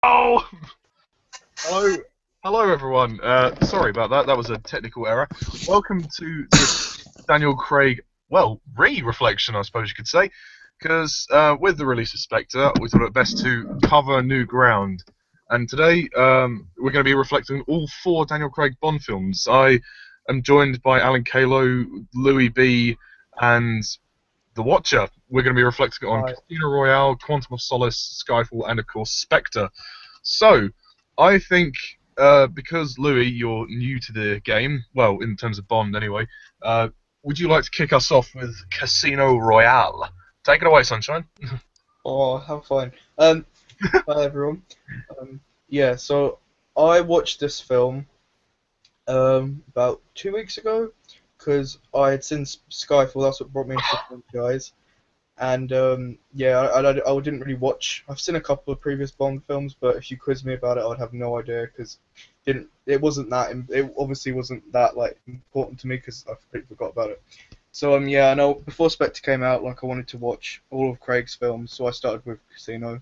Oh! Hello, hello everyone. Sorry about that. That was a technical error. Welcome to this Daniel Craig, well, re-reflection, I suppose you could say, because with the release of Spectre, we thought it best to cover new ground. And today, we're going to be reflecting on all four Daniel Craig Bond films. I am joined by Alan Caylow, Louie B, and The Watcher. We're going to be reflecting on Right. Casino Royale, Quantum of Solace, Skyfall, and of course Spectre. So, I think because Louis, you're new to the game, well, in terms of Bond anyway, would you like to kick us off with Casino Royale? Take it away, Sunshine. Oh, how fun. Hi everyone. Yeah, so I watched this film about 2 weeks ago because I had seen Skyfall. That's what brought me into the franchise. And yeah, I didn't really watch. I've seen a couple of previous Bond films, but if you quiz me about it, I'd have no idea because it obviously wasn't that like important to me because I completely forgot about it. So yeah, I know before Spectre came out, like I wanted to watch all of Craig's films, so I started with Casino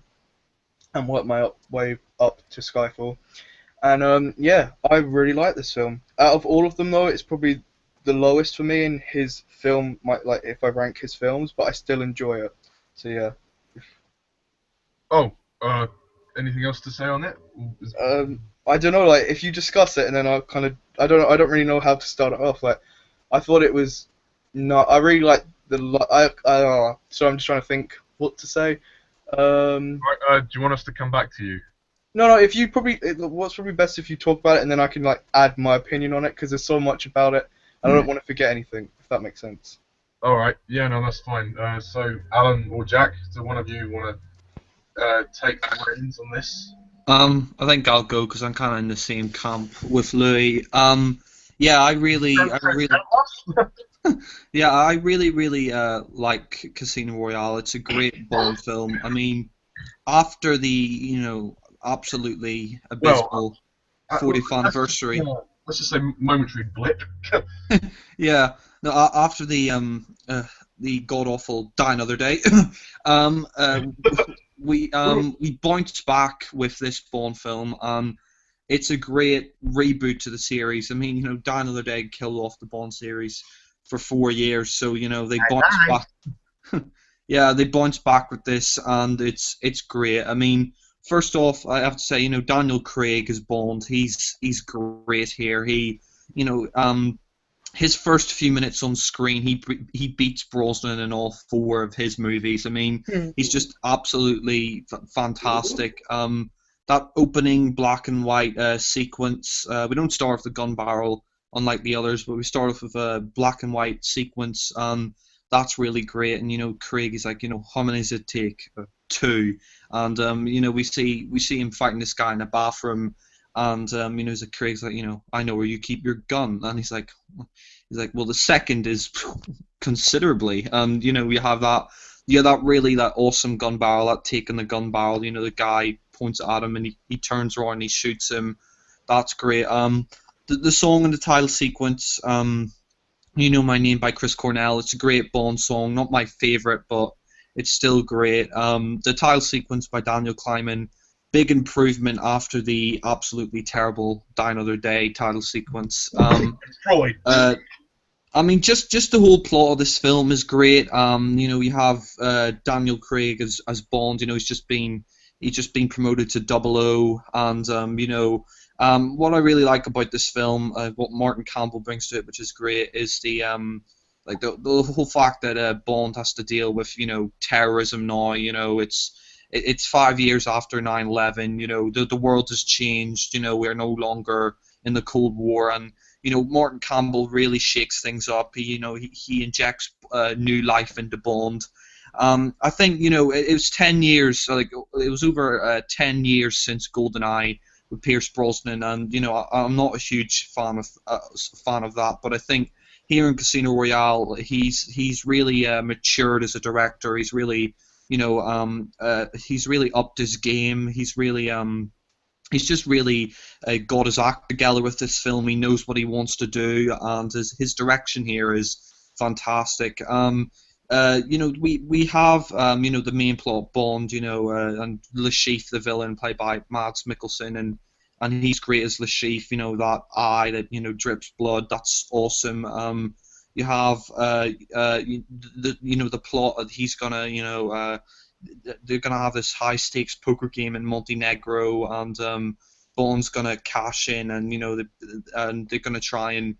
and worked my way up to Skyfall. And yeah, I really like this film. Out of all of them, though, it's probably the lowest for me in his film. Like if I rank his films, but I still enjoy it. So yeah, Oh, anything else to say on it? I don't know. Like if you discuss it, and then I don't really know how to start it off. Like I thought it was not. I really like so I'm just trying to think what to say. Um, Right, do you want us to come back to you? no, if you what's probably best if you talk about it, and then I can like add my opinion on it because there's so much about it, and I don't want to forget anything. If that makes sense. All right, yeah, no, that's fine. So, Alan or Jack, do one of you want to take the reins on this? I think I'll go because I'm kind of in the same camp with Louis. Yeah, I really like Casino Royale. It's a great Bond film. I mean, after the absolutely abysmal 40th anniversary. Let's just say momentary blip. Yeah, no, after the god awful Die Another Day, um, uh, we bounced back with this Bond film, and it's a great reboot to the series. I mean, Die Another Day killed off the Bond series for 4 years, so they bounced back. Yeah, they bounced back with this, and it's great. I mean, first off, I have to say, Daniel Craig as Bond, he's great here. You know, um, his first few minutes on screen, he beats Brosnan in all four of his movies. I mean, he's just absolutely fantastic. That opening black and white sequence, we don't start with the gun barrel unlike the others, but we start off with a black and white sequence. That's really great, and Craig is like, how many does it take? Two, and we see him fighting this guy in a bathroom, and he's like, Craig's like, I know where you keep your gun, and he's like, well, the second is considerably, and we have that, that awesome gun barrel, that take on the gun barrel, the guy points at him and he turns around and he shoots him. That's great. The song and the title sequence, You Know My Name by Chris Cornell. It's a great Bond song, not my favorite, but it's still great. The title sequence by Daniel Kleinman, big improvement after the absolutely terrible Die Another Day title sequence. I mean, just the whole plot of this film is great. You have Daniel Craig as Bond. He's just been promoted to 00, and what I really like about this film, what Martin Campbell brings to it, which is great, is the whole fact that Bond has to deal with terrorism now. It's 5 years after 9/11. The world has changed. We're no longer in the Cold War, and Martin Campbell really shakes things up. He injects new life into Bond. I think it was 10 years. Like it was over 10 years since GoldenEye with Pierce Brosnan, and I'm not a huge fan of that, but I think here in Casino Royale, he's really matured as a director. He's really he's really upped his game. He's just really got his act together with this film. He knows what he wants to do, and his direction here is fantastic. we have the main plot Bond, and Le Chiffre, the villain, played by Mads Mikkelsen, and he's great as Le Chiffre. That eye that drips blood. That's awesome. You have the plot that he's gonna they're gonna have this high stakes poker game in Montenegro, and Bond's gonna cash in, and and they're gonna try and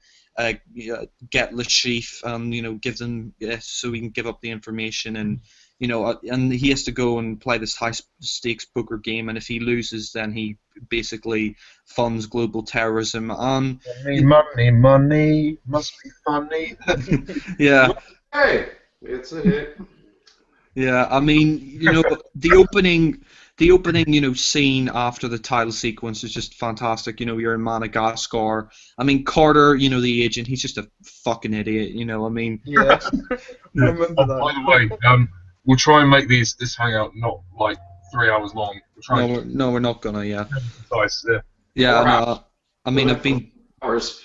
get Le Chiffre and give them so he can give up the information, and and he has to go and play this high stakes poker game, and if he loses, then he basically funds global terrorism. Money must be funny. Yeah. Hey, it's a hit. Yeah, I mean, the opening scene after the title sequence is just fantastic. You're in Madagascar. I mean, Carter, the agent, he's just a fucking idiot. I mean. Yeah. I remember that. By the way, we'll try and make this hangout not like 3 hours long. No, we're not gonna. Yeah. Nice. Yeah. No, I mean, I've been. Hours.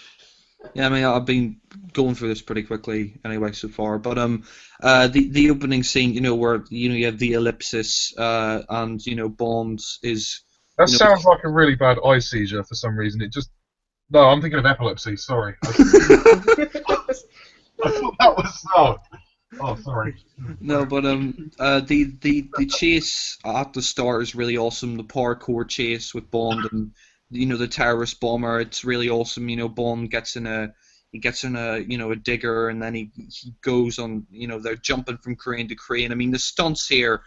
Yeah, I mean, I've been going through this pretty quickly anyway so far. But the opening scene, where you have the ellipsis, and Bond is. That sounds like a really bad eye seizure for some reason. No, I'm thinking of epilepsy. Sorry. I thought that was Oh, sorry. No, but the chase at the start is really awesome. The parkour chase with Bond and the terrorist bomber. It's really awesome. Bond gets in a a digger, and then he goes on. They're jumping from crane to crane. I mean, the stunts here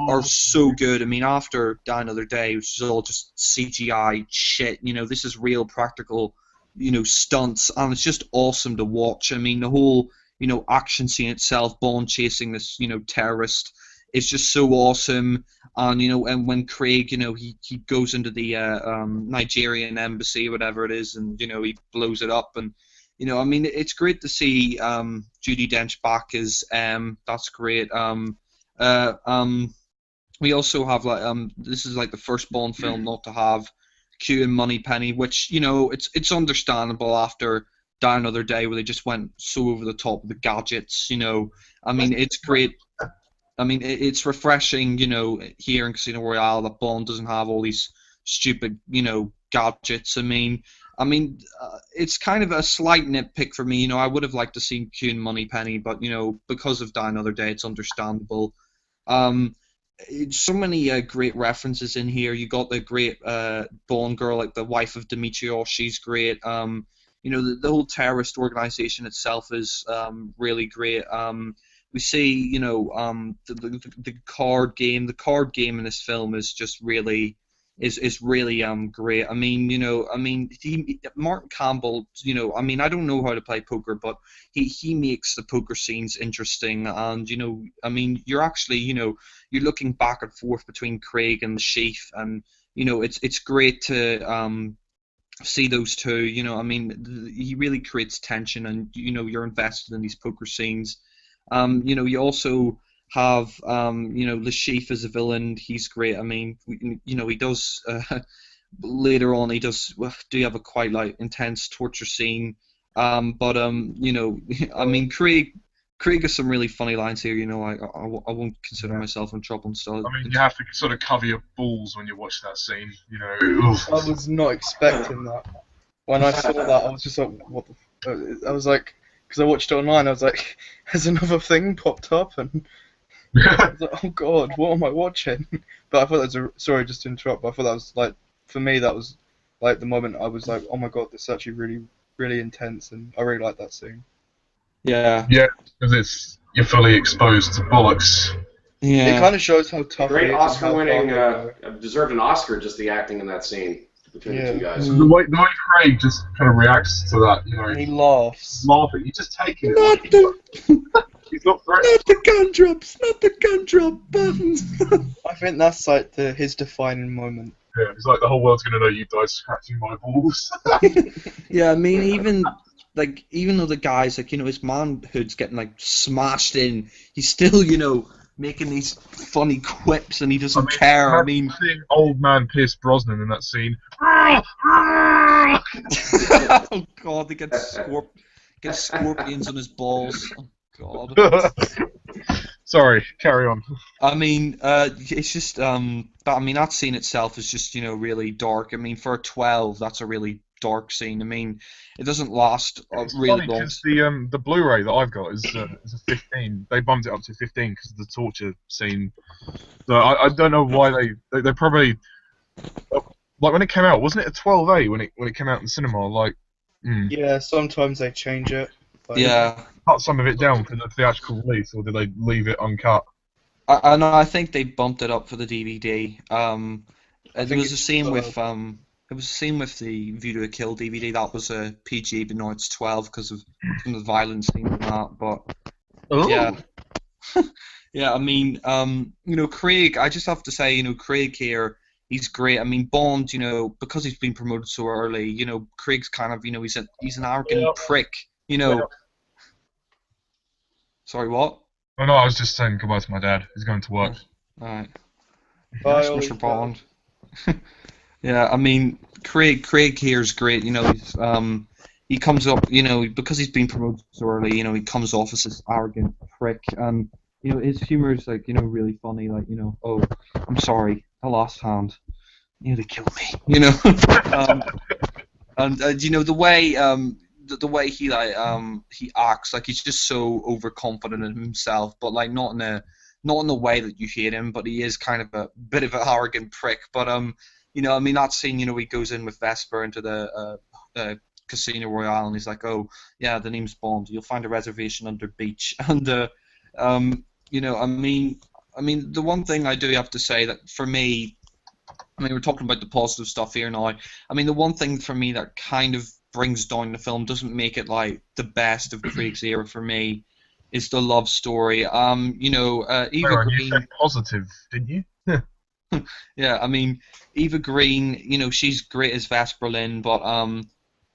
are so good. I mean, after Die Another Day, which is all just CGI shit. This is real practical stunts, and it's just awesome to watch. I mean, the whole action scene itself, Bond chasing this terrorist, is just so awesome. And and when Craig he goes into the Nigerian embassy, whatever it is, and he blows it up, and I mean, it's great to see Judi Dench back as that's great. We also have this is like the first Bond film not to have Q and Moneypenny, which it's understandable after Die Another Day, where they just went so over the top with the gadgets. I mean, it's great. I mean, it's refreshing, here in Casino Royale that Bond doesn't have all these stupid, gadgets. I mean, it's kind of a slight nitpick for me. I would have liked to see Q and Moneypenny, but because of Die Another Day, it's understandable. So many great references in here. You got the great Bond girl, like the wife of Dimitrios. She's great. The whole terrorist organization itself is really great. We see, the card game. The card game in this film is just really great. I mean, Mark Campbell. I mean, I don't know how to play poker, but he makes the poker scenes interesting. And I mean, you're actually, you're looking back and forth between Craig and the Chief, and it's great to see those two. I mean, he really creates tension, and you're invested in these poker scenes. You also have Le Chiffre as a villain. He's great. I mean, he does later on. He does do have a quite intense torture scene. But I mean, Craig has some really funny lines here. I won't consider myself in trouble and stuff. I mean, you have to sort of cover your balls when you watch that scene. I was not expecting that. When I saw that, I was just like, what the I was like, because I watched it online, I was like, has another thing popped up? And I was like, oh god, what am I watching? But I thought that was sorry, just to interrupt, but I thought that was for me, that was the moment I was like, oh my god, this is actually really, really intense, and I really like that scene. Yeah. Yeah, because you're fully exposed to bollocks. Yeah. It kind of shows how tough. Great Oscar-winning, deserved an Oscar just the acting in that scene between the two guys. The way Craig just kind of reacts to that, And he laughs. laughing. He's just taking it. He's not threatening. Not the gun drops, not the gun drop buttons. I think that's his defining moment. Yeah, it's like the whole world's gonna know you died scratching my balls. Yeah, I mean, even though the guy's his manhood's getting smashed in, he's still making these funny quips, and he doesn't care. I mean, seeing old man Pierce Brosnan in that scene. Oh god, they get scorpions on his balls. Oh god. Sorry, carry on. I mean, it's just but I mean that scene itself is just really dark. I mean, for a 12, that's a really dark scene. I mean, it doesn't last It's really funny long. because the Blu-ray that I've got is a 15. They bumped it up to 15 because of the torture scene. So I don't know why they probably like when it came out, wasn't it a 12A when it came out in cinema? Like, Yeah, sometimes they change it. Like, Yeah, cut some of it down for the theatrical release, or did they leave it uncut? I know. I think they bumped it up for the DVD. I It think was the it's same with it was the same with the View to a Kill DVD. That was a PG, but now it's 12 because of some of the violence scenes in that. But yeah, Oh, yeah. I mean, Craig. I just have to say, Craig here. He's great. I mean, Bond. Because he's been promoted so early. Craig's kind of. He's an yeah. arrogant prick. Yeah. Sorry, what? Oh no, I was just saying goodbye to my dad. He's going to work. All right. bye, Yes, Ollie. Mr. Bond. Yeah, I mean, Craig here is great. He comes up, because he's been promoted so early. He comes off as this arrogant prick, and his humor is like, really funny. Like, oh, I'm sorry, I lost hand. Nearly killed me. And the way he acts, like he's just so overconfident in himself, but like not in the way that you hate him, but he is kind of a bit of an arrogant prick. But I mean that scene, he goes in with Vesper into the Casino Royale, and he's like, oh yeah, the name's Bond. You'll find a reservation under beach, and I mean the one thing I do have to say that for me. I mean, we're talking about the positive stuff here now. I mean, the one thing for me that kind of brings down the film, doesn't make it like the best of Craig's era for me, is the love story. Eva Aaron, you Green. said positive, didn't you? Yeah, I mean, Eva Green. She's great as Vesper Lynn, but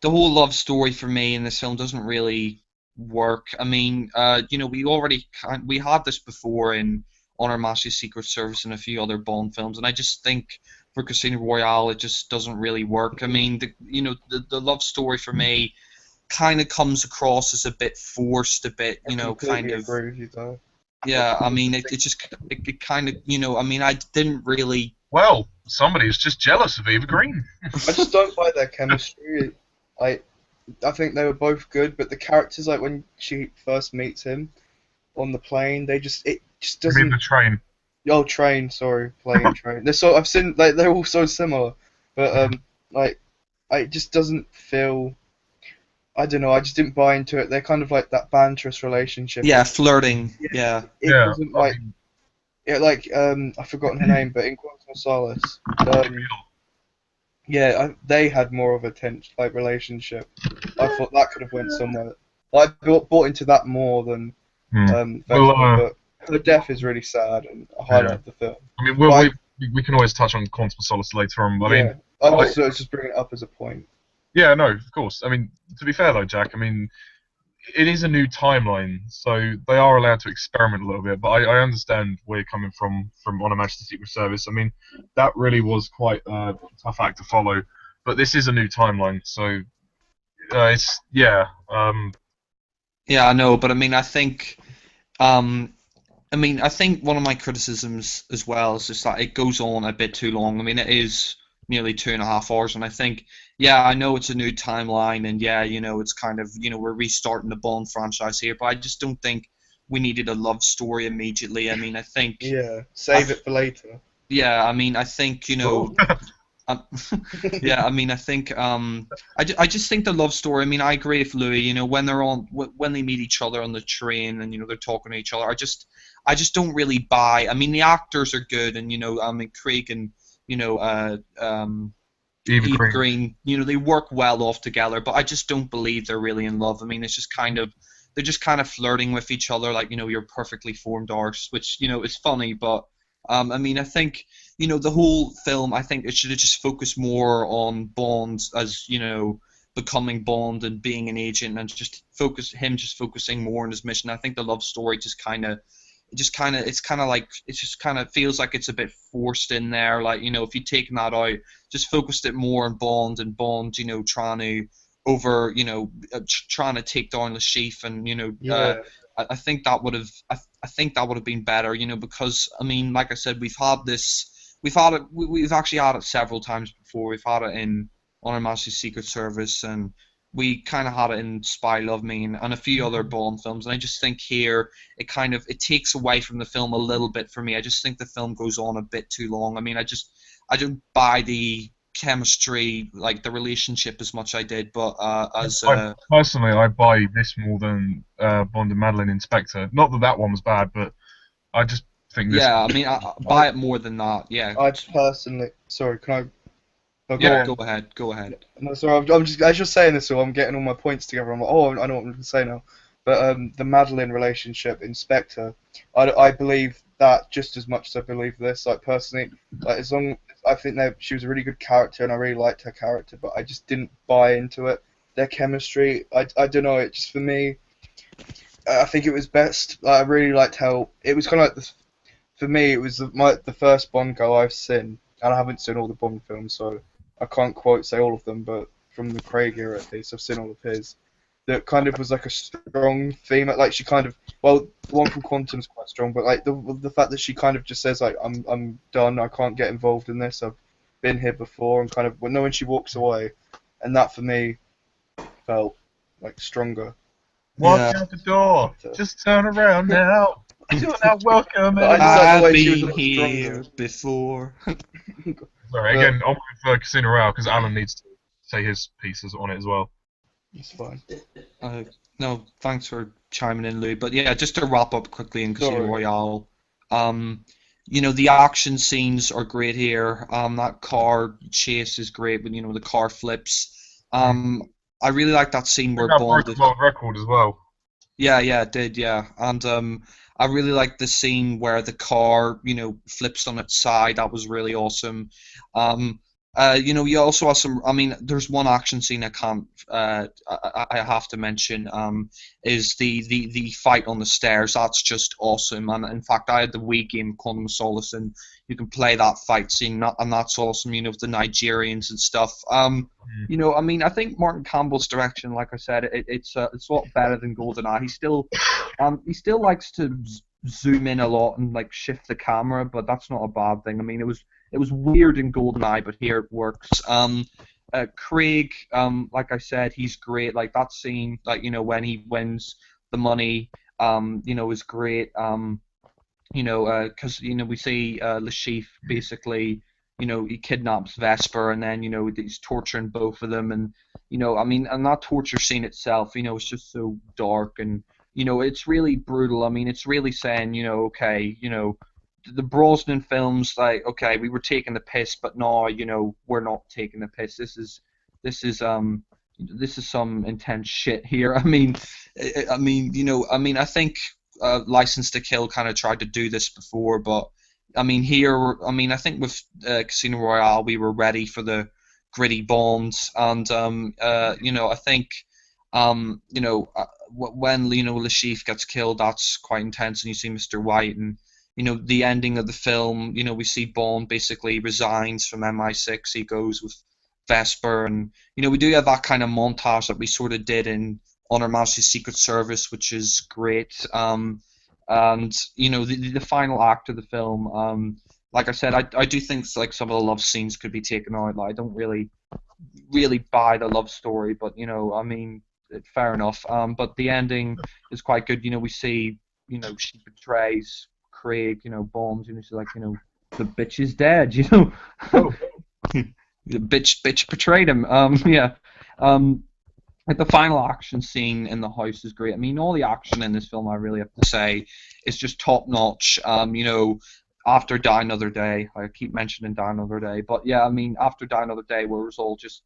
the whole love story for me in this film doesn't really work. I mean, we had this before in On Her Majesty's Secret Service and a few other Bond films, and I just think for Casino Royale it just doesn't really work. I mean, the love story for me kind of comes across as a bit forced, a bit I kind completely of. agree with you though. Yeah, I mean, it kind of I mean, I didn't really. Well, somebody's just jealous of Eva Green. I just don't like their chemistry. I I think they were both good, but the characters, like when she first meets him on the plane, it just I mean doesn't. the train. Oh, train, sorry, plane, train. I've seen like they're all so similar, but like it just doesn't feel. I don't know. I just didn't buy into it. They're kind of like that banterous relationship. Yeah, flirting. Yeah. It Yeah, doesn't I like. mean, I've forgotten her name, but in Quantum of Solace, yeah, they had more of a tense like relationship. I thought that could have went somewhere. I bought into that more than Well, Vesper, but her death is really sad and a highlight of the film. I mean, But we can always touch on Quantum of Solace later on. I yeah, mean, I was just bringing it up as a point. yeah, no, of course. I mean, to be fair though, Jack, I mean, it is a new timeline, so they are allowed to experiment a little bit. But I understand where you're coming from On Her Majesty's Secret Service. I mean, that really was quite a tough act to follow. But this is a new timeline, so it's yeah. Yeah, I know, but I mean, I think one of my criticisms as well is just that it goes on a bit too long. I mean, it is nearly 2.5 hours, and I think, yeah, I know it's a new timeline, and yeah, it's kind of, we're restarting the Bond franchise here, but I just don't think we needed a love story immediately. I mean, I think, Yeah, save it for later. yeah, I mean, I think, um, yeah, I mean, I think, I just think the love story. I mean, I agree with Louie. When they meet each other on the train and they're talking to each other, I just don't really buy. I mean, the actors are good, and I mean, Craig and Eva Eva Green. Green, they work well off together, but I just don't believe they're really in love. I mean, they're just kind of flirting with each other, like you're perfectly formed arse, which is funny, but I mean, I think the whole film, I think it should have just focused more on Bond as becoming Bond and being an agent, and just focusing more on his mission. I think the love story just kind of feels like it's a bit forced in there. Like, if you'd taken that out, just focused it more on Bond and Bond, trying to take down the chief, and Yeah, I think that would have. I think that would have been better, because I mean, like I said, we've actually had it several times before. We've had it in On Her Majesty's Secret Service, and we kind of had it in Spy Love Me and a few other Bond films. And I just think here it takes away from the film a little bit for me. I just think the film goes on a bit too long. I mean, I don't buy the chemistry, like the relationship, as much I did, but Personally, I buy this more than Bond and Madeline Inspector. Not that one was bad, but I just think this. yeah, I mean, I buy it more than that. Yeah, I personally, sorry, can I? No, go Yeah, on. go ahead. No, sorry, I'm just as you're saying this, so I'm getting all my points together. I'm like, oh, I know what I'm going to say now. But the Madeline relationship, Inspector, I believe that just as much as I believe this. Like personally, like I think that she was a really good character, and I really liked her character, but I just didn't buy into it. Their chemistry, I don't know. It just for me, I think it was best. I really liked how it was kind of like this. For me, it was the first Bond girl I've seen, and I haven't seen all the Bond films, so I can't quote say all of them, but from the Craig era at least, I've seen all of his. That kind of was like a strong theme. Like she kind of, well, the one from Quantum's quite strong, but like the fact that she kind of just says like I'm done, I can't get involved in this. I've been here before, and kind of when she walks away, and that for me felt like stronger. Walk out the door. Just turn around now. You're not welcome. I just like the I've way she was a been lot here stronger. before. Sorry, again, on with Casino Royale because Alan needs to say his pieces on it as well. It's fine. No, thanks for chiming in, Louie. But yeah, just to wrap up quickly in Casino Sorry. Royale, the action scenes are great here. That car chase is great when the car flips. I really like that scene where That Bond. broke the world record as well. Yeah, it did, yeah. And I really like the scene where the car, flips on its side. That was really awesome. You also have some. I mean, there's one action scene I can't. I have to mention. Is the fight on the stairs? That's just awesome. And in fact, I had the Wii game Quantum of Solace, and you can play that fight scene, and that's awesome. With the Nigerians and stuff. I mean, I think Martin Campbell's direction, like I said, it's a lot better than GoldenEye. He still likes to zoom in a lot and like shift the camera, but that's not a bad thing. I mean, it was weird in GoldenEye, but here it works. Craig, like I said, he's great. Like that scene, like when he wins the money, is great. Because we see Lashif basically, he kidnaps Vesper, and then he's torturing both of them, and I mean, and that torture scene itself, it's just so dark, and it's really brutal. I mean, it's really saying, okay, the Brosnan films, like, okay, we were taking the piss, but now, we're not taking the piss. This is some intense shit here. I mean, I think License to Kill kind of tried to do this before, but I mean, I think with Casino Royale, we were ready for the gritty Bonds, and I think when Lashif gets killed, that's quite intense, and you see Mr. White, and the ending of the film, we see Bond basically resigns from MI6. He goes with Vesper, and we do have that kind of montage that we sort of did in On Her Majesty's Secret Service, which is great. And the final act of the film, like I said, I do think like some of the love scenes could be taken out. Like, I don't really buy the love story, but I mean, fair enough. But the ending is quite good. We see she betrays Craig, Bond, she's like, the bitch is dead, Oh. The bitch betrayed him. Like the final action scene in the house is great. I mean, all the action in this film, I really have to say, is just top notch. After Die Another Day, I keep mentioning Die Another Day, but yeah, I mean, after Die Another Day, where it was all just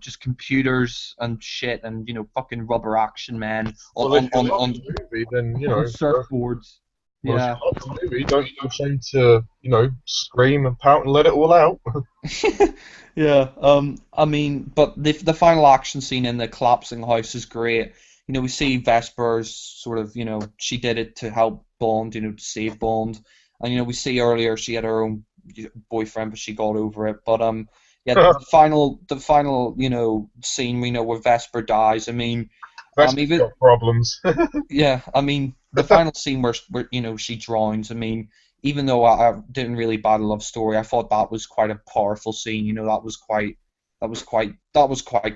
just computers and shit, and fucking rubber action men on movie, then surfboards. Well, Yeah. if you love the movie, don't be ashamed to, scream and pout and let it all out. Yeah. I mean, but the final action scene in the collapsing house is great. We see Vesper's sort of, she did it to help Bond, to save Bond, and we see earlier she had her own boyfriend, but she got over it. But yeah, the final scene, where Vesper dies. I mean, Vesper's got problems. yeah, I mean, the final scene where you know she drowns. I mean, even though I didn't really buy the love story, I thought that was quite a powerful scene. You know, that was quite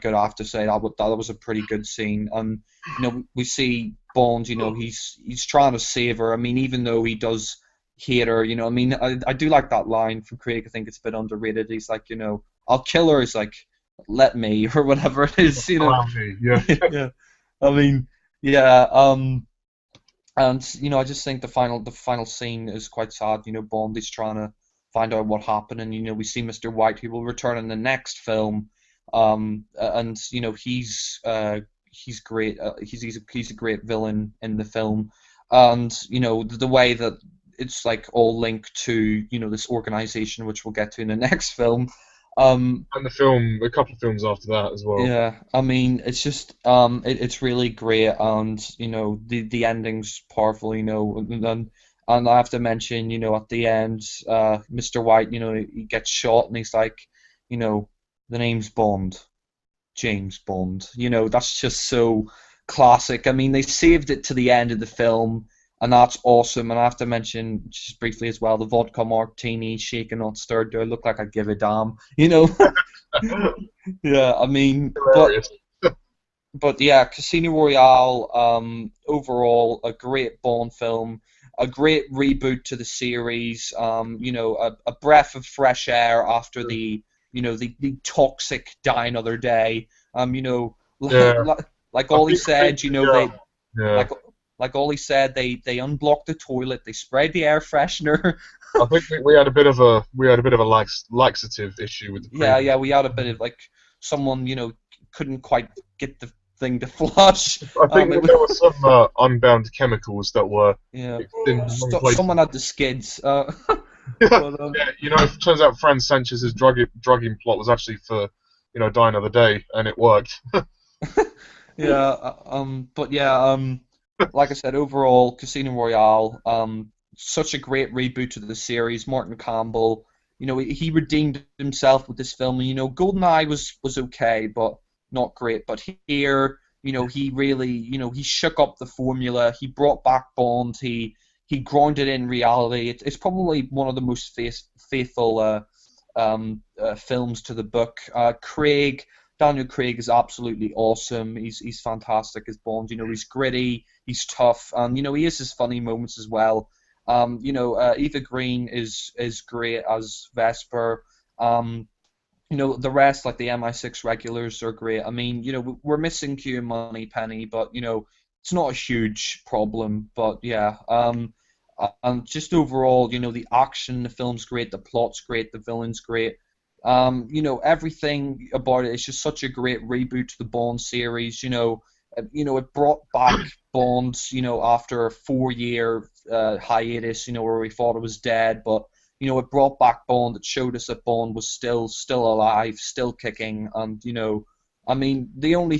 good. I have to say that was a pretty good scene. And you know, we see Bond. You know, he's trying to save her. I mean, even though he does hate her, you know, I mean, I do like that line from Craig. I think it's a bit underrated. He's like, you know, I'll kill her. He's like, let me, or whatever it is. You know, Allow me, yeah. yeah. I mean, yeah. And you know, I just think the final scene is quite sad. You know, Bond is trying to find out what happened, and you know, we see Mr. White, who will return in the next film. And you know, he's great. He's a great villain in the film, and you know, the way that it's like all linked to, you know, this organization, which we'll get to in the next film. And the film, a couple of films after that as well. Yeah, I mean, it's just it's really great, and you know, the ending's powerful, you know, and I have to mention, you know, at the end, Mr. White, you know, he gets shot, and he's like, you know, the name's Bond, James Bond. You know, that's just so classic. I mean, they saved it to the end of the film, and that's awesome. And I have to mention just briefly as well, the vodka martini, shaken not stirred. Do I look like I give a damn? You know. Yeah, I mean, Hilarious. but yeah, Casino Royale, overall a great Bond film, a great reboot to the series. You know, a breath of fresh air after the toxic Die Another Day. You know, Yeah. like I Ollie think- said, you know, yeah. they Yeah. like Ollie said, they unblocked the toilet, they sprayed the air freshener. I think we had a bit of a laxative issue with the Yeah, we had a bit of like someone, you know, couldn't quite get the thing to flush. I think It there were some unbound chemicals that were Yeah, mixed in the wrong places. someone had the skids. But, Yeah, you know, it turns out Fran Sanchez's drugging plot was actually for, you know, Die Another Day, and it worked. yeah, but yeah, like I said, overall, Casino Royale, such a great reboot to the series. Martin Campbell, you know, he redeemed himself with this film. You know, GoldenEye was okay, but not great. But here, you know, he really, you know, he shook up the formula. He brought back Bond. He grounded in reality. It's probably one of the most faithful films to the book. Daniel Craig is absolutely awesome. He's fantastic as Bond. You know, he's gritty, he's tough, and you know, he has his funny moments as well. You know, Eva Green is great as Vesper. You know, the rest, like the MI6 regulars, are great. I mean, you know, we're missing Q and Moneypenny, but you know, it's not a huge problem. But yeah, and just overall, you know, the action in the film's great, the plot's great, the villain's great. You know, everything about it is just such a great reboot to the Bond series. You know, it brought back Bond, you know, after a 4-year hiatus, you know, where we thought it was dead, but you know, it brought back Bond. It showed us that Bond was still alive, still kicking, and you know, I mean, the only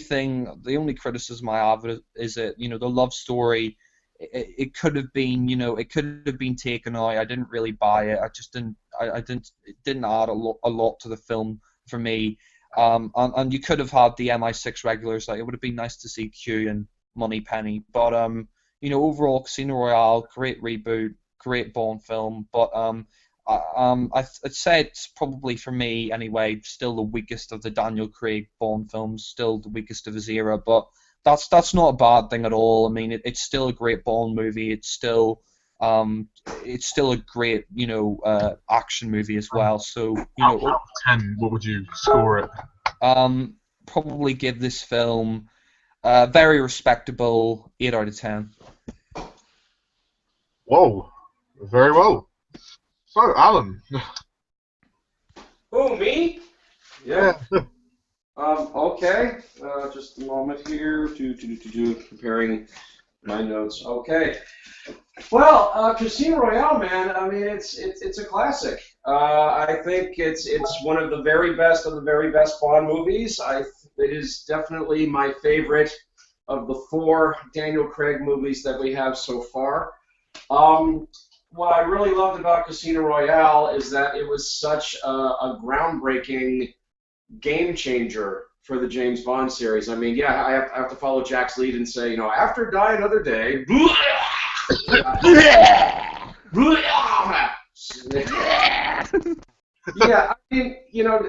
criticism I have is that, you know, the love story. It could have been, you know, it could have been taken out. I didn't really buy it. I just didn't. It didn't add a lot to the film for me. And you could have had the MI6 regulars. Like, it would have been nice to see Q and Moneypenny. But you know, overall, Casino Royale, great reboot, great Bond film. But I'd say it's probably, for me anyway, still the weakest of the Daniel Craig Bond films. Still the weakest of his era. But that's not a bad thing at all. I mean, it's still a great Bond movie. It's still a great, you know, action movie as well. So, you know, Out of 10, what would you score it? probably give this film a very respectable 8 out of 10. Whoa, very well. So, Alan. Who, me? Yeah. Okay. Just a moment here to preparing my notes. Okay. Well, Casino Royale, man. I mean, it's a classic. I think it's one of the very best Bond movies. It is definitely my favorite of the 4 Daniel Craig movies that we have so far. What I really loved about Casino Royale is that it was such a groundbreaking game changer for the James Bond series. I mean, yeah, I have to follow Jack's lead and say, you know, after Die Another Day, Yeah, I mean,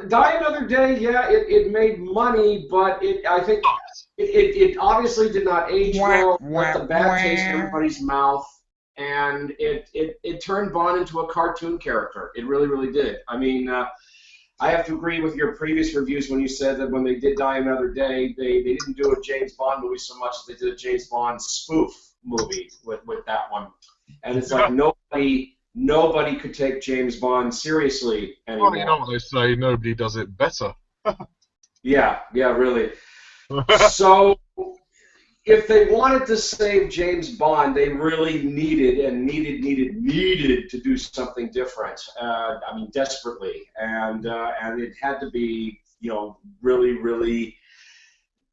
Die Another Day, yeah, it made money, but I think it obviously did not age well. It left a bad taste in everybody's mouth, and it turned Bond into a cartoon character. It really, really did. I mean, I have to agree with your previous reviews when you said that when they did Die Another Day, they didn't do a James Bond movie so much as they did a James Bond spoof movie with that one. And it's like nobody could take James Bond seriously anymore. Well, you know what they say, nobody does it better. Yeah, really. So, if they wanted to save James Bond, they really needed to do something different. I mean, desperately, and it had to be, really, really.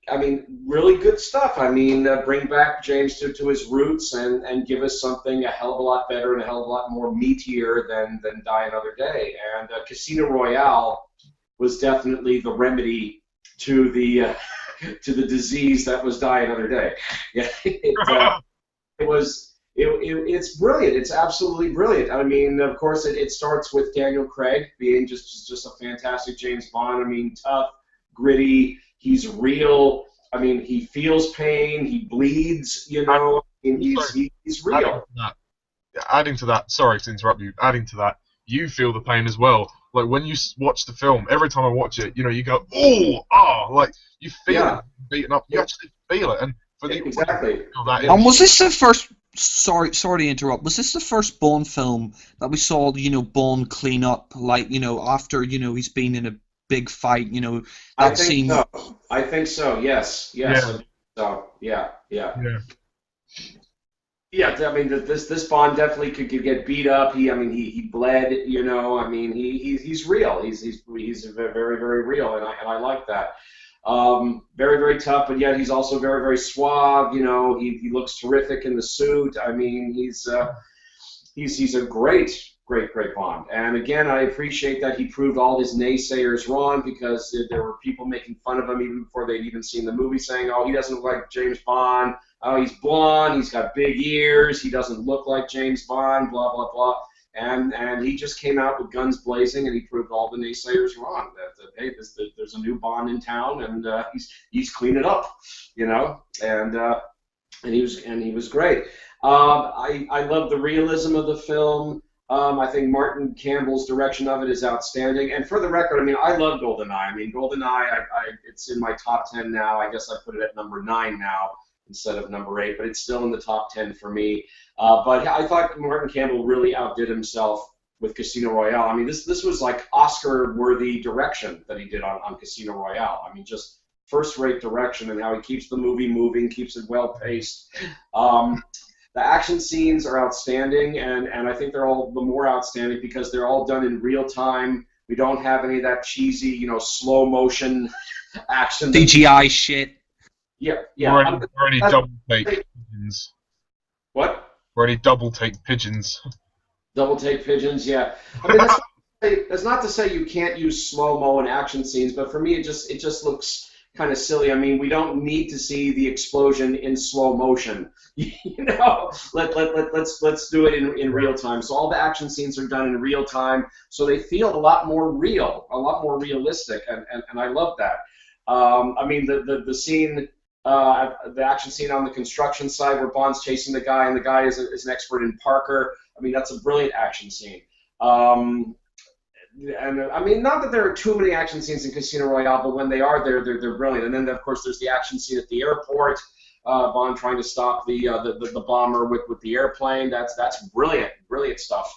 I mean, really good stuff. I mean, bring back James to his roots and give us something a hell of a lot better and a hell of a lot more meatier than Die Another Day. And Casino Royale was definitely the remedy to the disease that was Die Another Day. Yeah, it's brilliant. It's absolutely brilliant. I mean, of course, it starts with Daniel Craig being just a fantastic James Bond. I mean, tough, gritty. He's real. I mean, he feels pain. He bleeds. He's real. Adding to that, sorry to interrupt you. Adding to that, you feel the pain as well. Like when you watch the film, every time I watch it, you go, like you feel it beaten up. You actually feel it, and for the exactly. And was this the first? Sorry to interrupt. Was this the first Bond film that we saw? Bond clean up, after he's been in a big fight. I think so. Yes. Yeah. So yeah. Yeah, I mean this Bond definitely could get beat up. He bled. I mean he's real. He's very, very real, and I like that. Very, very tough, but yet he's also very, very suave. He looks terrific in the suit. I mean he's a great Bond. And again, I appreciate that he proved all his naysayers wrong, because there were people making fun of him even before they'd even seen the movie, saying, "Oh, he doesn't look like James Bond. Oh, he's blonde. He's got big ears. He doesn't look like James Bond. Blah blah blah." And he just came out with guns blazing, and he proved all the naysayers wrong. That hey, there's a new Bond in town, and he's cleaned it up, and he was great. I love the realism of the film. I think Martin Campbell's direction of it is outstanding. And for the record, I love GoldenEye. I mean, GoldenEye, it's in my top 10 now. I guess I put it at number 9 now instead of number 8, but it's still in the top 10 for me. But I thought Martin Campbell really outdid himself with Casino Royale. I mean, this was like Oscar-worthy direction that he did on Casino Royale. I mean, just first-rate direction, and how he keeps the movie moving, keeps it well-paced. The action scenes are outstanding, and I think they're all the more outstanding because they're all done in real time. We don't have any of that cheesy, slow motion action. CGI shit. Yeah. Or any double take pigeons. What? Or any double take pigeons. Double take pigeons, yeah. I mean, that's not to say you can't use slow mo in action scenes, but for me, it just looks kind of silly. I mean, we don't need to see the explosion in slow motion. Let's do it in real time. So all the action scenes are done in real time, so they feel a lot more real, a lot more realistic, and I love that. I mean, the scene, the action scene on the construction site where Bond's chasing the guy, and the guy is an expert in Parker. I mean, that's a brilliant action scene. And I mean, not that there are too many action scenes in Casino Royale, but when they are there, they're brilliant. And then, of course, there's the action scene at the airport. Bond trying to stop the bomber with the airplane. That's brilliant stuff.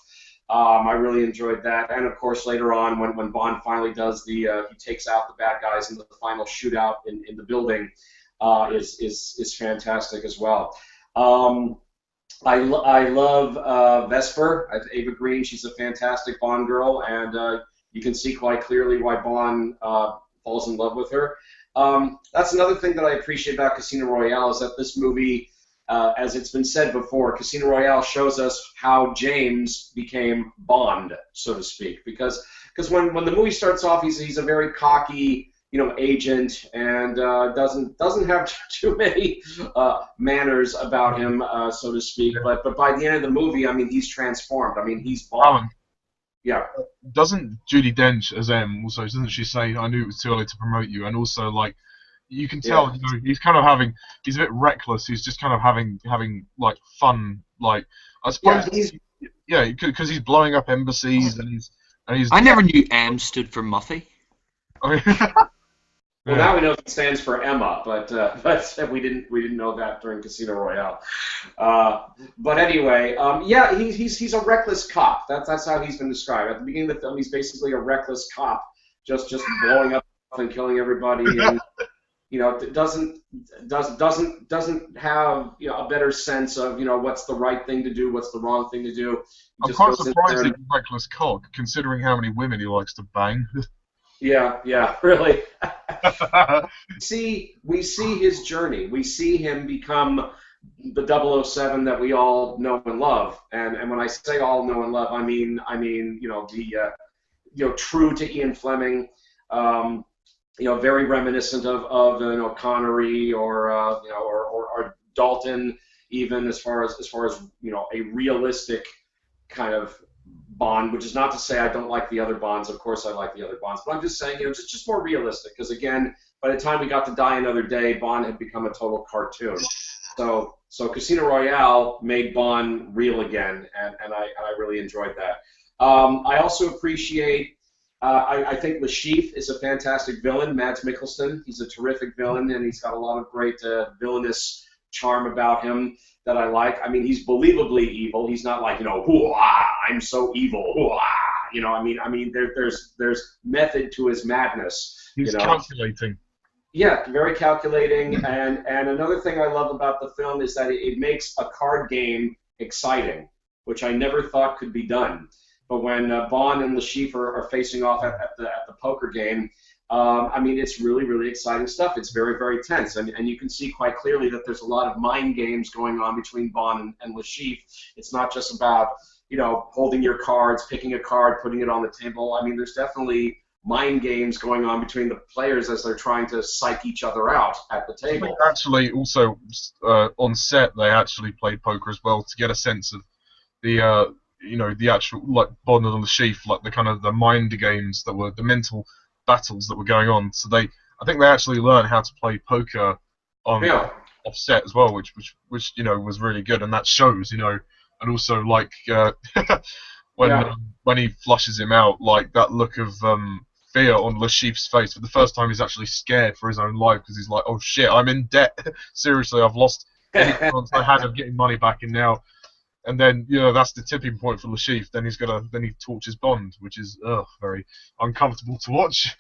I really enjoyed that. And of course, later on, when Bond finally does he takes out the bad guys in the final shootout in the building, is fantastic as well. I love Vesper, Ava Green. She's a fantastic Bond girl, and you can see quite clearly why Bond falls in love with her. That's another thing that I appreciate about Casino Royale, is that this movie, as it's been said before, Casino Royale shows us how James became Bond, so to speak. Because when the movie starts off, he's a very cocky, agent, and doesn't have too many manners about him, so to speak. Yeah. But by the end of the movie, I mean, he's transformed. I mean, he's Bond. Alan, Yeah. doesn't Judi Dench as M also, doesn't she say, I knew it was too early to promote you? And also, like, you can tell, Yeah. he's kind of he's a bit reckless. He's just kind of having like fun, like, I suppose, Yeah, because he's blowing up embassies and he's. I never knew M stood for Muffy. I mean, Well, yeah. now we know it stands for Emma, but we didn't know that during Casino Royale. But anyway, yeah, he's a reckless cop. That's how he's been described. At the beginning of the film, he's basically a reckless cop, just blowing up and killing everybody, and doesn't have a better sense of what's the right thing to do, what's the wrong thing to do. He I'm just quite goes in surprised there he's and- a reckless cock, considering how many women he likes to bang. Yeah, really. We see his journey. We see him become the 007 that we all know and love. And when I say all know and love, I mean true to Ian Fleming. Very reminiscent of Connery or Dalton, even as far as a realistic kind of Bond, which is not to say I don't like the other Bonds. Of course, I like the other Bonds, but I'm just saying, just more realistic. Because again, by the time we got to Die Another Day, Bond had become a total cartoon. So Casino Royale made Bond real again, and I really enjoyed that. I also appreciate. I think Le Chiffre is a fantastic villain. Mads Mikkelsen, he's a terrific villain, and he's got a lot of great villainous charm about him that I like. I mean, he's believably evil. He's not like, hoo-ah, I'm so evil, hoo-ah. I mean, there's method to his madness. He's calculating. Yeah, very calculating. And another thing I love about the film is that it makes a card game exciting, which I never thought could be done. But when Bond and Le Chiffre are facing off at the poker game, I mean, it's really, really exciting stuff. It's very, very tense. And you can see quite clearly that there's a lot of mind games going on between Bond and Le Chiffre. It's not just about, holding your cards, picking a card, putting it on the table. I mean, there's definitely mind games going on between the players as they're trying to psych each other out at the table. Actually, also, on set, they actually played poker as well to get a sense of the, the actual, like, Bond and Le Chiffre, like, the kind of the mind games that were, the mental battles that were going on. So I think they actually learned how to play poker on offset as well, which was really good, and that shows, and also like when he flushes him out, like that look of fear on Le Chiffre's face for the first time. He's actually scared for his own life because he's like, oh shit, I'm in debt. Seriously, I've lost any chance I had of getting money back, and now. And then, that's the tipping point for Le Chiffre. Then he tortures Bond, which is very uncomfortable to watch.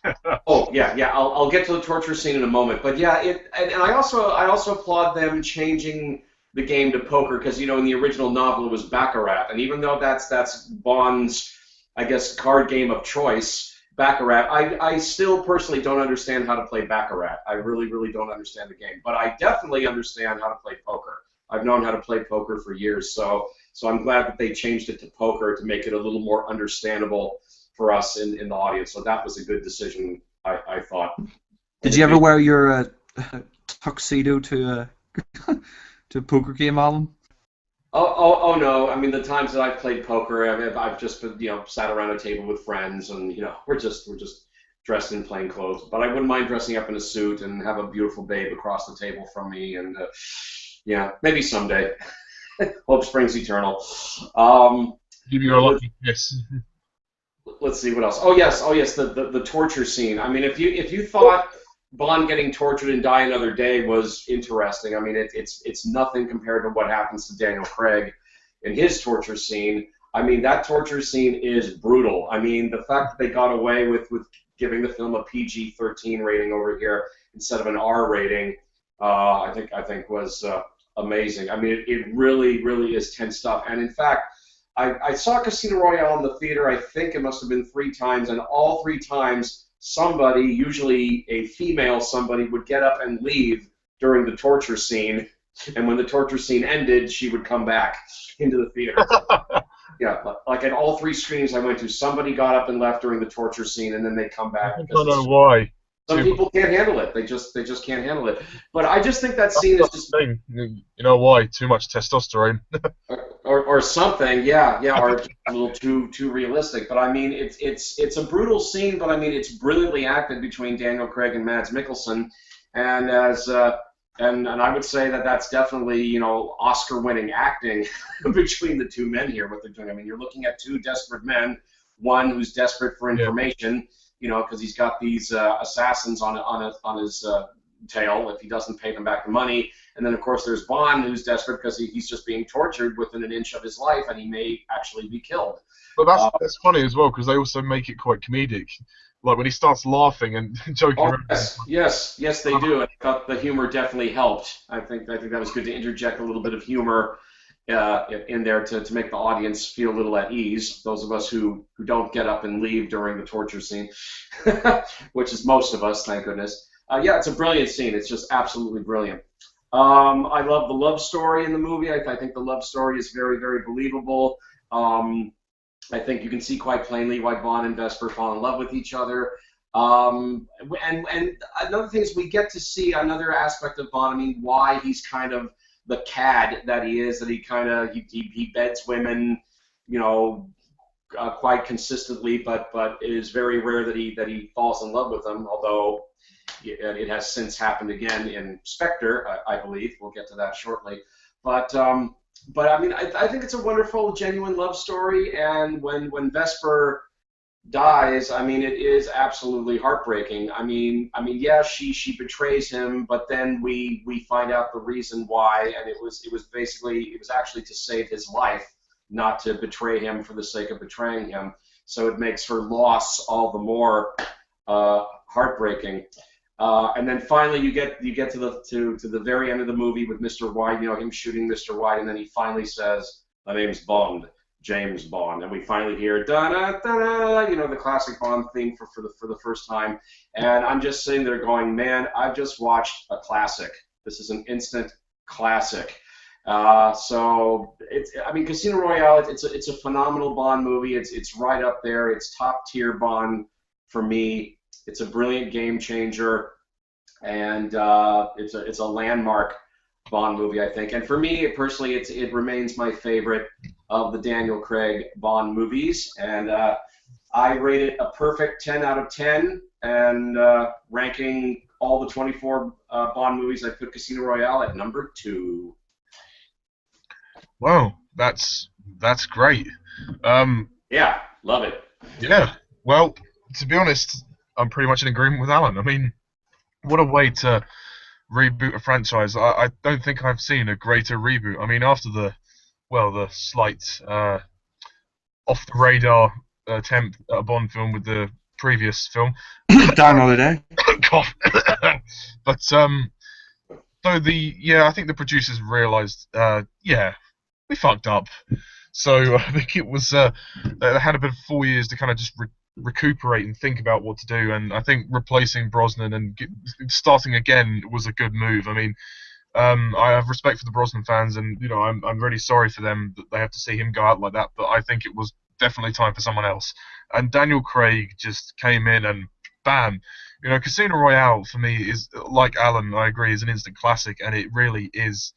Oh yeah. I'll get to the torture scene in a moment, but yeah, and I also applaud them changing the game to poker because in the original novel it was baccarat, and even though that's Bond's, I guess, card game of choice, baccarat, I still personally don't understand how to play baccarat. I really, really don't understand the game, but I definitely understand how to play poker. I've known how to play poker for years, so I'm glad that they changed it to poker to make it a little more understandable for us in the audience. So that was a good decision, I thought. Did you ever wear your tuxedo to a poker game, Alan? Oh no! I mean, the times that I've played poker, I've just been, sat around a table with friends, and we're just dressed in plain clothes. But I wouldn't mind dressing up in a suit and have a beautiful babe across the table from me, and yeah, maybe someday. Hope springs eternal. Give you a lucky kiss. Let's see what else. Oh yes, the torture scene. I mean, if you thought Bond getting tortured in Die Another Day was interesting, I mean, it's nothing compared to what happens to Daniel Craig in his torture scene. I mean, that torture scene is brutal. I mean, the fact that they got away with giving the film a PG-13 rating over here instead of an R rating, I think was amazing. I mean, it really, really is tense stuff. And in fact, I saw Casino Royale in the theater, I think it must have been 3 times, and all 3 times somebody, usually a female somebody, would get up and leave during the torture scene, and when the torture scene ended, she would come back into the theater. Yeah, like at all 3 screenings I went to, somebody got up and left during the torture scene, and then they come back. I don't know why. Some too much. people can't handle it. They just can't handle it. But I just think that scene is That's just the thing. You know why? Too much testosterone. or something, yeah, or just a little too realistic. But I mean, it's a brutal scene, but I mean, it's brilliantly acted between Daniel Craig and Mads Mikkelsen, and as and I would say that that's definitely Oscar-winning acting between the two men here. What they're doing, I mean, you're looking at two desperate men, one who's desperate for Yeah. information, because he's got these assassins on his tail if he doesn't pay them back the money. And then, of course, there's Bond, who's desperate because he's just being tortured within an inch of his life, and he may actually be killed. But that's funny as well, because they also make it quite comedic. Like when he starts laughing and joking Oh, around. yes, they do. And I thought the humor definitely helped. I think that was good to interject a little bit of humor in there to make the audience feel a little at ease. Those of us who don't get up and leave during the torture scene, which is most of us, thank goodness. Yeah, it's a brilliant scene. It's just absolutely brilliant. I love the love story in the movie. I think the love story is very, very believable. I think you can see quite plainly why Bond and Vesper fall in love with each other. And another thing is we get to see another aspect of Bond. I mean, why he's kind of the cad that he is. That he beds women, quite consistently. But it is very rare that he falls in love with them. Although it has since happened again in Spectre, I believe. We'll get to that shortly. But I mean, I think it's a wonderful, genuine love story, and when Vesper dies, I mean, it is absolutely heartbreaking. I mean, yeah, she betrays him, but then we find out the reason why, and it was actually to save his life, not to betray him for the sake of betraying him. So it makes her loss all the more heartbreaking. And then finally, you get to the very end of the movie with Mr. White, him shooting Mr. White, and then he finally says, "My name's Bond, James Bond," and we finally hear da da da da, the classic Bond theme for the first time. And I'm just sitting there going, man, I've just watched a classic. This is an instant classic. So Casino Royale, it's a phenomenal Bond movie. It's right up there. It's top tier Bond for me. It's a brilliant game changer, and it's a landmark Bond movie, I think. And for me, personally, it remains my favorite of the Daniel Craig Bond movies. And I rate it a perfect 10 out of 10. And ranking all the 24 Bond movies, I put Casino Royale at number 2. Wow, that's great. Yeah, love it. Yeah. Well, to be honest, I'm pretty much in agreement with Alan. I mean, what a way to reboot a franchise. I don't think I've seen a greater reboot. I mean, after the slight off-the-radar attempt at a Bond film with the previous film. Die Another Day. Cough. But, I think the producers realised, we fucked up. So I think it was, they had a bit of 4 years to kind of just recuperate and think about what to do, and I think replacing Brosnan and starting again was a good move. I mean, I have respect for the Brosnan fans, and I'm really sorry for them that they have to see him go out like that. But I think it was definitely time for someone else. And Daniel Craig just came in and bam, Casino Royale for me is, like Alan, I agree, is an instant classic, and it really is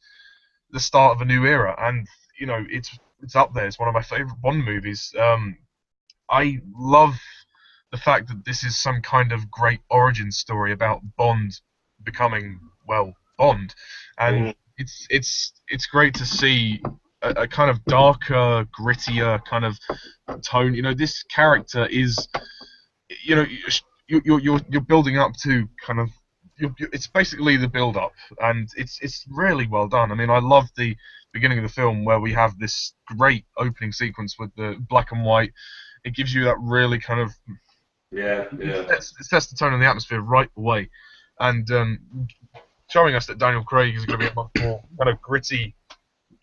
the start of a new era. And it's up there. It's one of my favorite Bond movies. I love the fact that this is some kind of great origin story about Bond becoming, Bond, and it's great to see a kind of darker, grittier kind of tone. This character is, you're building up to kind of, it's basically the build-up, and it's really well done. I mean, I love the beginning of the film where we have this great opening sequence with the black and white. It gives you that really kind of it sets the tone and the atmosphere right away, and showing us that Daniel Craig is going to be a much more kind of gritty,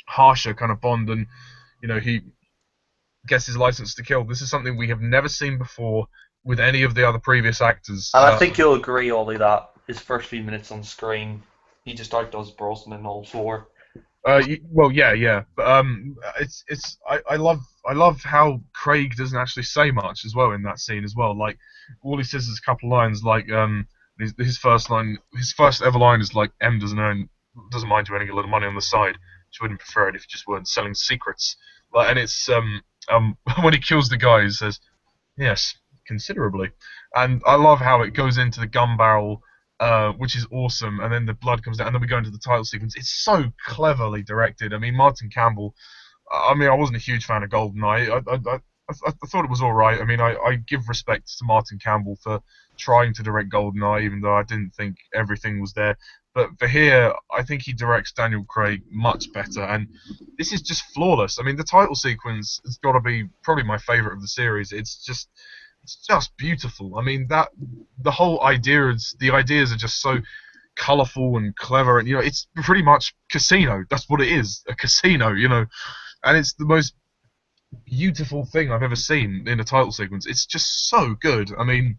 harsher kind of Bond, and he gets his license to kill. This is something we have never seen before with any of the other previous actors. And I think you'll agree, Ollie, that his first few minutes on screen, he just outdoes Brosnan in all four. Yeah. But I love how Craig doesn't actually say much as well in that scene as well. Like, all he says is a couple lines like, His first line, his first ever line is like, "M doesn't mind you earning a little money on the side. She wouldn't prefer it if you just weren't selling secrets." Like, and it's when he kills the guy, he says, "Yes, considerably." And I love how it goes into the gun barrel, which is awesome, and then the blood comes down, and then we go into the title sequence. It's so cleverly directed. I mean, Martin Campbell. I mean, I wasn't a huge fan of GoldenEye. I thought it was all right. I mean, I give respect to Martin Campbell for trying to direct GoldenEye, even though I didn't think everything was there. But for here, I think he directs Daniel Craig much better, and this is just flawless. I mean, the title sequence has got to be probably my favorite of the series. It's just beautiful. I mean, the whole the ideas are just so colourful and clever, and it's pretty much Casino. That's what it is, a casino, and it's the most beautiful thing I've ever seen in a title sequence. It's just so good. I mean,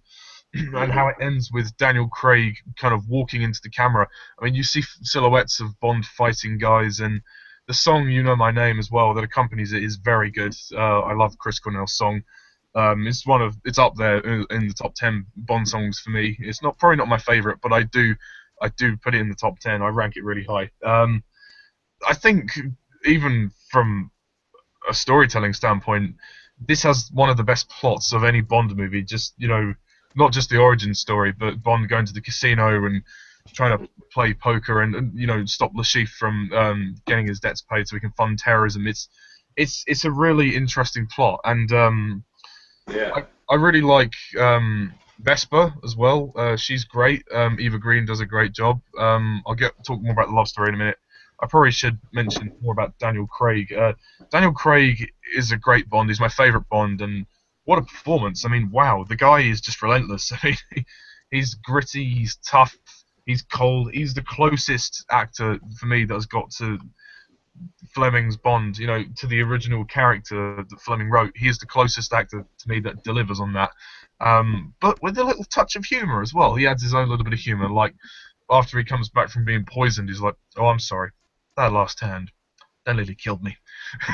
and how it ends with Daniel Craig kind of walking into the camera. I mean, you see silhouettes of Bond fighting guys, and the song "You Know My Name" as well that accompanies it is very good. I love Chris Cornell's song. It's up there in the top 10 Bond songs for me. It's probably not my favorite, but I do put it in the top 10. I rank it really high. I think even from a storytelling standpoint, this has one of the best plots of any Bond movie. Just not just the origin story, but Bond going to the casino and trying to play poker and stop Le Chiffre from getting his debts paid so he can fund terrorism. It's a really interesting plot, and I really like Vesper as well. She's great. Eva Green does a great job. I'll talk more about the love story in a minute. I probably should mention more about Daniel Craig. Daniel Craig is a great Bond. He's my favourite Bond, and what a performance! I mean, wow, the guy is just relentless. I mean, he's gritty, he's tough, he's cold. He's the closest actor for me that has got to Fleming's Bond, to the original character that Fleming wrote. He is the closest actor to me that delivers on that. But with a little touch of humour as well. He adds his own little bit of humour. Like, after he comes back from being poisoned, he's like, "Oh, I'm sorry. That last hand, that nearly killed me."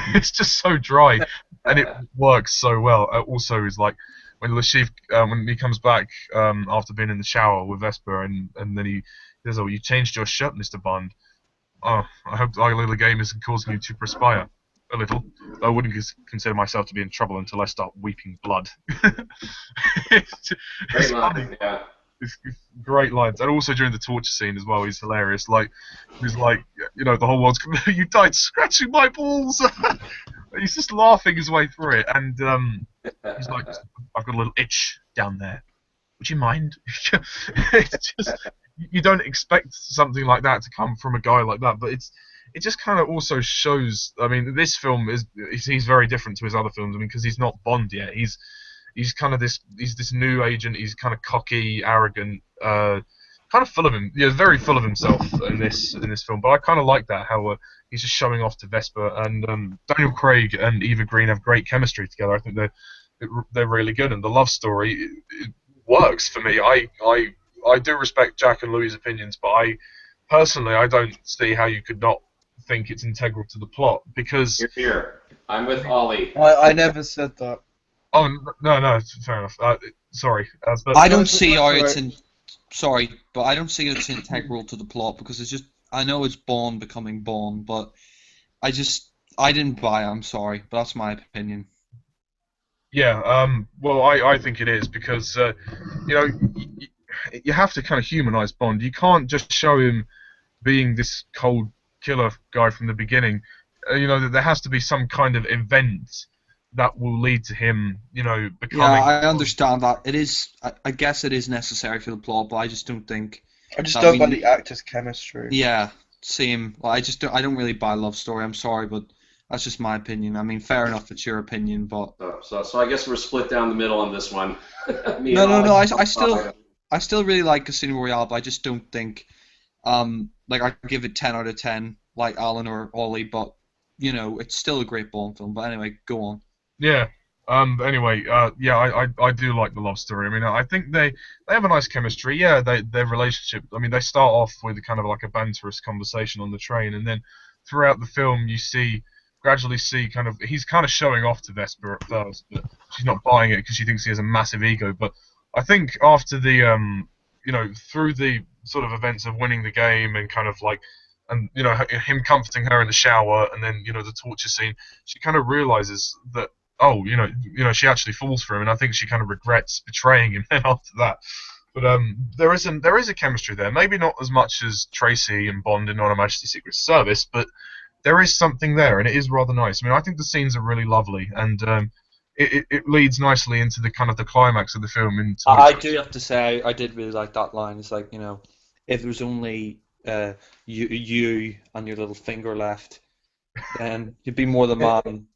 It's just so dry, and it works so well. Also, is like when Le Chiffre, when he comes back after being in the shower with Vesper, and then he says, "Oh, you changed your shirt, Mr. Bond. Oh, I hope our little game isn't causing you to perspire a little. I wouldn't consider myself to be in trouble until I start weeping blood." It's funny. Yeah. It's great lines, and also during the torture scene as well, he's hilarious. Like, he's like, the whole world's "You died scratching my balls." He's just laughing his way through it, and he's like, "I've got a little itch down there. Would you mind?" It's just, you don't expect something like that to come from a guy like that, but it just kind of also shows. I mean, this film he's very different to his other films. I mean, because he's not Bond yet. He's kind of he's this new agent. He's kind of cocky, arrogant, kind of full of very full of himself in this film. But I kind of like that, how he's just showing off to Vesper, and Daniel Craig and Eva Green have great chemistry together. I think they're really good, and the love story it works for me. I do respect Jack and Louie's opinions, but I personally don't see how you could not think it's integral to the plot, because Here. I'm with Ollie. I never said that. Oh no, fair enough. Sorry, but I don't see how that's it's sorry, but I don't see it's integral to the plot, because it's just, I know it's Bond becoming Bond, but I didn't buy it. I'm sorry, but that's my opinion. Yeah, well, I think it is, because you have to kind of humanize Bond. You can't just show him being this cold killer guy from the beginning. There has to be some kind of event that will lead to him, becoming. Yeah, I understand that. It is. I guess it is necessary for the plot, but I just don't think. I just don't buy the actors' chemistry. Yeah, same. Well, I don't really buy Love Story. I'm sorry, but that's just my opinion. I mean, fair enough, it's your opinion, but. So I guess we're split down the middle on this one. No. I still really like Casino Royale, but I just don't think. Like, I give it 10 out of 10, like Alan or Ollie, but it's still a great Bond film. But anyway, go on. Yeah. Anyway, I do like the love story. I mean, I think they have a nice chemistry. Yeah, their relationship. I mean, they start off with kind of like a banterous conversation on the train, and then throughout the film, you gradually see he's kind of showing off to Vesper at first, but she's not buying it because she thinks he has a massive ego. But I think after the through the sort of events of winning the game and kind of like, and him comforting her in the shower, and then the torture scene, she kind of realizes that, oh, she actually falls for him, and I think she kind of regrets betraying him then after that. But there is a chemistry there. Maybe not as much as Tracy and Bond in On Her Majesty's Secret Service, but there is something there, and it is rather nice. I mean, I think the scenes are really lovely, and it leads nicely into the kind of the climax of the film. I do have to say, I did really like that line. It's like, if there was only you and your little finger left, then you'd be more the man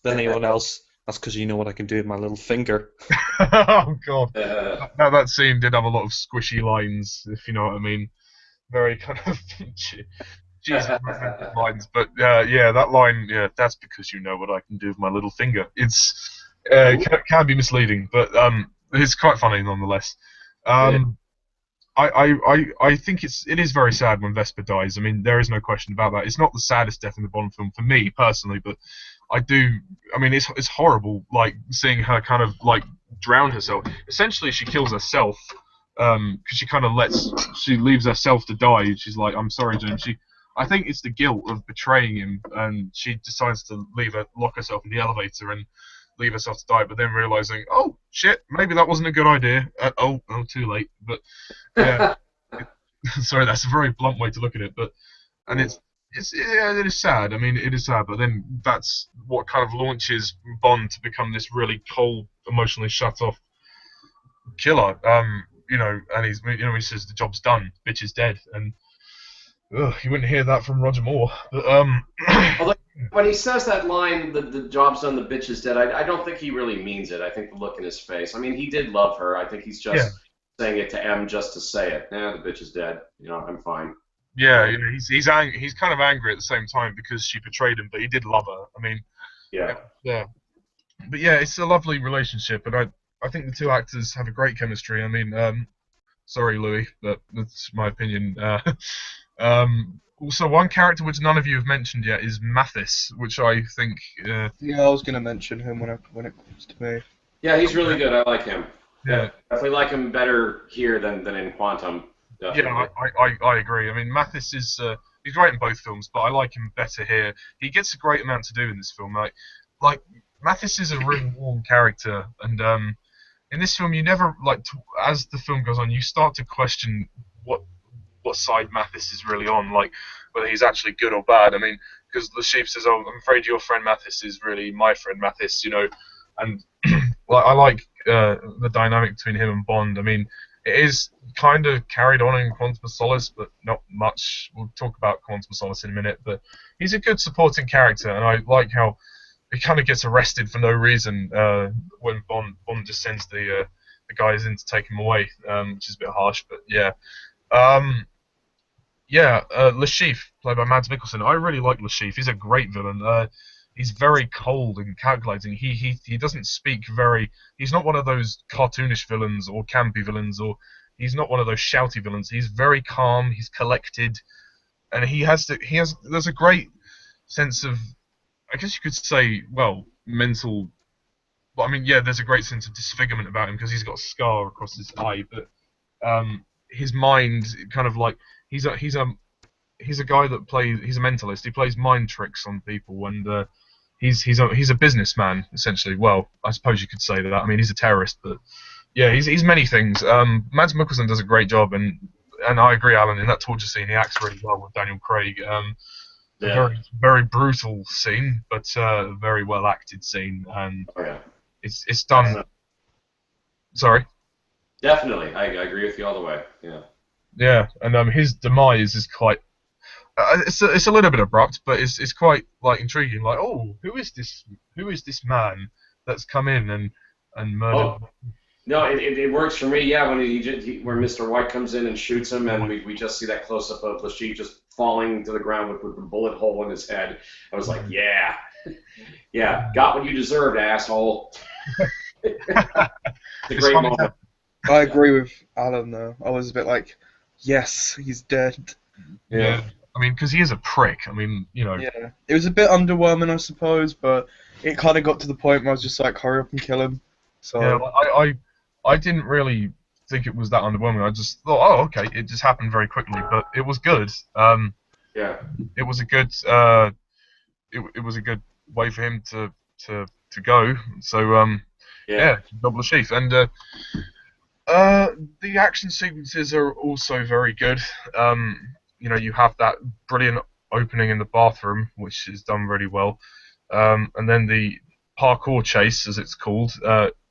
than anyone else. That's because you know what I can do with my little finger. Oh god, that scene did have a lot of squishy lines, if you know what I mean. Very kind of Jesus lines, but yeah, that line, that's because you know what I can do with my little finger. It's can be misleading, but it's quite funny nonetheless. I think it is very sad when Vesper dies. I mean, there is no question about that. It's not the saddest death in the Bond film for me personally, but I mean, it's horrible, like seeing her kind of like drown herself. Essentially, she kills herself because she leaves herself to die. She's like, I'm sorry, Jim. I think it's the guilt of betraying him, and she decides to lock herself in the elevator and leave herself to die, but then realizing, oh shit, maybe that wasn't a good idea. Oh, too late. But yeah, sorry, that's a very blunt way to look at it. But it is sad. I mean, it is sad. But then that's what kind of launches Bond to become this really cold, emotionally shut off killer. And he says the job's done, bitch is dead, and you wouldn't hear that from Roger Moore. But although when he says that line, the job's done, the bitch is dead, I don't think he really means it. I think the look in his face. I mean, he did love her. I think he's just saying it to M just to say it. The bitch is dead. I'm fine. Yeah, he's kind of angry at the same time because she betrayed him, but he did love her. I mean, yeah. But yeah, it's a lovely relationship, and I think the two actors have a great chemistry. I mean, sorry, Louie, but that's my opinion. Also, one character which none of you have mentioned yet is Mathis, which I think. Yeah, I was gonna mention him when it comes to me. Yeah, he's really good. I like him. Yeah, definitely like him better here than in Quantum. Definitely. Yeah, I agree. I mean, Mathis is he's great in both films, but I like him better here. He gets a great amount to do in this film. Like Mathis is a really warm character, and in this film, you never as the film goes on, you start to question what side Mathis is really on, like whether he's actually good or bad. I mean, because the sheep says, "Oh, I'm afraid your friend Mathis is really my friend Mathis," and I like the dynamic between him and Bond. I mean, it is kind of carried on in Quantum of Solace, but not much. We'll talk about Quantum of Solace in a minute, but he's a good supporting character, and I like how he kind of gets arrested for no reason when Bond just sends the guys in to take him away, which is a bit harsh, but yeah. Le Chiffre, played by Mads Mikkelsen. I really like Le Chiffre. He's a great villain. He's very cold and calculating. He doesn't speak very. He's not one of those cartoonish villains or campy villains, or he's not one of those shouty villains. He's very calm. He's collected, and there's a great sense of, I guess you could say, mental. Well, I mean, yeah, there's a great sense of disfigurement about him because he's got a scar across his eye, but his mind kind of like he's a guy that plays. He's a mentalist. He plays mind tricks on people, and he's a businessman essentially. Well, I suppose you could say that. I mean, he's a terrorist, but yeah, he's many things. Mads Mikkelsen does a great job, and I agree, Alan. In that torture scene, he acts really well with Daniel Craig. Very very brutal scene, but very well acted scene, and it's done. Sorry. Definitely, I agree with you all the way. Yeah. Yeah, and his demise is quite. It's a little bit abrupt, but it's quite intriguing. Like, oh, who is this man that's come in and murdered? Oh. No, it works for me. Yeah, when when Mr. White comes in and shoots him, and we just see that close up of Lashif just falling to the ground with a bullet hole in his head. I was like, yeah, got what you deserved, asshole. It's a great moment. I agree with Alan though. I was a bit like, yes, he's dead. Yeah. I mean, because he is a prick. I mean, Yeah. It was a bit underwhelming, I suppose, but it kind of got to the point where I was just like, hurry up and kill him. So. Yeah, I didn't really think it was that underwhelming. I just thought, oh, okay, it just happened very quickly, but it was good. Yeah. It was a good it was a good way for him to go. So Yeah. double achieve. And the action sequences are also very good. You have that brilliant opening in the bathroom, which is done really well. And then the parkour chase, as it's called,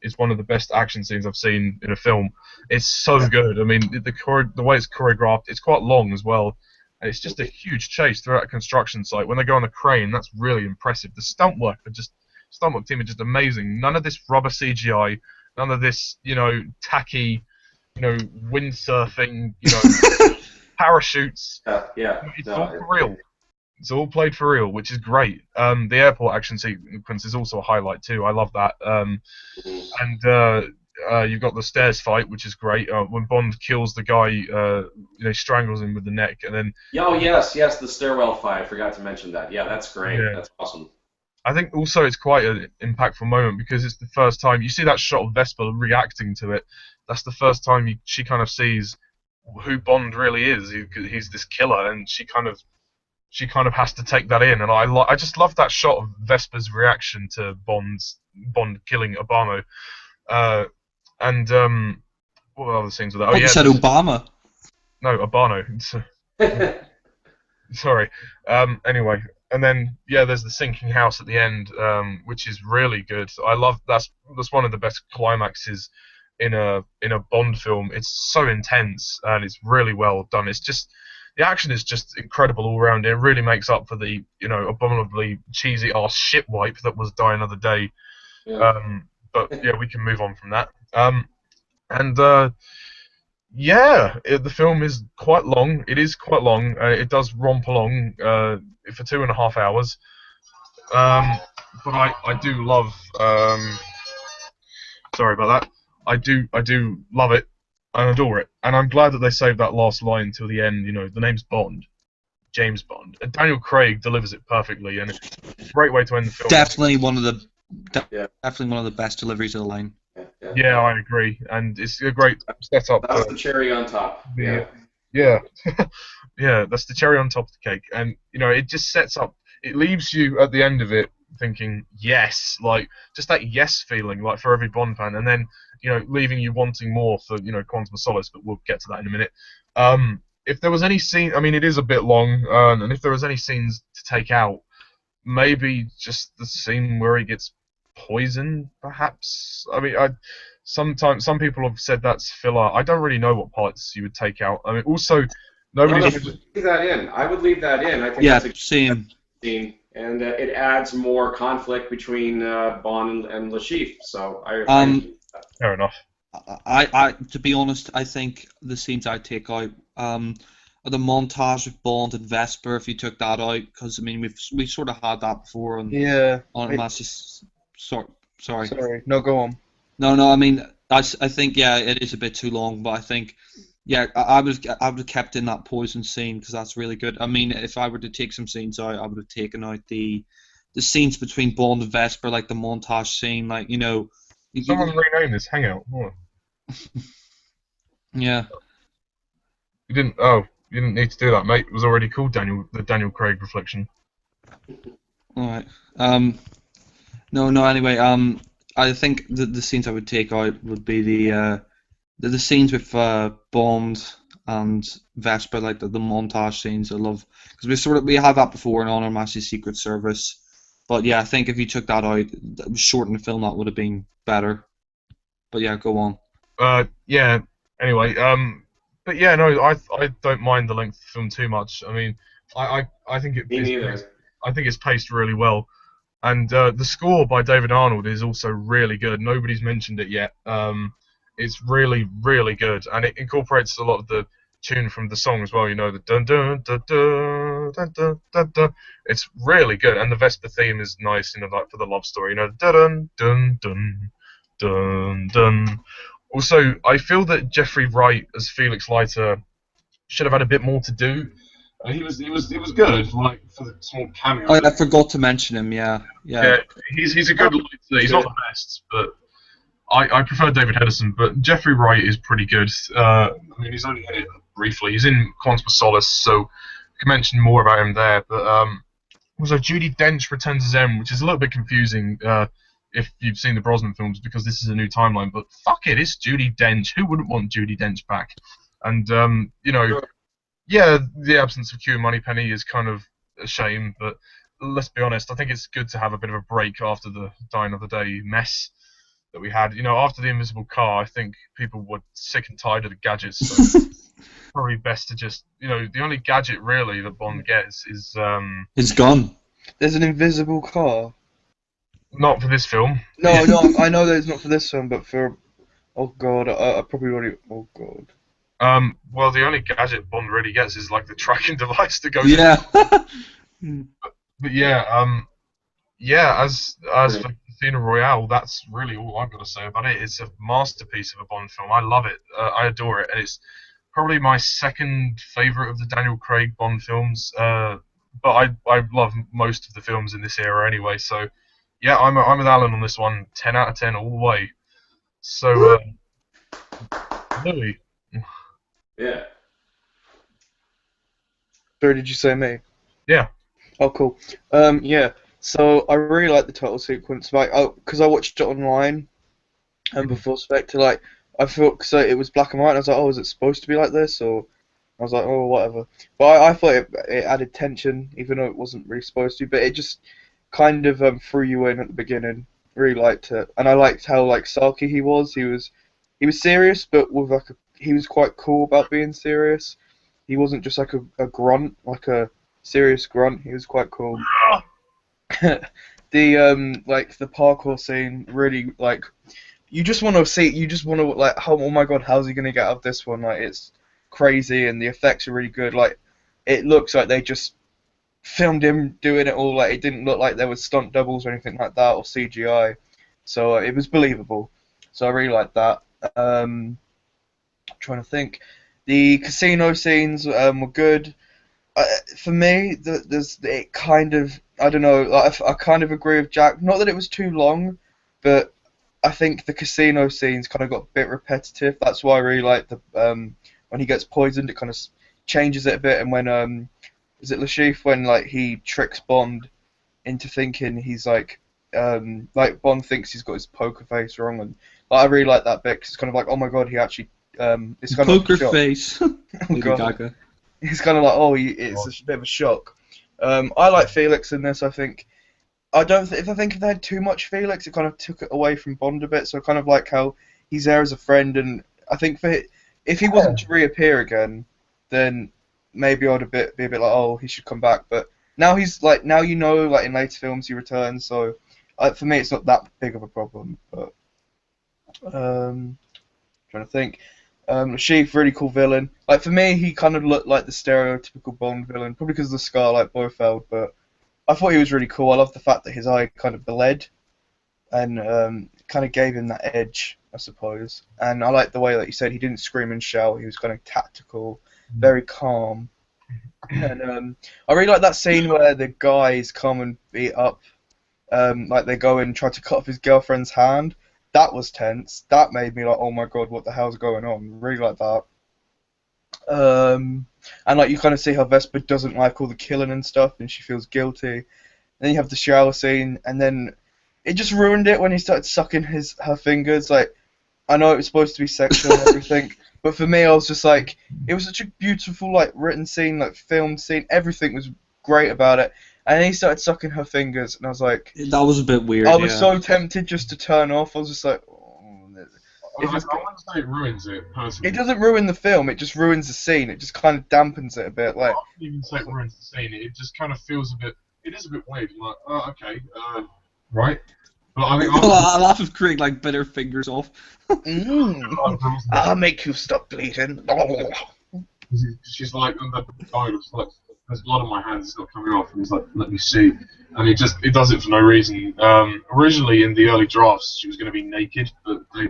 is one of the best action scenes I've seen in a film. It's so good. I mean, the way it's choreographed, it's quite long as well. And it's just a huge chase throughout a construction site. When they go on the crane, that's really impressive. The stunt work team are just amazing. None of this rubber CGI, none of this, tacky, windsurfing, parachutes. It's all for real. It's all played for real, which is great. The airport action sequence is also a highlight too. I love that. And you've got the stairs fight, which is great. When Bond kills the guy, strangles him with the neck, and then. Oh yes, the stairwell fight. I forgot to mention that. Yeah, that's great. Yeah. That's awesome. I think also it's quite an impactful moment because it's the first time you see that shot of Vesper reacting to it. That's the first time she kind of sees who Bond really is. He's this killer, and she kind of has to take that in. And I just love that shot of Vesper's reaction to Bond killing Obama. And what other scenes were there? You said Obama. No, Obano. Sorry. Anyway. And then there's the sinking house at the end, which is really good. I love that's one of the best climaxes in a Bond film. It's so intense and it's really well done. It's just the action is just incredible all around. It really makes up for the abominably cheesy ass shit wipe that was Die Another Day. Yeah. But we can move on from that. The film is quite long. It is quite long. It does romp along for 2.5 hours. But I do love. Sorry about that. I do love it and adore it, and I'm glad that they saved that last line till the end. The name's Bond, James Bond, and Daniel Craig delivers it perfectly, and it's a great way to end the film. Definitely one of the best deliveries of the line. Yeah, I agree, and it's a great setup. That's the cherry on top. Yeah, that's the cherry on top of the cake, and it just sets up. It leaves you at the end of it thinking yes, like just that yes feeling, like for every Bond fan, and then leaving you wanting more for Quantum of Solace, but we'll get to that in a minute. If there was any scene, I mean, it is a bit long, and if there was any scenes to take out, maybe just the scene where he gets poison, perhaps. I mean, sometimes some people have said that's filler. I don't really know what parts you would take out. I mean, also nobody's. Leave that in. I would leave that in. I think that's a same. Scene, and it adds more conflict between Bond and Lashif. So fair enough. I to be honest, I think the scenes I'd take out are the montage of Bond and Vesper. If you took that out, because I mean we sort of had that before. Sorry. No, go on. No. I mean, I think it is a bit too long, but I think I would have kept in that poison scene because that's really good. I mean, if I were to take some scenes out, I would have taken out the scenes between Bond and Vesper, like the montage scene, like Someone rename this Hangout. Oh. Yeah. You didn't need to do that, mate. It was already called the Daniel Craig reflection. All right. No. Anyway, I think the scenes I would take out would be the scenes with Bond and Vesper, like the montage scenes. I love because we had that before in Honor Majesty's Secret Service. But yeah, I think if you took that out, shortened the film, that would have been better. But yeah, go on. Anyway, but yeah, no, I don't mind the length of the film too much. I mean, I think Me neither. I think it's paced really well, and the score by David Arnold is also really good. Nobody's mentioned it yet. It's really, really good, and it incorporates a lot of the tune from the song as well. The dun dun dun dun dun dun dun dun. It's really good, and the Vesper theme is nice. Like for the love story. Dun dun dun dun dun dun. Also, I feel that Jeffrey Wright as Felix Leiter should have had a bit more to do. He was good, like for the small cameo. I forgot to mention him. Yeah. He's a good Leiter. He's not the best, but I prefer David Hedison, but Jeffrey Wright is pretty good. I mean, he's only in it briefly. He's in Quantum of Solace, so I can mention more about him there. But also Judi Dench returns as M, which is a little bit confusing if you've seen the Brosnan films because this is a new timeline. But fuck it, it's Judi Dench. Who wouldn't want Judi Dench back? And you know, yeah, the absence of Q and Moneypenny is kind of a shame, but let's be honest, I think it's good to have a bit of a break after the Die Another Day mess that we had. You know, after the Invisible Car, I think people were sick and tired of the gadgets, so probably best to just, you know, the only gadget really that Bond gets is It's gone. There's an invisible car. not for this film. No, I know that it's not for this film, but for... Oh god, I probably already... Oh god. Well, the only gadget Bond really gets is like the tracking device to go. Yeah. But yeah, as for Casino Royale, that's really all I've got to say about it. It's a masterpiece of a Bond film. I love it. I adore it, and it's probably my second favorite of the Daniel Craig Bond films. But I love most of the films in this era anyway. So yeah, I'm with Alan on this one. 10 out of 10 all the way. So Louie. Yeah. Sorry, did you say me? Yeah. Oh, cool. Yeah. So I really like the title sequence, like, because I watched it online, and before Spectre, like, I thought so it was black and white. And I was like, oh, is it supposed to be like this? Or I was like, oh, whatever. But I thought it added tension, even though it wasn't really supposed to. But it just kind of threw you in at the beginning. Really liked it, and I liked how like sulky he was. He was serious, but with like he was quite cool about being serious. He wasn't just like a grunt, like a serious grunt. He was quite cool. The like the parkour scene, really, like, you just want to see. You just want to like, oh my god, how's he gonna get out of this one? Like, it's crazy, and the effects are really good. Like, it looks like they just filmed him doing it all. Like, it didn't look like there was stunt doubles or anything like that or CGI. So it was believable. So I really liked that. I'm trying to think. The casino scenes were good. For me, there's it kind of, I don't know. Like, I kind of agree with Jack. Not that it was too long, but I think the casino scenes kind of got a bit repetitive. That's why I really like the when he gets poisoned, it kind of changes it a bit. And when is it Lashif when like he tricks Bond into thinking he's like Bond thinks he's got his poker face wrong, and like, I really like that bit because it's kind of like, oh my god, he actually it's kind Poker of like face. oh Lady god. Gaga. It's kind of like, oh, it's a bit of a shock. I like Felix in this. I think if they had too much Felix, it kind of took it away from Bond a bit. So I kind of like how he's there as a friend, and I think if he wasn't to reappear again, then maybe I'd be a bit like, oh, he should come back. But now he's like, now you know, like in later films he returns. So for me, it's not that big of a problem. But trying to think. Sheaf, really cool villain. Like, for me, he kind of looked like the stereotypical Bond villain, probably because of the scar like Blofeld, but I thought he was really cool. I love the fact that his eye kind of bled, and kind of gave him that edge, I suppose. And I like the way that he said he didn't scream and shout, he was kind of tactical, very calm. And I really like that scene where the guys come and beat up, like they go and try to cut off his girlfriend's hand. That was tense. That made me like, oh my god, what the hell's going on? Really like that. And like you kind of see how Vesper doesn't like all the killing and stuff, and she feels guilty. Then you have the shower scene, and then it just ruined it when he started sucking her fingers. Like, I know it was supposed to be sexual and everything, but for me, I was just like, it was such a beautiful like written scene, like filmed scene. Everything was great about it. And then he started sucking her fingers, and I was like... That was a bit weird, I was so tempted just to turn off. I was just like... Oh, I wouldn't say it ruins it, personally. It doesn't ruin the film, it just ruins the scene. It just kind of dampens it a bit. Like, I wouldn't even say it ruins the scene. It just kind of feels a bit... It is a bit weird. You're like, oh, okay, right? But I think... I laugh if Craig, like, bit her fingers off. I'll make you stop bleeding. She's like, there's blood on my hands, it's not coming off, and he's like, let me see. And it does it for no reason. Originally, in the early drafts, she was going to be naked, but they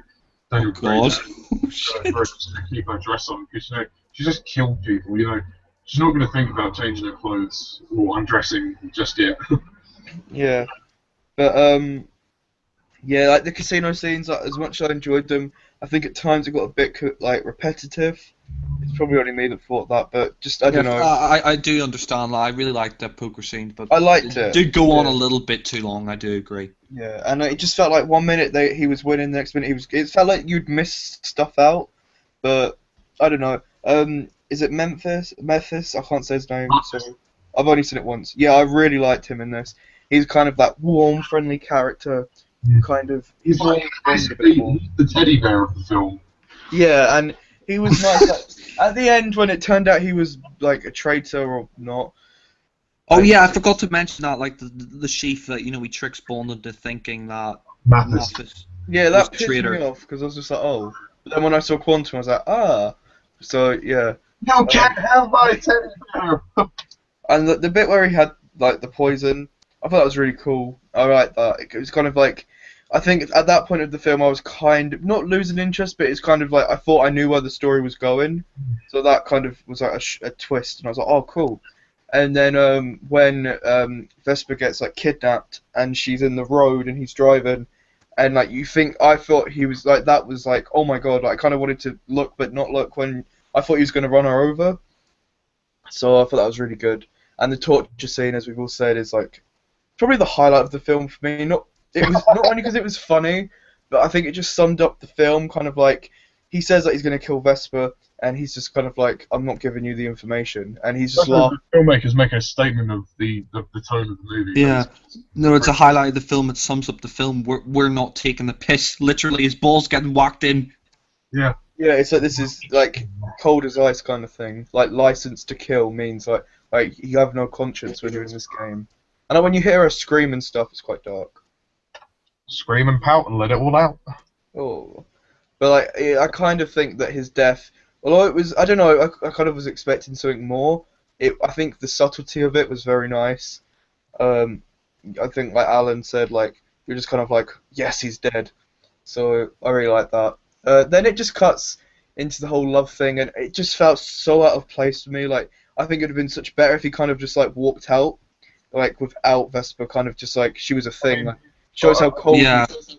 don't agree to keep her dress on, because, you know, she just killed people, you know. She's not going to think about changing her clothes or undressing just yet. Yeah. But, Yeah, like the casino scenes, like, as much as I enjoyed them, I think at times it got a bit like repetitive. It's probably only me that thought that, but just I Yeah, don't know. I do understand that. I really liked the poker scene, but I liked it it. did go on a Yeah, little bit too long. I do agree. yeah, and it just felt like one minute he was winning, the next minute he was. It felt like you'd miss stuff out, but I don't know. Is it Memphis? Memphis? I can't say his name, so I've only seen it once. Yeah, I really liked him in this. He's kind of that warm, friendly character. Kind of, he's more Bond a bit Basically, more. he's the teddy bear of the film. Yeah, and he was nice. Like, at the end, when it turned out he was like a traitor or not. Oh Like, yeah, I forgot to mention that, like the chief that he tricks Bond into thinking that Mathis. Mathis yeah, was that the pissed me traitor. off because I was just like, oh. But then when I saw Quantum, I was like, ah. So yeah, You can't have my teddy bear! and the bit where he had like the poison, I thought that was really cool. I like that. It was kind of like, I think at that point of the film, I was kind of not losing interest, but it's kind of like I thought I knew where the story was going. So that kind of was like a twist, and I was like, oh, cool. And then when Vesper gets like kidnapped and she's in the road and he's driving, and like you think I thought he was like that was like oh my god, like, I kind of wanted to look but not look when I thought he was going to run her over. So I thought that was really good. And the torture scene, as we've all said, is like probably the highlight of the film for me. Not it was not only because it was funny, but I think it just summed up the film. Kind of like he says that he's going to kill Vesper, and he's just kind of like, I'm not giving you the information, and he's just laughing. The filmmakers making a statement of the tone of the movie. Yeah, no, it's a highlight of the film. It sums up the film. We're not taking the piss. Literally, his balls getting whacked in. Yeah. Yeah, it's like this is like cold as ice kind of thing. Like license to kill means like you have no conscience when you're in this game. And when you hear her scream and stuff, it's quite dark. Scream and pout and let it all out. Oh, but like I kind of think that his death, although it was I don't know, I kind of was expecting something more. I think the subtlety of it was very nice. I think like Alan said, like you're just kind of like, yes, he's dead. So I really like that. Then it just cuts into the whole love thing, and it just felt so out of place for me. Like I think it'd have been such better if he kind of just like walked out, like without Vesper, kind of just like she was a thing. Like, shows how cold. Yeah. He is.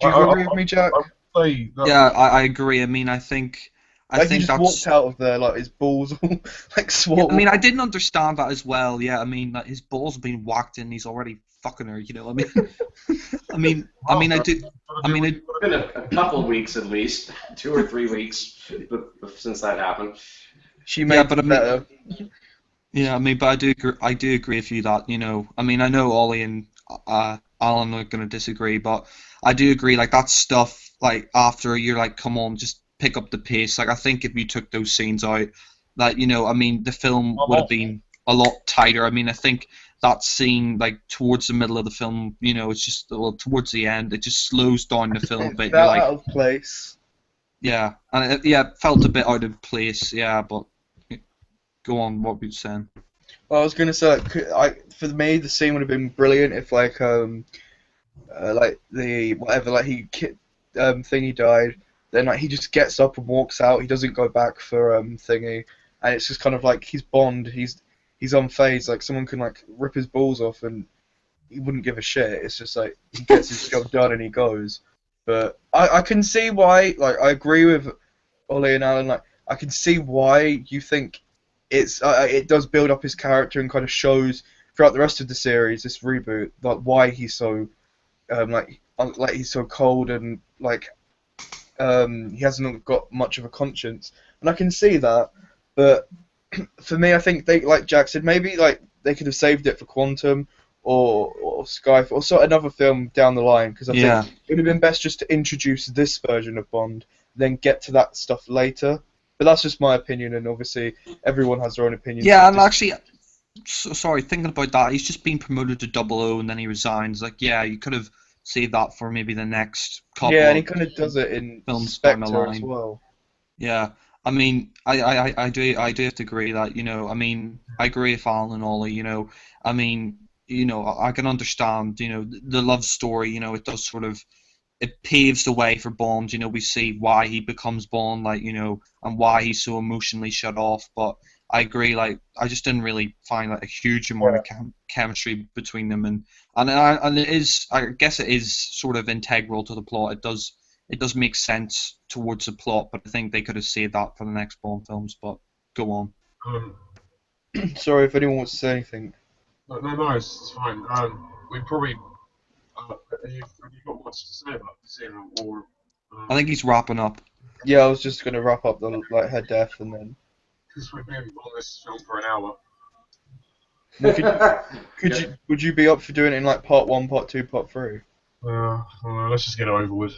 Do you agree with me, Jack? I would say that Yeah, I agree. I mean, I think Like he think just that's. walked out of there, like his balls all like swollen. I mean, I didn't understand that as well. Yeah, I mean, like, his balls have been whacked in. He's already fucking her. You know, I mean, I do. I mean, It's been a couple of weeks at least, 2 or 3 weeks since that happened. She made Yeah, but I mean- better. Yeah, I mean, but I do agree with you that, I mean, I know Ollie and Alan are going to disagree, but I do agree, like, that stuff, like, after you're like, come on, just pick up the pace. Like, I think if you took those scenes out, that, I mean, the film would have been a lot tighter. I mean, I think that scene, like, towards the middle of the film, it's just, well, towards the end, it just slows down the film a It bit. felt You're like, out of place. yeah, and it felt a bit out of place, yeah, but go on, what were you saying? Well, I was gonna say, for me, the scene would have been brilliant if like the whatever, like thingy died, then like he just gets up and walks out. He doesn't go back for thingy, and it's just kind of like he's Bond. He's unfazed. Like someone can like rip his balls off and he wouldn't give a shit. It's just like he gets his job done and he goes. But I can see why. Like I agree with Ollie and Alan. Like I can see why you think it does build up his character and kind of shows throughout the rest of the series, this reboot, like why he's so like he's so cold and like he hasn't got much of a conscience, and I can see that. But for me, I think they, like Jack said, maybe like they could have saved it for Quantum or Skyfall or sort of another film down the line, because I Yeah. think it would have been best just to introduce this version of Bond, then get to that stuff later. But that's just my opinion, and obviously everyone has their own opinion. Yeah, and actually, sorry, thinking about that, he's just been promoted to 00 and then he resigns. Like, yeah, you could have saved that for maybe the next couple. Yeah, and he kind of does it in films down the Spectre as line. well. Yeah, I mean, I do have to agree that, I mean, I agree with Alan and Ollie, I mean, I can understand, the love story, it does sort of, it paves the way for Bond, we see why he becomes Bond, like, and why he's so emotionally shut off, but I agree. Like, I just didn't really find like a huge amount of chemistry between them, and it is. I guess it is sort of integral to the plot. It does make sense towards the plot, but I think they could have saved that for the next Bond films. But go on. Um, Sorry if anyone wants to say anything. no, it's fine. We probably have you got much to say about the scene, or I think he's wrapping up. Yeah, I was just gonna wrap up the her death and then. because we've been on this film for an hour. Would you be up for doing it in like part 1, part 2, part 3? Let's just get it over with.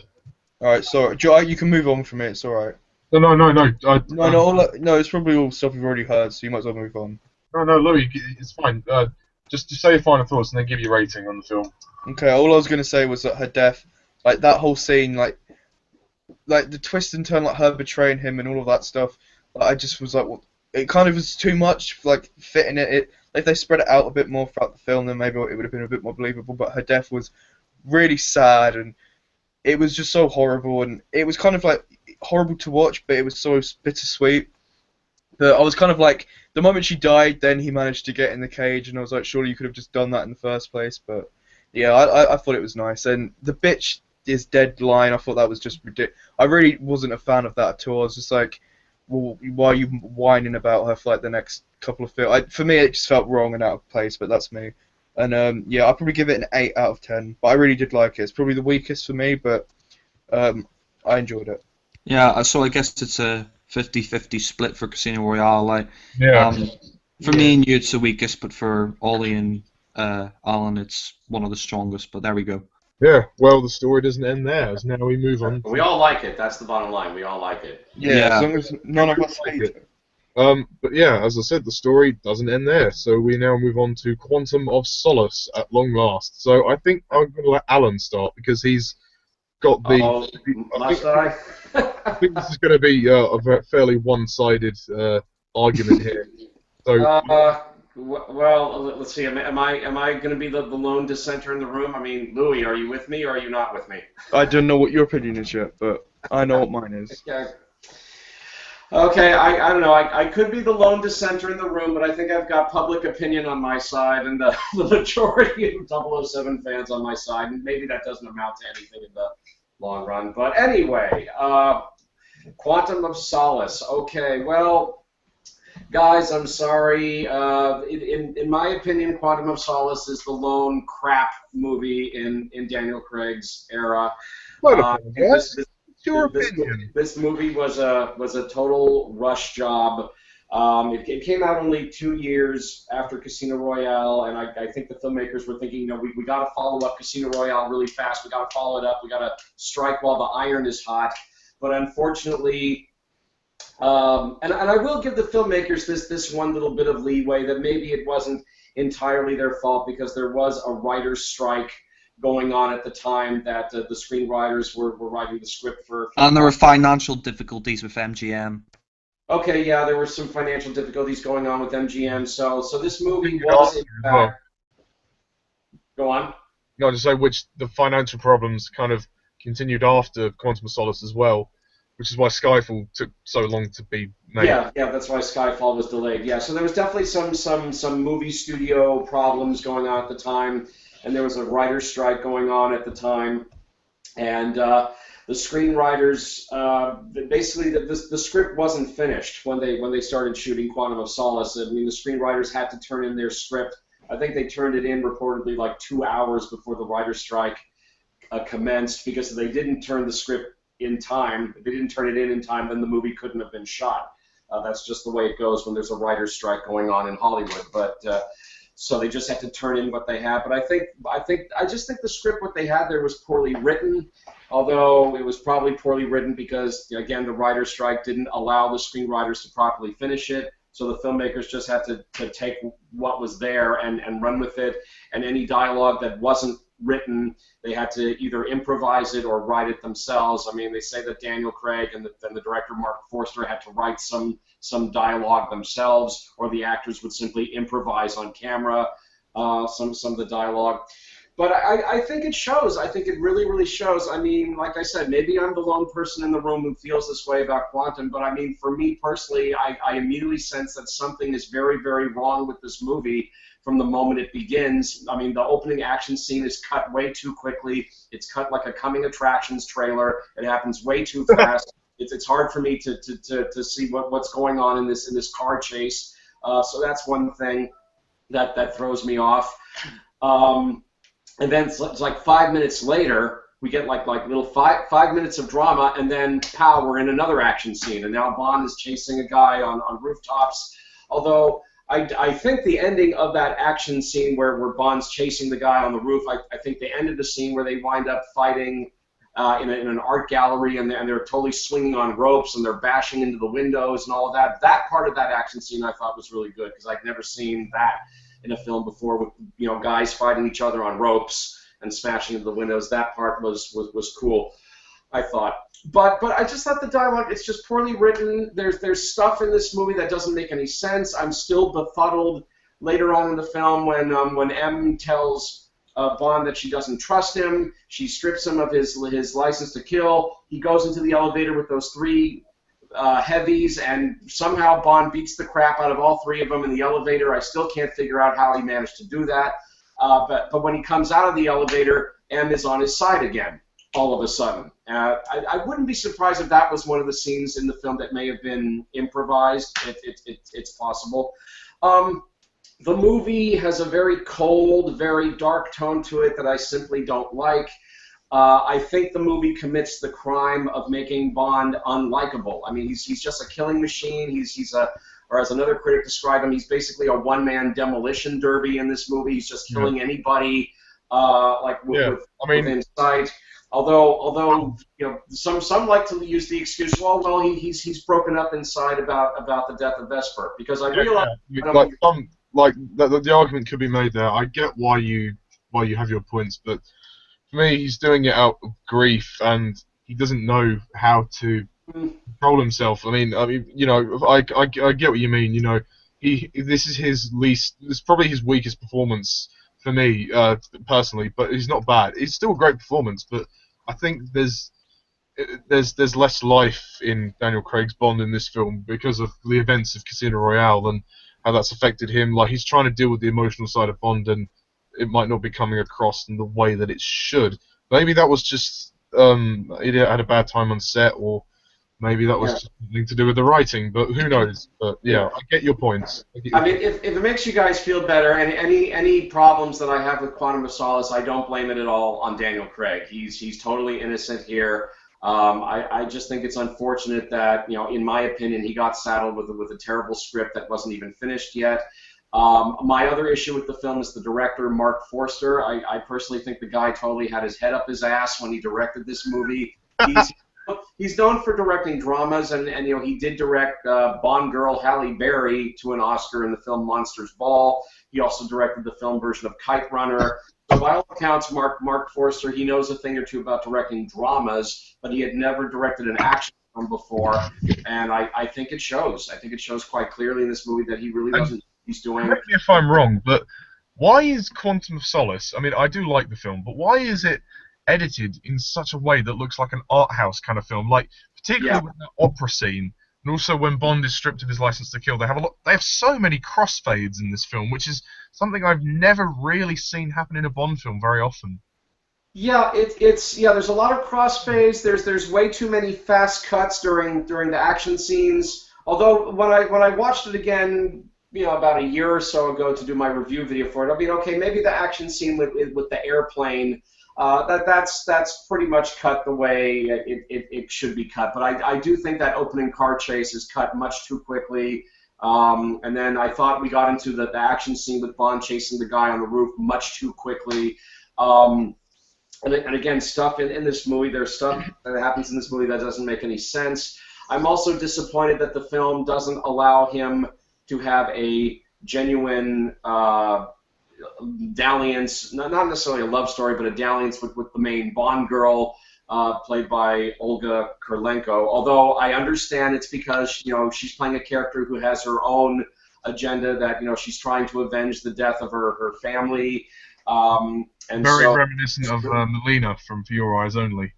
Alright, sorry. You can move on from it, it's alright. No. No, it's probably all stuff we've already heard, so you might as well move on. No, Louie, it's fine. Just say your final thoughts and then give your rating on the film. Okay, all I was going to say was that her death, like that whole scene, like the twist and turn, like her betraying him and all of that stuff, I just was like, well, it kind of was too much, like, fitting it. If they spread it out a bit more throughout the film, then maybe it would have been a bit more believable, but her death was really sad, and it was just so horrible, and it was kind of, like, horrible to watch, but it was so bittersweet. But I was kind of like, the moment she died, then he managed to get in the cage, and I was like, surely you could have just done that in the first place, but yeah, I thought it was nice, and the bitch is dead line, I thought that was just ridiculous. I really wasn't a fan of that at all. I was just like, well, why are you whining about her for like the next couple of films? For me, it just felt wrong and out of place, but that's me. And yeah, I'll probably give it an 8 out of 10, but I really did like it. It's probably the weakest for me, but I enjoyed it. Yeah, so I guess it's a 50-50 split for Casino Royale. Like, Yeah. For me and you, it's the weakest, but for Ollie and Alan, it's one of the strongest. But there we go. Yeah, well, the story doesn't end there, as now we move on. We all like it. That's the bottom line. We all like it. Yeah, as long as none of us hate it. But yeah, as I said, the story doesn't end there, so we now move on to Quantum of Solace at long last. So I think I'm going to let Alan start, because he's got the... Must I? I think this is going to be a fairly one-sided argument here. So... well, let's see. Am I going to be the lone dissenter in the room? I mean, Louie, are you with me or are you not with me? I don't know what your opinion is yet, but I know what mine is. Okay, I don't know. I could be the lone dissenter in the room, but I think I've got public opinion on my side and the majority of 007 fans on my side, and maybe that doesn't amount to anything in the long run. But anyway, Quantum of Solace. Okay, well... Guys, I'm sorry. In my opinion, Quantum of Solace is the lone crap movie in Daniel Craig's era. It's your opinion. This movie was a total rush job. It came out only 2 years after Casino Royale, and I think the filmmakers were thinking, we got to follow up Casino Royale really fast. We got to follow it up. We got to strike while the iron is hot. But unfortunately. And I will give the filmmakers this one little bit of leeway that maybe it wasn't entirely their fault, because there was a writer's strike going on at the time that the screenwriters were writing the script for. And there were financial difficulties with MGM. Okay, yeah, there were some financial difficulties going on with MGM, so this movie was in fact... Go on. No, to say which the financial problems kind of continued after Quantum of Solace as well. Which is why Skyfall took so long to be made. Yeah, that's why Skyfall was delayed. Yeah, so there was definitely some movie studio problems going on at the time, and there was a writer's strike going on at the time, and the screenwriters basically the script wasn't finished when they started shooting Quantum of Solace. I mean, the screenwriters had to turn in their script. I think they turned it in reportedly like 2 hours before the writer's strike commenced, because if they didn't turn the script in time, if they didn't turn it in time, then the movie couldn't have been shot. That's just the way it goes when there's a writer's strike going on in Hollywood. But so they just had to turn in what they had. But I just think the script, what they had there, was poorly written. Although it was probably poorly written because, again, the writer's strike didn't allow the screenwriters to properly finish it. So the filmmakers just had to take what was there and run with it. And any dialogue that wasn't written, they had to either improvise it or write it themselves. I mean, they say that Daniel Craig and the director Marc Forster had to write some dialogue themselves, or the actors would simply improvise on camera some of the dialogue. But I think it shows. I think it really, really shows. I mean, like I said, maybe I'm the lone person in the room who feels this way about Quantum, but I mean, for me personally, I immediately sense that something is very, very wrong with this movie from the moment it begins. I mean, the opening action scene is cut way too quickly. It's cut like a coming attractions trailer. It happens way too fast. It's hard for me to see what's going on in this car chase. So that's one thing that throws me off. And then it's like 5 minutes later, we get like little five minutes of drama, and then pow, we're in another action scene, and now Bond is chasing a guy on rooftops. Although I think the ending of that action scene where Bond's chasing the guy on the roof, I think they ended the scene where they wind up fighting in an art gallery, and they're totally swinging on ropes, and they're bashing into the windows and all of that. That part of that action scene I thought was really good, because I'd never seen that in a film before, with guys fighting each other on ropes and smashing into the windows. That part was cool, I thought. But I just thought the dialogue, it's just poorly written. There's stuff in this movie that doesn't make any sense. I'm still befuddled later on in the film when M tells Bond that she doesn't trust him. She strips him of his license to kill. He goes into the elevator with those three heavies, and somehow Bond beats the crap out of all three of them in the elevator. I still can't figure out how he managed to do that. But when he comes out of the elevator, M is on his side again, all of a sudden. I wouldn't be surprised if that was one of the scenes in the film that may have been improvised. It's possible. The movie has a very cold, very dark tone to it that I simply don't like. I think the movie commits the crime of making Bond unlikable. I mean, he's just a killing machine. He's or as another critic described him, he's basically a one-man demolition derby in this movie. He's just killing anybody within sight. Although some like to use the excuse, well he's broken up inside about the death of Vesper, because I realize the argument could be made there. I get why you have your points, but for me, he's doing it out of grief, and he doesn't know how to control himself. I get what you mean. This is probably his weakest performance for me personally, but he's not bad. It's still a great performance, but I think there's less life in Daniel Craig's Bond in this film because of the events of Casino Royale and how that's affected him. Like, he's trying to deal with the emotional side of Bond, and it might not be coming across in the way that it should. Maybe that was just it had a bad time on set, or maybe that was just something to do with the writing. But who knows? But yeah, I get your points. I mean, if it makes you guys feel better, and any problems that I have with Quantum of Solace, I don't blame it at all on Daniel Craig. He's totally innocent here. I just think it's unfortunate that, in my opinion, he got saddled with a terrible script that wasn't even finished yet. My other issue with the film is the director, Marc Forster. I personally think the guy totally had his head up his ass when he directed this movie. He's known for directing dramas, and he did direct Bond girl Halle Berry to an Oscar in the film Monsters Ball. He also directed the film version of Kite Runner. So by all accounts, Marc Forster, he knows a thing or two about directing dramas, but he had never directed an action film before, and I think it shows. I think it shows quite clearly in this movie that he really doesn't. He's doing. Correct me if I'm wrong, but why is Quantum of Solace? I mean, I do like the film, but why is it edited in such a way that looks like an art house kind of film? Like, particularly with the opera scene, and also when Bond is stripped of his license to kill, they have so many crossfades in this film, which is something I've never really seen happen in a Bond film very often. Yeah, there's a lot of crossfades. There's way too many fast cuts during the action scenes. Although when I watched it again, about a year or so ago to do my review video for it, I mean, okay, maybe the action scene with the airplane, that's pretty much cut the way it should be cut. But I do think that opening car chase is cut much too quickly. And then I thought we got into the action scene with Bond chasing the guy on the roof much too quickly. And again, stuff in this movie, there's stuff that happens in this movie that doesn't make any sense. I'm also disappointed that the film doesn't allow him to have a genuine dalliance, not necessarily a love story, but a dalliance with the main Bond girl, played by Olga Kurylenko. Although I understand it's because she's playing a character who has her own agenda, that she's trying to avenge the death of her family. And Very so, reminiscent of Melina from For Your Eyes Only.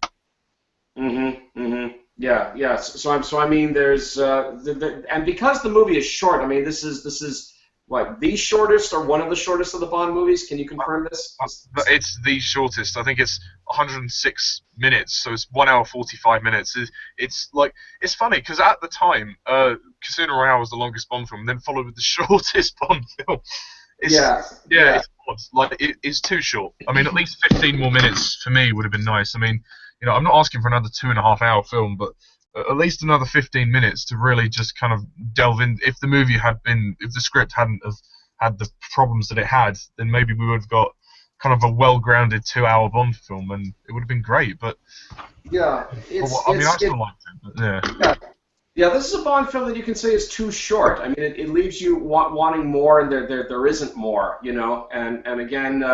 yeah, yeah. So I mean, there's and because the movie is short, I mean, this is what, the shortest or one of the shortest of the Bond movies. Can you confirm this? But it's the shortest. I think it's 106 minutes, so it's 1 hour 45 minutes. It's like it's funny because at the time, Casino Royale was the longest Bond film, then followed with the shortest Bond film. It's, Yeah, yeah, yeah. it's odd. Like it's too short. I mean, at least 15 more minutes for me would have been nice. I mean, I'm not asking for another 2.5 hour film, but at least another 15 minutes to really just kind of delve in. If the script hadn't have had the problems that it had, then maybe we would have got kind of a well-grounded 2 hour Bond film, and it would have been great. But Yeah, I mean, I still liked it. But yeah. yeah, yeah. This is a Bond film that you can say is too short. I mean, it leaves you wanting more, and there isn't more, And again,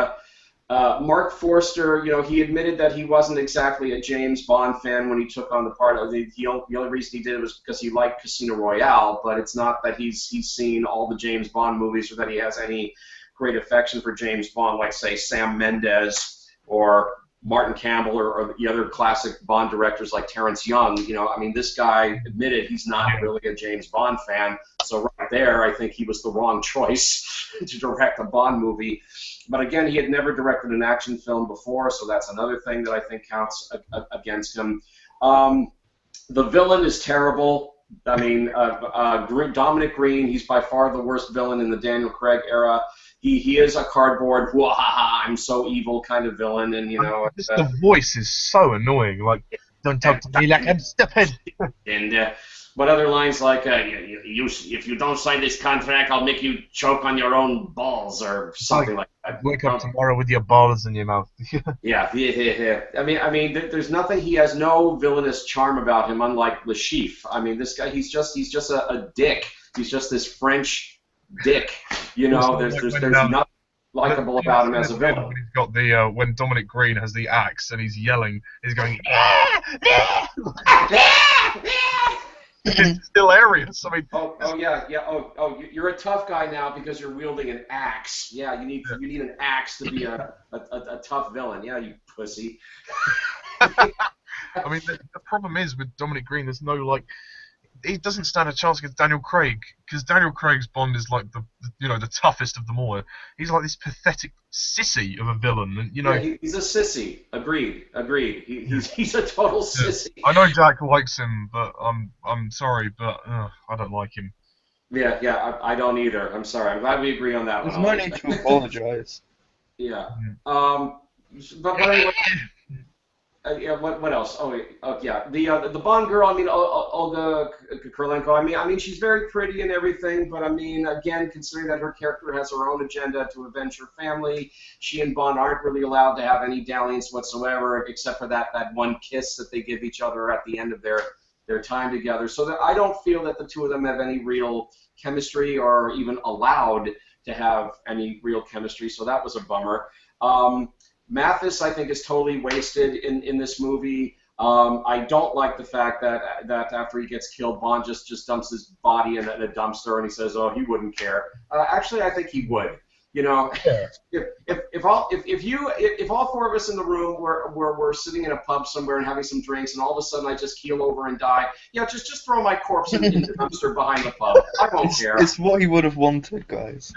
Marc Forster, he admitted that he wasn't exactly a James Bond fan when he took on the part. The only reason he did it was because he liked Casino Royale, but it's not that he's seen all the James Bond movies or that he has any great affection for James Bond, like say Sam Mendes or Martin Campbell or the other classic Bond directors like Terrence Young. I mean, this guy admitted he's not really a James Bond fan. So right there, I think he was the wrong choice to direct a Bond movie. But again, he had never directed an action film before, so that's another thing that I think counts against him. The villain is terrible. I mean, Dominic Green, he's by far the worst villain in the Daniel Craig era. He is a cardboard, I'm so evil kind of villain, and Just the voice is so annoying. Like, don't talk to me like I'm stupid. And but other lines like, if you don't sign this contract, I'll make you choke on your own balls or something like that. Wake up tomorrow with your balls in your mouth. Yeah. I mean, there's nothing. He has no villainous charm about him, unlike Le Chiffre. I mean, this guy, he's just a dick. He's just this French dick. There's nothing likable about him as a villain. When he's got when Dominic Green has the axe and he's yelling, he's going. It's hilarious. I mean, you're a tough guy now because you're wielding an axe. Yeah, you need an axe to be a tough villain. Yeah, you pussy. I mean, the problem is with Dominic Green, there's no he doesn't stand a chance against Daniel Craig because Daniel Craig's Bond is like the toughest of them all. He's like this pathetic sissy of a villain, and Yeah, he's a sissy. Agreed. He's a total sissy. I know Jack likes him, but I'm sorry, but I don't like him. Yeah, I don't either. I'm sorry. I'm glad we agree on that There's one. no need to apologize. Yeah. But anyway. Yeah. What else? Yeah. The Bond girl. I mean, Olga Kurylenko. I mean, she's very pretty and everything. But I mean, again, considering that her character has her own agenda to avenge her family, she and Bond aren't really allowed to have any dalliance whatsoever, except for that one kiss that they give each other at the end of their time together. So that I don't feel that the two of them have any real chemistry or even allowed to have any real chemistry. So that was a bummer. Mathis, I think, is totally wasted in this movie. I don't like the fact that after he gets killed, Bond just dumps his body in a dumpster and he says, "Oh, he wouldn't care." Actually, I think he would. Yeah. If all four of us in the room were sitting in a pub somewhere and having some drinks, and all of a sudden I just keel over and die, just throw my corpse in the dumpster behind the pub. I won't care. It's what he would have wanted, guys.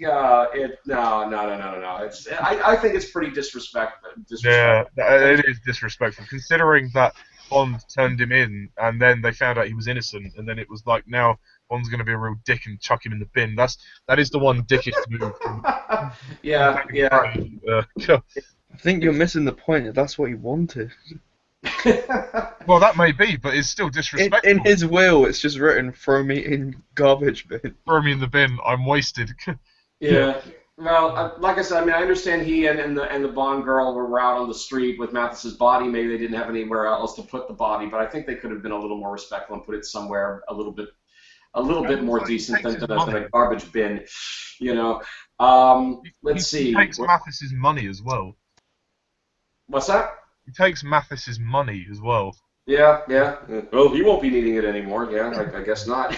No. I think it's pretty disrespectful. Yeah, it is disrespectful, considering that Bond turned him in, and then they found out he was innocent, and then it was like, now Bond's going to be a real dick and chuck him in the bin. That is the one dickish move. Yeah. I think you're missing the point. That's what he wanted. Well, that may be, but it's still disrespectful. In his will, it's just written, "Throw me in garbage bin." Throw me in the bin. I'm wasted. Yeah. Well, like I said, I mean, I understand he and the Bond girl were out on the street with Mathis's body. Maybe they didn't have anywhere else to put the body, but I think they could have been a little more respectful and put it somewhere a little bit more decent than a garbage bin. Let's see. He takes Mathis's money as well. What's that? He takes Mathis's money as well. Yeah. Well, he won't be needing it anymore. Yeah, I guess not.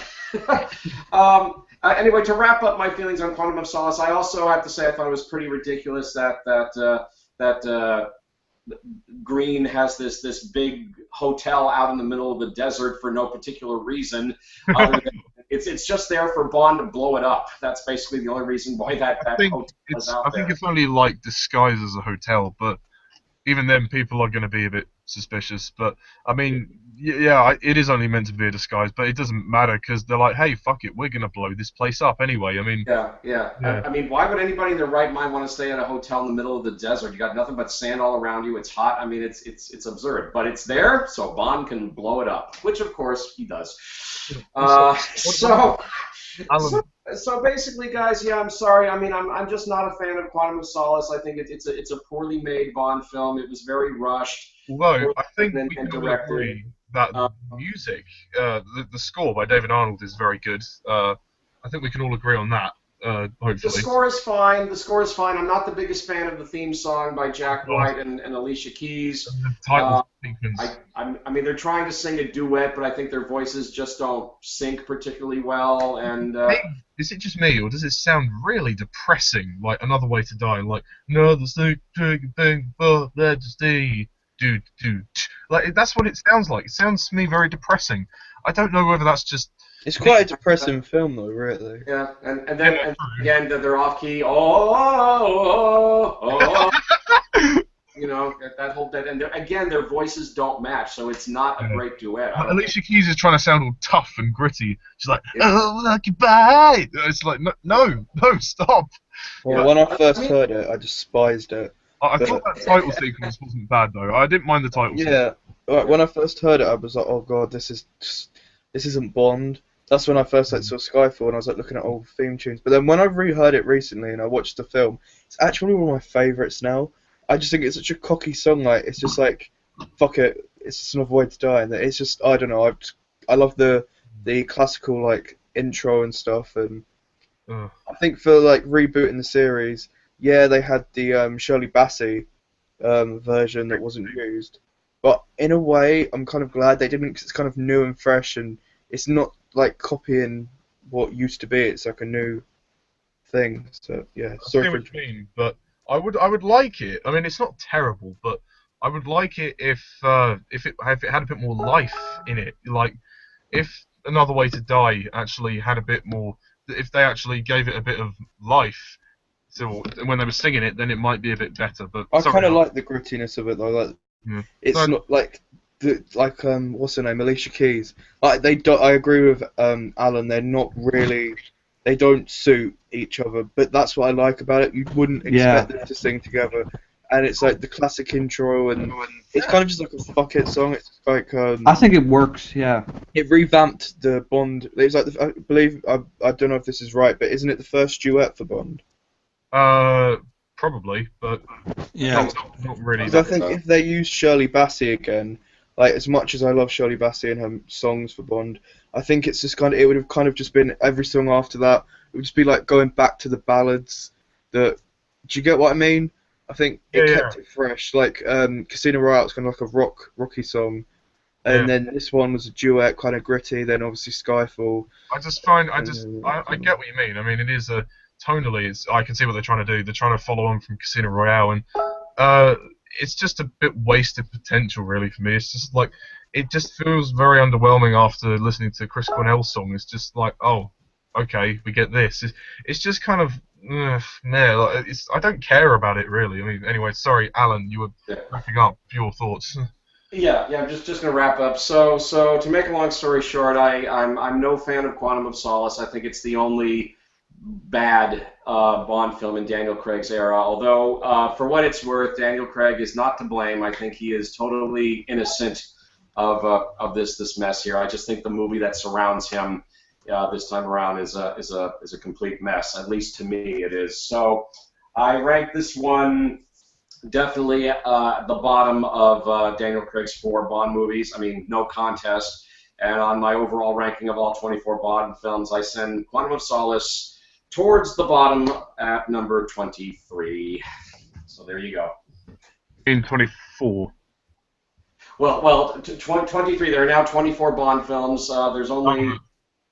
Anyway, to wrap up my feelings on Quantum of Solace, I also have to say I thought it was pretty ridiculous that Green has this big hotel out in the middle of the desert for no particular reason, other than it's just there for Bond to blow it up. That's basically the only reason why that hotel is out I think there. it's only like disguised as a hotel, but even then people are going to be a bit suspicious. But I mean, yeah, it is only meant to be a disguise, but it doesn't matter because they're like, hey, fuck it, we're going to blow this place up anyway. I mean, Yeah. I mean, why would anybody in their right mind want to stay at a hotel in the middle of the desert? You got nothing but sand all around you. It's hot. I mean, it's absurd. But it's there, so Bond can blow it up, which of course he does. So basically, guys, yeah, I'm sorry. I mean, I'm just not a fan of Quantum of Solace. I think it's a poorly made Bond film. It was very rushed. although I think and we can all directed. agree that music, the score by David Arnold is very good. I think we can all agree on that. The Hopefully. score is fine. I'm not the biggest fan of the theme song by Jack White and Alicia Keys. The title sequence. I mean, they're trying to sing a duet, but I think their voices just don't sync particularly well. And Hey, is it just me, or does it sound really depressing? Like Another Way to Die, like another snake thing for majesty. Dude. Like that's what it sounds like. It sounds to me very depressing. I don't know whether that's just. It's quite a depressing film, though, really. yeah, and then again they're off key. Oh. You know that whole bit, and again their voices don't match, so it's not a great duet. Alicia Keys is trying to sound all tough and gritty. She's like, oh, lucky bye. It's like, no, stop. Well, when I first heard it, I despised it. I thought that title sequence wasn't bad though. I didn't mind the title sequence. Yeah, like, when I first heard it, I was like, oh god, this isn't Bond. That's when I first saw Skyfall, and I was like looking at old theme tunes. But then when I reheard it recently and I watched the film, it's actually one of my favourites now. I just think it's such a cocky song. Like it's just like, fuck it, it's just Another Way to Die, and it's just I don't know. I love the classical like intro and stuff, and I think for like rebooting the series, yeah, they had the Shirley Bassey version that wasn't used, but in a way, I'm kind of glad they didn't, 'cause it's kind of new and fresh, and it's not like copying what used to be. It's like a new thing. So yeah, I see what you mean, but I would like it. I mean, it's not terrible, but I would like it if it had a bit more life in it. Like if Another Way to Die actually had a bit more. If they actually gave it a bit of life, so when they were singing it, then it might be a bit better. But I kind of like the grittiness of it though. Like it's not like what's her name, Alicia Keys. Like I agree with Alan. They're not really. They don't suit each other, but that's what I like about it. You wouldn't expect them to sing together, and it's like the classic intro, and it's kind of just like a fuck it song. It's like I think it works. Yeah. It revamped the Bond. It was like I believe I don't know if this is right, but isn't it the first duet for Bond? Probably, but Yeah. not really. 'Cause I think if they used Shirley Bassey again, like as much as I love Shirley Bassey and her songs for Bond, I think it's just it would have kind of just been every song after that. It would just be like going back to the ballads. Do you get what I mean? I think it kept it fresh. Like Casino Royale was kind of like a rocky song, and then this one was a duet, kind of gritty. Then obviously Skyfall. I get what you mean. I mean, it is tonally. I can see what they're trying to do. They're trying to follow on from Casino Royale, and it's just a bit wasted potential, really, for me. It's just like it just feels very underwhelming after listening to Chris Cornell's song. It's just like, oh, okay, we get this. It's just kind of like, I don't care about it really. I mean, anyway, sorry, Alan, you were wrapping up your thoughts. Yeah, I'm just gonna wrap up. So to make a long story short, I'm no fan of Quantum of Solace. I think it's the only bad Bond film in Daniel Craig's era. Although, for what it's worth, Daniel Craig is not to blame. I think he is totally innocent of this mess here. I just think the movie that surrounds him this time around is a complete mess. At least to me, it is. So I rank this one definitely at the bottom of Daniel Craig's 4 Bond movies. I mean, no contest. And on my overall ranking of all 24 Bond films, I send Quantum of Solace towards the bottom at number 23. So there you go. In 24. Well, 23. There are now 24 Bond films. There's only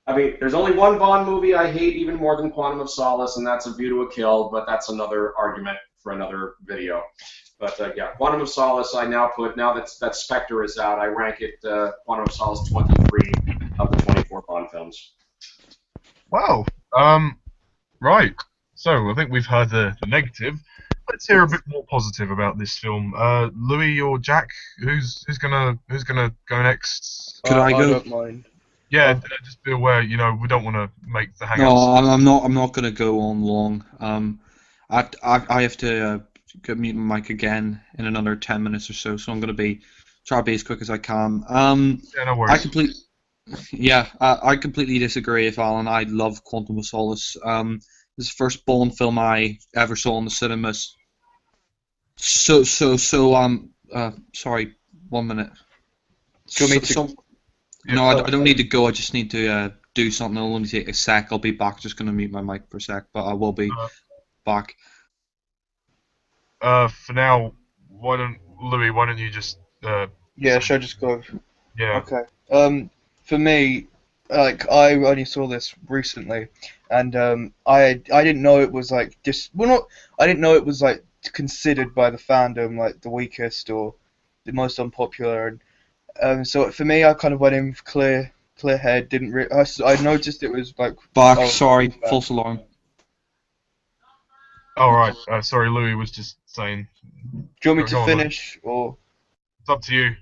I mean, there's only one Bond movie I hate even more than Quantum of Solace, and that's A View to a Kill, but that's another argument for another video. But yeah, Quantum of Solace, I now put, now that Spectre is out, I rank it Quantum of Solace 23 of the 24 Bond films. Wow. Right. So I think we've heard the negative. Let's hear a bit more positive about this film. Louie or Jack, who's gonna go next? Could I I go? don't mind. Yeah, Oh. just be aware. We don't want to make the No, hangouts. I'm not gonna go on long. I have to go mute my mic again in another 10 minutes or so, so I'm gonna try to be as quick as I can. Yeah, no worries. I completely disagree with Alan. I love Quantum of Solace. This is the first Bond film I ever saw in the cinemas. Sorry, 1 minute. Do you want me to? No, I don't need to go. I just need to do something. It'll only take a sec. I'll be back. Just gonna mute my mic for a sec, but I will be back. For now, Louis? Why don't you just? Yeah, should I just go? Yeah. Okay. For me, like I only saw this recently, and I didn't know it was like I didn't know it was like considered by the fandom like the weakest or the most unpopular, and so for me I kind of went in with clear head. I noticed it was like Back. Sorry, false alarm. All right. Sorry, Louis was just saying. Do you want me Go to on, finish or? It's up to you.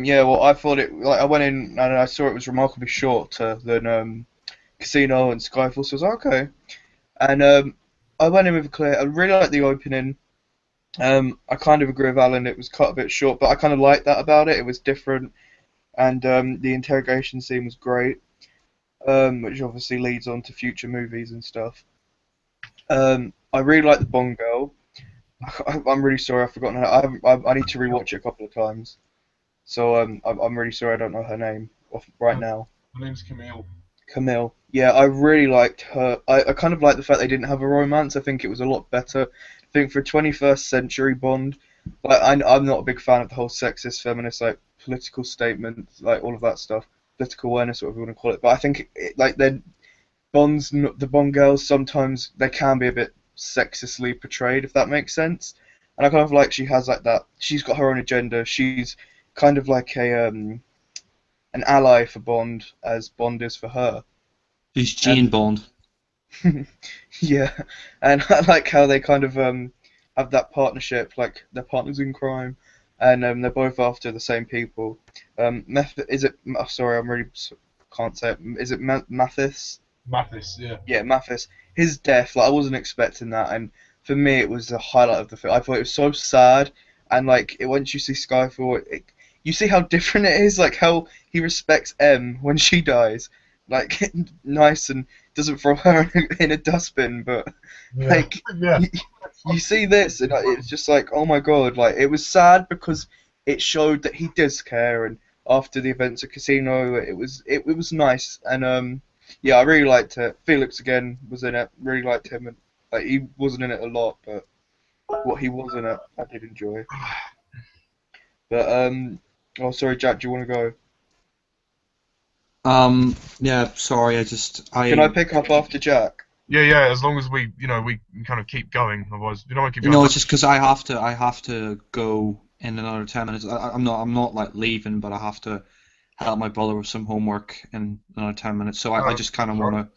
Yeah, well, I thought it. Like, I went in and I saw it was remarkably shorter than Casino and Skyfall, so I was like, okay. And I went in with a clear. I really liked the opening. I kind of agree with Alan. It was cut a bit short, but I kind of liked that about it. It was different, and the interrogation scene was great, which obviously leads on to future movies and stuff. I really like the Bond girl. I'm really sorry I've forgotten her. I need to rewatch it a couple of times. So I'm really sorry I don't know her name right now. My name's Camille. Camille. Yeah, I really liked her. I kind of like the fact they didn't have a romance. I think it was a lot better. I think for a 21st century Bond, like I'm not a big fan of the whole sexist, feminist, like political statements, like all of that stuff, political awareness, whatever you want to call it. But I think the Bond girls sometimes they can be a bit sexistly portrayed, if that makes sense. And I kind of like she has like that. She's got her own agenda. She's kind of like an ally for Bond as Bond is for her. She's Jane Bond. Yeah, and I like how they kind of have that partnership, like they're partners in crime, and they're both after the same people. Is it? Oh, sorry, I'm really can't say it. Is it Mathis? Mathis, yeah. Yeah, Mathis. His death, like I wasn't expecting that, and for me it was the highlight of the film. I thought it was so sad, and like once you see Skyfall, you see how different it is, like how he respects M when she dies, like nice and doesn't throw her in a dustbin, but Yeah. like Yeah. you see this and it's just like, oh my god, like it was sad because it showed that he does care, and after the events of Casino, it was nice, and yeah, I really liked it. Felix again was in it, really liked him, and like he wasn't in it a lot, but what he was in it, I did enjoy. But oh sorry, Jack, do you want to go? Yeah, sorry, Can I pick up after Jack? Yeah. As long as we can kind of keep going. Otherwise, you don't want to keep You going. know, it's just because I have to go in another 10 minutes. I'm not like leaving, but I have to help my brother with some homework in another 10 minutes. So I just kind of want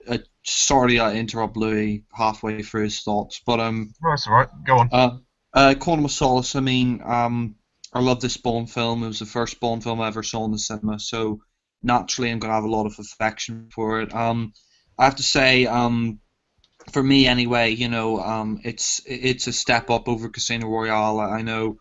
to. Sorry, I interrupt Louis halfway through his thoughts, but Oh, that's all right. Go on. Quantum of Solace. I mean, I love this Bond film. It was the first Bond film I ever saw in the cinema, so naturally I'm gonna have a lot of affection for it. I have to say, for me anyway, you know, it's a step up over Casino Royale. I know,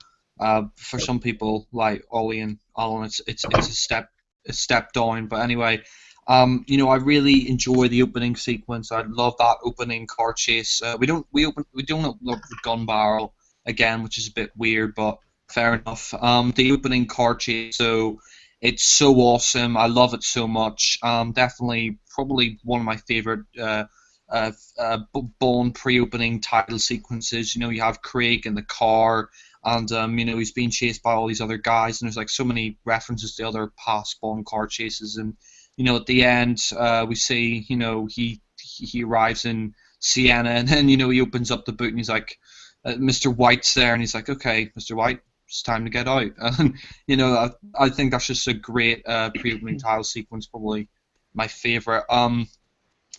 for some people like Ollie and Alan, it's a step down. But anyway, you know, I really enjoy the opening sequence. I love that opening car chase. We don't love the gun barrel again, which is a bit weird, but fair enough. The opening car chase, so it's so awesome. I love it so much. Definitely, probably one of my favorite Bond pre-opening title sequences. You know, you have Craig in the car, and you know, he's being chased by all these other guys, and there's like so many references to other past Bond car chases, and at the end, we see, he arrives in Siena, and then, he opens up the boot and he's like, Mr. White's there, and he's like, okay, Mr. White, it's time to get out. And, I think that's just a great pre-opening title sequence, probably my favorite.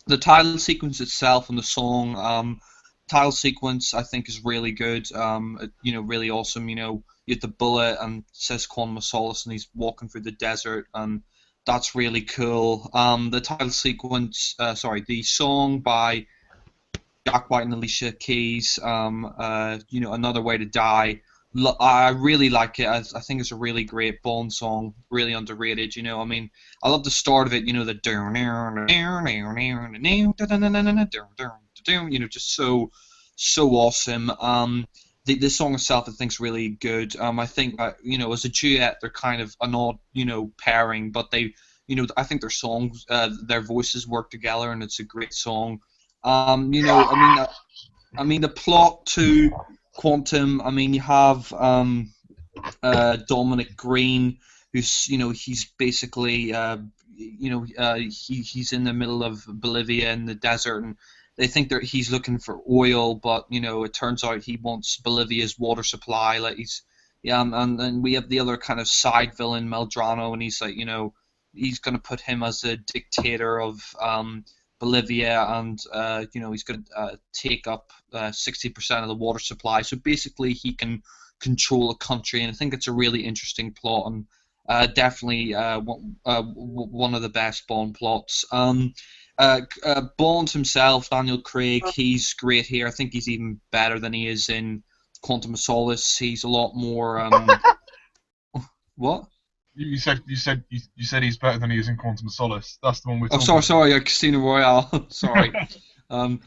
The title sequence itself and the song, title sequence, I think, is really good. Really awesome. You have the bullet and it says Quantum of Solace, and he's walking through the desert, and that's really cool. The title sequence, the song by Jack White and Alicia Keys, Another Way to Die. I really like it. I think it's a really great Bond song, really underrated. I love the start of it. The just so awesome. The song itself, I think, is really good. I think as a duet, they're kind of an odd pairing, but they I think their songs, their voices work together, and it's a great song. The plot to Quantum. You have Dominic Green, who's he's basically he's in the middle of Bolivia in the desert, and they think that he's looking for oil, but it turns out he wants Bolivia's water supply. Like and then we have the other kind of side villain, Meldrano, and he's like he's going to put him as a dictator of Bolivia, and he's going to take up 60% of the water supply. So basically, he can control a country, and I think it's a really interesting plot, and definitely one of the best Bond plots. Bond himself, Daniel Craig, he's great here. I think he's even better than he is in Quantum of Solace. He's a lot more. What? You said he's better than he is in Quantum of Solace. That's the one we're talking about. Sorry, Casino Royale. Sorry. I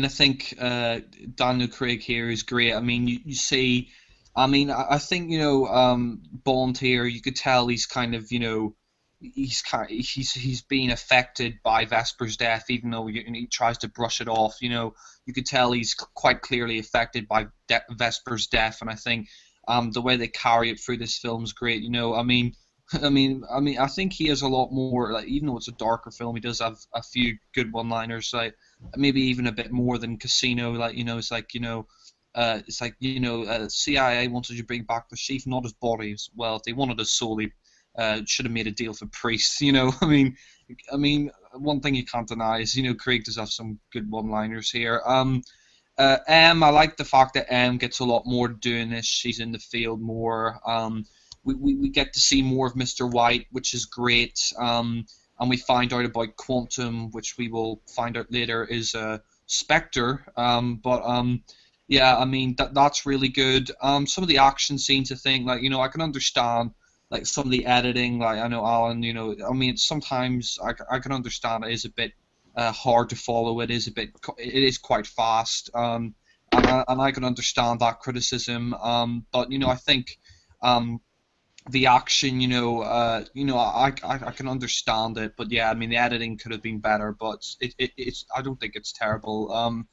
think Daniel Craig here is great. You see, I think Bond here, you could tell he's kind of he's being affected by Vesper's death, even though he tries to brush it off. You could tell he's quite clearly affected by Vesper's death, and I think the way they carry it through this film is great. I think he has a lot more. Like, even though it's a darker film, he does have a few good one-liners. Like maybe even a bit more than Casino. Like CIA wanted to bring back the chief, not his body. Well, if they wanted his soul, they should have made a deal for priests. One thing you can't deny is Craig does have some good one-liners here. I like the fact that M gets a lot more doing this. She's in the field more. We get to see more of Mr. White, which is great. And we find out about Quantum, which we will find out later is Spectre. That's really good. Some of the action scenes, I think, I can understand some of the editing. I know Alan, sometimes I can understand it is a bit hard to follow. It is quite fast, and I can understand that criticism. But I think the action, I can understand it. But yeah, the editing could have been better, but it's I don't think it's terrible.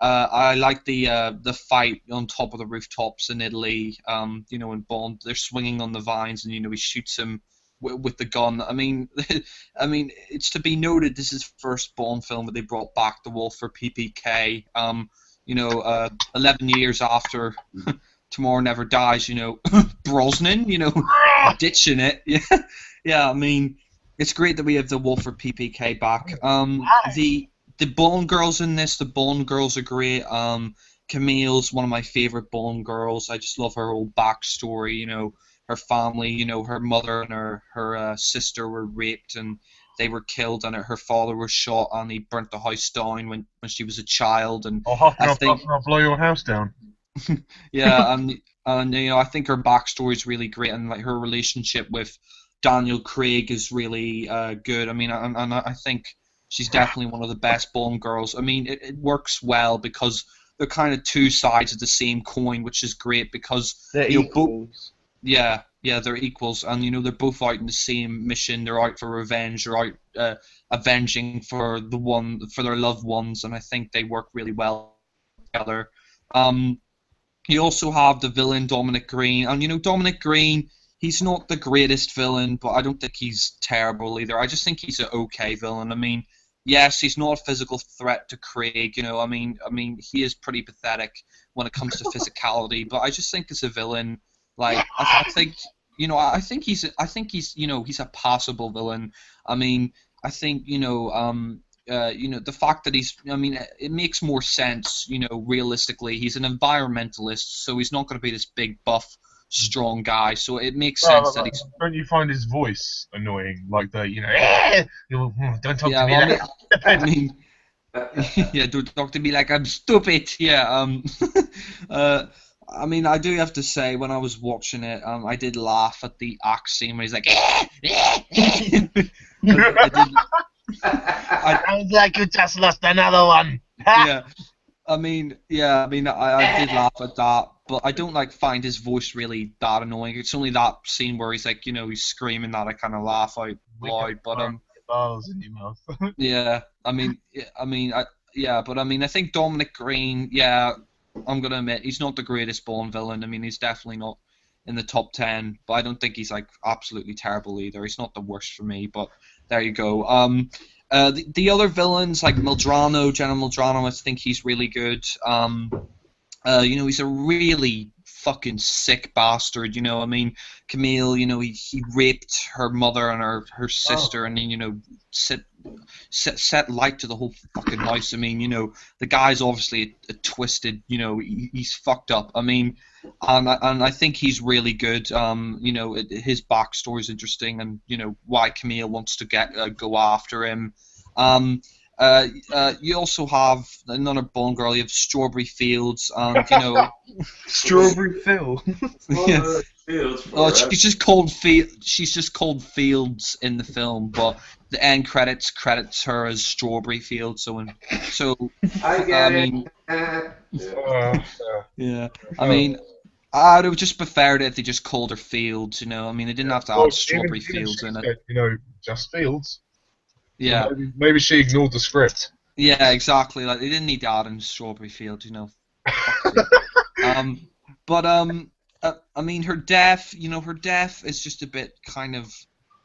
I like the fight on top of the rooftops in Italy. In Bond, they're swinging on the vines, and he shoots him with the gun. It's to be noted this is the first Bond film where they brought back the wolf for PPK. 11 years after Tomorrow Never Dies. Brosnan. Ditching it. Yeah. It's great that we have the wolf for PPK back. The Bond girls in this, the Bond girls are great. Camille's one of my favorite Bond girls. I just love her whole backstory. Her family, her mother and her sister were raped and they were killed, and her father was shot, and he burnt the house down when she was a child. And I'll blow your house down. Yeah, and I think her backstory is really great, and her relationship with Daniel Craig is really good. I think she's definitely one of the best Bond girls. It works well because they're kind of two sides of the same coin, which is great because they're equals. Yeah, they're equals, and they're both out in the same mission. They're out for revenge. They're out avenging for their loved ones, and I think they work really well together. You also have the villain Dominic Green, and Dominic Green, he's not the greatest villain, but I don't think he's terrible either. I just think he's an okay villain. I mean, yes, he's not a physical threat to Craig. You know, I mean, he is pretty pathetic when it comes to physicality. But I just think as a villain, like I think, he's a passable villain. I mean, I think, the fact that it makes more sense, realistically. He's an environmentalist, so he's not going to be this big, buff, strong guy. So it makes sense that he's. Don't you find his voice annoying? Like the, don't talk to me Yeah, like I mean, yeah, don't talk to me like I'm stupid. Yeah, I mean, I do have to say, when I was watching it, I did laugh at the axe scene where he's like, Sounds like you just lost another one. yeah. I mean, I did laugh at that, but I don't find his voice really that annoying. It's only that scene where he's like, he's screaming that I kind of laugh out loud. But Balls in your mouth. yeah, I think Dominic Green, yeah, I'm gonna admit he's not the greatest Bond villain. I mean, he's definitely not in the top 10, but I don't think he's absolutely terrible either. He's not the worst for me, but there you go. The other villains like General Meldrano, I think he's really good. He's a really fucking sick bastard. I mean, Camille, he raped her mother and her sister, and then set light to the whole fucking house. I mean, the guy's obviously a twisted. He's fucked up. I mean, and I think he's really good. His backstory is interesting, and why Camille wants to go after him. You also have another Bond girl. You have Strawberry Fields, and Strawberry Phil. Yeah. She's just called Fields in the film, but the end credits her as Strawberry Fields. So I get mean, Yeah. I mean, I'd have just preferred it if they just called her Fields. I mean, they didn't have to add Strawberry Fields in it. Just Fields. Yeah. So maybe she ignored the script. Yeah, exactly. They didn't need to add in Strawberry Fields. I mean, her death is just a bit kind of.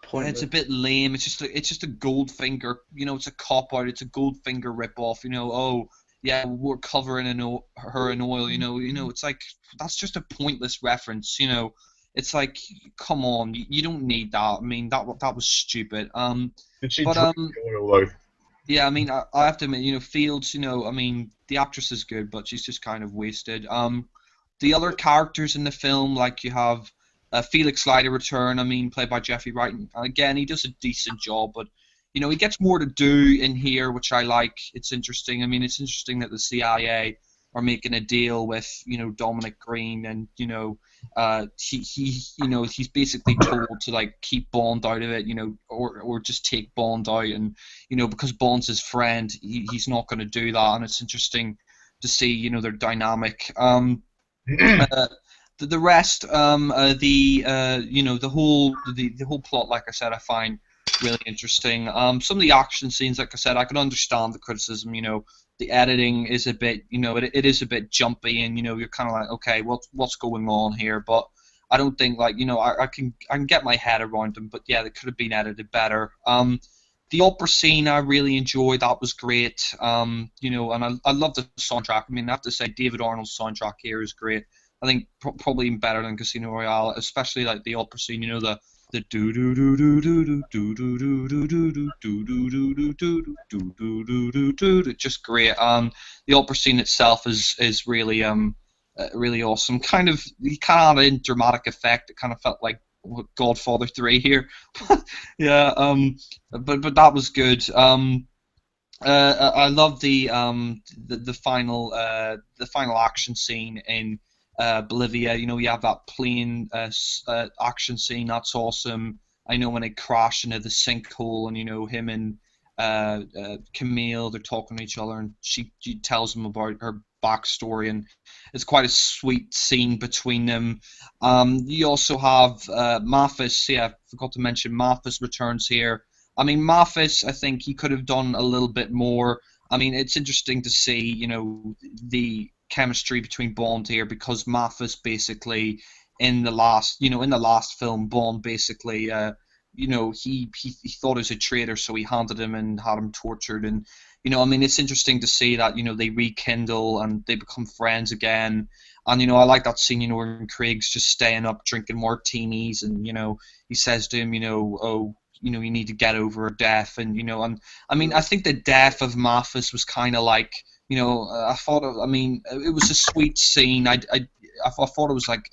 Pointless. It's a bit lame. It's just a Goldfinger. It's a cop out. It's a Goldfinger ripoff. Oh yeah, we're covering her in oil. It's like that's just a pointless reference. It's like, come on, you don't need that. I mean, that was stupid. Did she drink the oil though? Yeah, I mean, I have to admit, Fields. I mean, the actress is good, but she's just kind of wasted. The other characters in the film, like you have Felix Leiter return. I mean, played by Jeffrey Wright. And again, he does a decent job, but he gets more to do in here, which I like. It's interesting. I mean, it's interesting that the CIA are making a deal with Dominic Green, and he's basically told to keep Bond out of it, or just take Bond out, and because Bond's his friend, he's not going to do that, and it's interesting to see their dynamic. The rest, the whole plot, like I said, I find really interesting. Some of the action scenes, like I said, I can understand the criticism. The editing is a bit, it is a bit jumpy, and you're kind of like, okay, what's going on here? But I don't think I can get my head around them. But yeah, they could have been edited better. The opera scene I really enjoyed. That was great. And I love the soundtrack. I mean, I have to say, David Arnold's soundtrack here is great. I think probably even better than Casino Royale, especially the opera scene. The do do do do do do do do do do do do do do do do do do do, just great. The opera scene itself is really really awesome. Kind of added in dramatic effect. It kind of felt like Godfather 3 here. Yeah. But that was good. I love the final action scene in Bolivia. You have that plane action scene. That's awesome. I know when they crash into the sinkhole, and him and Camille, they're talking to each other, and she tells him about her backstory, and it's quite a sweet scene between them. You also have Mathis. Yeah, I forgot to mention Mathis returns here. I mean, Mathis, I think he could have done a little bit more. I mean, it's interesting to see, the chemistry between Bond here, because Mathis basically in the last film, Bond basically, he thought he was a traitor, so he handed him and had him tortured. And I mean, it's interesting to see that they rekindle and they become friends again. And I like that scene, where Craig's just staying up drinking martinis, and he says to him, oh, you need to get over death. And I mean, I think the death of Mathis was kind of like, I thought, I mean, it was a sweet scene. I thought it was like,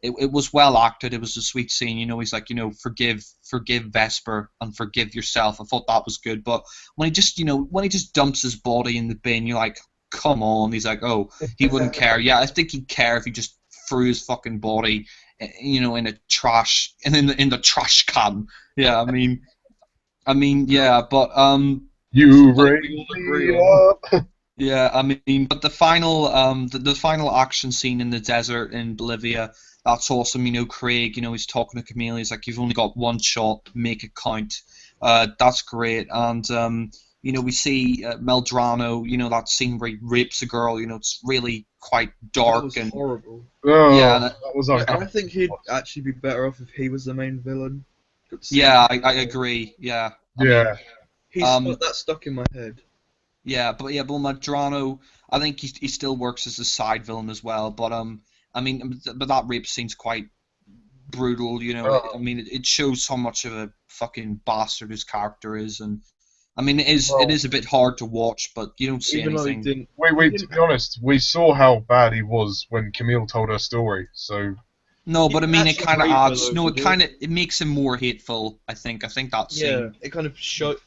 it was well acted. It was a sweet scene. He's like, forgive Vesper and forgive yourself. I thought that was good. But when he just dumps his body in the bin, you're like, come on. He's like, oh, he wouldn't care. Yeah, I think he'd care if he just threw his fucking body, in a trash, and in the trash can. Yeah, I mean, yeah, but You But raise we all me agree on. up. yeah, I mean, but the final the final action scene in the desert in Bolivia, that's awesome. Craig, he's talking to Camille. He's like, you've only got one shot, make it count. That's great. And we see Meldrano. That scene where he rapes a girl. It's really quite That dark was and horrible. Oh, yeah, that was Yeah, I uncomfortable. think he'd actually be better off if he was the main villain. Good scene. yeah, I agree. Yeah, I mean, Yeah. That stuck in my head. yeah, but Meldrano, I think he still works as a side villain as well. But I mean, but that rape scene's quite brutal. Oh. I mean, it shows how much of a fucking bastard his character is, and I mean, it is Well, a bit hard to watch, but you don't see Even though he anything. didn't. wait. he To didn't- be honest, we saw how bad he was when Camille told her story. So No, he but I didn't mean, it actually kind of rape her, adds. though, No, did he? it makes him more hateful. I think that scene. Yeah, it kind of showed.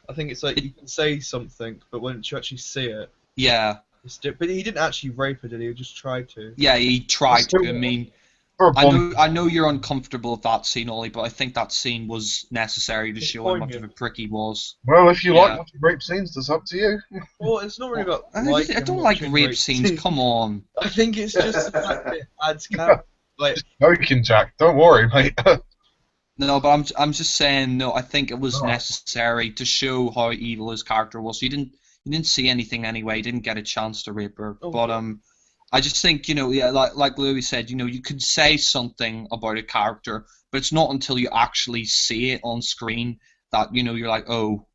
I think it's like you can say something, but when you actually see it, Yeah, but he didn't actually rape her, did he? He just tried to. yeah, he tried Still- to. I mean, for a Bond, I know you're uncomfortable with that scene, Ollie, but I think that scene was necessary to It's show how much of a poignant. prick he was. well, if you Yeah. like watching rape scenes, that's up to you. Well, it's not really about I liking don't like watching rape scenes. Come on. I think it's just the fact that it adds character. Like, Just joking, Jack. Don't worry, mate. No, but I'm just saying. No, I think it was Oh. necessary to show how evil his character was. You didn't see anything anyway. You didn't get a chance to rape her. Oh. But I just think yeah, like Louie said, you could say something about a character, but it's not until you actually see it on screen that you're like, oh,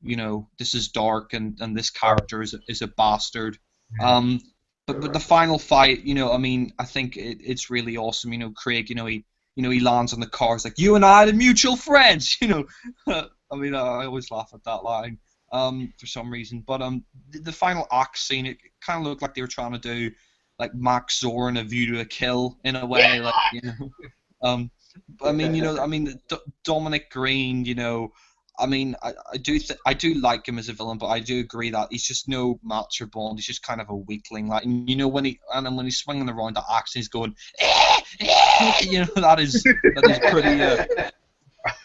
this is dark and this character is a bastard. But the final fight, I mean, I think it's really awesome. Craig, he lands on the car. He's like, you and I are mutual friends. I mean, I always laugh at that line for some reason. But the final act scene, it kind of looked like they were trying to do like Max Zorn, A View to a Kill in a way, like I mean, Dominic Green, I mean, I do like him as a villain, but I do agree that he's just no match for Bond. He's just kind of a weakling, like, and when he's swinging around the axe, he's going, that is pretty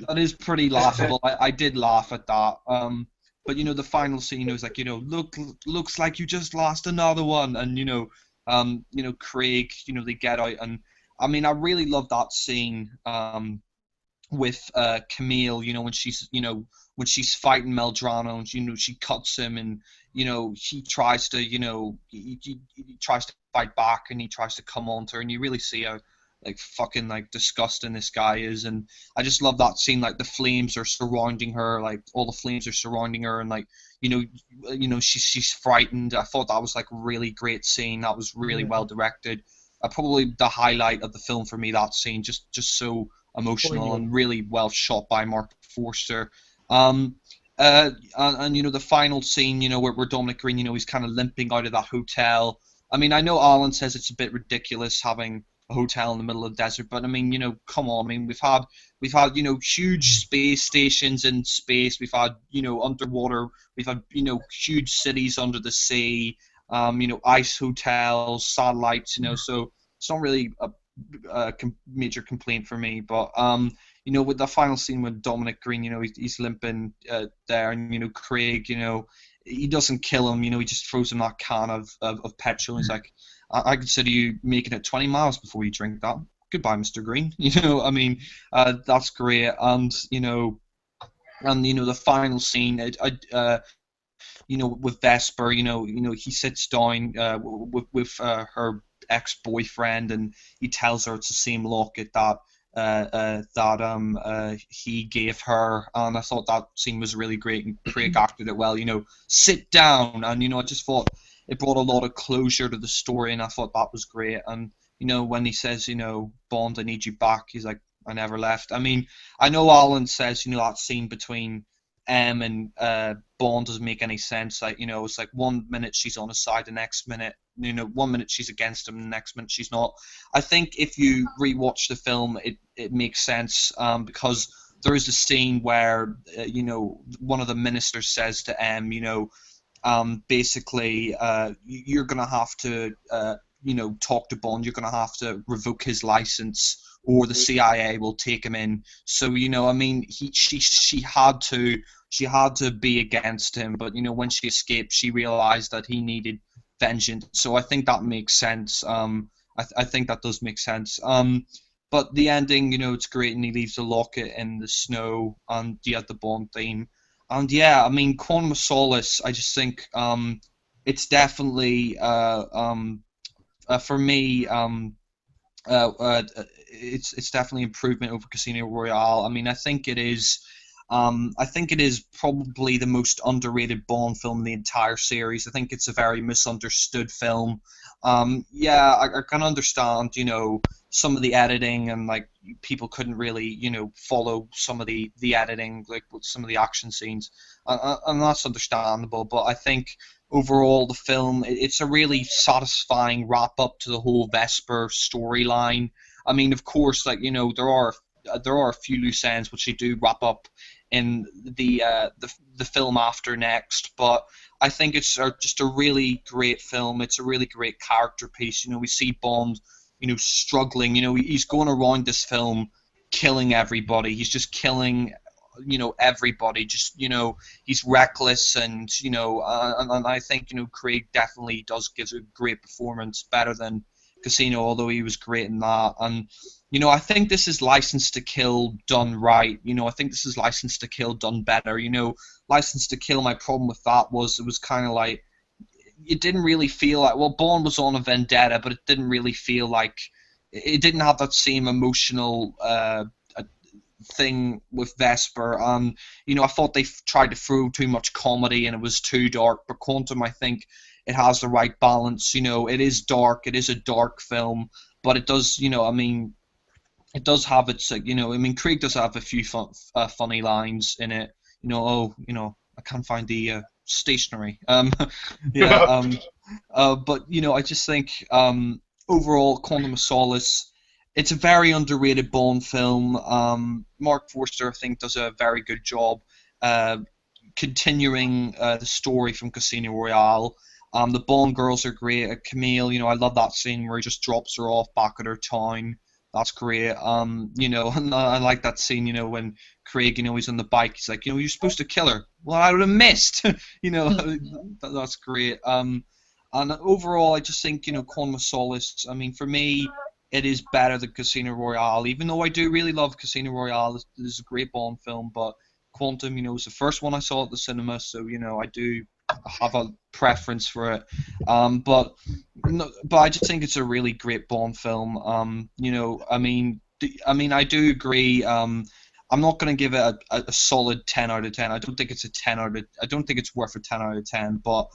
that is pretty laughable. I did laugh at that. But the final scene was like, looks like you just lost another one, and Craig, they get out, and I mean, I really love that scene. With Camille, when she's fighting Meldrano, and she cuts him, and she tries to he tries to fight back, and he tries to come on to her, and you really see how like fucking like disgusting this guy is. And I just love that scene, like the flames are surrounding her, like all the flames are surrounding her, and like she's frightened. I thought that was like a really great scene. That was really well directed. Probably the highlight of the film for me, that scene, just so emotional and really well shot by Marc Forster. And the final scene, where Dominic Green, he's kind of limping out of that hotel. I mean, I know Alan says it's a bit ridiculous having a hotel in the middle of the desert, but I mean, come on. I mean, we've had huge space stations in space. We've had underwater. We've had huge cities under the sea. Ice hotels, satellites. So it's not really a major complaint for me, but with the final scene with Dominic Green, he's limping there, and Craig, he doesn't kill him, he just throws him that can of petrol. He's like, I consider you making it 20 miles before you drink that. Goodbye, Mr. Green. I mean, that's great, and the final scene, with Vesper, he sits down with her ex-boyfriend, and he tells her it's the same locket that he gave her, and I thought that scene was really great, and Craig acted it well. Sit down, and I just thought it brought a lot of closure to the story, and I thought that was great. And when he says, Bond, I need you back, he's like, I never left. I mean, I know Alan says, that scene between M and Bond doesn't make any sense. Like, it's like 1 minute she's on his side, the next minute, 1 minute she's against him, the next minute she's not. I think if you rewatch the film, it makes sense, because there is a scene where, one of the ministers says to M, basically, you're going to have to, talk to Bond, you're going to have to revoke his license, or the CIA will take him in. So, I mean, she had to be against him, but, when she escaped, she realized that he needed vengeance. So I think that makes sense. I think that does make sense. But the ending, it's great, and he leaves the locket in the snow, and you have the Bond theme. And yeah, I mean, Quantum of Solace, I just think it's definitely, for me, it's definitely improvement over Casino Royale. I mean, I think it is probably the most underrated Bond film in the entire series. I think it's a very misunderstood film. Yeah, I can understand, some of the editing, and like people couldn't really, follow some of the editing, like with some of the action scenes, and that's understandable. But I think overall the film, it's a really satisfying wrap up to the whole Vesper storyline. I mean, of course, like there are a few loose ends which they do wrap up in the film after next, but I think it's just a really great film. It's a really great character piece. We see Bond, struggling. He's going around this film killing everybody. He's just killing, everybody. Just, he's reckless, and and I think Craig definitely gives a great performance, better than Casino, although he was great in that. And I think this is License to Kill done right. I think this is License to Kill done better. License to Kill, my problem with that was it was kind of like, it didn't really feel like, well, Bond was on a vendetta, but it didn't really feel like, it didn't have that same emotional thing with Vesper. I thought they tried to throw too much comedy and it was too dark. But Quantum, I think it has the right balance. It is dark, it is a dark film, but it does, it does have its, Craig does have a few funny lines in it. I can't find the stationery. Yeah. But I just think overall, Quantum of Solace, it's a very underrated Bond film. Marc Forster, I think, does a very good job continuing the story from Casino Royale. The Bond girls are great. Camille, I love that scene where he just drops her off back at her town. That's great. And I like that scene, when Craig, he's on the bike. He's like, you're supposed to kill her. Well, I would have missed. That's great. And overall, I just think, Quantum of Solace, I mean, for me, it is better than Casino Royale, even though I do really love Casino Royale. This is a great Bond film, but Quantum, was the first one I saw at the cinema, so, I do have a preference for it. But I just think it's a really great Bond film. I do agree. I'm not going to give it a solid 10 out of 10. I don't think it's I don't think it's worth a 10 out of 10. But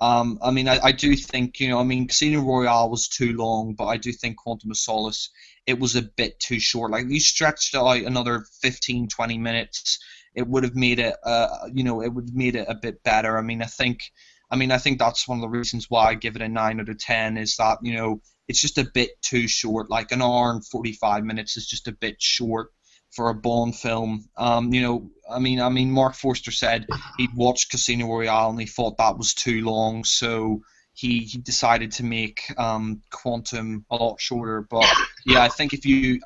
I do think, Casino Royale was too long, but I do think Quantum of Solace, it was a bit too short. Like, you stretched out another 15, 20 minutes, it would have made it, a bit better. I think that's one of the reasons why I give it a 9 out of 10, is that, it's just a bit too short. Like, an hour and 45 minutes is just a bit short for a Bond film. Marc Forster said he'd watched Casino Royale and he thought that was too long, so he decided to make Quantum a lot shorter. But yeah, I think if you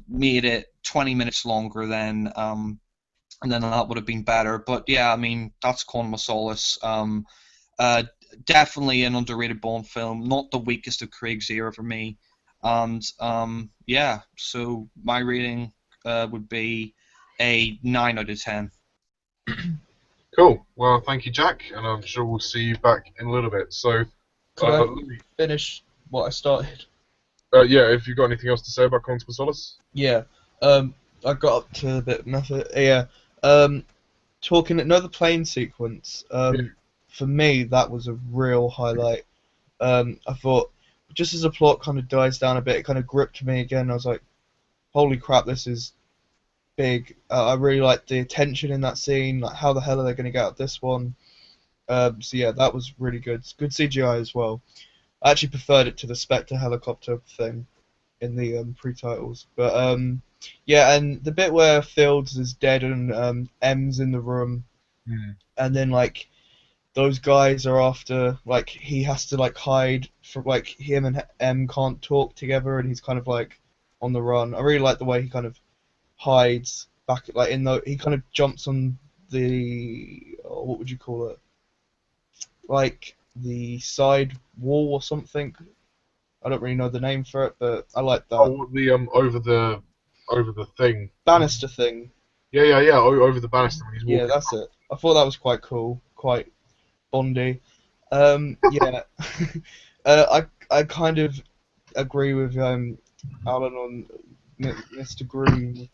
made it 20 minutes longer, then that would have been better. But yeah, that's Quantum of Solace. Definitely an underrated Bond film, not the weakest of Craig's era for me. And yeah, so my rating would be a 9 out of 10. Cool. Well, thank you, Jack, and I'm sure we'll see you back in a little bit. So, Could I Louie, finish what I started? yeah, if you got anything else to say about Constable Solace? Yeah. I got up to a bit of method. Yeah. Talking another plane sequence. Yeah. For me, that was a real highlight. I thought just as the plot kind of dies down a bit, it kind of gripped me again. I was like, "Holy crap, this is big!" I really liked the tension in that scene. Like, how the hell are they going to get out this one? So yeah, that was really good. It's good CGI as well. I actually preferred it to the Spectre helicopter thing in the pre-titles. But yeah, and the bit where Fields is dead and M's in the room, Hmm. and then like those guys are after, like he has to like hide from, like him and M can't talk together, and he's kind of like on the run. I really like the way he kind of hides back, like he kind of jumps on the what would you call it? Like the side wall or something. I don't really know the name for it, but I like that. Oh, the over the thing. Banister thing. Yeah. Over the banister when he's walking. Yeah, that's it. I thought that was quite cool, quite Bondy. Yeah. I kind of agree with Alan on Mr. Green.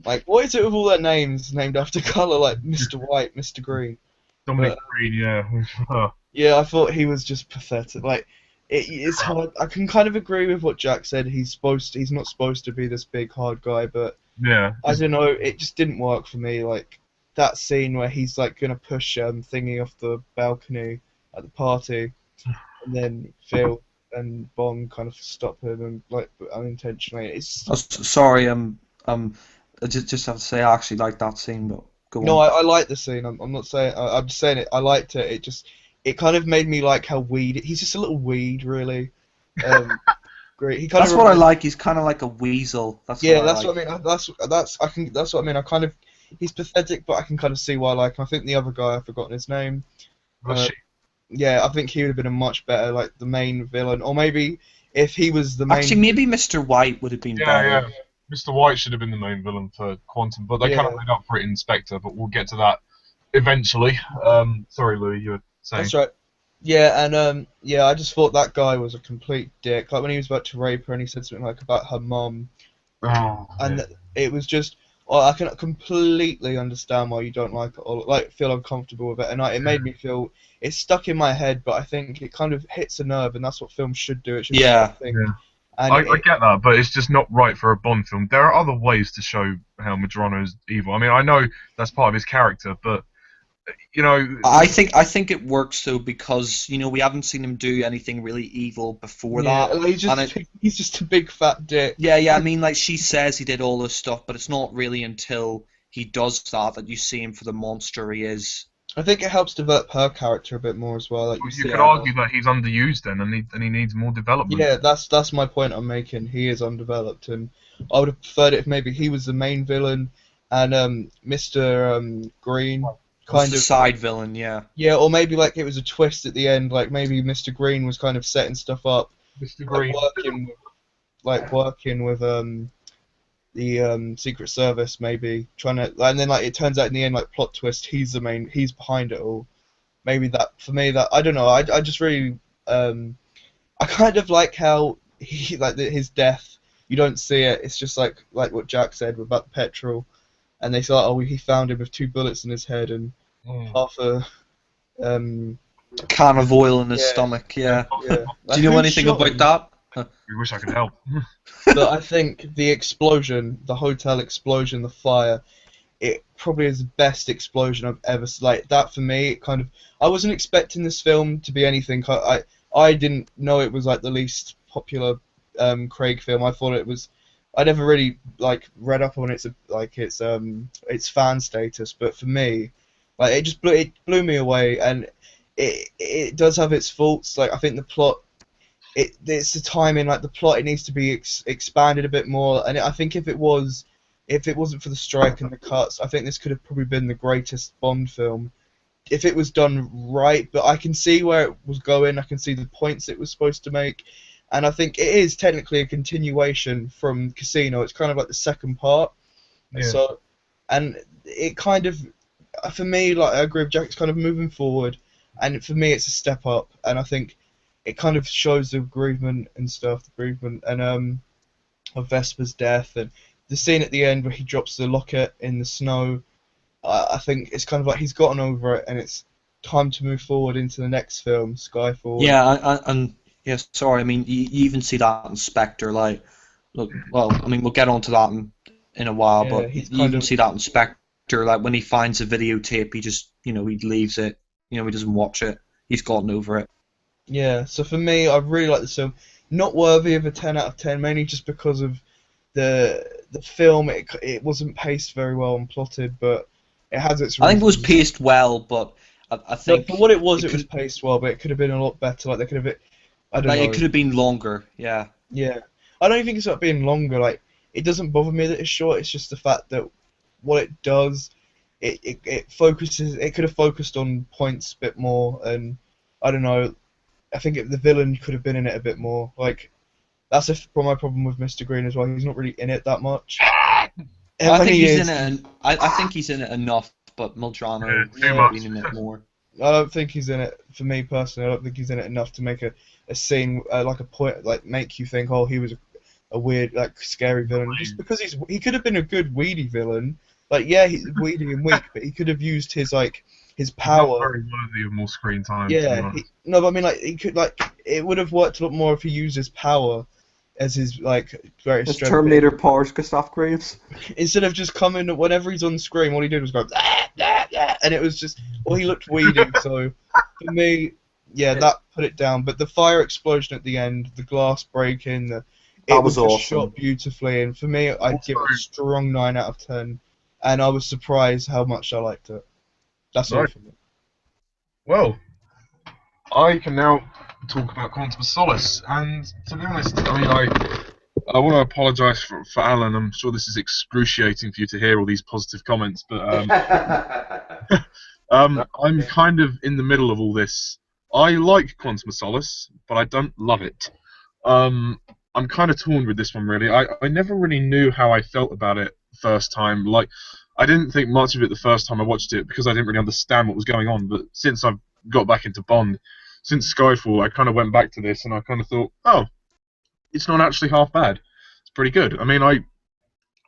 Like, what is it with all their names named after colour, like Mr. White, Mr. Green? Dominic But, Green, yeah. yeah, I thought he was just pathetic. Like, it's hard. I can kind of agree with what Jack said. He's not supposed to be this big hard guy, but Yeah. I don't know. It just didn't work for me. Like that scene where he's like gonna push Thingy off the balcony at the party, and then Phil and Bond kind of stop him and like unintentionally. It's Oh, sorry, I just have to say I actually like that scene, but go no, on. I like the scene. I'm not saying. I'm just saying it. I liked it. It kind of made me like how he's just a little weed, really. Great. He kind That's of what I like. He's kind of like a weasel. That's Yeah, what I that's like. what I mean. That's what I mean. I kind of he's pathetic, but I can kind of see why I like him. I think the other guy, I've forgotten his name. Was she? Yeah, I think he would have been a much better like the main villain, or maybe if he was the main. Actually, maybe Mr. White would have been better. Yeah. Mr. White should have been the main villain for Quantum, but they kind of Yeah. made up for it in Spectre, but we'll get to that eventually. Sorry, Louis, you were saying. That's right. Yeah, and yeah, I just thought that guy was a complete dick. Like when he was about to rape her, and he said something like about her mum, Oh, and yeah. it was just. Well, I can completely understand why you don't like it or like feel uncomfortable with it, and it made me feel it's stuck in my head. But I think it kind of hits a nerve, and that's what films should do. It should Yeah. be something. Yeah. And I get that, but it's just not right for a Bond film. There are other ways to show how Madrono's evil. I mean, I know that's part of his character, but you know, I think it works though because we haven't seen him do anything really evil before yeah, that. he's just a big fat dick. Yeah. I mean, like she says he did all this stuff, but it's not really until he does that you see him for the monster he is. I think it helps develop her character a bit more as well. Like you see could her- argue that he's underused then, and he needs more development. Yeah, that's my point I'm making. He is undeveloped, and I would have preferred it if maybe he was the main villain, and Mr. Green kind the of side villain, yeah. yeah, or maybe like it was a twist at the end. Like maybe Mr. Green was kind of setting stuff up, Mr. like Green. working with the Secret Service, maybe trying to, and then like it turns out in the end, like plot twist, he's behind it all. Maybe that for me, that I don't know. I just really I kind of like how he his death. You don't see it. It's just like what Jack said about the petrol, and they say, oh, he found him with 2 bullets in his head and half a Can of oil in his Yeah. stomach, yeah. yeah. Do you know anything about that? We wish I could help. But I think the explosion, the hotel explosion, the fire, it probably is the best explosion I've ever like that for me. It kind of I wasn't expecting this film to be anything. I didn't know it was like the least popular Craig film. I thought it was. I never really like read up on its fan status, but for me, like it blew me away, and it does have its faults. Like I think the plot. It's the timing, like the plot. It needs to be expanded a bit more. And I think if it wasn't for the strike and the cuts, I think this could have probably been the greatest Bond film if it was done right. But I can see where it was going. I can see the points it was supposed to make, and I think it is technically a continuation from Casino. It's kind of like the second part. Yeah. So, and it kind of, for me, like I agree with Jack. It's kind of moving forward, and for me, it's a step up. And I think it kind of shows the bereavement and stuff, the bereavement and of Vesper's death, and the scene at the end where he drops the locket in the snow. I think it's kind of like he's gotten over it, and it's time to move forward into the next film, Skyfall. Yeah, and yeah, sorry. I mean, you even see that in Spectre. Like, look, well, I mean, we'll get onto that in a while, Yeah, but he's you kind even of- see that in Spectre. Like when he finds a videotape, he just, he leaves it. He doesn't watch it. He's gotten over it. Yeah, so for me, I really like this film. Not worthy of a 10 out of 10, mainly just because of the film. It wasn't paced very well and plotted, but it has its I think it was reasons. paced well, but I No, think for what it was could- paced well, but it could have been a lot better. Like they could have, I don't like know. it could have been longer. Yeah. Yeah, I don't even think it's about being longer. Like it doesn't bother me that it's short. It's just the fact that what it does, it focuses. It could have focused on points a bit more, and I don't know. I think the villain could have been in it a bit more. Like that's my problem with Mr. Green as well. He's not really in it that much. And I when think he he's is, in it. I think he's in it enough, but Maldrano Too should have much. been in it more. I don't think he's in it. For me personally, I don't think he's in it enough to make a scene like a point, like make you think, oh, he was a weird, like scary villain. Just because he could have been a good weedy villain. Like yeah, he's weedy and weak, but he could have used his Not power. very worthy of more screen time. To be Yeah, honest. no, but I mean like he could it would have worked a lot more if he used his power as his greatest His strength. Terminator powers, Gustav Graves. Instead of just coming whenever he's on screen, all he did was go "Ah, ah, ah," and it was just he looked weedy. So for me, yeah, that put it down. But the fire explosion at the end, the glass breaking, it That was was just awesome. shot beautifully. And for me, I'd give it a strong 9 out of 10. And I was surprised how much I liked it. That's all Right. for me. Well, I can now talk about Quantum of Solace, and to be honest, I mean, I want to apologise for Alan. I'm sure this is excruciating for you to hear all these positive comments, but I'm kind of in the middle of all this. I like Quantum of Solace, but I don't love it. I'm kind of torn with this one, really. I never really knew how I felt about it first time. Like, I didn't think much of it the first time I watched it because I didn't really understand what was going on. But since I've got back into Bond, since Skyfall, I kind of went back to this and I kind of thought, oh, it's not actually half bad. It's pretty good. I mean, I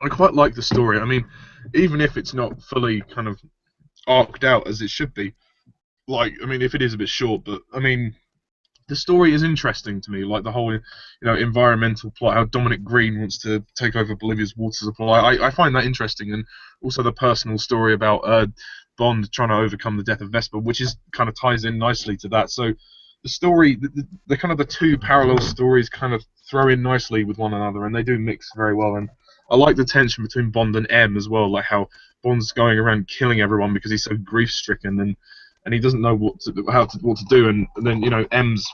quite like the story. I mean, even if it's not fully kind of arced out as it should be, like, I mean, if it is a bit short, but I mean, the story is interesting to me, like the whole, environmental plot, how Dominic Green wants to take over Bolivia's water supply. I find that interesting, and also the personal story about Bond trying to overcome the death of Vesper, which is kind of ties in nicely to that. So the story, the kind of the two parallel stories kind of throw in nicely with one another, and they do mix very well. And I like the tension between Bond and M as well, like how Bond's going around killing everyone because he's so grief-stricken and he doesn't know what to do, and then M's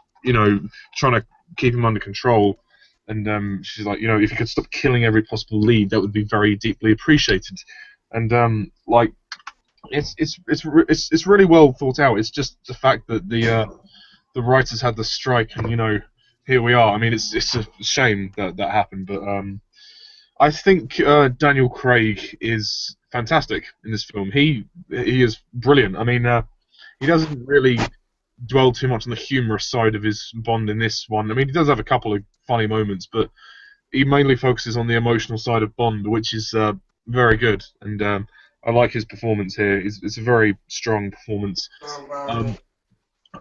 trying to keep him under control, and she's like, if you could stop killing every possible lead, that would be very deeply appreciated, and like it's really well thought out. It's just the fact that the writers had the strike, and here we are. I mean, it's a shame that happened, but I think Daniel Craig is fantastic in this film. He is brilliant. I mean. He doesn't really dwell too much on the humorous side of his Bond in this one. I mean, he does have a couple of funny moments, but he mainly focuses on the emotional side of Bond, which is very good. And I like his performance here. It's a very strong performance.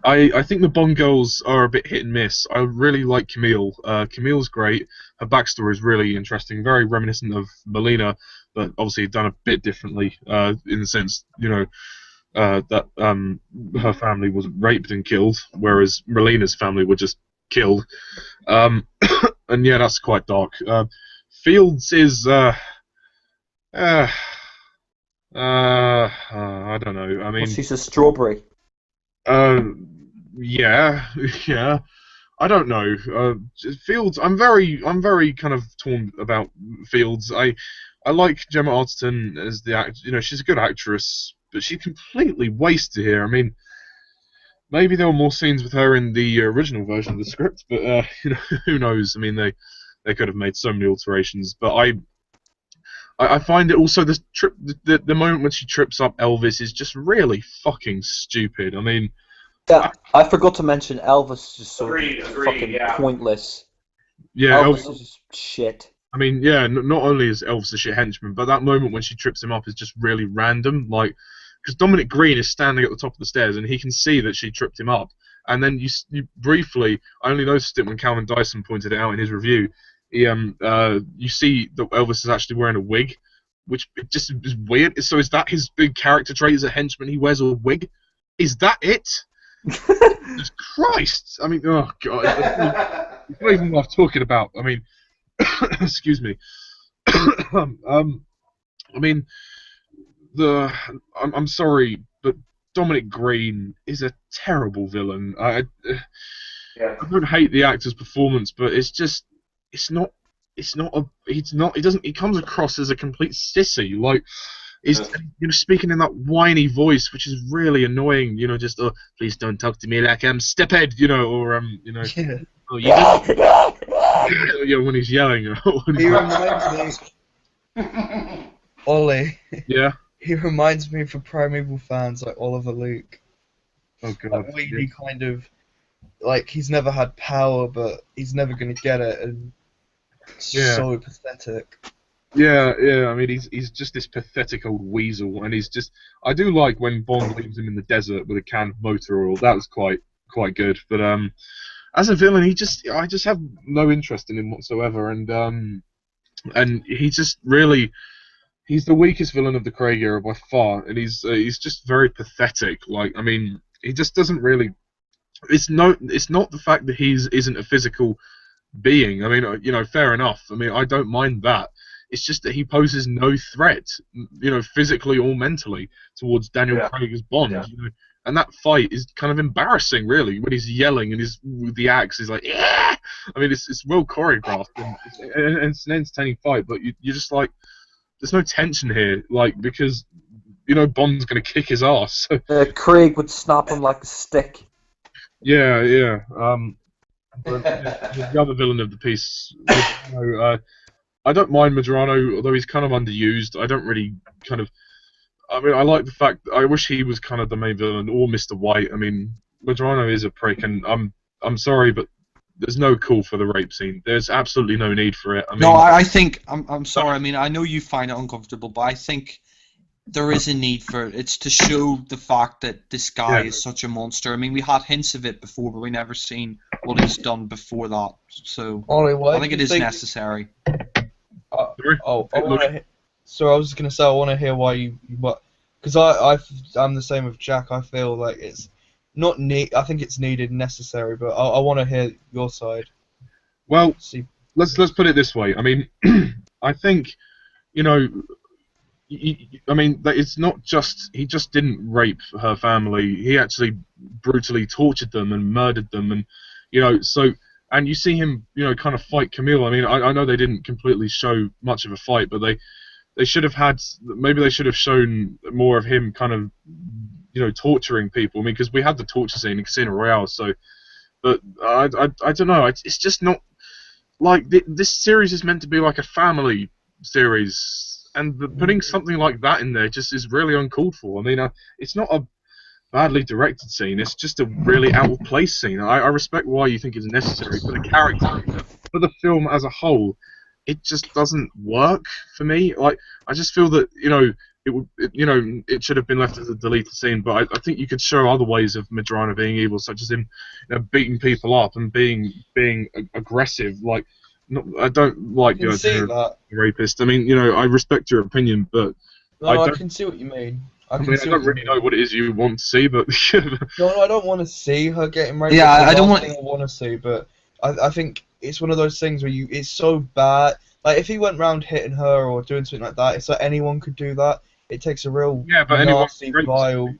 I think the Bond girls are a bit hit and miss. I really like Camille. Camille's great. Her backstory is really interesting, very reminiscent of Melina, but obviously done a bit differently in the sense, that her family was raped and killed, whereas Melina's family were just killed. And yeah, that's quite dark. Fields is I don't know. I mean, She's a strawberry. yeah, yeah. I don't know. Fields. I'm very kind of torn about Fields. I like Gemma Arterton as the act. She's a good actress, but she's completely wasted here. I mean, maybe there were more scenes with her in the original version of the script, but who knows? I mean, they could have made so many alterations. But I find it also the moment when she trips up Elvis is just really fucking stupid. I mean, Yeah, I forgot to mention Elvis is just so Agreed, fucking yeah. pointless. Yeah, Elvis is just shit. I mean, yeah, not only is Elvis a shit henchman, but that moment when she trips him up is just really random. Like, because Dominic Green is standing at the top of the stairs and he can see that she tripped him up. And then you briefly, I only noticed it when Calvin Dyson pointed it out in his review. You see that Elvis is actually wearing a wig, which it just is weird. So is that his big character trait as a henchman? He wears a wig. Is that it? Jesus Christ! I mean, oh god, it's not even worth talking about. I mean, excuse me. I mean, I'm sorry, but Dominic Green is a terrible villain. Yeah. I don't hate the actor's performance, but it's just he comes across as a complete sissy. Like he's speaking in that whiny voice, which is really annoying. Just please don't talk to me like I'm stupid. Or Yeah. oh you don't. When he's yelling. He reminds me, Ollie. Yeah. He reminds me for Primeval fans like Oliver Luke. Oh god. Like really kind of like he's never had power, but he's never gonna get it, and so pathetic. Yeah. I mean, he's just this pathetic old weasel, and I do like when Bond leaves him in the desert with a can of motor oil. That was quite good. But as a villain, I just have no interest in him whatsoever, and he just really. He's the weakest villain of the Craig era by far, and he's just very pathetic. Like, I mean, he just doesn't really. It's not the fact that isn't a physical being. I mean, fair enough. I mean, I don't mind that. It's just that he poses no threat, physically or mentally, towards Daniel Craig as Bond. Yeah. And that fight is kind of embarrassing, really, when he's yelling and with the axe, he's like, yeah. I mean, it's well choreographed and it's an entertaining fight, but you're just like. There's no tension here, like, because, Bond's going to kick his ass. Craig would snap him like a stick. Yeah. But the other villain of the piece, I don't mind Medrano, although he's kind of underused. I don't really I mean, I like the fact I wish he was kind of the main villain, or Mr. White. I mean, Medrano is a prick, and I'm sorry, but there's no call for the rape scene. There's absolutely no need for it. I mean, No, I think I'm sorry. I mean, I know you find it uncomfortable, but I think there is a need for it. It's to show the fact that this guy is such a monster. I mean, we had hints of it before, but we never seen what he's done before that. So Ollie, I think it is necessary. So I was just gonna say I want to hear why you because I'm the same with Jack. I feel like it's not I think it's needed, necessary, but I want to hear your side. Well, let's put it this way. I mean, I think, I mean, that it's not just he just didn't rape her family. He actually brutally tortured them and murdered them, and so. And you see him, kind of fight Camille. I mean, I know they didn't completely show much of a fight, but they should have maybe they should have shown more of him kind of, torturing people. I mean, because we had the torture scene in Casino Royale, so, but I don't know. It's just not like this series is meant to be like a family series, and putting something like that in there just is really uncalled for. I mean, it's not a badly directed scene. It's just a really out of place scene. I respect why you think it's necessary for the character, for the film as a whole. It just doesn't work for me. Like, I just feel that it should have been left as a deleted scene. But I think you could show other ways of Medrano being evil, such as him beating people up and being aggressive. Like, I don't like the idea of a rapist. I mean, I respect your opinion, but I can see what you mean. I don't really know what it is you want to see, but no, I don't want to see her getting raped. Yeah, I don't want. I want to see, but I think it's one of those things where it's so bad. Like, if he went round hitting her or doing something like that, it's like anyone could do that. It takes a real nasty, vile.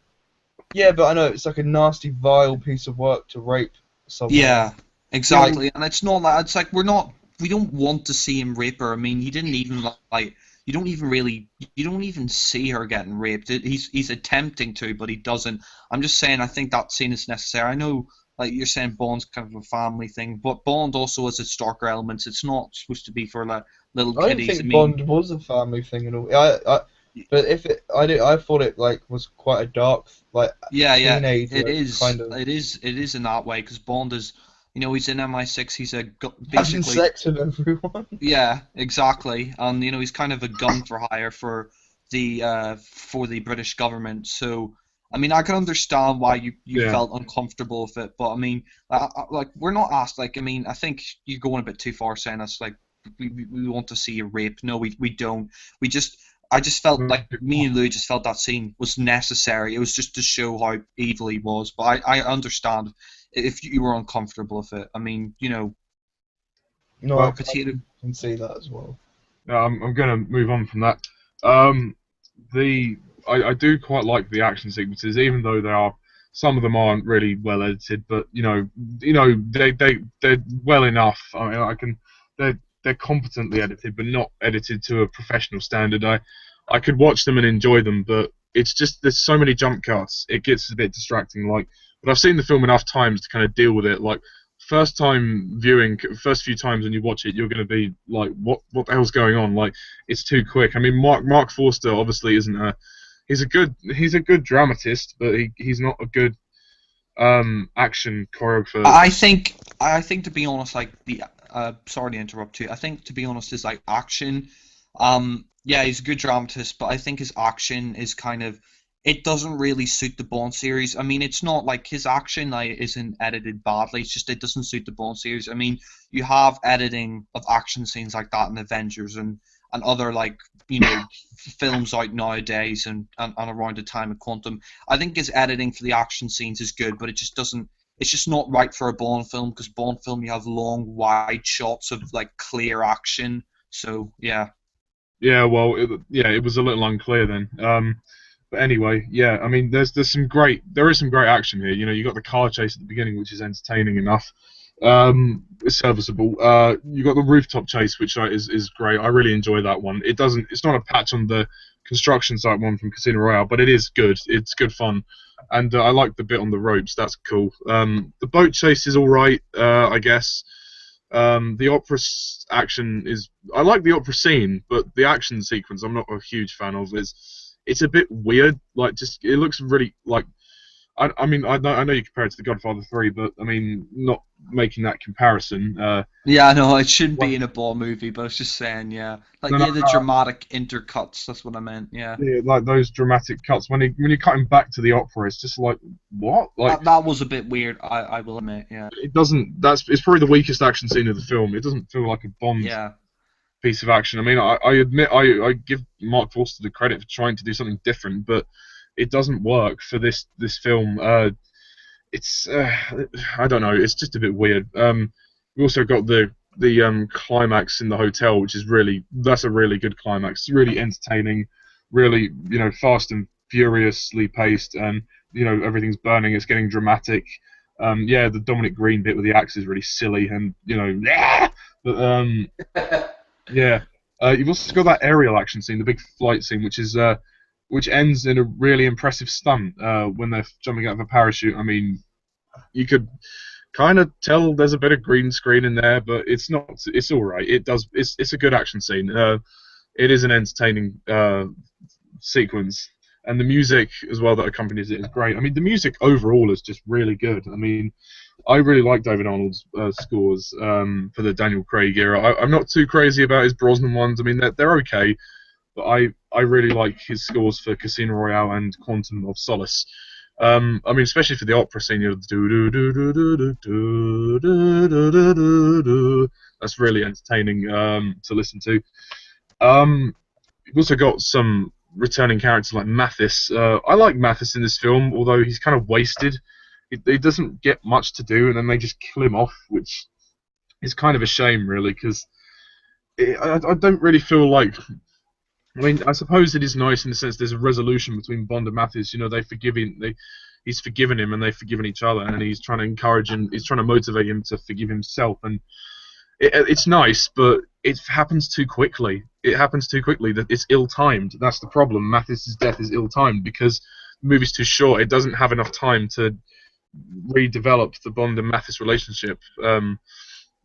Yeah, but I know it's like a nasty, vile piece of work to rape someone. Yeah, exactly, and it's not like it's like we don't want to see him rape her. I mean, he didn't even like. You don't even see her getting raped. He's attempting to, but he doesn't. I'm just saying, I think that scene is necessary. I know, like you're saying, Bond's kind of a family thing, but Bond also has its darker elements. It's not supposed to be for like little kiddies. I don't think Bond was a family thing at all. But I thought it like was quite a dark, like Yeah, teenager it is. kind of It is in that way because Bond is, he's in MI6. He's having basically, sex with everyone. yeah, exactly, and he's kind of a gun for hire for the British government. So, I mean, I can understand why you Yeah. felt uncomfortable with it, but I mean, like we're not asked. Like, I mean, I think you're going a bit too far saying us like we want to see a rape. No, we don't. I just felt like me and Louie just felt that scene was necessary. It was just to show how evil he was. But I understand if you were uncomfortable with it. I mean, No, Well, I potato. can see that as well. I'm going to move on from that. Um, I do quite like the action sequences, even though some of them aren't really well edited, but they're well enough. I mean, they're competently edited, but not edited to a professional standard. I could watch them and enjoy them, but it's just there's so many jump cuts, it gets a bit distracting. But I've seen the film enough times to kind of deal with it. Like first few times when you watch it, you're going to be like, what the hell's going on? Like it's too quick. I mean, Marc Forster obviously isn't he's a good dramatist, but he's not a good action choreographer. I think to be honest, like sorry to interrupt you. I think to be honest, his like action, yeah, he's a good dramatist, but I think his action is kind of it doesn't really suit the Bond series. I mean, it's not like his action like isn't edited badly. It's just it doesn't suit the Bond series. I mean, you have editing of action scenes like that in Avengers and other like films out nowadays and around the time of Quantum. I think his editing for the action scenes is good, but it just doesn't. It's just not right for a Bond film because Bond film you have long, wide shots of like clear action. So yeah. Yeah, well, it was a little unclear then. But anyway, yeah, I mean, there is some great action here. You got the car chase at the beginning, which is entertaining enough. It's serviceable. You got the rooftop chase, which is great. I really enjoy that one. It's not a patch on the construction site one from Casino Royale, but it is good. It's good fun, and I like the bit on the ropes. That's cool. The boat chase is all right, I guess. The opera action is. I like the opera scene, but the action sequence I'm not a huge fan of. It's a bit weird. Like, just it looks really like. I mean, I know you compare it to The Godfather 3, but I mean, not making that comparison. Yeah, I know it shouldn't be in a Bond movie, but I was just saying, yeah, like the dramatic intercuts. That's what I meant. Yeah. Yeah, like those dramatic cuts when you cut him back to the opera, it's just like what? Like that was a bit weird. I will admit. Yeah. It doesn't. It's probably the weakest action scene of the film. It doesn't feel like a Bond. Yeah. Piece of action. I mean, I admit I give Marc Forster the credit for trying to do something different, but it doesn't work for this film. It's I don't know. It's just a bit weird. We also got the climax in the hotel, which is that's a really good climax. It's really entertaining, really fast and furiously paced, and everything's burning. It's getting dramatic. Yeah, the Dominic Green bit with the axe is really silly, and but yeah. You've also got that aerial action scene, the big flight scene, which ends in a really impressive stunt when they're jumping out of a parachute. I mean, you could kind of tell there's a bit of green screen in there, but it's not. It's all right. It's a good action scene. It is an entertaining sequence, and the music as well that accompanies it is great. I mean, the music overall is just really good. I mean, I really like David Arnold's scores for the Daniel Craig era. I'm not too crazy about his Brosnan ones. I mean, they're okay, but I really like his scores for Casino Royale and Quantum of Solace. I mean, especially for the opera scene, that's really entertaining to listen to. You've also got some returning characters like Mathis. I like Mathis in this film, although he's kind of wasted. He doesn't get much to do, and then they just kill him off, which is kind of a shame, really, because I don't really feel like. I mean, I suppose it is nice in the sense there's a resolution between Bond and Mathis. He's forgiven him, and they've forgiven each other, and he's trying to encourage him. He's trying to motivate him to forgive himself, and it's nice, but it happens too quickly. It happens too quickly that it's ill-timed. That's the problem. Mathis's death is ill-timed because the movie's too short. It doesn't have enough time to redevelop the Bond and Mathis relationship.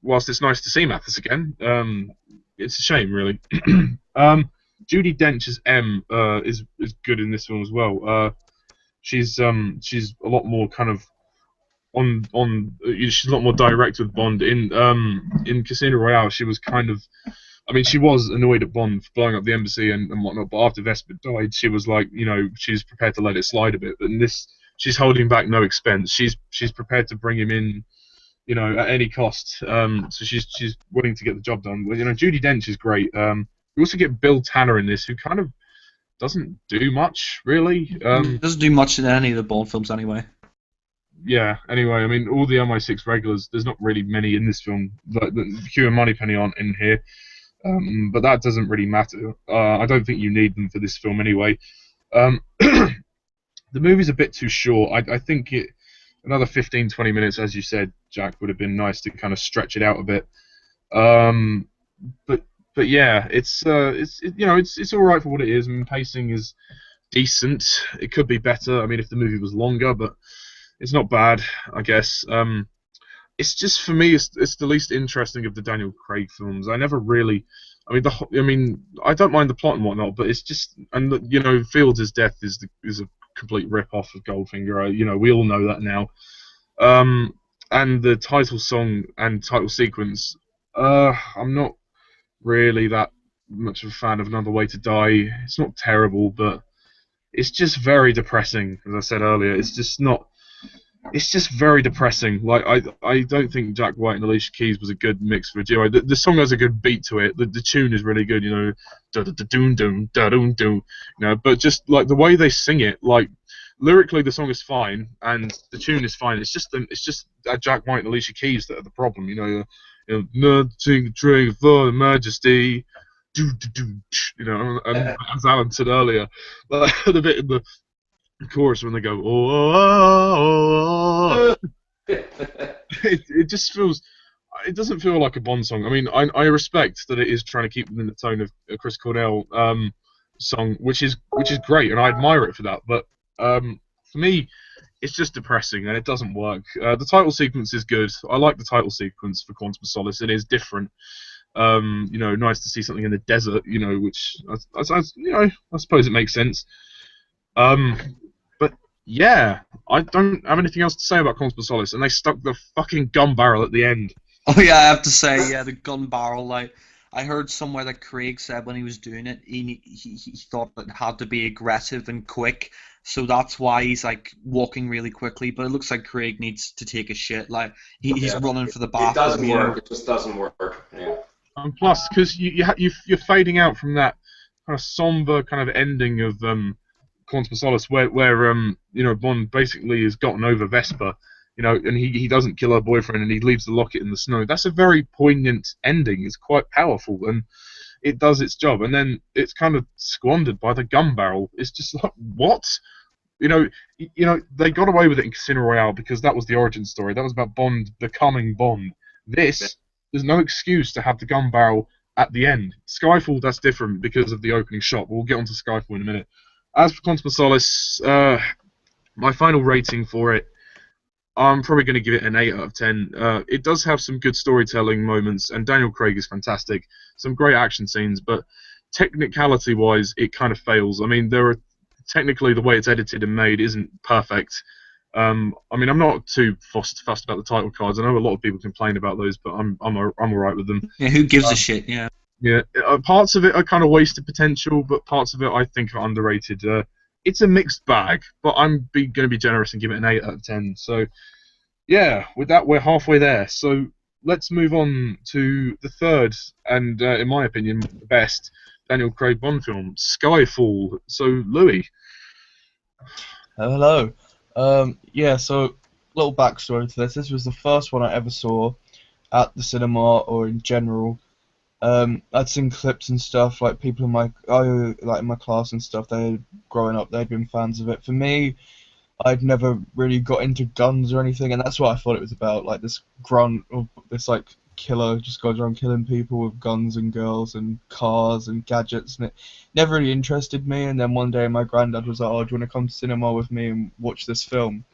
Whilst it's nice to see Mathis again, it's a shame, really. Judi Dench as M is good in this film as well. She's a lot more kind of she's a lot more direct with Bond. In Casino Royale, she was kind of, I mean, she was annoyed at Bond for blowing up the embassy and whatnot, but after Vesper died, she was like, she's prepared to let it slide a bit. But in this, she's holding back no expense. She's prepared to bring him in, at any cost. So she's willing to get the job done. Well, Judi Dench is great. We also get Bill Tanner in this, who kind of doesn't do much, really. Doesn't do much in any of the Bond films anyway. Yeah, anyway, I mean, all the MI6 regulars, there's not really many in this film. Hugh and Moneypenny aren't in here, but that doesn't really matter. I don't think you need them for this film anyway. The movie's a bit too short. I think another 15-20 minutes, as you said, Jack, would have been nice to kind of stretch it out a bit. But yeah, it's all right for what it is. I mean, pacing is decent. It could be better. I mean, if the movie was longer, but it's not bad, I guess. It's just, for me, it's the least interesting of the Daniel Craig films. I never really, I mean, I don't mind the plot and whatnot, but it's just, and Fields' death is a complete rip off of Goldfinger. We all know that now. And the title song and title sequence, I'm not really that much of a fan of Another Way to Die. It's not terrible, but it's just very depressing. As I said earlier, it's just very depressing. Like, I don't think Jack White and Alicia Keys was a good mix for a duo. The song has a good beat to it. The tune is really good, da da da doom doom da doom doom. But just like the way they sing it, like lyrically the song is fine and the tune is fine. It's just Jack White and Alicia Keys that are the problem. Nothing drink for Majesty. And as Alan said earlier, the bit in the chorus when they go, oh. It just feels, it doesn't feel like a Bond song. I mean, I respect that it is trying to keep within the tone of a Chris Cornell song, which is great, and I admire it for that. But for me, it's just depressing, and it doesn't work. The title sequence is good. I like the title sequence for Quantum of Solace. It is different. Nice to see something in the desert. Which I suppose it makes sense. But yeah, I don't have anything else to say about Quantum of Solace, and they stuck the fucking gun barrel at the end. Oh yeah, I have to say, yeah, the gun barrel. Like, I heard somewhere that Craig said when he was doing it, he thought it had to be aggressive and quick, so that's why he's like walking really quickly. But it looks like Craig needs to take a shit. Like he's running for the bathroom. It doesn't work. It just doesn't work. Yeah. And plus, because you're fading out from that kind of somber kind of ending of Quantum of Solace, where Bond basically has gotten over Vesper, and he doesn't kill her boyfriend and he leaves the locket in the snow. That's a very poignant ending. It's quite powerful and it does its job. And then it's kind of squandered by the gun barrel. It's just like, what? They got away with it in Casino Royale because that was the origin story. That was about Bond becoming Bond. There's no excuse to have the gun barrel at the end. Skyfall, that's different because of the opening shot. We'll get onto Skyfall in a minute. As for Quantum of Solace, my final rating for it, I'm probably going to give it an 8 out of 10. It does have some good storytelling moments, and Daniel Craig is fantastic. Some great action scenes, but technicality-wise, it kind of fails. I mean, technically the way it's edited and made isn't perfect. I mean, I'm not too fussed about the title cards. I know a lot of people complain about those, but I'm alright with them. Yeah, who gives a shit? Yeah. Yeah, parts of it are kind of wasted potential, but parts of it I think are underrated. It's a mixed bag, but I'm going to be generous and give it an 8 out of 10. So, yeah, with that, we're halfway there. So, let's move on to the third, and in my opinion, the best Daniel Craig Bond film, Skyfall. So, Louie. Hello. Yeah, so, little backstory to this. This was the first one I ever saw at the cinema or in general. I'd seen clips and stuff, like people in my class and stuff. Growing up, they'd been fans of it. For me, I'd never really got into guns or anything, and that's what I thought it was about. Like this killer just goes around killing people with guns and girls and cars and gadgets, and it never really interested me. And then one day, my granddad was like, "Oh, do you want to come to cinema with me and watch this film?"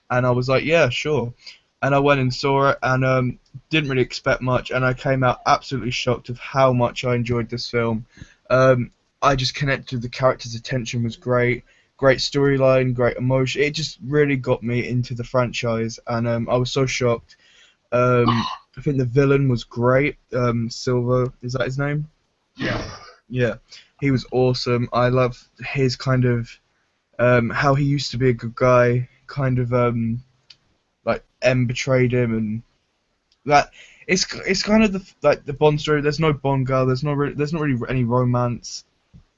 And I was like, "Yeah, sure." And I went and saw it, and didn't really expect much, and I came out absolutely shocked of how much I enjoyed this film. I just connected. The character's attention was great. Great storyline, great emotion. It just really got me into the franchise, and I was so shocked. I think the villain was great. Silver, is that his name? Yeah. Yeah, he was awesome. I love his kind of how he used to be a good guy. Kind of like M betrayed him, and that it's kind of the Bond story. There's no Bond girl. There's not really any romance.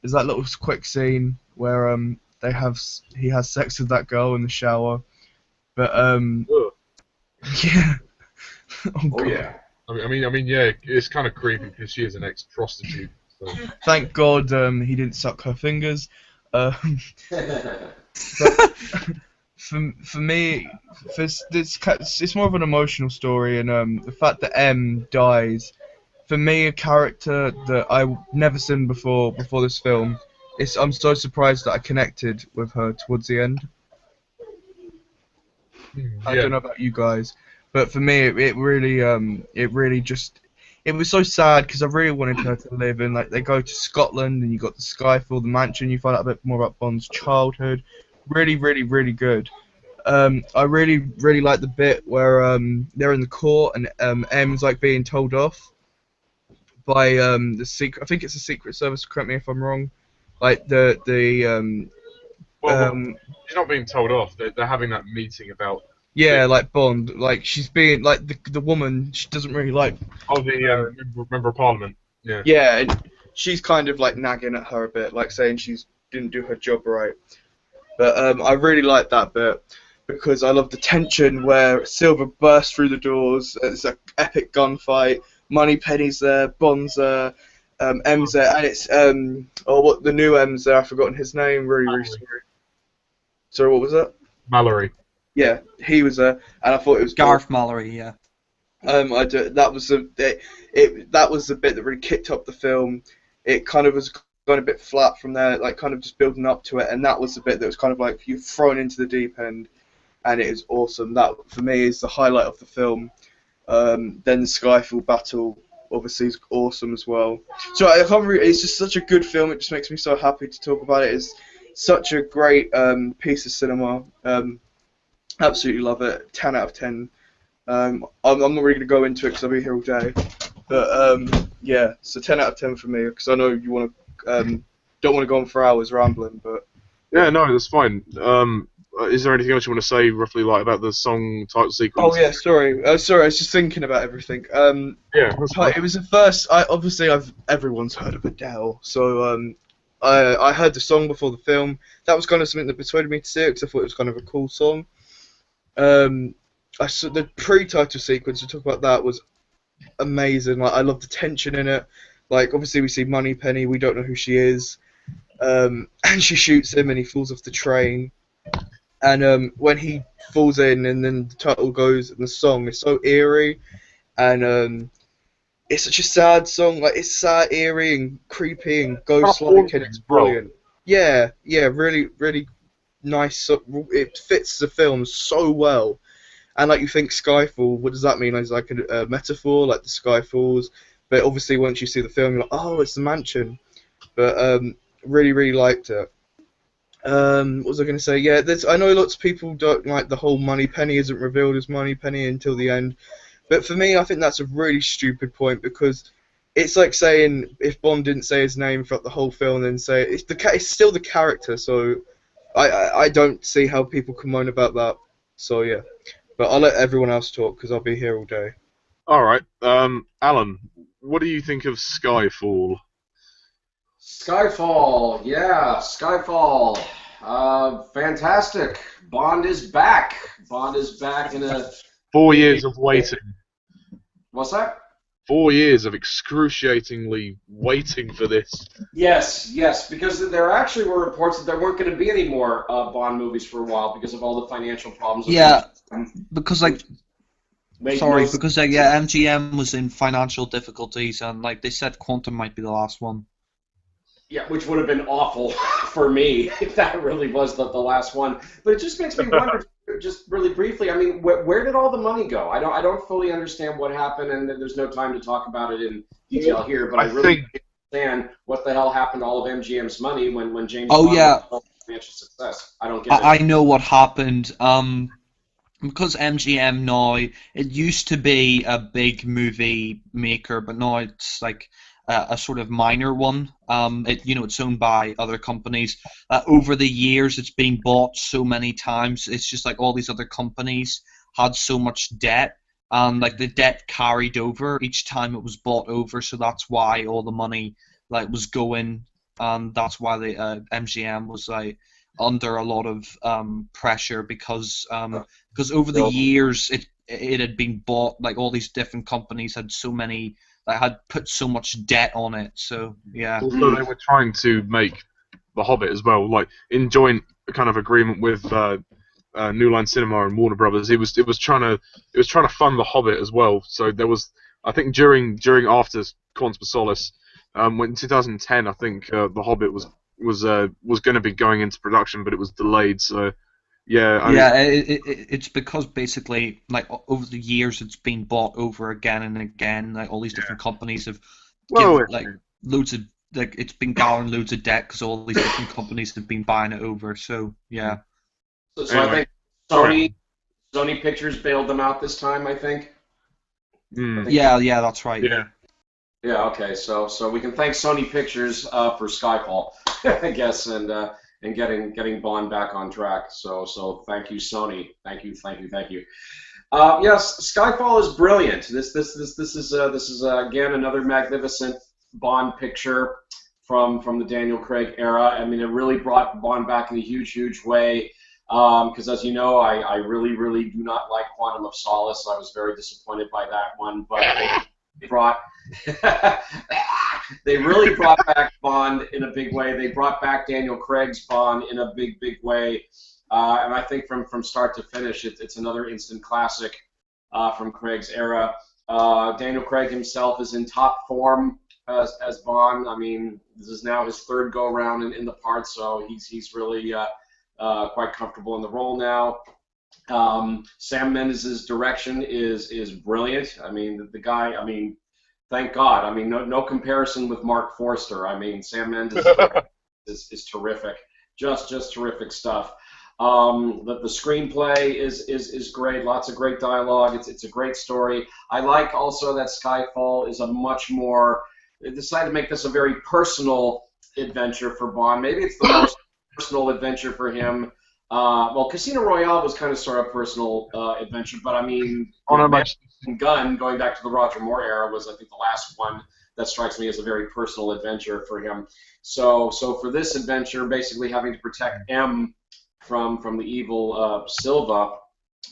There's that little quick scene where he has sex with that girl in the shower, but Ugh. yeah. Oh God. yeah. I mean, yeah. It's kind of creepy because she is an ex-prostitute. So. Thank God he didn't suck her fingers. Um, for me, it's more of an emotional story, and the fact that M dies, for me, a character that I've never seen before this film. I'm so surprised that I connected with her towards the end. I Yeah. don't know about you guys, but for me, it really just. It was so sad because I really wanted her to live in. Like, they go to Scotland and you got the Skyfall, the mansion. You find out a bit more about Bond's childhood. Really, really, really good. I really like the bit where they're in the court and M's like being told off by the secret. I think it's the Secret Service. Correct me if I'm wrong. Like Well, she's not being told off. They're having that meeting about. yeah, like Bond. Like, she's being like the woman. She doesn't really like. Oh, the member of Parliament. Yeah. Yeah, and she's kind of like nagging at her a bit, like saying she didn't do her job right. But I really like that bit because I love the tension where Silver bursts through the doors. It's an epic gunfight. Moneypenny's there, Bond's there, M's there, and it's what the new M's there. I've forgotten his name. Really sorry. Sorry, what was that? Mallory. Yeah, he was there, and I thought it was Garth Mallory, yeah. that was that was the bit that really kicked up the film. It kind of was going a bit flat from there, like kind of just building up to it, and that was the bit that was kind of like you're thrown into the deep end, and it is awesome. That for me is the highlight of the film. Then the Skyfall battle obviously is awesome as well. So I can't really, it's just such a good film. It just makes me so happy to talk about it. It's such a great piece of cinema. Absolutely love it. 10 out of 10. I'm not really going to go into it because I'll be here all day. But yeah, so 10 out of 10 for me because I know you want to don't want to go on for hours rambling, but Yeah, no, that's fine. Is there anything else you want to say roughly like about the song title sequence? oh yeah, sorry, I was just thinking about everything. Yeah, that's fine. It was the first. Everyone's heard of Adele, so I heard the song before the film. That was kind of something that persuaded me to see it because I thought it was kind of a cool song. I saw the pre-title sequence. To talk about that was amazing. Like, I love the tension in it. Like, obviously we see Moneypenny. We don't know who she is, and she shoots him, and he falls off the train. And when he falls in, and then the title goes, and the song is so eerie, and it's such a sad song. Like, it's sad, eerie, and creepy, and ghost-like, and it's brilliant. Yeah, really, really nice. It fits the film so well. And like, you think Skyfall, what does that mean? It's like a metaphor, like the sky falls. But obviously, once you see the film, you're like, oh, it's the mansion. But really, really liked it. What was I going to say? Yeah, I know lots of people don't like the whole Moneypenny isn't revealed as Moneypenny until the end. But for me, I think that's a really stupid point because it's like saying if Bond didn't say his name throughout the whole film, then say it's still the character. So I don't see how people can moan about that. So yeah, but I'll let everyone else talk because I'll be here all day. All right, Alan, what do you think of Skyfall? Skyfall, yeah, Skyfall. Fantastic. Bond is back. Bond is back in a... 4 years of waiting. What's that? 4 years of excruciatingly waiting for this. Yes, because there actually were reports that there weren't going to be any more Bond movies for a while because of all the financial problems. Yeah, because Made because MGM was in financial difficulties, and like they said, Quantum might be the last one. Yeah, which would have been awful for me if that really was the last one. But it just makes me wonder, just really briefly, I mean, where did all the money go? I don't fully understand what happened, and there's no time to talk about it in detail here. But I really think understand what the hell happened to all of MGM's money when James Oh Bond yeah, was a financial success. I don't get I it. know what happened. Because MGM now, it used to be a big movie maker, but now it's like a sort of minor one. It's owned by other companies. Over the years, it's been bought so many times. It's just like all these other companies had so much debt, and like the debt carried over each time it was bought over. So that's why all the money like was going, and that's why the MGM was like under a lot of pressure because over the years it had been bought, like all these different companies had so many, like had put so much debt on it. So yeah. Also, they were trying to make The Hobbit as well, like in joint kind of agreement with New Line Cinema and Warner Brothers. It was trying to fund The Hobbit as well. So there was, I think during after Quantum of Solace, when in 2010, I think The Hobbit was going to be going into production, but it was delayed. So yeah, It's because basically, like over the years, it's been bought over again and again. Like all these different companies have given like loads of, like it's been gathering loads of debt because all these different companies have been buying it over. So yeah. So I think Sony Pictures bailed them out this time, I think. Yeah, that's right. Yeah. Yeah, okay. So we can thank Sony Pictures for Skyfall, I guess, and getting Bond back on track. So thank you, Sony. Thank you. Yes, Skyfall is brilliant. This is again another magnificent Bond picture from the Daniel Craig era. I mean, it really brought Bond back in a huge way. Because as you know, I really do not like Quantum of Solace. I was very disappointed by that one, but they really brought back Bond in a big way. They brought back Daniel Craig's Bond in a big way, and I think from start to finish, it's another instant classic from Craig's era. Daniel Craig himself is in top form as Bond. I mean, this is now his third go around in the part, so he's really quite comfortable in the role now. Sam Mendes' direction is brilliant. I mean, the guy. I mean, thank God. I mean, no comparison with Marc Forster. I mean, Sam Mendes is terrific. Just terrific stuff. The screenplay is great. Lots of great dialogue. It's a great story. I like also that Skyfall is a much more. They decided to make this a very personal adventure for Bond. Maybe it's the most personal adventure for him. Well, Casino Royale was kind of sort of personal adventure, but I mean, Gun, going back to the Roger Moore era, was I think the last one that strikes me as a very personal adventure for him. So for this adventure, basically having to protect M from the evil Silva,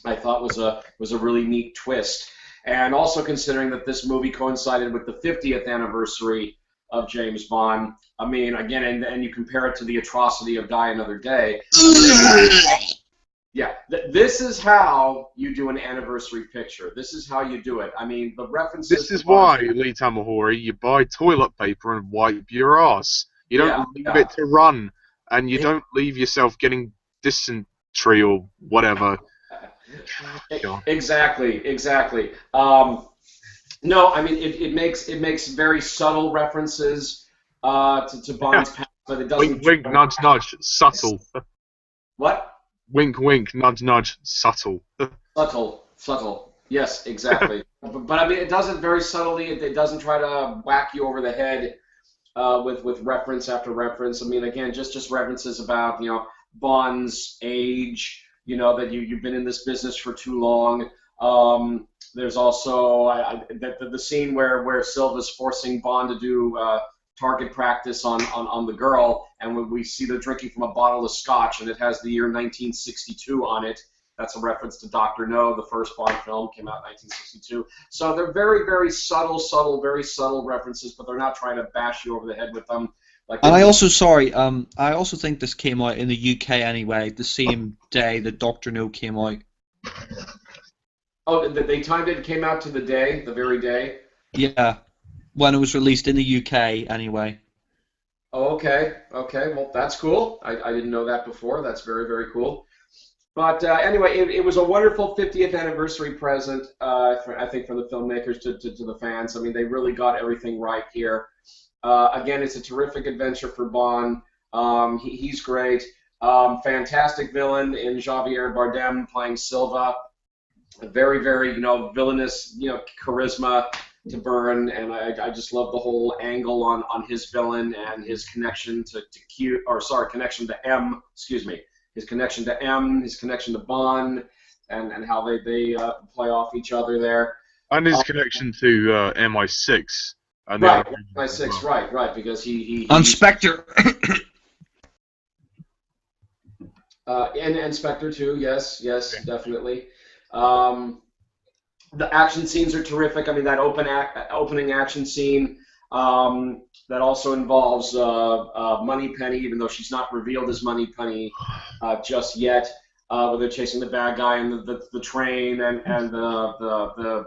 I thought was a really neat twist. And also considering that this movie coincided with the 50th anniversary of James Bond. I mean, again, and you compare it to the atrocity of Die Another Day. Yeah, this is how you do an anniversary picture. This is how you do it. I mean, the references. This is why, Lee Tamahori, you buy toilet paper and wipe your ass. You don't leave it to run, and you don't leave yourself getting dysentery or whatever. Exactly. No, I mean it makes very subtle references to Bond's past, but it doesn't. Wink, wink, nudge, nudge, subtle. What? Wink, wink, nudge, nudge, subtle. Subtle. Yes, exactly. but I mean, it does it very subtly. It doesn't try to whack you over the head with reference after reference. I mean, again, just references about Bond's age. That you've been in this business for too long. There's also the scene where Silva's forcing Bond to do target practice on the girl, and when we see them drinking from a bottle of scotch, and it has the year 1962 on it. That's a reference to Dr. No, the first Bond film, came out in 1962. So they're very, very subtle, very subtle references, but they're not trying to bash you over the head with them. And I also think this came out in the UK anyway, the same day that Dr. No came out. Oh, they timed it, came out to the very day? Yeah, when it was released in the UK anyway. Oh, okay, well, that's cool. I didn't know that before. That's very, very cool. But anyway, it was a wonderful 50th anniversary present, I think, from the filmmakers to the fans. I mean, they really got everything right here. Again, it's a terrific adventure for Bond. He's great. Fantastic villain in Javier Bardem playing Silva. Very, very, villainous, charisma to burn, and I just love the whole angle on his villain and his connection to connection to M, excuse me, his connection to M, his connection to Bond, and how they play off each other there. And his connection to MI6. And Right, the MI6, right, because he And Spectre. and Spectre too, yes, definitely. The action scenes are terrific. I mean, that opening action scene that also involves Moneypenny, even though she's not revealed as Moneypenny just yet, where they're chasing the bad guy and the train and the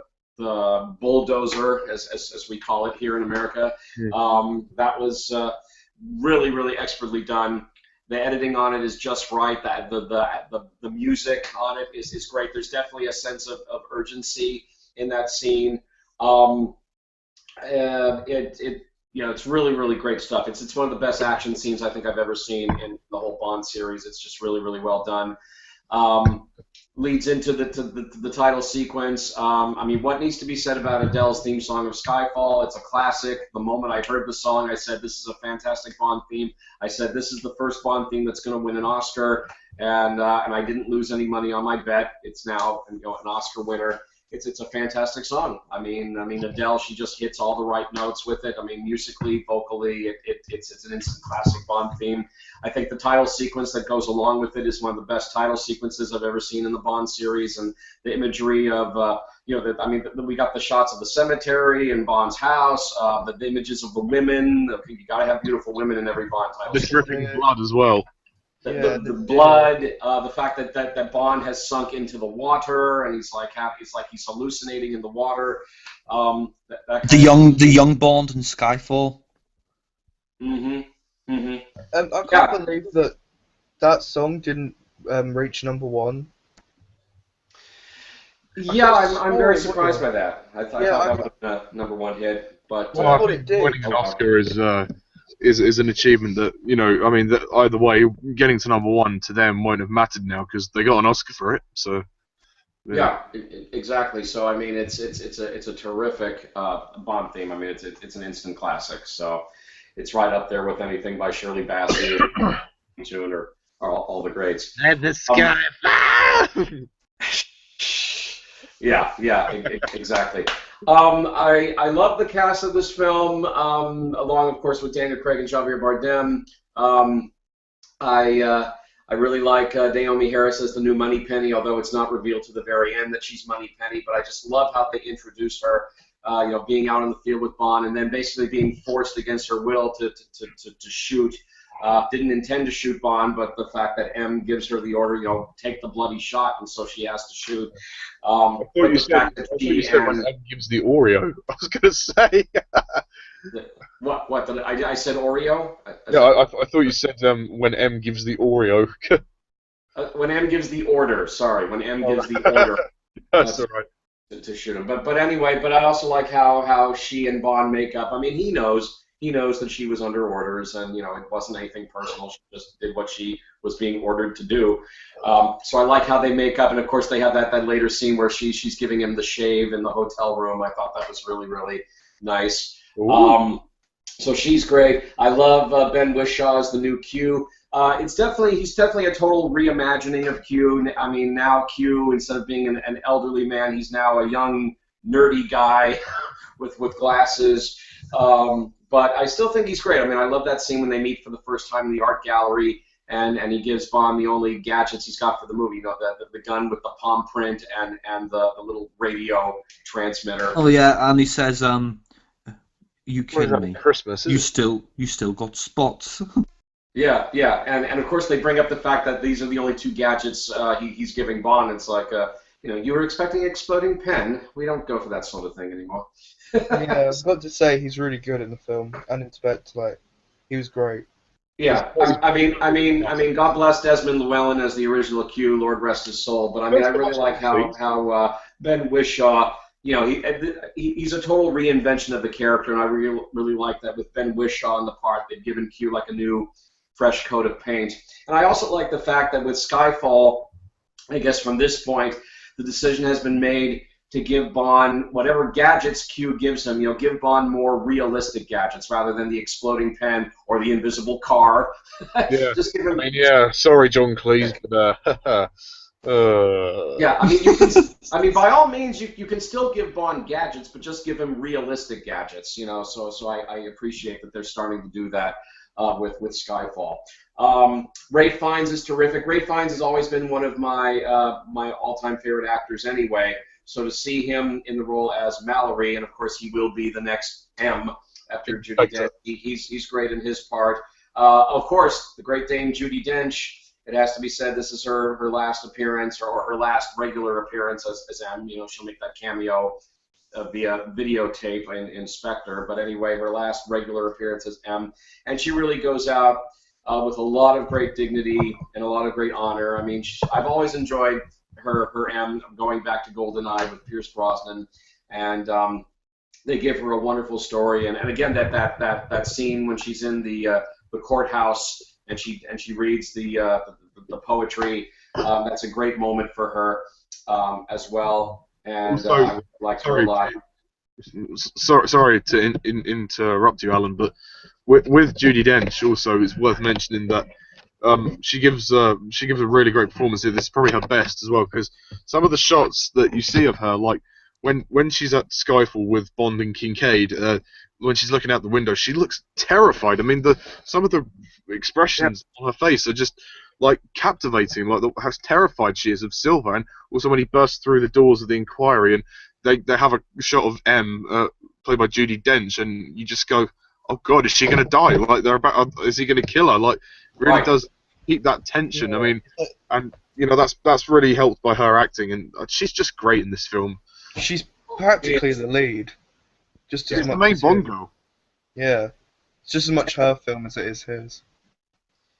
bulldozer, as we call it here in America. That was really, really expertly done. The editing on it is just right. The music on it is great. There's definitely a sense of urgency in that scene. It's really, really great stuff. It's one of the best action scenes I think I've ever seen in the whole Bond series. It's just really, really well done. Leads into the title sequence. I mean, what needs to be said about Adele's theme song of Skyfall? It's a classic. The moment I heard the song, I said, this is a fantastic Bond theme. I said, this is the first Bond theme that's going to win an Oscar, and I didn't lose any money on my bet. It's now an Oscar winner. It's a fantastic song. I mean, Adele, she just hits all the right notes with it. I mean, musically, vocally, it's an instant classic Bond theme. I think the title sequence that goes along with it is one of the best title sequences I've ever seen in the Bond series, and the imagery of, we got the shots of the cemetery and Bond's house, the images of the women. You got to have beautiful women in every Bond title. The dripping blood as well. The blood, the fact that Bond has sunk into the water and he's like he's hallucinating in the water. The young Bond in Skyfall. I can't believe that song didn't reach #1. Yeah, I'm very surprised by that. I thought that would have been a #1 hit, but winning an Oscar is an achievement that, that either way, getting to #1 to them won't have mattered now because they got an Oscar for it. So yeah, exactly. So I mean, it's a terrific Bond theme. I mean, it's an instant classic. So it's right up there with anything by Shirley Bassey or Tune or all the greats. Let the sky fly. Yeah, exactly. I love the cast of this film, along, of course, with Daniel Craig and Javier Bardem. I really like Naomi Harris as the new Moneypenny, although it's not revealed to the very end that she's Moneypenny. But I just love how they introduce her, being out in the field with Bond and then basically being forced against her will to shoot. Didn't intend to shoot Bond, but the fact that M gives her the order, take the bloody shot, and so she has to shoot. I thought you said when M gives the Oreo. I was going to say. What did I said Oreo? I thought you said when M gives the Oreo. When M gives the order. Sorry, when M gives the order. That's all right. To shoot him. But anyway, I also like how she and Bond make up. I mean, he knows that she was under orders, and it wasn't anything personal. She just did what she was being ordered to do. So I like how they make up, and of course they have that later scene where she's giving him the shave in the hotel room. I thought that was really, really nice. So she's great. I love Ben Whishaw as the new Q. He's definitely a total reimagining of Q. I mean, now Q, instead of being an elderly man, he's now a young nerdy guy with glasses. But I still think he's great. I mean, I love that scene when they meet for the first time in the art gallery, and he gives Bond the only gadgets he's got for the movie. The gun with the palm print and the little radio transmitter. Oh yeah, and he says, "You kidding me? Christmas. You still got spots." Yeah, and of course they bring up the fact that these are the only two gadgets he's giving Bond. It's like, you were expecting an exploding pen. We don't go for that sort of thing anymore. Yeah, I've got to say he's really good in the film, and in Spectre, he was great. Yeah, I mean, God bless Desmond Llewellyn as the original Q, Lord rest his soul. But I mean, I really like how Ben Whishaw you know, he's a total reinvention of the character, and I really like that with Ben Whishaw on the part. They've given Q like a new, fresh coat of paint. And I also like the fact that with Skyfall, I guess from this point, the decision has been made to give Bond whatever gadgets Q gives him. You know, give Bond more realistic gadgets rather than the exploding pen or the invisible car. Yeah. Just give him. I mean, yeah. Sorry, John Cleese, but Yeah, I mean, you can. I mean, by all means, you can still give Bond gadgets, but just give him realistic gadgets. You know, so I appreciate that they're starting to do that with Skyfall. Ralph Fiennes is terrific. Ralph Fiennes has always been one of my my all-time favorite actors anyway. So to see him in the role as Mallory, and of course he will be the next M after Judi Dench, he's great in his part. Of course, the Great Dane Judi Dench. It has to be said, this is her last appearance or her last regular appearance as M. You know, she'll make that cameo via videotape in Spectre. But anyway, her last regular appearance as M. And she really goes out with a lot of great dignity and a lot of great honor. I mean, I've always enjoyed her M, going back to GoldenEye with Pierce Brosnan. And they give her a wonderful story. And again, that scene when she's in the courthouse and she reads the poetry. That's a great moment for her as well, and Also, I like her a lot. Sorry to interrupt you, Alan, but with Judi Dench, also it's worth mentioning that she gives a really great performance here. This is probably her best as well, because some of the shots that you see of her, like when she's at Skyfall with Bond and Kincaid, when she's looking out the window, she looks terrified. I mean, some of the expressions on her face are just like captivating, like how terrified she is of Silver. And also when he bursts through the doors of the Inquiry, and they have a shot of M, played by Judi Dench, and you just go, oh God, is she going to die? Like is he going to kill her? Like, really does keep that tension. I mean, and you know that's really helped by her acting, and she's just great in this film. She's practically the lead. Just as much the main as Bond him. girl. Yeah. It's just as much her film as it is his.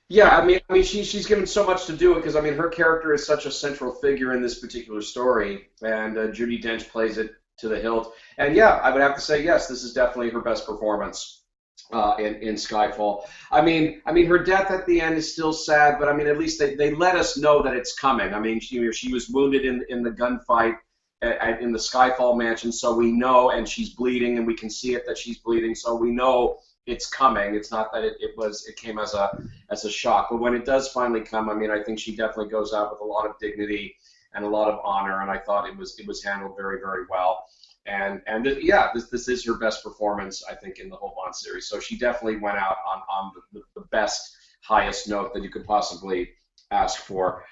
Yeah, I mean, she's given so much to do it because I mean her character is such a central figure in this particular story, and Judi Dench plays it to the hilt. And yeah, I would have to say yes, this is definitely her best performance in Skyfall. I mean her death at the end is still sad, but I mean at least they let us know that it's coming. I mean she was wounded in the gunfight in the Skyfall mansion, so we know, and she's bleeding, and we can see it that she's bleeding, so we know it's coming. It's not that it came as a shock, but when it does finally come, I mean, I think she definitely goes out with a lot of dignity and a lot of honor, and I thought it was handled very, very well. And this is her best performance, I think, in the whole Bond series. So she definitely went out on the best, highest note that you could possibly ask for.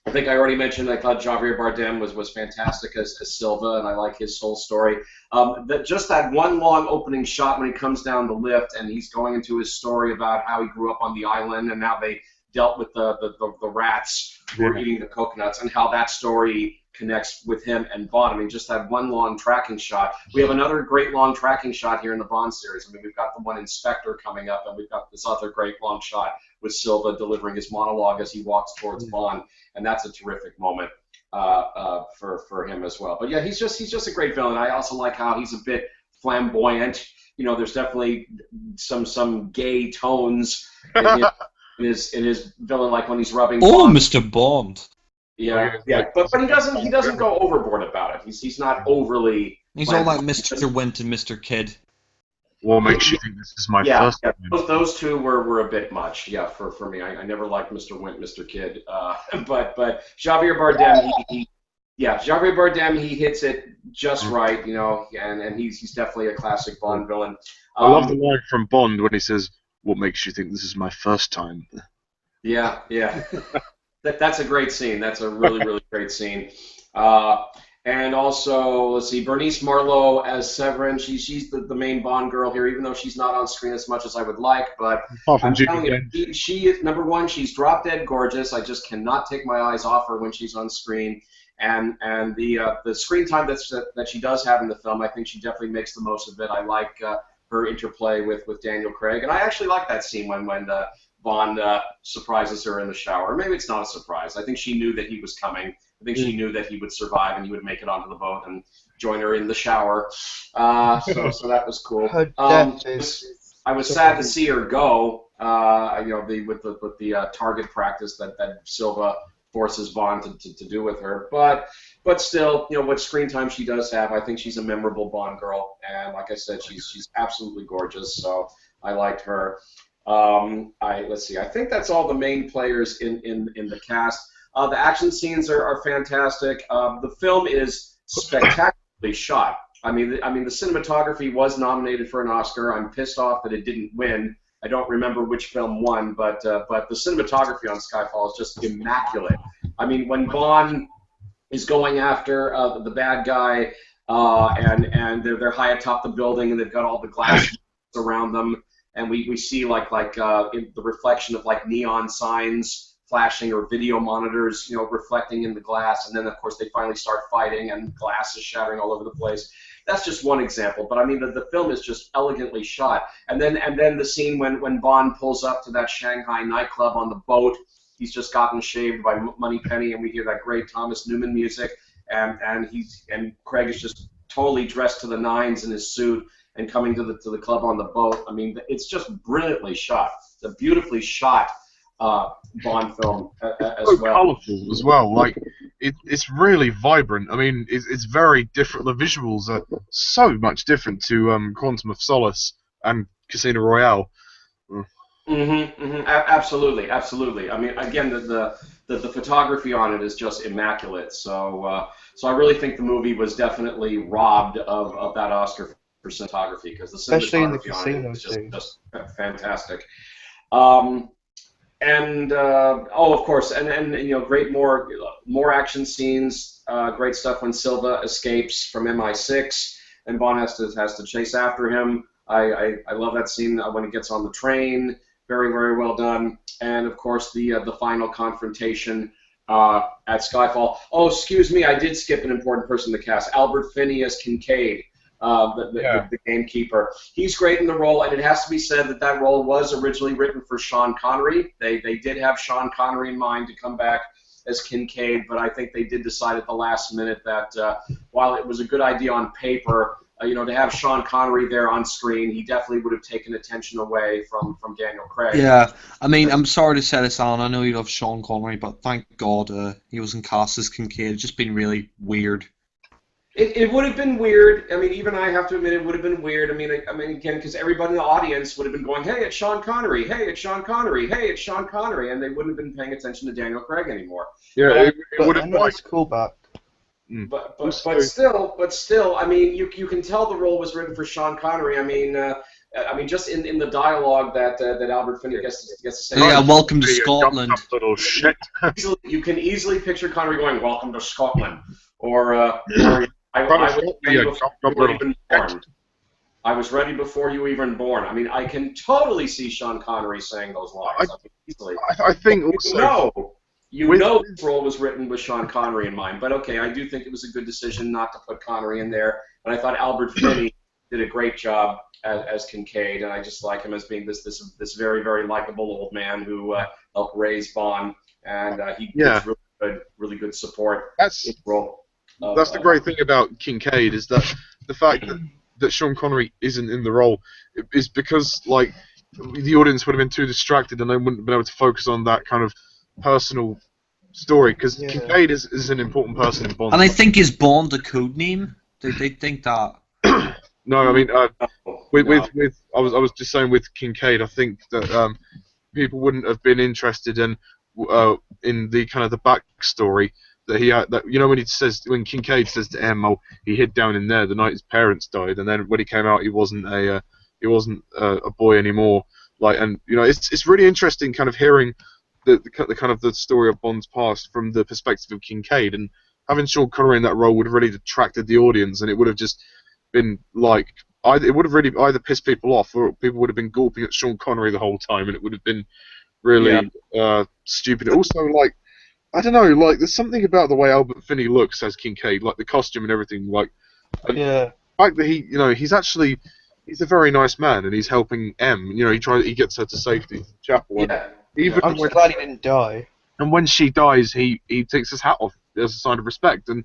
I think I already mentioned I thought Javier Bardem was fantastic as Silva, and I like his whole story. Just that one long opening shot when he comes down the lift and he's going into his story about how he grew up on the island and how they dealt with the rats who were eating the coconuts, and how that story connects with him and Bond. I mean, just that one long tracking shot. We have another great long tracking shot here in the Bond series. I mean, we've got the one in Spectre coming up, and we've got this other great long shot with Silva delivering his monologue as he walks towards Bond, and that's a terrific moment for him as well. But yeah, he's just a great villain. I also like how he's a bit flamboyant. You know, there's definitely some gay tones in his villain, like when he's rubbing. Oh, Bond. Mr. Bond. Yeah. But he doesn't go overboard about it. He's not overly. He's all like Mr. Wint and Mr. Kidd. What makes you think this is my first? Yeah. Those two were a bit much. Yeah, for me, I never liked Mr. Wint, Mr. Kidd. But Javier Bardem, Javier Bardem, he hits it just right, you know, and he's definitely a classic Bond villain. I love the line from Bond when he says, "What makes you think this is my first time?" Yeah. That's a great scene. That's a really, really great scene. And also, let's see, Bernice Marlowe as Severin. She's the main Bond girl here, even though she's not on screen as much as I would like. But I'm telling you, she is, number one, she's drop dead gorgeous. I just cannot take my eyes off her when she's on screen. And the screen time that she does have in the film, I think she definitely makes the most of it. I like her interplay with Daniel Craig, and I actually like that scene when Bond surprises her in the shower. Maybe it's not a surprise. I think she knew that he was coming. I think she knew that he would survive and he would make it onto the boat and join her in the shower. So that was cool. Her death is. I was sad to see her go. With the target practice that Silva forces Bond to do with her, but still, what screen time she does have, I think she's a memorable Bond girl, and like I said, she's absolutely gorgeous. So I liked her. Let's see. I think that's all the main players in the cast. The action scenes are fantastic. The film is spectacularly shot. I mean, the cinematography was nominated for an Oscar. I'm pissed off that it didn't win. I don't remember which film won, but the cinematography on Skyfall is just immaculate. I mean, when Bond is going after the bad guy, and they're high atop the building, and they've got all the glass around them, and we see in the reflection of neon signs flashing or video monitors, reflecting in the glass, and then of course they finally start fighting, and glass is shattering all over the place. That's just one example, but I mean the film is just elegantly shot. And then the scene when Bond pulls up to that Shanghai nightclub on the boat. He's just gotten shaved by Moneypenny, and we hear that great Thomas Newman music, and Craig is just totally dressed to the nines in his suit and coming to the club on the boat. I mean, it's just brilliantly shot. It's a beautifully shot Bond film as so well. colourful as well. Like it's really vibrant. I mean, it's very different. The visuals are so much different to Quantum of Solace and Casino Royale. Absolutely. I mean, again, the photography on it is just immaculate. So I really think the movie was definitely robbed of that Oscar for cinematography, because the Especially in the cinematography on it casino is scene. just fantastic. Of course, and great more action scenes. Great stuff when Silva escapes from MI6 and Bond has to chase after him. I love that scene when he gets on the train. Very, very well done. And of course the final confrontation at Skyfall. Oh, excuse me, I did skip an important person in the cast. Albert Finney as Kincaid. The gamekeeper. He's great in the role, and it has to be said that role was originally written for Sean Connery. They did have Sean Connery in mind to come back as Kincaid, but I think they did decide at the last minute that while it was a good idea on paper, to have Sean Connery there on screen, he definitely would have taken attention away from Daniel Craig. Yeah, I mean, I'm sorry to say this, Alan. I know you love Sean Connery, but thank God he wasn't cast as Kincaid. It's just been really weird. It would have been weird. I mean, even I have to admit it would have been weird. I mean, again, because everybody in the audience would have been going, "Hey, it's Sean Connery! Hey, it's Sean Connery! Hey, it's Sean Connery!" And they wouldn't have been paying attention to Daniel Craig anymore. Yeah, it would But have a nice callback. But still, I mean, you can tell the role was written for Sean Connery. I mean, just in the dialogue that Albert Finney gets to say. Yeah, welcome to Scotland. Little shit. You can easily picture Connery going, "Welcome to Scotland," or I was ready before you even born. I mean, I can totally see Sean Connery saying those lines easily. I think also. You know this role was written with Sean Connery in mind, but okay, I do think it was a good decision not to put Connery in there, and I thought Albert Finney did a great job as Kincaid, and I just like him as being this very, very likable old man who helped raise Bond, and he gives really good support. That's the great thing about Kincaid, is that the fact that Sean Connery isn't in the role is because the audience would have been too distracted and they wouldn't have been able to focus on that kind of personal story, because Kincaid is an important person in Bond. And I think is Bond a code name? They think that. No, I mean, I was just saying with Kincaid, I think that people wouldn't have been interested in the kind of the backstory that he had. That when Kincaid says to M, "Oh, he hid down in there the night his parents died," and then when he came out, he wasn't a boy anymore. It's really interesting, kind of hearing the kind of the story of Bond's past from the perspective of Kincaid, and having Sean Connery in that role would have really attracted the audience, and it would have just been it would have really either pissed people off, or people would have been gawping at Sean Connery the whole time, and it would have been really stupid. Also, I don't know, there's something about the way Albert Finney looks as Kincaid, the costume and everything, the fact that he's a very nice man, and he's helping M. He gets her to safety from Chapel. I'm just glad he didn't die. And when she dies, he takes his hat off as a sign of respect. And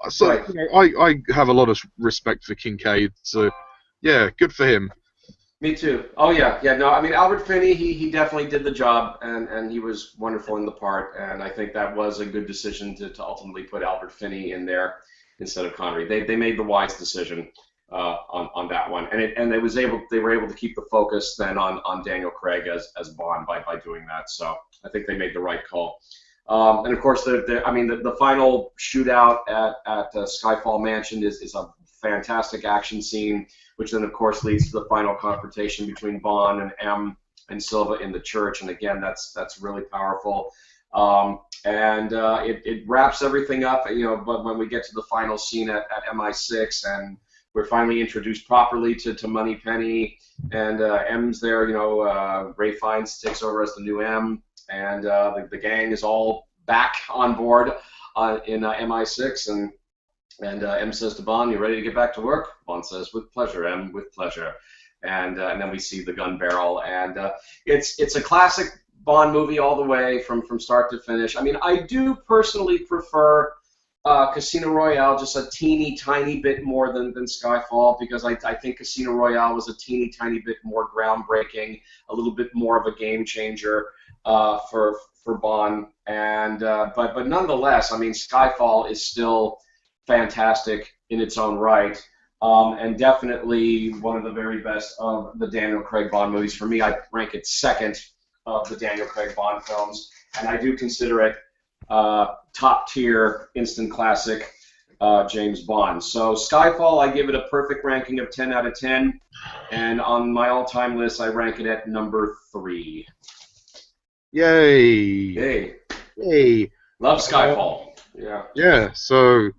so Right. you know, I have a lot of respect for Kincaid. So yeah, good for him. Me too. Oh yeah, yeah. No, I mean Albert Finney, he definitely did the job, and he was wonderful in the part, and I think that was a good decision to ultimately put Albert Finney in there instead of Connery. They made the wise decision on that one, and they were able to keep the focus then on Daniel Craig as Bond by doing that. So I think they made the right call. And of course, the final shootout at Skyfall Mansion is a fantastic action scene, which then of course leads to the final confrontation between Bond and M and Silva in the church. And again, that's really powerful. And it wraps everything up, but when we get to the final scene at MI6 and we're finally introduced properly to Moneypenny, and M's there, Ray Fiennes takes over as the new M, and the gang is all back on board in MI6, and M says to Bond, "You ready to get back to work?" Bond says, "With pleasure, M, with pleasure." And then we see the gun barrel, and it's a classic Bond movie all the way from start to finish. I mean, I do personally prefer Casino Royale just a teeny tiny bit more than Skyfall, because I think Casino Royale was a teeny tiny bit more groundbreaking, a little bit more of a game changer for Bond. And but nonetheless, I mean, Skyfall is still fantastic in its own right, and definitely one of the very best of the Daniel Craig Bond movies. For me, I rank it second of the Daniel Craig Bond films, and I do consider it top tier instant classic James Bond. So Skyfall, I give it a perfect ranking of 10 out of 10, and on my all-time list, I rank it at number 3. Yay! Yay! Yay! Love Skyfall. Yeah. Yeah. So,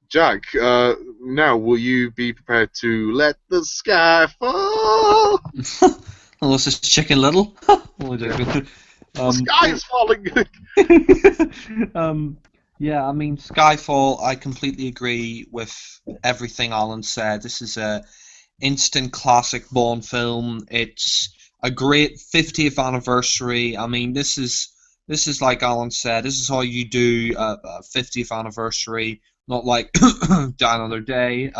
Jack, now will you be prepared to let the sky fall? Unless it's Chicken Little. The sky is falling. Yeah, I mean, Skyfall, I completely agree with everything Alan said. This is a instant classic Bond film. It's a great 50th anniversary. I mean, this is like Alan said, this is how you do a 50th anniversary, not like Die Another Day.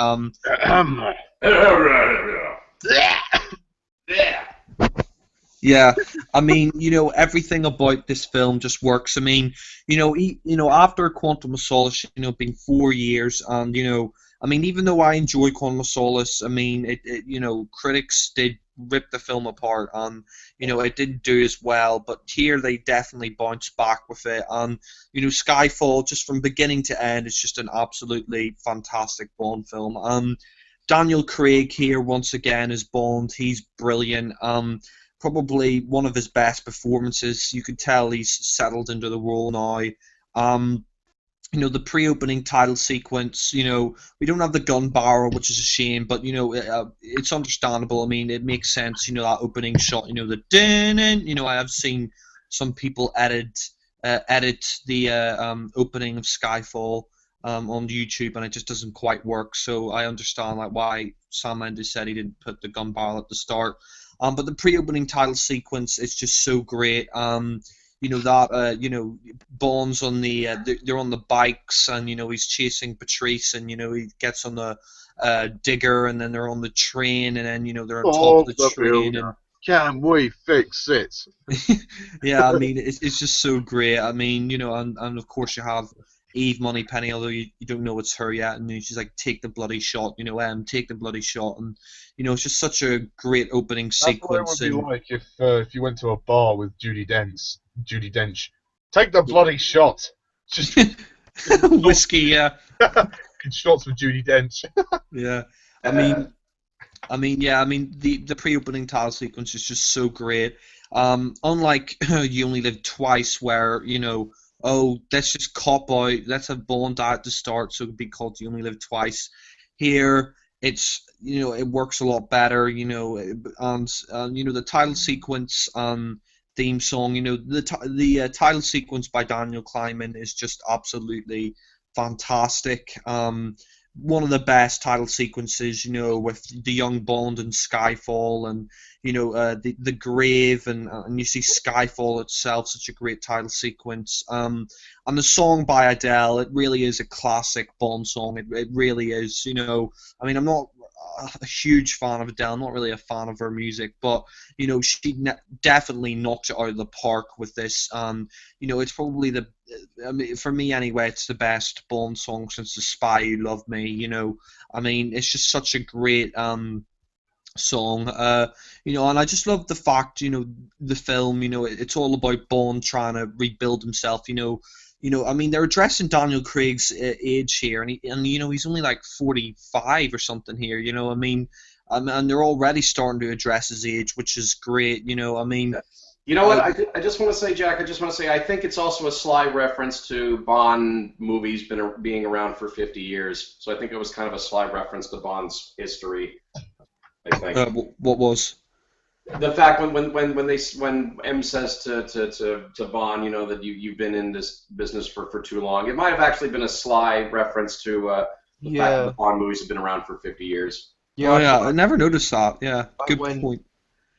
Yeah, I mean, everything about this film just works. I mean, after Quantum of Solace, been 4 years, and I mean, even though I enjoy Quantum of Solace, I mean, critics did rip the film apart, and it didn't do as well. But here they definitely bounced back with it, and Skyfall, just from beginning to end, is just an absolutely fantastic Bond film. Daniel Craig here once again as Bond, he's brilliant. Probably one of his best performances. You could tell he's settled into the role now. The pre-opening title sequence, we don't have the gun barrel, which is a shame, but it's understandable. I mean, it makes sense. That opening shot, the din. I have seen some people edit the opening of Skyfall on YouTube, and it just doesn't quite work. So I understand why Sam Mendes said he didn't put the gun barrel at the start. But the pre-opening title sequence is just so great. Bond's on they're on the bikes, and he's chasing Patrice, and he gets on the digger, and then they're on the train, and then they're on top of the train. And can we fix it? yeah, I mean, it's just so great. I mean, and of course you have Eve Moneypenny, although you don't know it's her yet, and she's like, "Take the bloody shot," take the bloody shot, and it's just such a great opening sequence. That's what it would be like if you went to a bar with Judi Dench. Take the bloody shot. Just whiskey, yeah. Shots with Judi Dench. Yeah, I mean, the pre-opening title sequence is just so great. Unlike You Only Live Twice, where let's just cop out, let's have Bond die at the start, so it could be called You Only Live Twice. Here, it's it works a lot better, and the title sequence theme song, the title sequence by Daniel Kleinman is just absolutely fantastic. One of the best title sequences, with the young Bond and Skyfall, and the grave, and you see Skyfall itself, such a great title sequence. And the song by Adele, it really is a classic Bond song. It really is. You know, I mean, I'm not a huge fan of Adele. I'm not really a fan of her music, but you know, she definitely knocked it out of the park with this. You know, it's probably I mean, for me anyway, it's the best Bond song since "The Spy Who Loved Me." You know, I mean, it's just such a great song. You know, and I just love the fact, you know, the film, you know, it's all about Bond trying to rebuild himself. You know, I mean, they're addressing Daniel Craig's age here, and you know, he's only like 45 or something here. You know, I mean, and they're already starting to address his age, which is great. You know, I mean, You know what? I just want to say, Jack. I just want to say, I think it's also a sly reference to Bond movies being around for 50 years. So I think it was kind of a sly reference to Bond's history. I think. what was? The fact when M says to Bond, you know, that you've been in this business for too long, it might have actually been a sly reference to the fact that Yeah. the Bond movies have been around for 50 years. Yeah, Oh yeah, I never noticed that. Yeah, good when- point.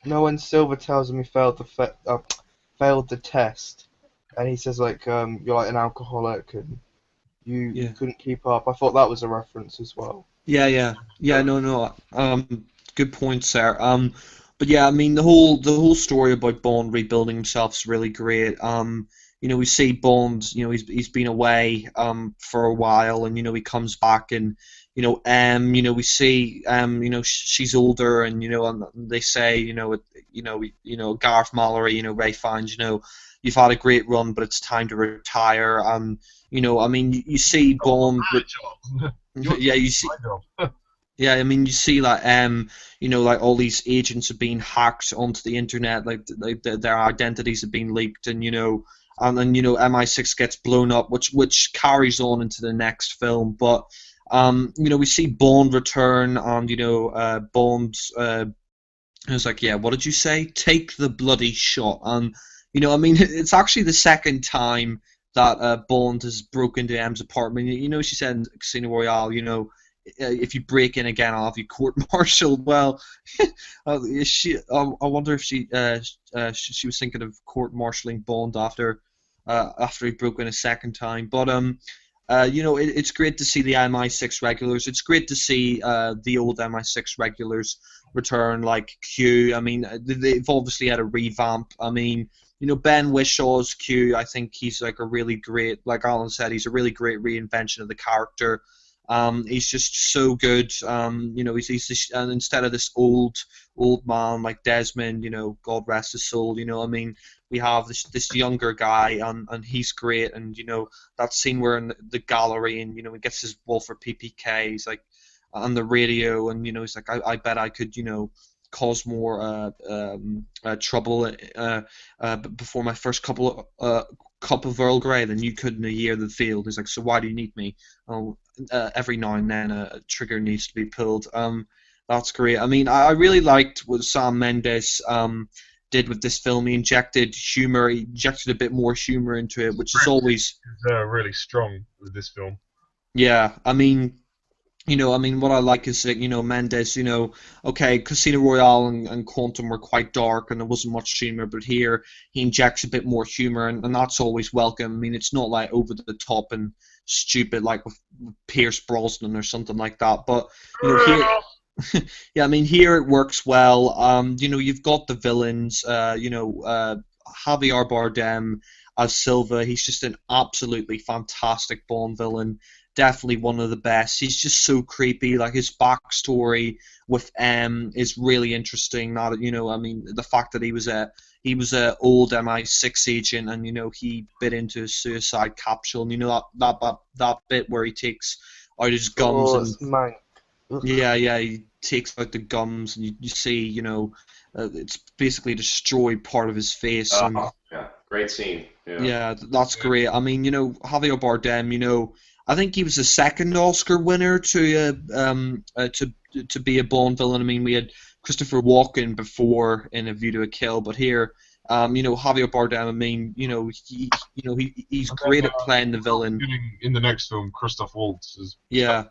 No, when Silver tells him he failed the test, and he says like you're like an alcoholic and you Yeah. couldn't keep up. I thought that was a reference as well. Yeah. No. Good point, sir. But yeah, I mean, the whole story about Bond rebuilding himself is really great. You know, we see Bond. You know, he's been away for a while, and you know, he comes back, and you know, you know, we see you know, she's older, and you know, and they say, you know, Gareth Mallory, you know, Ray Fiennes, you know, you've had a great run, but it's time to retire. You know, I mean, you see Bond with. Yeah, you see. Yeah, I mean, you see like you know, like all these agents are being hacked onto the internet, like their identities have been leaked, and you know, and then you know, MI6 gets blown up, which carries on into the next film. But you know, we see Bond return, and you know, Bond's I was like, yeah, what did you say? Take the bloody shot. And you know, I mean, it's actually the second time that Bond has broken into M's apartment. You know, she said in Casino Royale, you know, if you break in again, I'll have you court-martialed. Well, is she? I wonder if she was thinking of court-martialing Bond after he broke in a second time. But you know, it's great to see the MI6 regulars. It's great to see the old MI6 regulars return, like Q. I mean, they've obviously had a revamp. I mean, you know, Ben Wishaw's Q. I think he's like a really great, like Alan said, he's a really great reinvention of the character. He's just so good. You know, and instead of this old man like Desmond, you know, God rest his soul. You know, I mean, we have this younger guy, and he's great. And you know, that scene where in the gallery, and you know, he gets his Walther PPK. He's like on the radio, and you know, he's like, I bet I could, you know, cause more trouble before my first cup of Earl Grey than you could in a year in the field. He's like, so why do you need me? Oh, every now and then a trigger needs to be pulled. That's great. I mean, I really liked what Sam Mendes did with this film. He injected humor. He injected a bit more humor into it, which is always really strong with this film. yeah. I mean, you know, I mean, what I like is that, you know, Mendes, you know, okay, Casino Royale and Quantum were quite dark and there wasn't much humor, but here he injects a bit more humor, and that's always welcome. I mean, it's not like over the top and stupid like with Pierce Brosnan or something like that, but, you know, here, yeah, I mean, here it works well. You know, you've got the villains, you know, Javier Bardem as Silva. He's just an absolutely fantastic Bond villain. Definitely one of the best. He's just so creepy. Like his backstory with M is really interesting. Not, you know, I mean, the fact that he was a old MI6 agent, and you know, he bit into a suicide capsule, and you know, that bit where he takes out his gums and Man. yeah, he takes out the gums, and you see, you know, it's basically destroyed part of his face. And Yeah, great scene. yeah, that's great. I mean, you know, Javier Bardem, you know, I think he was the second Oscar winner to be a Bond villain. I mean, we had Christopher Walken before in A View to a Kill, but here, you know, Javier Bardem. I mean, you know, he's great at playing the villain. In the next film, Christoph Waltz is. Yeah.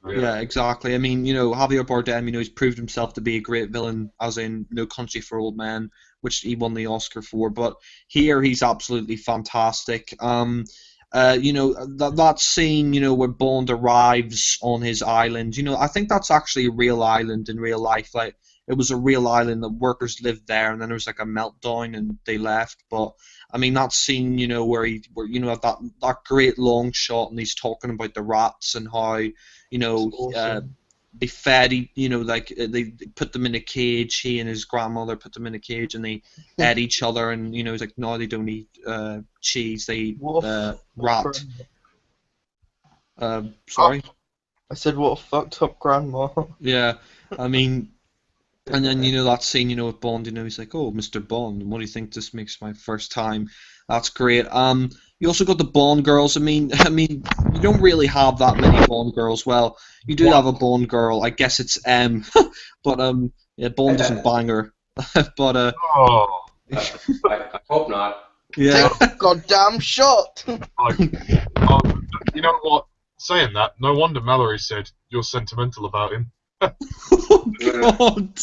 Yeah, exactly. I mean, you know, Javier Bardem, you know, he's proved himself to be a great villain, as in No Country for Old Men, which he won the Oscar for. But here, he's absolutely fantastic. you know, that scene, you know, where Bond arrives on his island, you know, I think that's actually a real island in real life. Like, it was a real island, the workers lived there, and then there was like a meltdown and they left. But I mean, that scene, you know, where you know, that great long shot, and he's talking about the rats and how, you know, It's awesome. they fed, you know, like they put them in a cage. He and his grandmother put them in a cage, and they ate each other. And you know, he's like, no, they don't eat cheese. They eat What a rat. grandma. Sorry. I said, what a fucked up grandma. Yeah, I mean, and then you know that scene, you know, with Bond, you know, he's like, "Oh, Mr. Bond, what do you think this makes my first time?" That's great. You also got the Bond girls. I mean, you don't really have that many Bond girls. Well, you do have a Bond girl. I guess it's M, but yeah, Bond doesn't bang her. But Oh, I hope not. yeah, Take the goddamn shot. you know what? Saying that, no wonder Mallory said you're sentimental about him. oh God,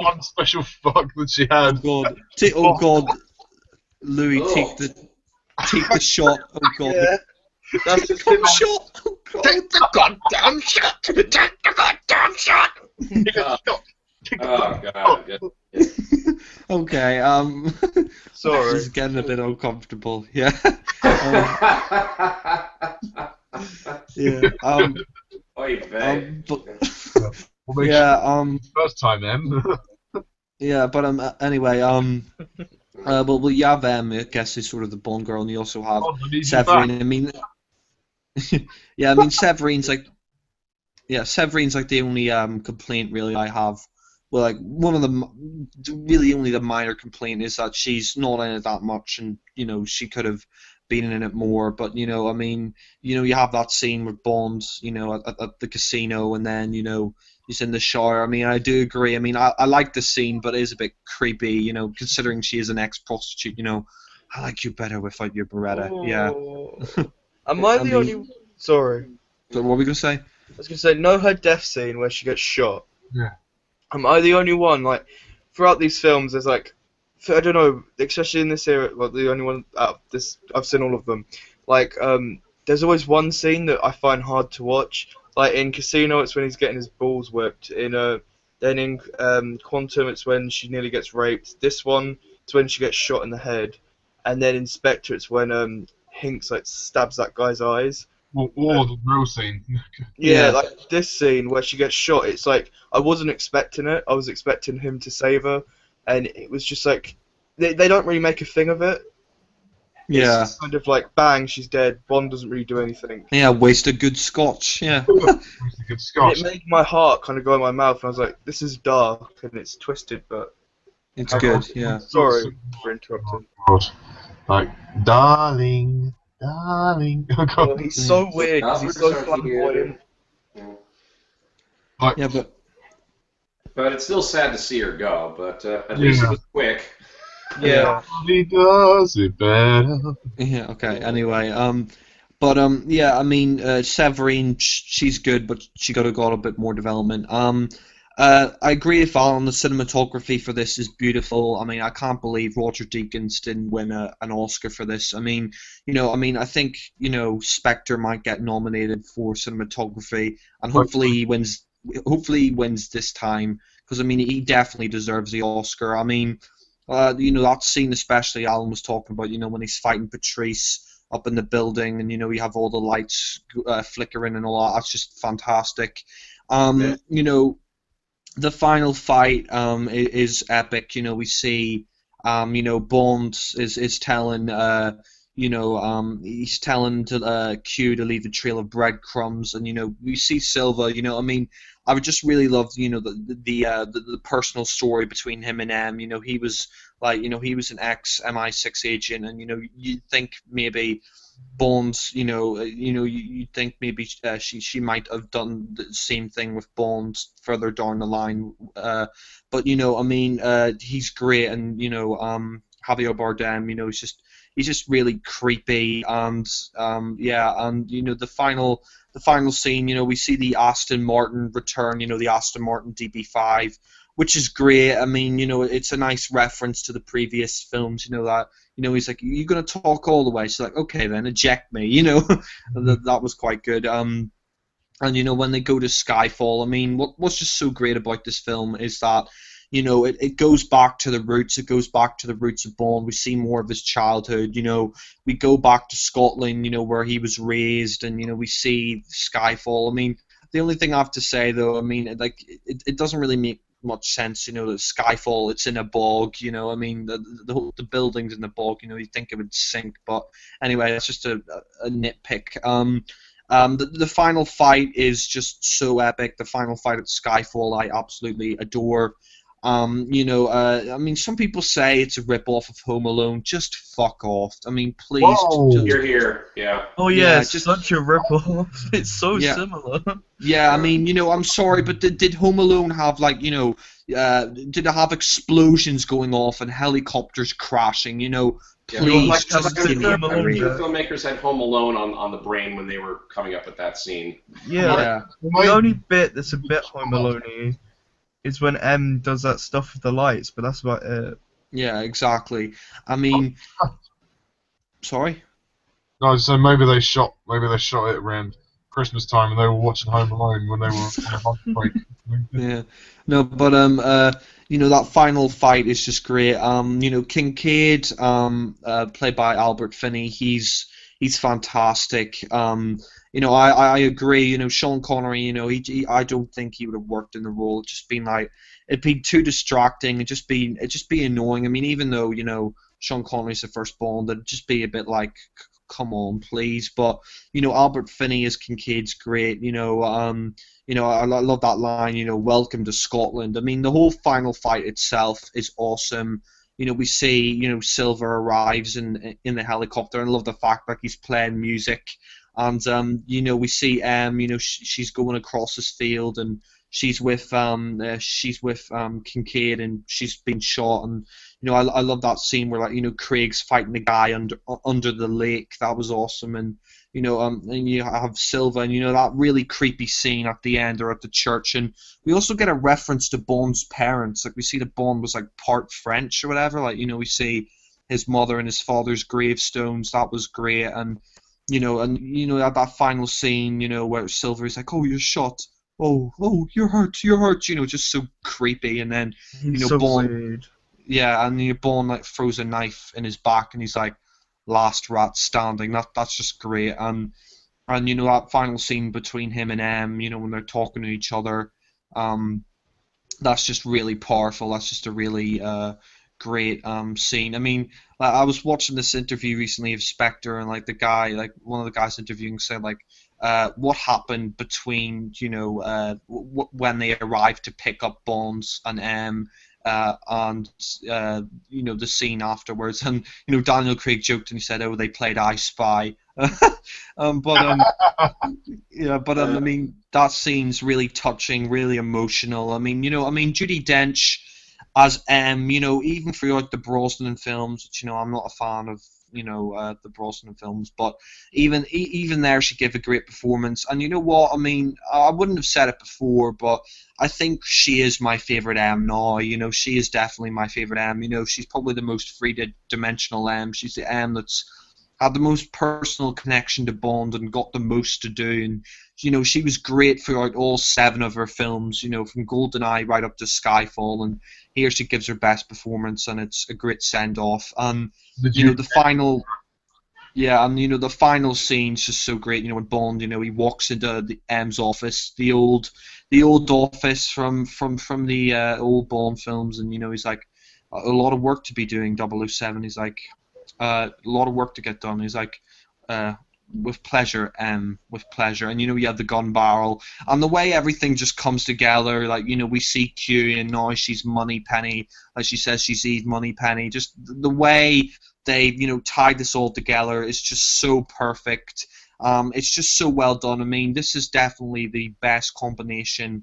One special fuck that she had. God, oh God, Louis, take the shot. Oh God, Yeah. That's just the shot. Oh God. Take the goddamn shot. Take the goddamn shot. Oh God. Okay, Sorry. this is getting a bit uncomfortable. Yeah. Yeah. Oy vey. But We'll make yeah. sure first time, Em. Yeah. But anyway. Well, you have I guess is sort of the Bond girl, and you also have Oh, I need you Severine. back. I mean, yeah. I mean, Severine's like the only complaint really I have. Well, like one of the really only the minor complaint is that she's not in it that much, and you know she could have been in it more. But you know, I mean, you know, you have that scene with Bond, you know, at the casino, and then you know he's in the shower. I mean, I do agree. I mean, I like the scene, but it is a bit creepy, you know, considering she is an ex-prostitute. You know, I like you better without your Beretta. Yeah. Oh. Am I I the mean- only? Sorry. So what were we gonna say? I was gonna say, know her death scene where she gets shot. Yeah. Am I the only one? Like, throughout these films, there's like, I don't know, especially in this era, well, the only one out of this, I've seen all of them. Like, there's always one scene that I find hard to watch. Like in Casino, it's when he's getting his balls whipped. Then in Quantum, it's when she nearly gets raped. This one, it's when she gets shot in the head. And then in Spectre, it's when Hinks like stabs that guy's eyes. Or the real scene. Yeah, Yeah. like this scene where she gets shot, it's like I wasn't expecting it. I was expecting him to save her, and it was just like they don't really make a thing of it. Yeah. It's just kind of like bang, she's dead. Bond doesn't really do anything. Yeah, waste a good scotch. Yeah. It's a good And Scotch. it made my heart kind of go in my mouth, and I was like, this is dark and it's twisted, but It's good. Yeah. sorry for interrupting. God. Like, darling, darling. Oh, Oh, God. he's so weird because he's so Now we're starting here. flamboyant. Yeah, but But it's still sad to see her go. But at least it was quick. Yeah. He does it better. yeah. Okay. Anyway. Yeah. I mean, Severine, she's good, but she got a bit more development. I agree with Alan. The cinematography for this is beautiful. I mean, I can't believe Roger Deakins didn't win an Oscar for this. I mean, I think, Spectre might get nominated for cinematography, and hopefully he wins. Hopefully he wins this time, because I mean, he definitely deserves the Oscar. I mean, that scene especially Alan was talking about. When he's fighting Patrice up in the building, and you have all the lights flickering and all that. That's just fantastic. The final fight is epic. We see, Bond is telling, he's telling to Q to leave a trail of breadcrumbs, and we see Silva. I mean, I would just really love, the personal story between him and M. He was he was an ex MI6 agent, and you'd think maybe Bond, you think maybe she might have done the same thing with Bond further down the line, but I mean, he's great, and Javier Bardem, he's just really creepy, and the final scene, we see the Aston Martin return, the Aston Martin DB5, which is great. I mean, it's a nice reference to the previous films. That he's like, "You're gonna talk all the way." She's like, "Okay, then eject me." That was quite good. And when they go to Skyfall, I mean, what's just so great about this film is that it goes back to the roots. It goes back to the roots of Bond. We see more of his childhood. We go back to Scotland, where he was raised, and we see Skyfall. I mean, the only thing I have to say though, I mean, like it doesn't really make much sense. That Skyfall, it's in a bog. I mean, the buildings in the bog. You think it would sink, but anyway, that's just a nitpick. The final fight is just so epic. The final fight at Skyfall, I absolutely adore. I mean, some people say it's a rip-off of Home Alone. Just fuck off. I mean, please. Whoa. You're here, yeah. Oh yeah, Yeah, it's just- such a rip-off. It's so Yeah. similar. Yeah, I mean, I'm sorry, but did Home Alone have, like, did it have explosions going off and helicopters crashing? Yeah, Please, like, just I'm give me sure, a I'm break. sure filmmakers had Home Alone on the brain when they were coming up with that scene. Yeah. Yeah. The only bit that's a bit Home Alone-y is when M does that stuff with the lights, but that's about it. Yeah, exactly. I mean, sorry? No, so maybe they shot it around Christmas time, and they were watching Home Alone when they were on a lunch break. Yeah, no, but that final fight is just great. Kincaid, played by Albert Finney, he's fantastic. I agree. Sean Connery, I don't think he would have worked in the role. It's just been like, it'd be too distracting. It'd just be annoying. I mean, even though Sean Connery's the first Bond, it'd just be a bit like, come on, please. But Albert Finney as Kincaid's great. I love that line. Welcome to Scotland. I mean, the whole final fight itself is awesome. We see Silver arrives in the helicopter, and I love the fact that he's playing music. And we see she's going across this field, and she's with Kincaid, and she's been shot. And I love that scene where, like, Craig's fighting the guy under the lake. That was awesome. And and you have Silva, and that really creepy scene at the end, or at the church. And we also get a reference to Bond's parents. Like, we see that Bond was like part French or whatever. Like, we see his mother and his father's gravestones. That was great. And at that final scene, where Silver is like, "Oh, you're shot. Oh, you're hurt. Just so creepy. And then He's so Bond, weird. yeah, and Bond like throws a knife in his back, and he's like, "Last rat standing." That's just great. And that final scene between him and M, when they're talking to each other, that's just really powerful. That's just a really great scene. I mean, I was watching this interview recently of Spectre, and like one of the guys interviewing said, like, what happened between when they arrived to pick up Bonds and M, and the scene afterwards. And Daniel Craig joked, and he said, "Oh, they played I Spy." I mean, that scene's really touching, really emotional. I mean, Judi Dench as M, even throughout the Brosnan films, which I'm not a fan of, the Brosnan films, but even there she gave a great performance. And you know what? I mean, I wouldn't have said it before, but I think she is my favorite M now. She is definitely my favorite M. She's probably the most three-dimensional M. She's the M that's had the most personal connection to Bond and got the most to do. And she was great throughout all 7 of her films, from GoldenEye right up to Skyfall. And here she gives her best performance, and it's a great send-off. And the final, the final scene's just so great. When Bond, he walks into the M's office, the old office from the old Bond films, and he's like, a lot of work to be doing, 007. He's like, a lot of work to get done. He's like, with pleasure, with pleasure. And you have the gun barrel, and the way everything just comes together. Like, we see Q, and now she's Moneypenny, as she says she's Eve Moneypenny. Just the way they tied this all together is just so perfect. It's just so well done. I mean, this is definitely the best combination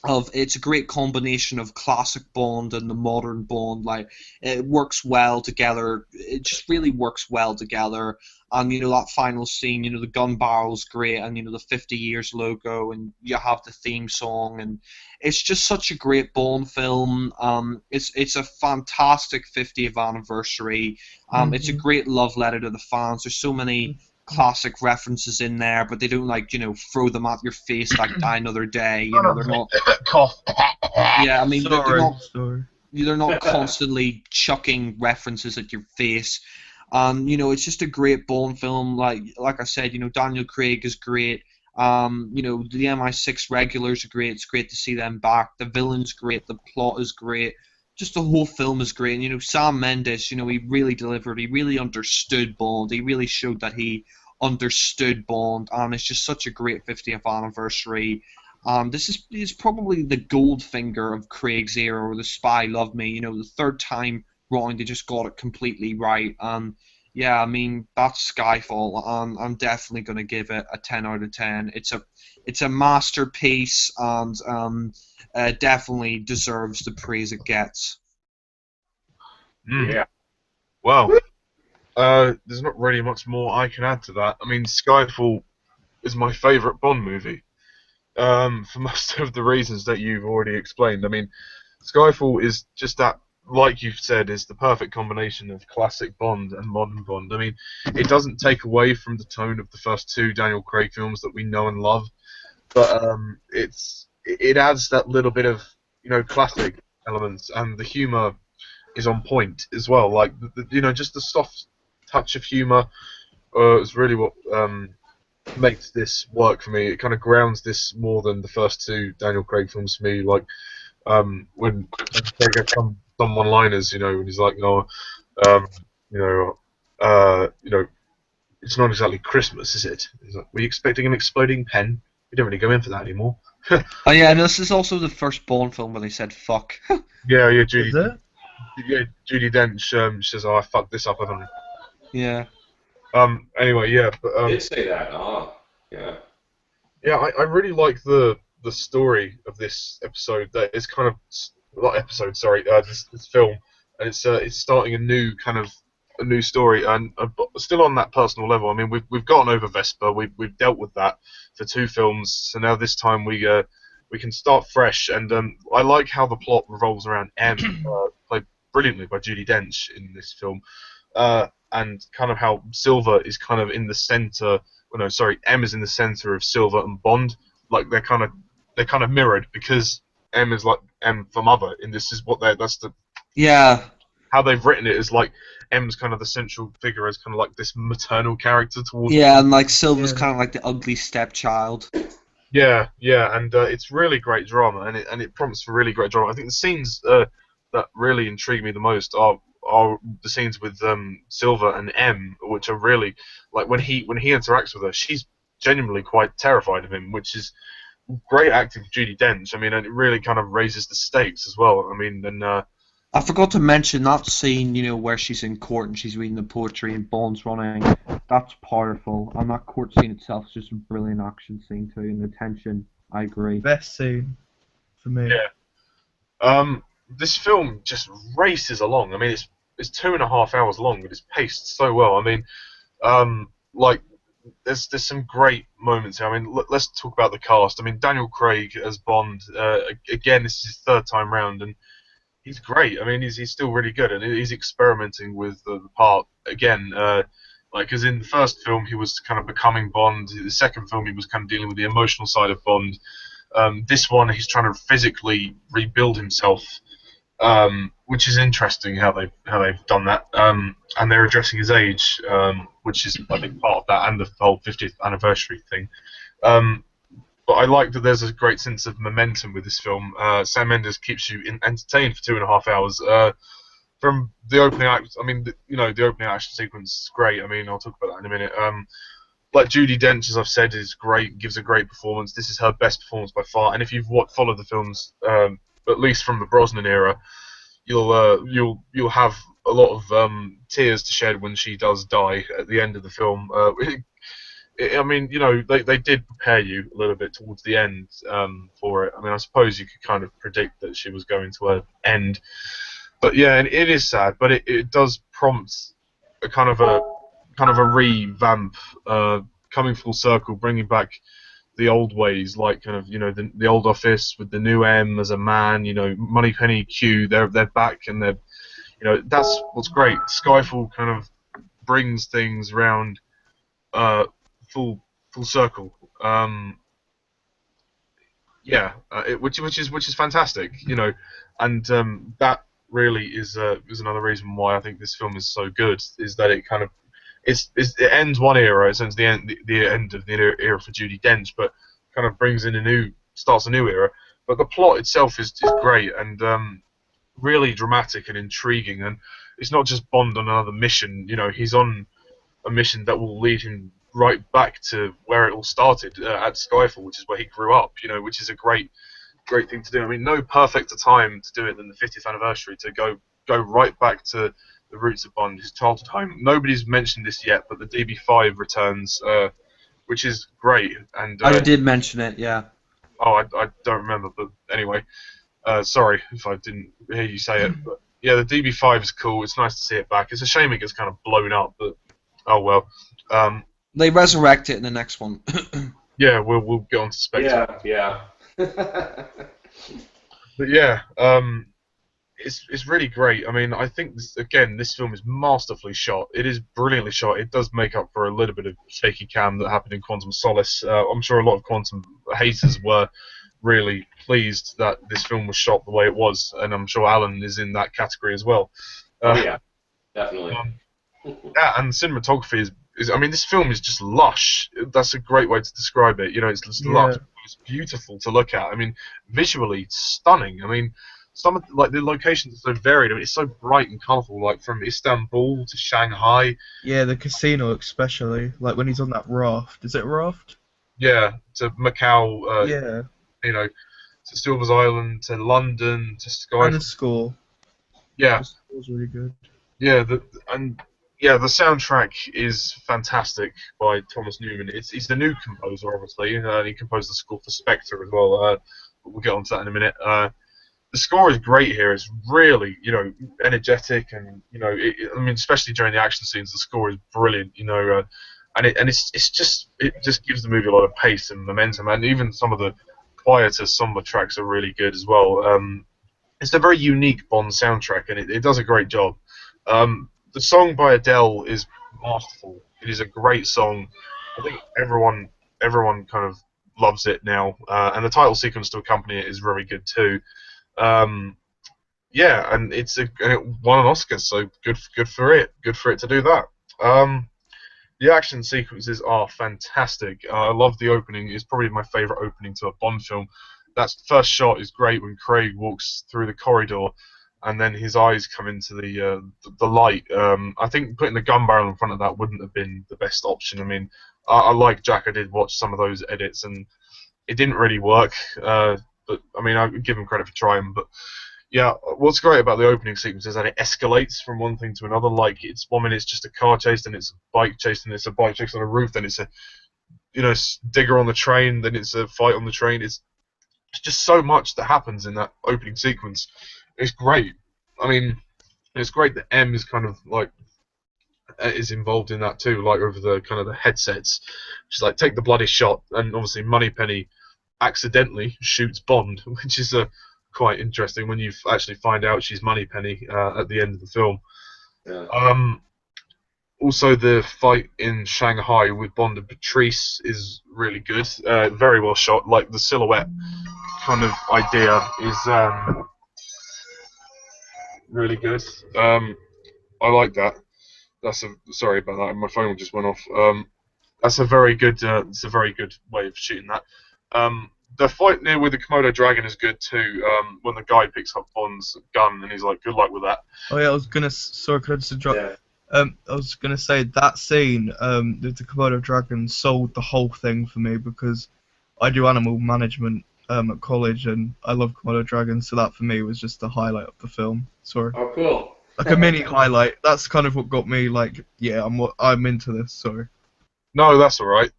it's a great combination of classic Bond and the modern Bond. Like, it works well together. It just really works well together. And that final scene, the gun barrel's great, and the 50 years logo, and you have the theme song, and it's just such a great Bond film. It's a fantastic 50th anniversary. It's a great love letter to the fans. There's so many classic references in there, but they don't throw them at your face like Die Another Day. They're not. Cough. Yeah, I mean Sorry. they're not constantly chucking references at your face. It's just a great Bond film. Like I said, Daniel Craig is great. The MI6 regulars are great. It's great to see them back. The villain's great. The plot is great. Just the whole film is great. And, Sam Mendes, he really delivered. He really understood Bond. He really showed that he understood Bond. And it's just such a great 50th anniversary. This is probably the Goldfinger of Craig's era, or The Spy Loved Me. The third time round, they just got it completely right. Yeah, I mean, that's Skyfall. I'm definitely going to give it a 10 out of 10. It's a masterpiece, and definitely deserves the praise it gets. Yeah. Well, there's not really much more I can add to that. I mean, Skyfall is my favourite Bond movie, for most of the reasons that you've already explained. I mean, Skyfall is just that, like you've said, is the perfect combination of classic Bond and modern Bond. I mean, it doesn't take away from the tone of the first two Daniel Craig films that we know and love, but it adds that little bit of classic elements, and the humour is on point as well. Like just the soft touch of humour is really what makes this work for me. It kind of grounds this more than the first two Daniel Craig films for me. Like when Craig had some one-liners, and he's like, it's not exactly Christmas, is it? He's like, were you expecting an exploding pen? We don't really go in for that anymore. Oh yeah, and this is also the first Bond film where they said fuck. Yeah, Judy. Is it? Yeah, Judi Dench says, "Oh, I fucked this up, haven't I?" Yeah. Anyway, yeah, but I did say that. Yeah. yeah, I really like the story of this episode. That is kind of not episode, sorry, this film, and it's starting a new story, and but still on that personal level. I mean, we've gotten over Vesper, we've dealt with that for two films, so now this time we can start fresh, and I like how the plot revolves around M, played brilliantly by Judi Dench in this film, and kind of how Silver is kind of in the center. Well, no, sorry, M is in the center of Silver and Bond. Like they're kind of mirrored, because M is like M for mother, and this is that's the how they've written it, is like M's kind of the central figure as kind of like this maternal character towards. Yeah, and like Silver's kind of like the ugly stepchild. Yeah, and it's really great drama, and it prompts for really great drama. I think the scenes that really intrigue me the most are the scenes with Silver and M, which are really like when he interacts with her, she's genuinely quite terrified of him, which is great acting for Judi Dench. I mean, and it really kind of raises the stakes as well. I mean, then I forgot to mention that scene, where she's in court and she's reading the poetry and Bond's running. That's powerful, and that court scene itself is just a brilliant action scene too, and the tension. I agree. Best scene for me. Yeah. This film just races along. I mean, it's 2.5 hours long, but it's paced so well. I mean, like there's some great moments here. I mean, let's talk about the cast. I mean, Daniel Craig as Bond. Again, this is his third time round, and he's great. I mean, he's still really good, and he's experimenting with the part again. Like, because in the first film he was kind of becoming Bond. The second film he was kind of dealing with the emotional side of Bond. This one he's trying to physically rebuild himself, which is interesting how they've done that. And they're addressing his age, which is I think part of that, and the whole 50th anniversary thing. But I like that there's a great sense of momentum with this film. Sam Mendes keeps you entertained for 2.5 hours. From the opening act, I mean, the opening action sequence is great. I mean, I'll talk about that in a minute. Like Judi Dench, as I've said, is great. Gives a great performance. This is her best performance by far. And if you've followed the films, at least from the Brosnan era, you'll have a lot of tears to shed when she does die at the end of the film. I mean, you know, they did prepare you a little bit towards the end for it. I mean, I suppose you could kind of predict that she was going to end, but yeah, and it is sad, but it does prompt a kind of a revamp, coming full circle, bringing back the old ways, like kind of, you know, the old office with the new M as a man, you know, Moneypenny Q, they're back, and they're, you know, that's what's great. Skyfall kind of brings things round, uh, full circle. Yeah, which is fantastic, you know, and that really is another reason why I think this film is so good, is that it kind of it ends one era, it ends the end of the era for Judi Dench, but kind of brings in starts a new era. But the plot itself is great, and really dramatic and intriguing, and it's not just Bond on another mission. You know, he's on a mission that will lead him right back to where it all started, at Skyfall, which is where he grew up. You know, which is a great thing to do. I mean, no perfecter time to do it than the 50th anniversary, to go right back to the roots of Bond, his childhood home. Nobody's mentioned this yet, but the DB5 returns, which is great. And I did mention it, yeah. oh, I don't remember, but anyway, sorry if I didn't hear you say it. But yeah, the DB5 is cool. It's nice to see it back. It's a shame it gets kind of blown up, but oh well. They resurrect it in the next one. Yeah, we'll get on to Spectre. Yeah. But yeah, it's really great. I mean, I think this film is masterfully shot. It is brilliantly shot. It does make up for a little bit of shaky cam that happened in Quantum of Solace. I'm sure a lot of Quantum haters were really pleased that this film was shot the way it was, and I'm sure Alan is in that category as well. Yeah, definitely. Yeah, and cinematography is I mean, this film is just lush. That's a great way to describe it. You know, it's just lush. It's beautiful to look at. I mean, visually stunning. I mean, some of the locations are so varied. I mean, it's so bright and colourful, like from Istanbul to Shanghai. Yeah, the casino especially, like when he's on that raft. Is it a raft? Yeah, to Macau. Yeah. You know, to Silver's Island, to London, to And the Sky. score. Yeah. The score's really good. Yeah, the soundtrack is fantastic by Thomas Newman. He's the new composer, obviously, and he composed the score for Spectre as well. We'll get onto that in a minute. The score is great here. It's really, you know, energetic, and you know, I mean, especially during the action scenes, the score is brilliant. You know, and it just gives the movie a lot of pace and momentum, and even some of the quieter, somber tracks are really good as well. It's a very unique Bond soundtrack, and it does a great job. The song by Adele is masterful. It is a great song. I think everyone kind of loves it now, and the title sequence to accompany it is very good too. Yeah, and and it won an Oscar, so good for it. Good for it to do that. The action sequences are fantastic. I love the opening. It's probably my favourite opening to a Bond film. That first shot is great when Craig walks through the corridor, and then his eyes come into the light. I think putting the gun barrel in front of that wouldn't have been the best option. I mean, I like Jack. I did watch some of those edits, and it didn't really work. But I mean, I give him credit for trying. But yeah, what's great about the opening sequence is that it escalates from one thing to another. Like, it's 1 minute it's just a car chase, then it's a bike chase, then it's a bike chase on a roof, then it's a digger on the train, then it's a fight on the train. It's just so much that happens in that opening sequence. It's great. I mean, it's great that M is kind of like is involved in that too, like over the kind of the headsets. She's like, take the bloody shot, and obviously Moneypenny accidentally shoots Bond, which is quite interesting when you actually find out she's Moneypenny at the end of the film. Yeah. Also, the fight in Shanghai with Bond and Patrice is really good. Very well shot. Like, the silhouette kind of idea is really good. I like that. Sorry about that. My phone just went off. That's a very good. It's a very good way of shooting that. The fight near with the Komodo dragon is good too. When the guy picks up Bond's gun and he's like, "Good luck with that." Oh yeah, I was gonna. Sorry, could I just interrupt? Yeah. I was gonna say that scene, the Komodo dragon sold the whole thing for me, because I do animal management at college, and I love Komodo dragons, so that for me was just the highlight of the film. Sorry. Oh, cool. Like a mini highlight. That's kind of what got me like, yeah, I'm into this. Sorry. No, that's all right.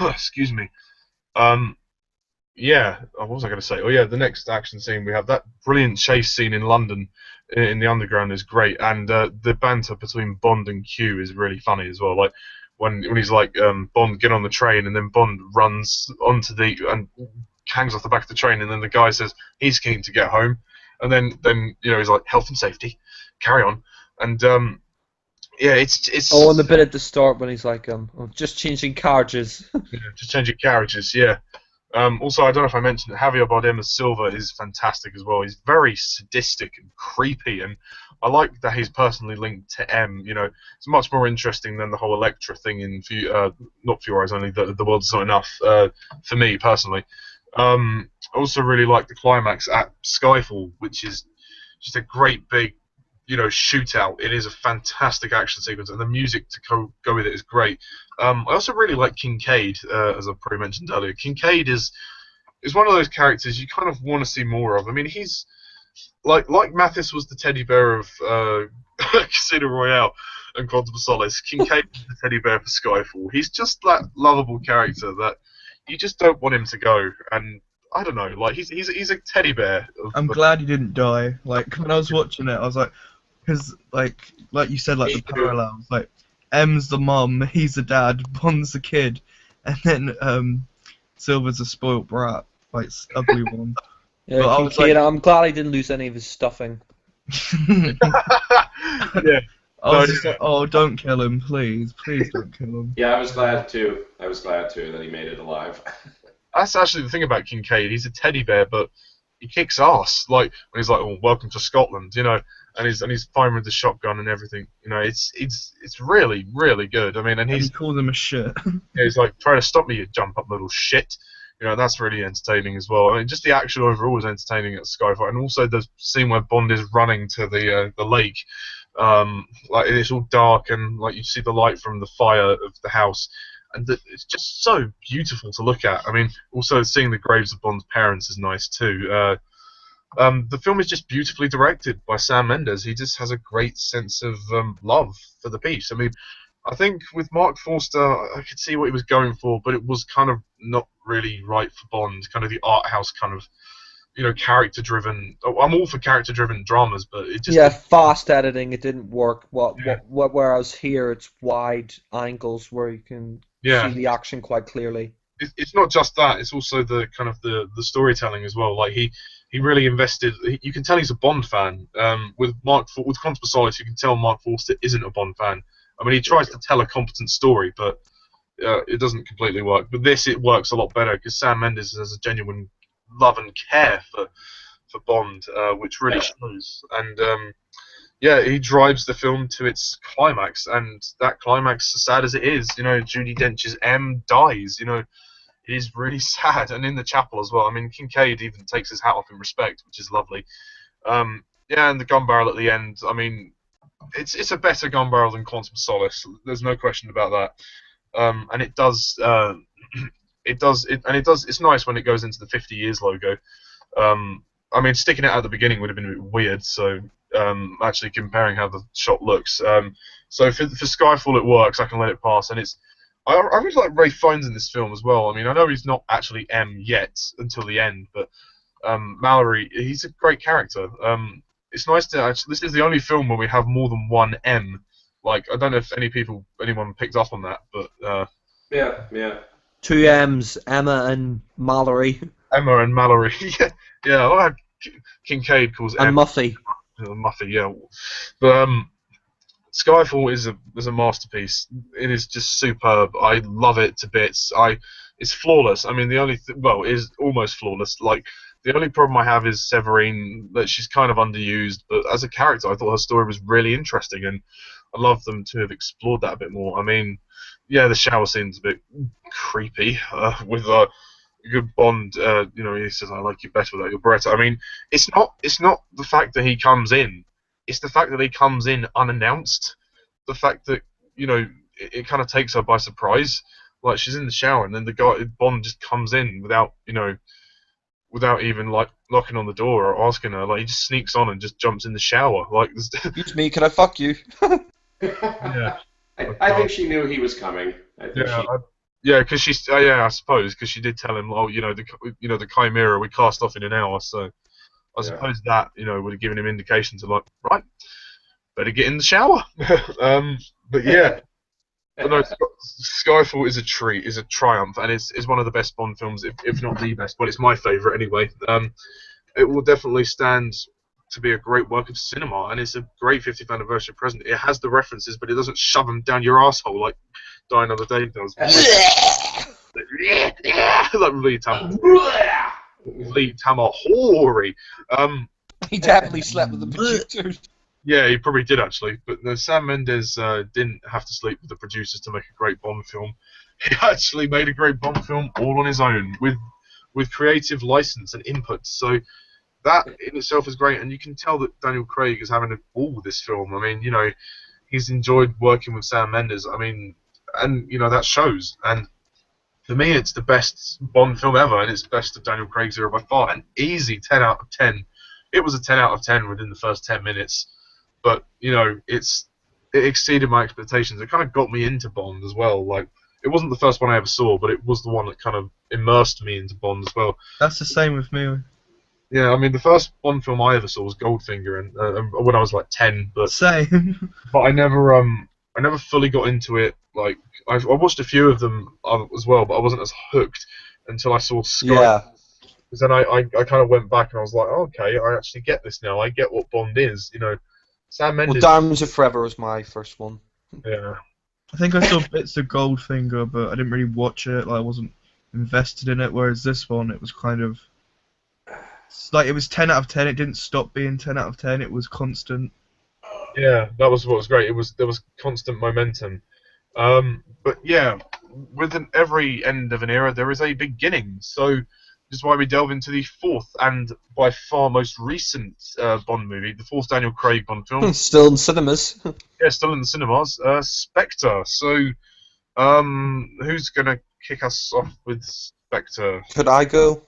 Excuse me. Um, yeah, what was I going to say? Oh yeah, the next action scene we have that brilliant chase scene in London in the underground is great, and the banter between Bond and Q is really funny as well. Like when he's like Bond get on the train, and then Bond runs onto the and hangs off the back of the train, and then the guy says he's keen to get home, and then he's like health and safety, carry on, and yeah, it's Oh, and the bit at the start when he's like, just changing carriages. just changing carriages, yeah. Also, I don't know if I mentioned that Javier Bardem as Silva is fantastic as well. He's very sadistic and creepy, and I like that he's personally linked to M. It's much more interesting than the whole Electra thing in not Few Eyes Only. The World's Not Enough for me personally. I also really like the climax at Skyfall, which is just a great big shootout. It is a fantastic action sequence, and the music to go with it is great. I also really like Kincaid, as I probably mentioned earlier. Kincaid is one of those characters you kind of want to see more of. I mean, he's like Mathis was the teddy bear of Casino Royale and Quantum of Solace. Kincaid is the teddy bear for Skyfall. He's just that lovable character that you just don't want him to go. And I don't know, like he's a teddy bear. I'm glad he didn't die. Like when I was watching it, I was like, because like you said, like the parallels, like M's the mum, he's the dad, Bond's the kid, and then Silver's a spoilt brat, like ugly one. Yeah, But I was like, I'm glad he didn't lose any of his stuffing. Yeah. I was just like, oh, don't kill him, please don't kill him. Yeah, I was glad too. That he made it alive. That's actually the thing about Kincaid. He's a teddy bear, but he kicks ass. Like when he's like, "Oh, welcome to Scotland," and he's firing with the shotgun and everything. It's really, really good. I mean, and he calls him a shit. yeah, he's like, "Try to stop me, you jump up little shit." That's really entertaining as well. I mean, just the action overall is entertaining at Skyfire, and also the scene where Bond is running to the lake. Like it's all dark, and like you see the light from the fire of the house. And it's just so beautiful to look at. I mean, also seeing the graves of Bond's parents is nice too. The film is just beautifully directed by Sam Mendes. He just has a great sense of love for the piece. I mean, I think with Marc Forster, I could see what he was going for, but it was kind of not really right for Bond. Kind of the art house kind of, character-driven. I'm all for character-driven dramas, but it just Fast editing, it didn't work. Whereas here it's wide angles where you can see the action quite clearly. It's not just that; it's also the kind of the storytelling as well. Like he really invested. You can tell he's a Bond fan. With Quantum of Solace, you can tell Marc Forster isn't a Bond fan. I mean, he tries to tell a competent story, but it doesn't completely work. But it works a lot better because Sam Mendes has a genuine love and care for Bond, which really shows. And he drives the film to its climax, and that climax, as sad as it is, Judi Dench's M dies. It is really sad, and in the chapel as well. I mean, Kincaid even takes his hat off in respect, which is lovely. And the gun barrel at the end. I mean, it's a better gun barrel than Quantum of Solace. There's no question about that. And it does. It's nice when it goes into the 50 years logo. I mean, sticking it at the beginning would have been a bit weird. So actually comparing how the shot looks. So for Skyfall it works. I can let it pass, and I really like Ray Fiennes in this film as well. I mean, I know he's not actually M yet until the end, but Mallory, he's a great character. It's nice to actually. This is the only film where we have more than one M. Like, I don't know if anyone picked up on that, but Yeah. Two M's, Emma and Mallory. Emma and Mallory. yeah. I had Kincaid calls and Emma. Muffy. Muffy, yeah. But Skyfall is a masterpiece. It is just superb. I love it to bits. It's flawless. I mean, it is almost flawless. Like, the only problem I have is Severine, that she's kind of underused, but as a character, I thought her story was really interesting, and I'd love them to have explored that a bit more. I mean, yeah, the shower scene's a bit creepy, with a good Bond, he says, "I like you better without your Beretta." I mean, it's not the fact that he comes in, it's the fact that he comes in unannounced. The fact that, it kind of takes her by surprise. Like, she's in the shower, and then Bond just comes in without even like knocking on the door or asking her. Like, he just sneaks on and just jumps in the shower. Like, Excuse me, can I fuck you? yeah. I think she knew he was coming. I think Yeah, she. yeah, because she's yeah, I suppose because she did tell him, oh, the Chimera we cast off in an hour, so I Yeah. suppose that would have given him indication to like, right, better get in the shower. But yeah, but no, Skyfall is a treat, is a triumph, and is one of the best Bond films, if not the best. But it's my favourite anyway. It will definitely stand to be a great work of cinema, and it's a great 50th anniversary present. It has the references, but it doesn't shove them down your asshole like Die Another Day does. Like Lee Tamahori. He definitely slept with the producers. Yeah, he probably did actually. But Sam Mendes didn't have to sleep with the producers to make a great Bond film. He actually made a great Bond film all on his own with creative license and input. So that in itself is great, and you can tell that Daniel Craig is having a ball with this film. I mean, he's enjoyed working with Sam Mendes. I mean, and that shows. And for me, it's the best Bond film ever, and it's best of Daniel Craig's era by far. An easy 10 out of 10. It was a 10 out of 10 within the first 10 minutes, but it exceeded my expectations. It kind of got me into Bond as well. Like, it wasn't the first one I ever saw, but it was the one that kind of immersed me into Bond as well. That's the same with me. Yeah, I mean, the first Bond film I ever saw was Goldfinger, and when I was like 10. But Same. but I never fully got into it. Like, I watched a few of them as well, but I wasn't as hooked until I saw Sky. Yeah. Because then I kind of went back and I was like, oh, okay, I actually get this now. I get what Bond is. Sam Mendes. Well, Diamonds Are Forever was my first one. Yeah. I think I saw bits of Goldfinger, but I didn't really watch it. Like, I wasn't invested in it. Whereas this one, it was kind of like it was 10 out of 10. It didn't stop being 10 out of 10. It was constant. Yeah, that was what was great. There was constant momentum. But yeah, with every end of an era, there is a beginning. So this is why we delve into the fourth and by far most recent Bond movie, the fourth Daniel Craig Bond film. Still in cinemas. Yeah, still in the cinemas. Spectre. So, who's gonna kick us off with Spectre? Could I go?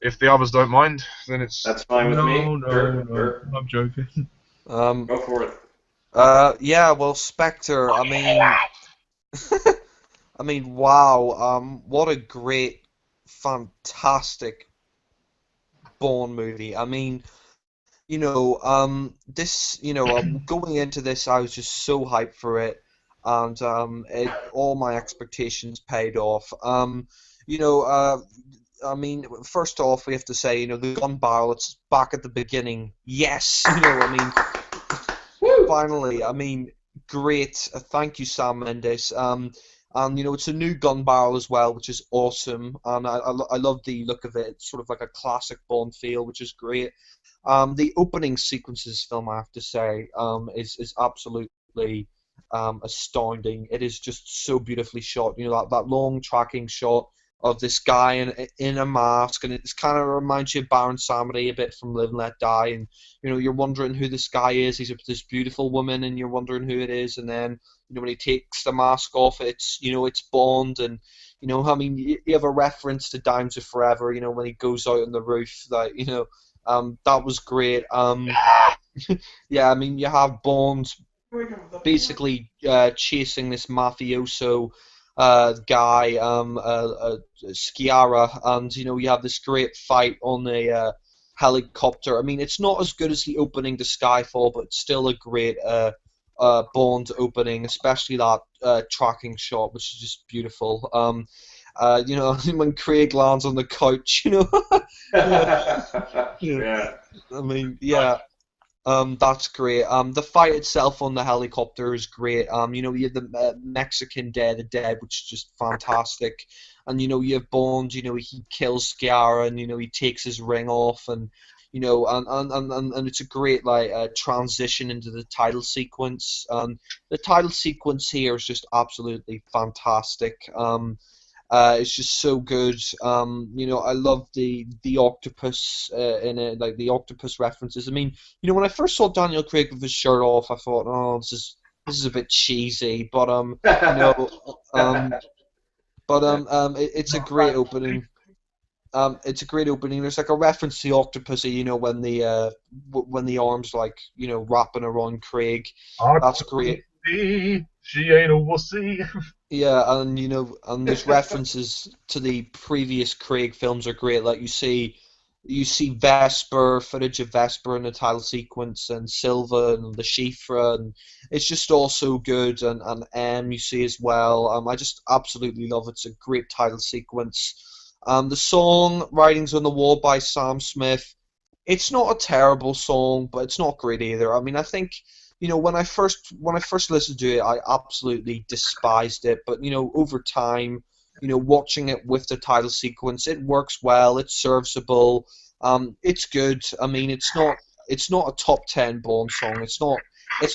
If the others don't mind, then it's. That's fine with me. No. I'm joking. Go for it. Yeah, well, Spectre, I mean, wow, what a great, fantastic Bourne movie. I mean, this, going into this, I was just so hyped for it, and all my expectations paid off. I mean, first off, we have to say, the gun barrel, it's back at the beginning. Yes, finally, I mean, great. Thank you, Sam Mendes. And it's a new gun barrel as well, which is awesome. And I love the look of it. It's sort of like a classic Bond feel, which is great. The opening sequences film, I have to say, is absolutely astounding. It is just so beautifully shot. That long tracking shot of this guy in a mask, and it's kind of reminds you of Baron Samedi a bit from Live and Let Die, and you're wondering who this guy is. He's this beautiful woman, and you're wondering who it is, and then when he takes the mask off, it's it's Bond, and I mean you have a reference to Diamonds Are Forever, when he goes out on the roof, that was great. Yeah, I mean you have Bond basically chasing this mafioso guy, Sciarra, and you have this great fight on a helicopter. I mean, it's not as good as the opening to Skyfall, but it's still a great Bond opening, especially that tracking shot, which is just beautiful. When Craig lands on the couch, Yeah. I mean, yeah. That's great. The fight itself on the helicopter is great. You have the Mexican Day of the Dead, which is just fantastic. And you have Bond. He kills Sciarra, and he takes his ring off, and and it's a great transition into the title sequence. The title sequence here is just absolutely fantastic. It's just so good. I love the octopus in it, like the octopus references. I mean, when I first saw Daniel Craig with his shirt off, I thought, oh, this is a bit cheesy, but it's a great opening. It's a great opening. There's like a reference to the octopus, when the arms wrapping around Craig. That's great. She ain't a wussy. Yeah, and and there's references to the previous Craig films are great. Like you see Vesper, footage of Vesper in the title sequence, and Silva and the Shifra, and it's just all so good. And M you see as well. I just absolutely love it. It's a great title sequence. The song "Writings on the Wall" by Sam Smith. It's not a terrible song, but it's not great either. I mean, I think when I first listened to it, I absolutely despised it. But over time, watching it with the title sequence, it works well. It's serviceable. It's good. I mean, it's not a top 10 Bond song. It's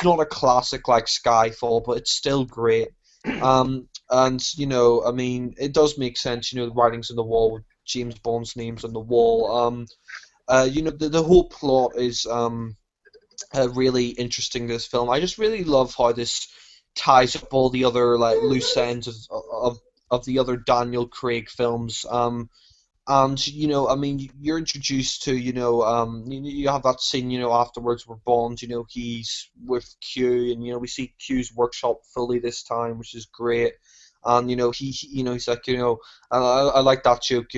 not a classic like Skyfall, but it's still great. And I mean, it does make sense. The writings on the wall with James Bond's names on the wall. The whole plot is really interesting. This film, I just really love how this ties up all the other like loose ends of the other Daniel Craig films. And I mean, you're introduced to you have that scene afterwards where Bond he's with Q, and we see Q's workshop fully this time, which is great. And he's like I like that joke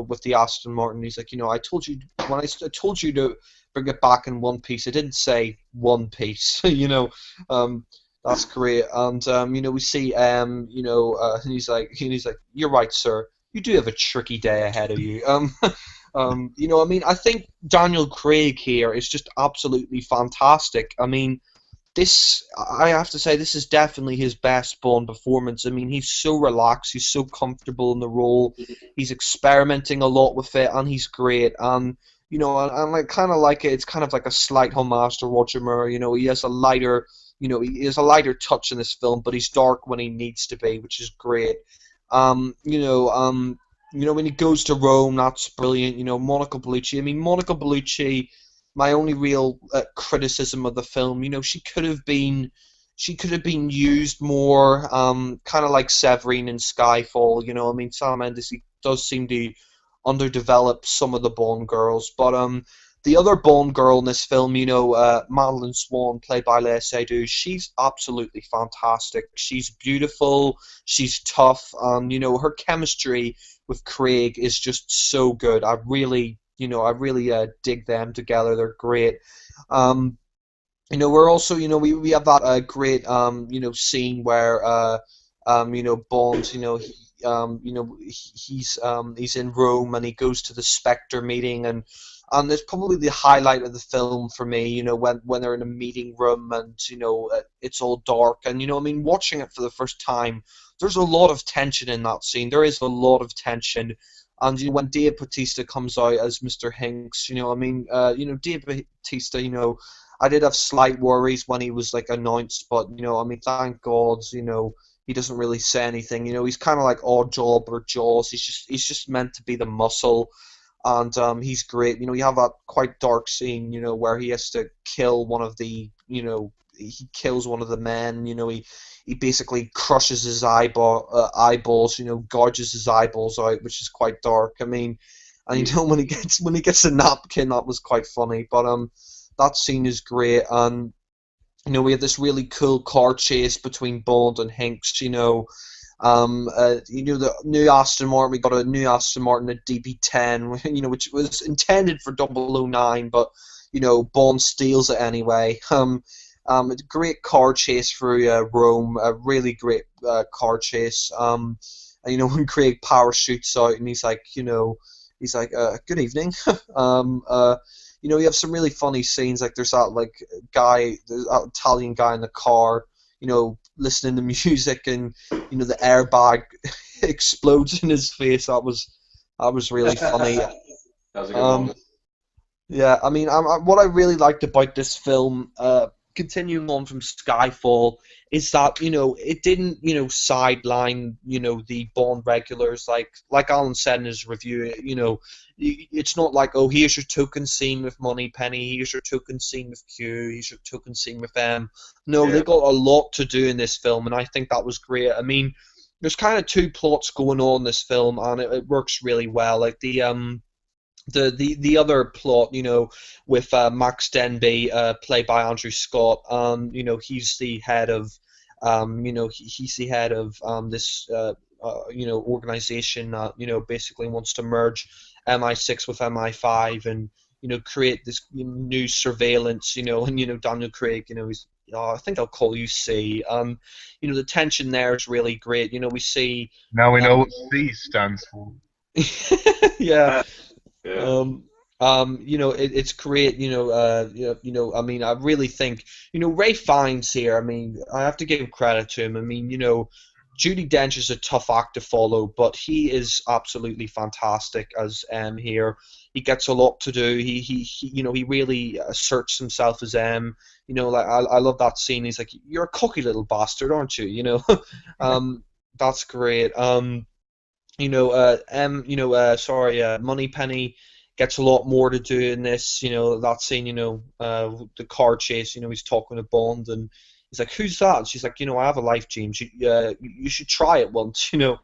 with the Aston Martin. He's like I told you when I told you to bring it back in one piece. I didn't say one piece. That's great. And we see and he's like you're right, sir. You do have a tricky day ahead of you. I mean, I think Daniel Craig here is just absolutely fantastic. I mean, I have to say, this is definitely his best Bond performance. I mean, he's so relaxed, he's so comfortable in the role, he's experimenting a lot with it, and he's great. And I kind of like it. It's kind of like a slight homage to Roger Moore. He has a lighter, he has a lighter touch in this film, but he's dark when he needs to be, which is great. When he goes to Rome, that's brilliant. Monica Bellucci. I mean, Monica Bellucci. My only real criticism of the film, she could have been used more, kind of like Severine in Skyfall. I mean, Sam Mendes, he does seem to underdevelop some of the Bond girls, but the other Bond girl in this film, Madeline Swan, played by Léa Seydoux, she's absolutely fantastic. She's beautiful, she's tough, and her chemistry with Craig is just so good. I really dig them together. They're great. We're also, we have that great, scene where, Bond, he's in Rome and he goes to the Spectre meeting, and it's probably the highlight of the film for me. When they're in a meeting room and it's all dark, and I mean, watching it for the first time, there's a lot of tension in that scene. There is a lot of tension. And when Dave Bautista comes out as Mr. Hinks, Dave Bautista, I did have slight worries when he was like announced, but I mean, thank God, he doesn't really say anything. He's kind of like Oddjob or Jaws. He's just meant to be the muscle, and he's great. You have that quite dark scene, where he has to kill one of the, he kills one of the men. He basically crushes his eyeballs, gouges his eyeballs out, which is quite dark. I mean, and when he gets a napkin, that was quite funny. But that scene is great, and we have this really cool car chase between Bond and Hinks. The new Aston Martin. We got a new Aston Martin, a DB10, which was intended for 009, but Bond steals it anyway. A great car chase through Rome, a really great car chase. And when Craig parachutes out and he's like, good evening. You have some really funny scenes. Like there's that that Italian guy in the car, listening to music, and the airbag explodes in his face. That was really funny. That was a good moment. Yeah, I mean, what I really liked about this film, continuing on from Skyfall, is that it didn't sideline the Bond regulars like Alan said in his review. It's not like, oh, here's your token scene with Moneypenny, here's your token scene with Q, here's your token scene with M. No, Yeah. they got a lot to do in this film, and I think that was great. I mean, there's kind of two plots going on in this film, and it works really well. Like the the other plot, with Max Denby, played by Andrew Scott. He's the head of, he's the head of this, organization that basically wants to merge MI6 with MI5 and create this new surveillance. And Daniel Craig, he's. Oh, I think I'll call you C. The tension there is really great. We see. Now we know what C stands for. Yeah. Yeah. It's great. I mean, I really think, Ray Fiennes here. I mean, I have to give credit to him. I mean, Judi Dench is a tough act to follow, but he is absolutely fantastic as M here. He gets a lot to do. He really asserts himself as M. Like I love that scene. He's like, "You're a cocky little bastard, aren't you?" That's great. Moneypenny gets a lot more to do in this. That scene. The car chase. He's talking to Bond and he's like, "Who's that?" And she's like, "I have a life, James. You should try it once." Q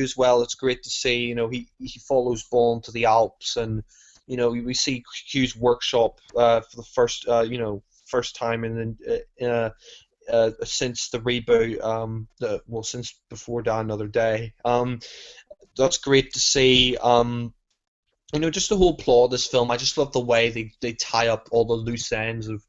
as well. It's great to see. He follows Bond to the Alps, and we see Q's workshop for the first time since the reboot. Since before Die Another Day. That's great to see. Just the whole plot of this film. I just love the way they tie up all the loose ends of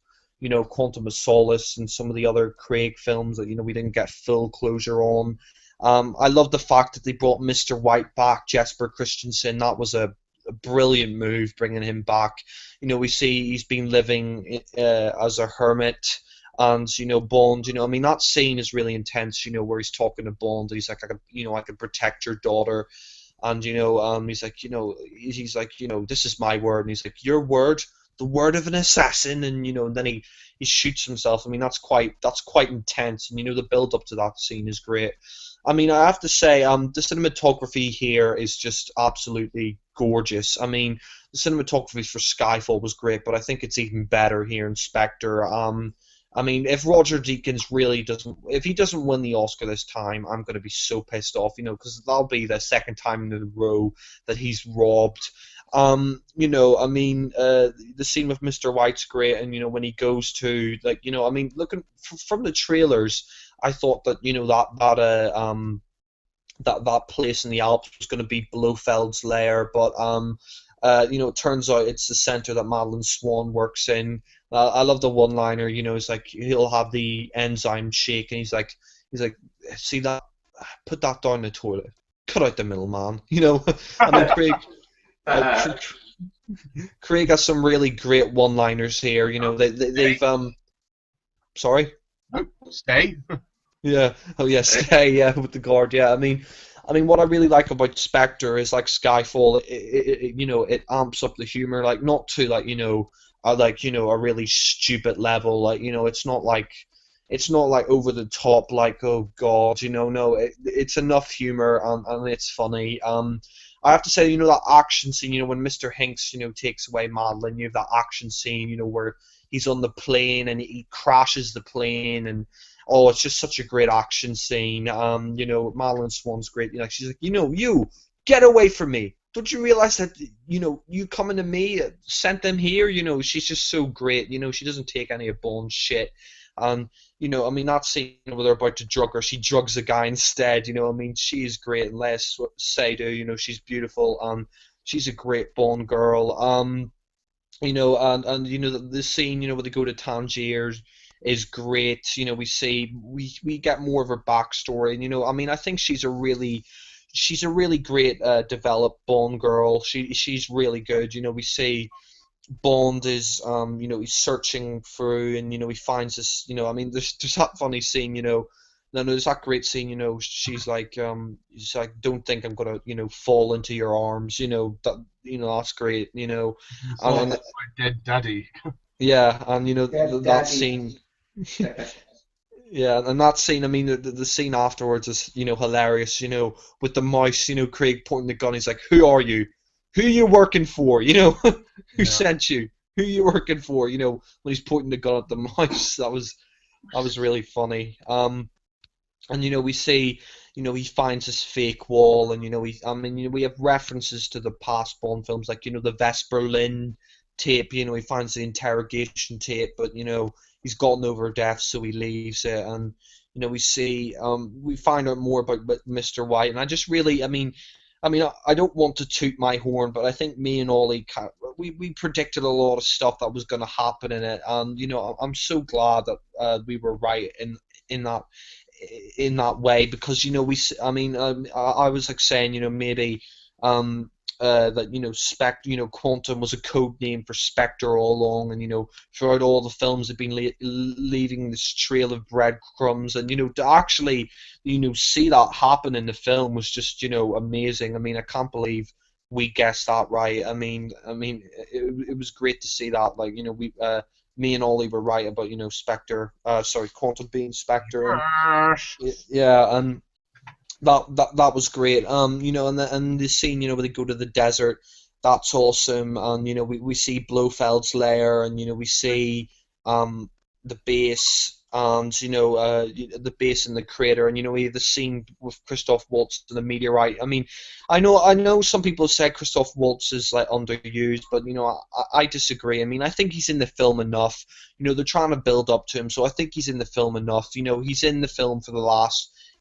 Quantum of Solace and some of the other Craig films that we didn't get full closure on. I love the fact that they brought Mr. White back, Jesper Christensen. That was a brilliant move, bringing him back. We see he's been living as a hermit, and Bond. I mean, that scene is really intense. Where he's talking to Bond, he's like, I could protect your daughter. And he's like, this is my word, and he's like, your word, the word of an assassin, and then he shoots himself. I mean, that's quite intense, and the build up to that scene is great. I mean, I have to say, the cinematography here is just absolutely gorgeous. I mean, the cinematography for Skyfall was great, but I think it's even better here in Spectre. I mean, if Roger Deakins really doesn't win the Oscar this time, I'm going to be so pissed off, because that'll be the second time in a row that he's robbed. I mean, the scene with Mr. White's great, and when he goes to, like, I mean, looking from the trailers, I thought that that place in the Alps was going to be Blofeld's lair, but it turns out it's the center that Madeline Swan works in. I love the one-liner. It's like he'll have the enzyme shake, and he's like, see that? Put that down the toilet. Cut out the middleman. I mean, Craig has some really great one-liners here. They've sorry. Stay. Yeah. Oh yeah. Stay. Yeah, with the guard. Yeah. I mean, what I really like about Spectre is like Skyfall. It amps up the humor, like not to a really stupid level. Like it's not like over the top. Like, oh god, no. It's enough humor and it's funny. I have to say, that action scene, when Mr. Hinks, takes away Madeline, you have that action scene, where he's on the plane and he crashes the plane, and it's just such a great action scene. Madeline Swan's great. She's like, you get away from me. Don't you realize that, you coming to me sent them here? She's just so great. She doesn't take any of Bond's shit. I mean, that scene where they're about to drug her, she drugs a guy instead. I mean, she's great. And Les Seydoux, she's beautiful. She's a great Bond girl. The scene, where they go to Tangier is great. We get more of her backstory. And, I mean, I think she's a really great developed Bond girl. She's really good. We see Bond is he's searching through, and he finds this. I mean, there's that funny scene. There's that great scene. She's like, don't think I'm gonna fall into your arms. That's great. My dead daddy. Yeah, and that Daddy. scene. Yeah, and that scene, I mean, the scene afterwards is, hilarious, with the mouse, Craig pointing the gun, he's like, who are you? Who are you working for? Who sent you? Who are you working for? When he's pointing the gun at the mouse, that was really funny. And we see, he finds this fake wall, and we have references to the past Bond films, like the Vesper Lynn tape. He finds the interrogation tape, but he's gotten over death, so he leaves it. And we find out more about Mr. White, and I just really, I don't want to toot my horn, but I think me and Ollie, we predicted a lot of stuff that was going to happen in it, and I'm so glad that we were right in that way, because I was like saying, maybe that Quantum was a code name for Spectre all along, and throughout all the films have been leaving this trail of breadcrumbs, and to actually see that happen in the film was just amazing. I can't believe we guessed that right. It was great to see that, like me and Ollie were right about Spectre, Quantum being Spectre, and yeah, and that was great. And the scene, where they go to the desert, that's awesome. And we see Blofeld's lair, and we see the base, and the base in the crater, and we have the scene with Christoph Waltz and the meteorite. I know some people say Christoph Waltz is like underused, but I disagree. I think he's in the film enough. They're trying to build up to him, so I think he's in the film enough. He's in the film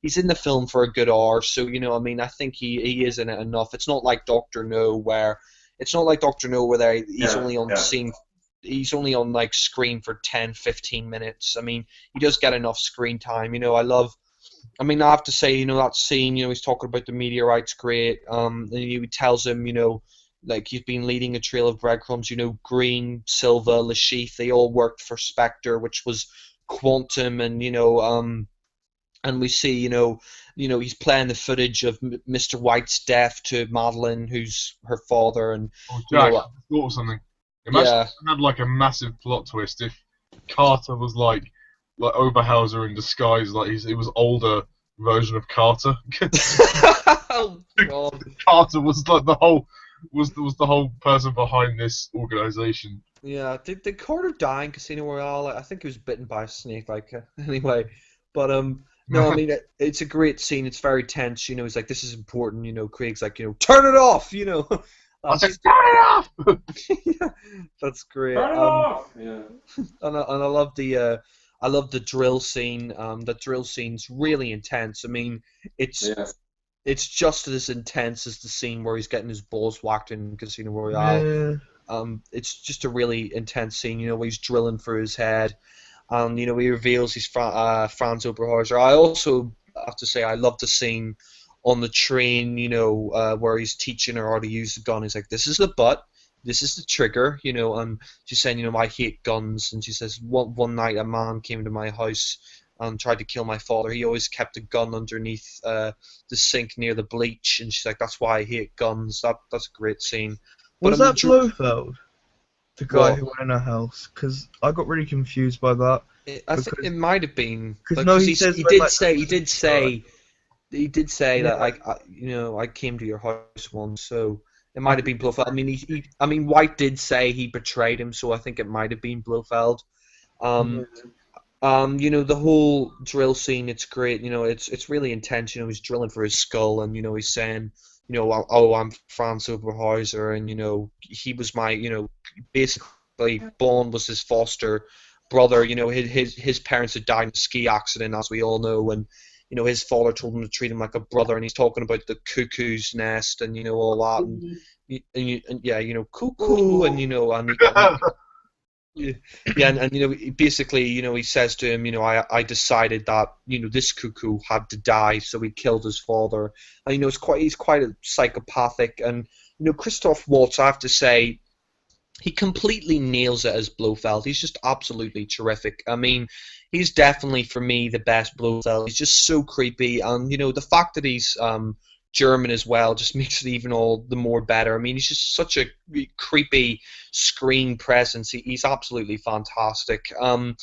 he's in the film for a good hour, so I think he is in it enough. It's not like Doctor No, where he's only on scene. He's only on like screen for 10-15 minutes. He does get enough screen time. I have to say, that scene, he's talking about the meteorite's great. And he tells him, like he's been leading a trail of breadcrumbs. Green, Silva, Lashif, they all worked for Spectre, which was Quantum, and and we see, he's playing the footage of Mr. White's death to Madeline, who's her father, and Jack, I thought of something. Imagine yeah. it had like a massive plot twist if Carter was like Oberhauser in disguise, like it was older version of Carter. Oh God. Carter was like the whole person behind this organization. Yeah, did Carter die in Casino Royale? I think he was bitten by a snake. Anyway, but no, it's a great scene. It's very tense. He's like, this is important. Craig's like, turn it off. I said, turn it off. Yeah, that's great. Turn it off. Yeah. And I love the drill scene. The drill scene's really intense. It's just as intense as the scene where he's getting his balls whacked in Casino Royale. Yeah. It's just a really intense scene. Where he's drilling through his head, and he reveals he's Franz Oberhauser. I also have to say I love the scene on the train, where he's teaching her how to use the gun. He's like, this is the butt, this is the trigger, and she's saying, I hate guns, and she says, one night a man came into my house and tried to kill my father. He always kept a gun underneath the sink near the bleach, and she's like, that's why I hate guns. That's a great scene. Was that Blofeld? The guy What? who went in her house? Because I got really confused by that. I think it might have been. Because no, he says he like, did like, say that Yeah. I came to your house once, so it might have been Blofeld. White did say he betrayed him, so I think it might have been Blofeld. The whole drill scene, it's great. It's really intense. He's drilling for his skull, and he's saying, oh, I'm Franz Oberhauser, and he was my, basically Bond was his foster brother. His parents had died in a ski accident, as we all know, and his father told him to treat him like a brother, and he's talking about the cuckoo's nest and all that, and cuckoo, and basically, he says to him, I decided that this cuckoo had to die, so he killed his father, and he's quite a psychopathic, and Christoph Waltz, I have to say, he completely nails it as Blofeld. He's just absolutely terrific. He's definitely, for me, the best Blofeld. He's just so creepy, and the fact that he's German as well just makes it even all the more better. He's just such a creepy screen presence. He's absolutely fantastic. And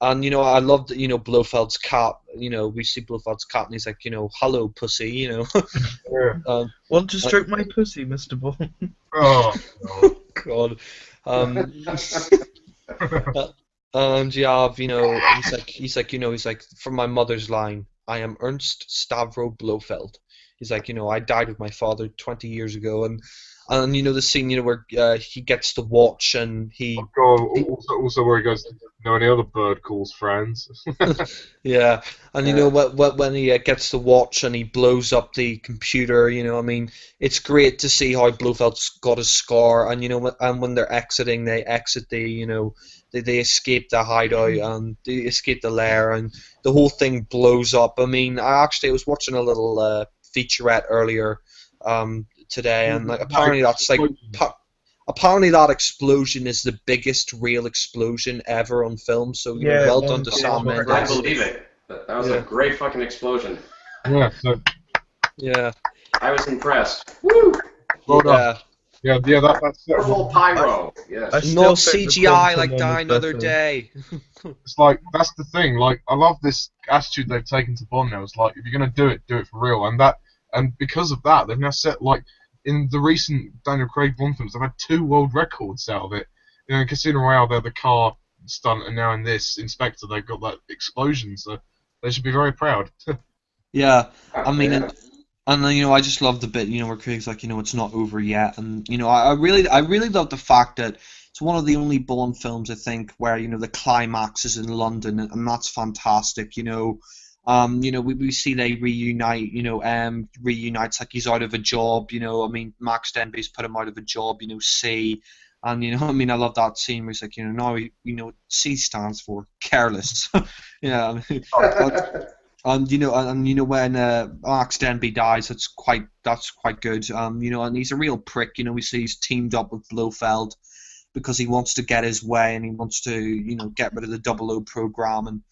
I love that, Blofeld's cat. We see Blofeld's cat, and he's like, hello, pussy. Want to stroke my pussy, Mr. Bond? Oh, no. God. And you have, he's like, from my mother's line, I am Ernst Stavro Blofeld. He's like, I died with my father 20 years ago, and the scene, where he gets the watch and he God, also where he goes, know any other bird calls friends? yeah, and when he gets the watch and he blows up the computer, it's great to see how Blofeld's got a scar, and and when they're exiting, they exit they escape the hideout and they escape the lair, and the whole thing blows up. I mean, I was watching a little featurette earlier today, and like apparently that's like. Apparently that explosion is the biggest real explosion ever on film, so Yeah, well one done to of Sam the- I Mendes. believe it. That was a great fucking explosion. Yeah, so Yeah, I was impressed. Woo! well done. yeah. That's it. Powerful pyro. I Yes. still Not think the CGI quantum like one Die was Another better. Day. It's like that's the thing. Like I love this attitude they've taken to Bond now. It's like if you're gonna do it for real. And because of that, they've now set like in the recent Daniel Craig Bond films, they've had 2 world records out of it. In Casino Royale, they're the car stunt, and now in this Inspector, they've got that explosion. So they should be very proud. Yeah, I mean, Yeah. and then, I just love the bit, where Craig's like, it's not over yet, and I really love the fact that it's one of the only Bond films I think where the climax is in London, and that's fantastic. We see they reunite. Reunites like he's out of a job. I mean, Max Denby's put him out of a job. C, and I mean, I love that scene where he's like, now C stands for careless. Yeah, I mean, and when Mark Denby dies, that's quite good. And he's a real prick. We see he's teamed up with Blofeld because he wants to get his way and he wants to get rid of the Double O program. And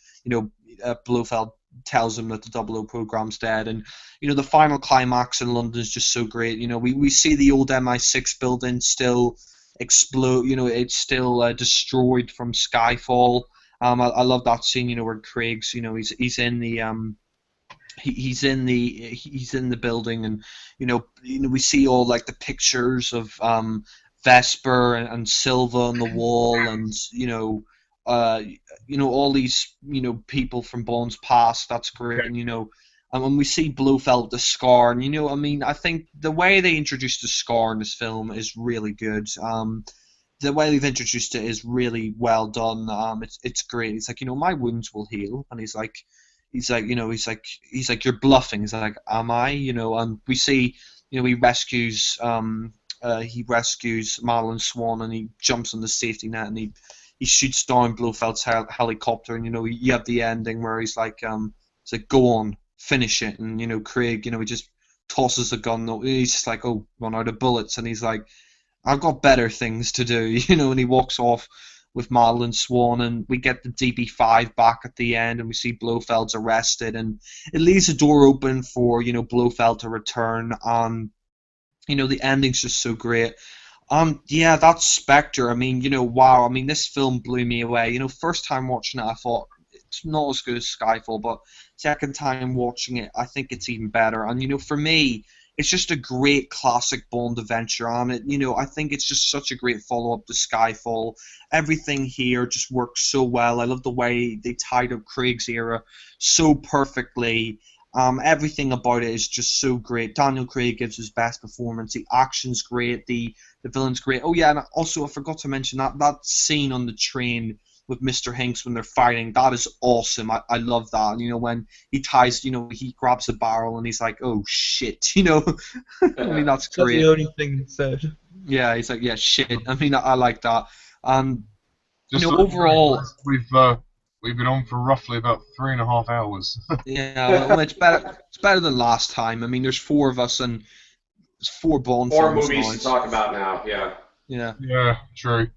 Blofeld tells him that the Double O program's dead. And the final climax in London is just so great. We see the old MI6 building still explode. It's still destroyed from Skyfall. I love that scene, where Craig's, he's in the he's in the building, and we see all like the pictures of Vesper and Silva on the wall, and all these people from Bond's past. That's great, and when we see Blofeld the scar, and I mean, I think the way they introduced the scar in this film is really good. The way they've introduced it is really well done. It's great. It's like, my wounds will heal, and he's like, you're bluffing. He's like, am I? And we see, he rescues Madeline Swan, and he jumps on the safety net, and he shoots down Blofeld's helicopter, and you have the ending where he's like, go on, finish it, and Craig, he just tosses the gun. He's just like, oh, run out of bullets, and he's like, I've got better things to do, and he walks off with Madeline Swan, and we get the DB5 back at the end, and we see Blofeld's arrested, and it leaves the door open for, Blofeld to return, and, the ending's just so great. Yeah, that's Spectre. I mean, wow, I mean, this film blew me away. First time watching it, I thought, it's not as good as Skyfall, but second time watching it, I think it's even better, and, for me, it's just a great classic Bond adventure, and I think it's just such a great follow-up to Skyfall. Everything here just works so well. I love the way they tied up Craig's era so perfectly. Everything about it is just so great. Daniel Craig gives his best performance. The action's great. The villain's great. Oh yeah, and also I forgot to mention that scene on the train with Mr. Hinks when they're fighting, that is awesome. I love that. And, when he ties, he grabs a barrel and he's like, oh shit, I mean, that's That's great. the only thing he said. Yeah, he's like, yeah, shit. I mean, I like that. Just so overall, we've been on for roughly about 3.5 hours. yeah, well, it's better. It's better than last time. I mean, there's 4 of us and it's 4 Bond 4 films movies now. to talk about now. Yeah. Yeah. Yeah, true.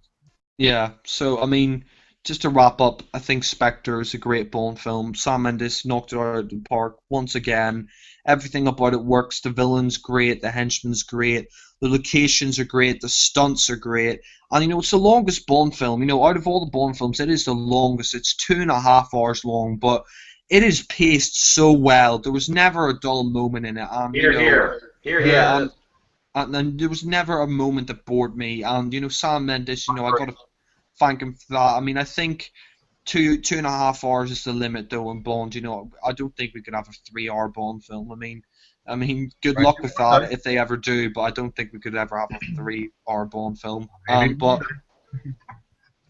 Yeah, so I mean, just to wrap up, I think Spectre is a great Bond film. Sam Mendes knocked it out of the park once again. Everything about it works. The villain's great, the henchman's great, the locations are great, the stunts are great, and it's the longest Bond film. Out of all the Bond films, it is the longest. It's 2.5 hours long, but it is paced so well. There was never a dull moment in it. And, Here. yeah, and then there was never a moment that bored me. And Sam Mendes, I got to thank him for that. I mean, I think two and a half hours is the limit though on Bond. You know, I don't think we could have a 3-hour Bond film. I mean, good Right, luck with one that day. if they ever do. But I don't think we could ever have a 3-hour Bond film. Maybe one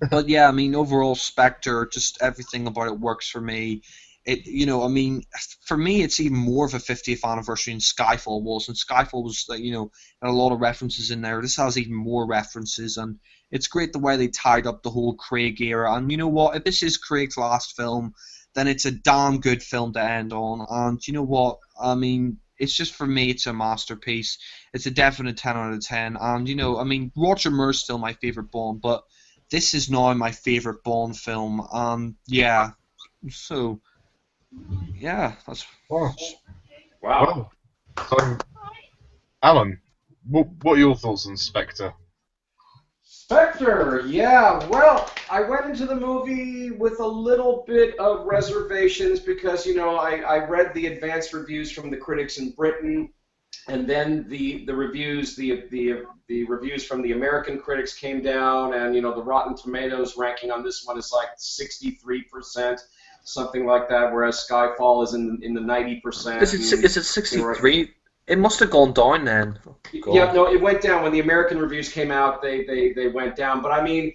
But yeah, I mean, overall, Spectre, just everything about it works for me. It, you know, I mean, for me, it's even more of a 50th anniversary than Skyfall was, and Skyfall was, you know, had a lot of references in there. This has even more references, and it's great the way they tied up the whole Craig era. And you know what? If this is Craig's last film, then it's a damn good film to end on. And you know what? I mean, it's just for me, it's a masterpiece. It's a definite 10 out of 10. And you know, I mean, Roger Moore's still my favorite Bond, but this is now my favorite Bond film, and yeah, so yeah, that's Wow. Wow. Well, so, Alan, what are your thoughts on Spectre? Spectre, yeah. Well, I went into the movie with a little bit of reservations because, you know, I read the advanced reviews from the critics in Britain, and then the reviews the reviews from the American critics came down, and you know the Rotten Tomatoes ranking on this one is like 63%, something like that, whereas Skyfall is in the 90%. Is it 63? It must have gone down then. God. Yeah, no, it went down when the American reviews came out. They went down, but I mean,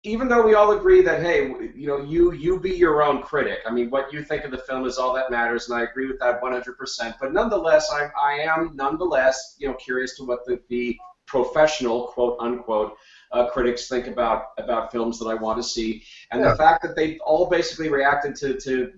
even though we all agree that, hey, you know, you be your own critic. I mean, what you think of the film is all that matters, and I agree with that 100%. But nonetheless, I am nonetheless, you know, curious to what the professional, quote unquote, critics think about films that I want to see. And the fact that they all basically reacted to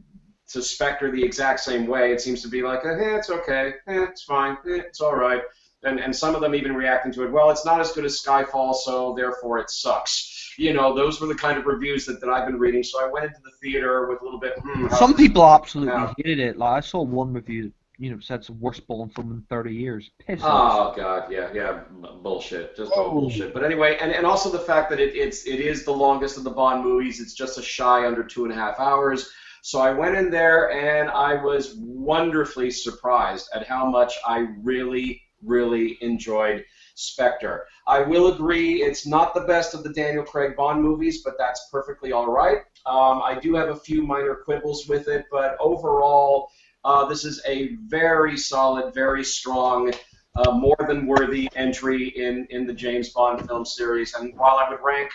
Spectre the exact same way, it seems to be like, it's okay, it's fine, it's all right. And some of them even reacting to it, well, it's not as good as Skyfall, so therefore it sucks. You know, those were the kind of reviews that I've been reading. So I went into the theater with a little bit. Some people absolutely hated it. Like I saw one review, you know, said it's the worst Bond film in 30 years. Piss off. Oh God, yeah, bullshit, just total bullshit. But anyway, and also the fact that it is the longest of the Bond movies. It's just a shy under 2.5 hours. So I went in there and I was wonderfully surprised at how much I really enjoyed Spectre. I will agree it's not the best of the Daniel Craig Bond movies, but that's perfectly all right. I do have a few minor quibbles with it, but overall, this is a very solid, very strong, more than worthy entry in the James Bond film series. And while I would rank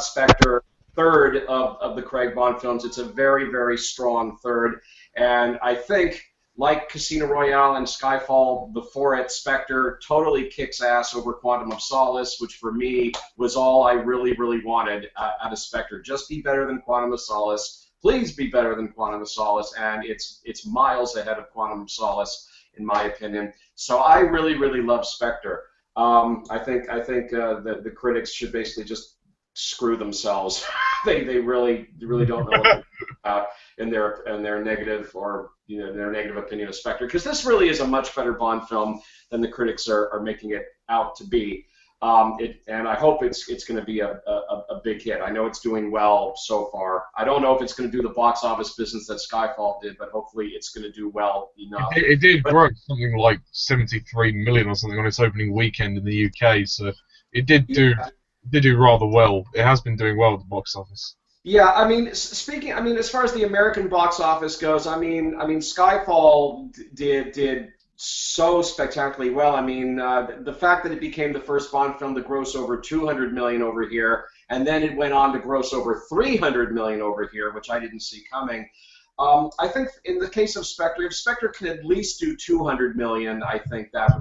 Spectre third of the Craig Bond films, it's a very strong third. And I think, like Casino Royale and Skyfall before it, Spectre totally kicks ass over Quantum of Solace, which for me was all I really wanted out of Spectre. Just be better than Quantum of Solace. Please be better than Quantum of Solace, and it's miles ahead of Quantum of Solace, in my opinion. So I really love Spectre. I think the critics should basically just screw themselves. they really don't know what they're about in their negative or their negative opinion of Spectre, because this really is a much better Bond film than the critics are making it out to be. And I hope it's going to be a big hit. I know it's doing well so far. I don't know if it's going to do the box office business that Skyfall did, but hopefully it's going to do well enough. It did gross something like 73 million or something on its opening weekend in the UK, so it did do rather well. It has been doing well at the box office. Yeah, I mean, as far as the American box office goes, I mean, Skyfall did so spectacularly well. I mean, the fact that it became the first Bond film to gross over 200 million over here, and then it went on to gross over 300 million over here, which I didn't see coming. I think in the case of Spectre, if Spectre can at least do 200 million, I think that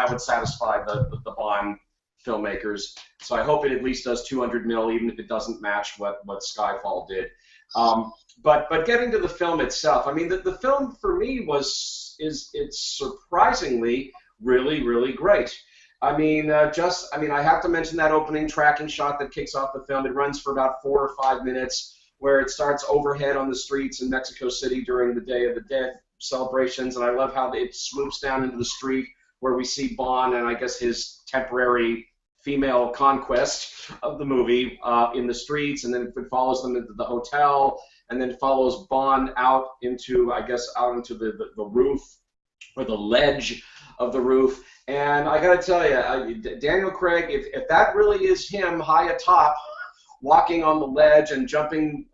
would satisfy the Bond filmmakers. So I hope it at least does 200 mil, even if it doesn't match what Skyfall did. But getting to the film itself, I mean, the film for me it's surprisingly really great. I mean, I have to mention that opening tracking shot that kicks off the film. It runs for about 4 or 5 minutes, where it starts overhead on the streets in Mexico City during the Day of the Dead celebrations, and I love how it swoops down into the street where we see Bond and I guess his temporary female conquest of the movie in the streets, and then it follows them into the hotel, and then follows Bond out into the roof, or the ledge of the roof. And I gotta tell you, Daniel Craig, if that really is him high atop walking on the ledge and jumping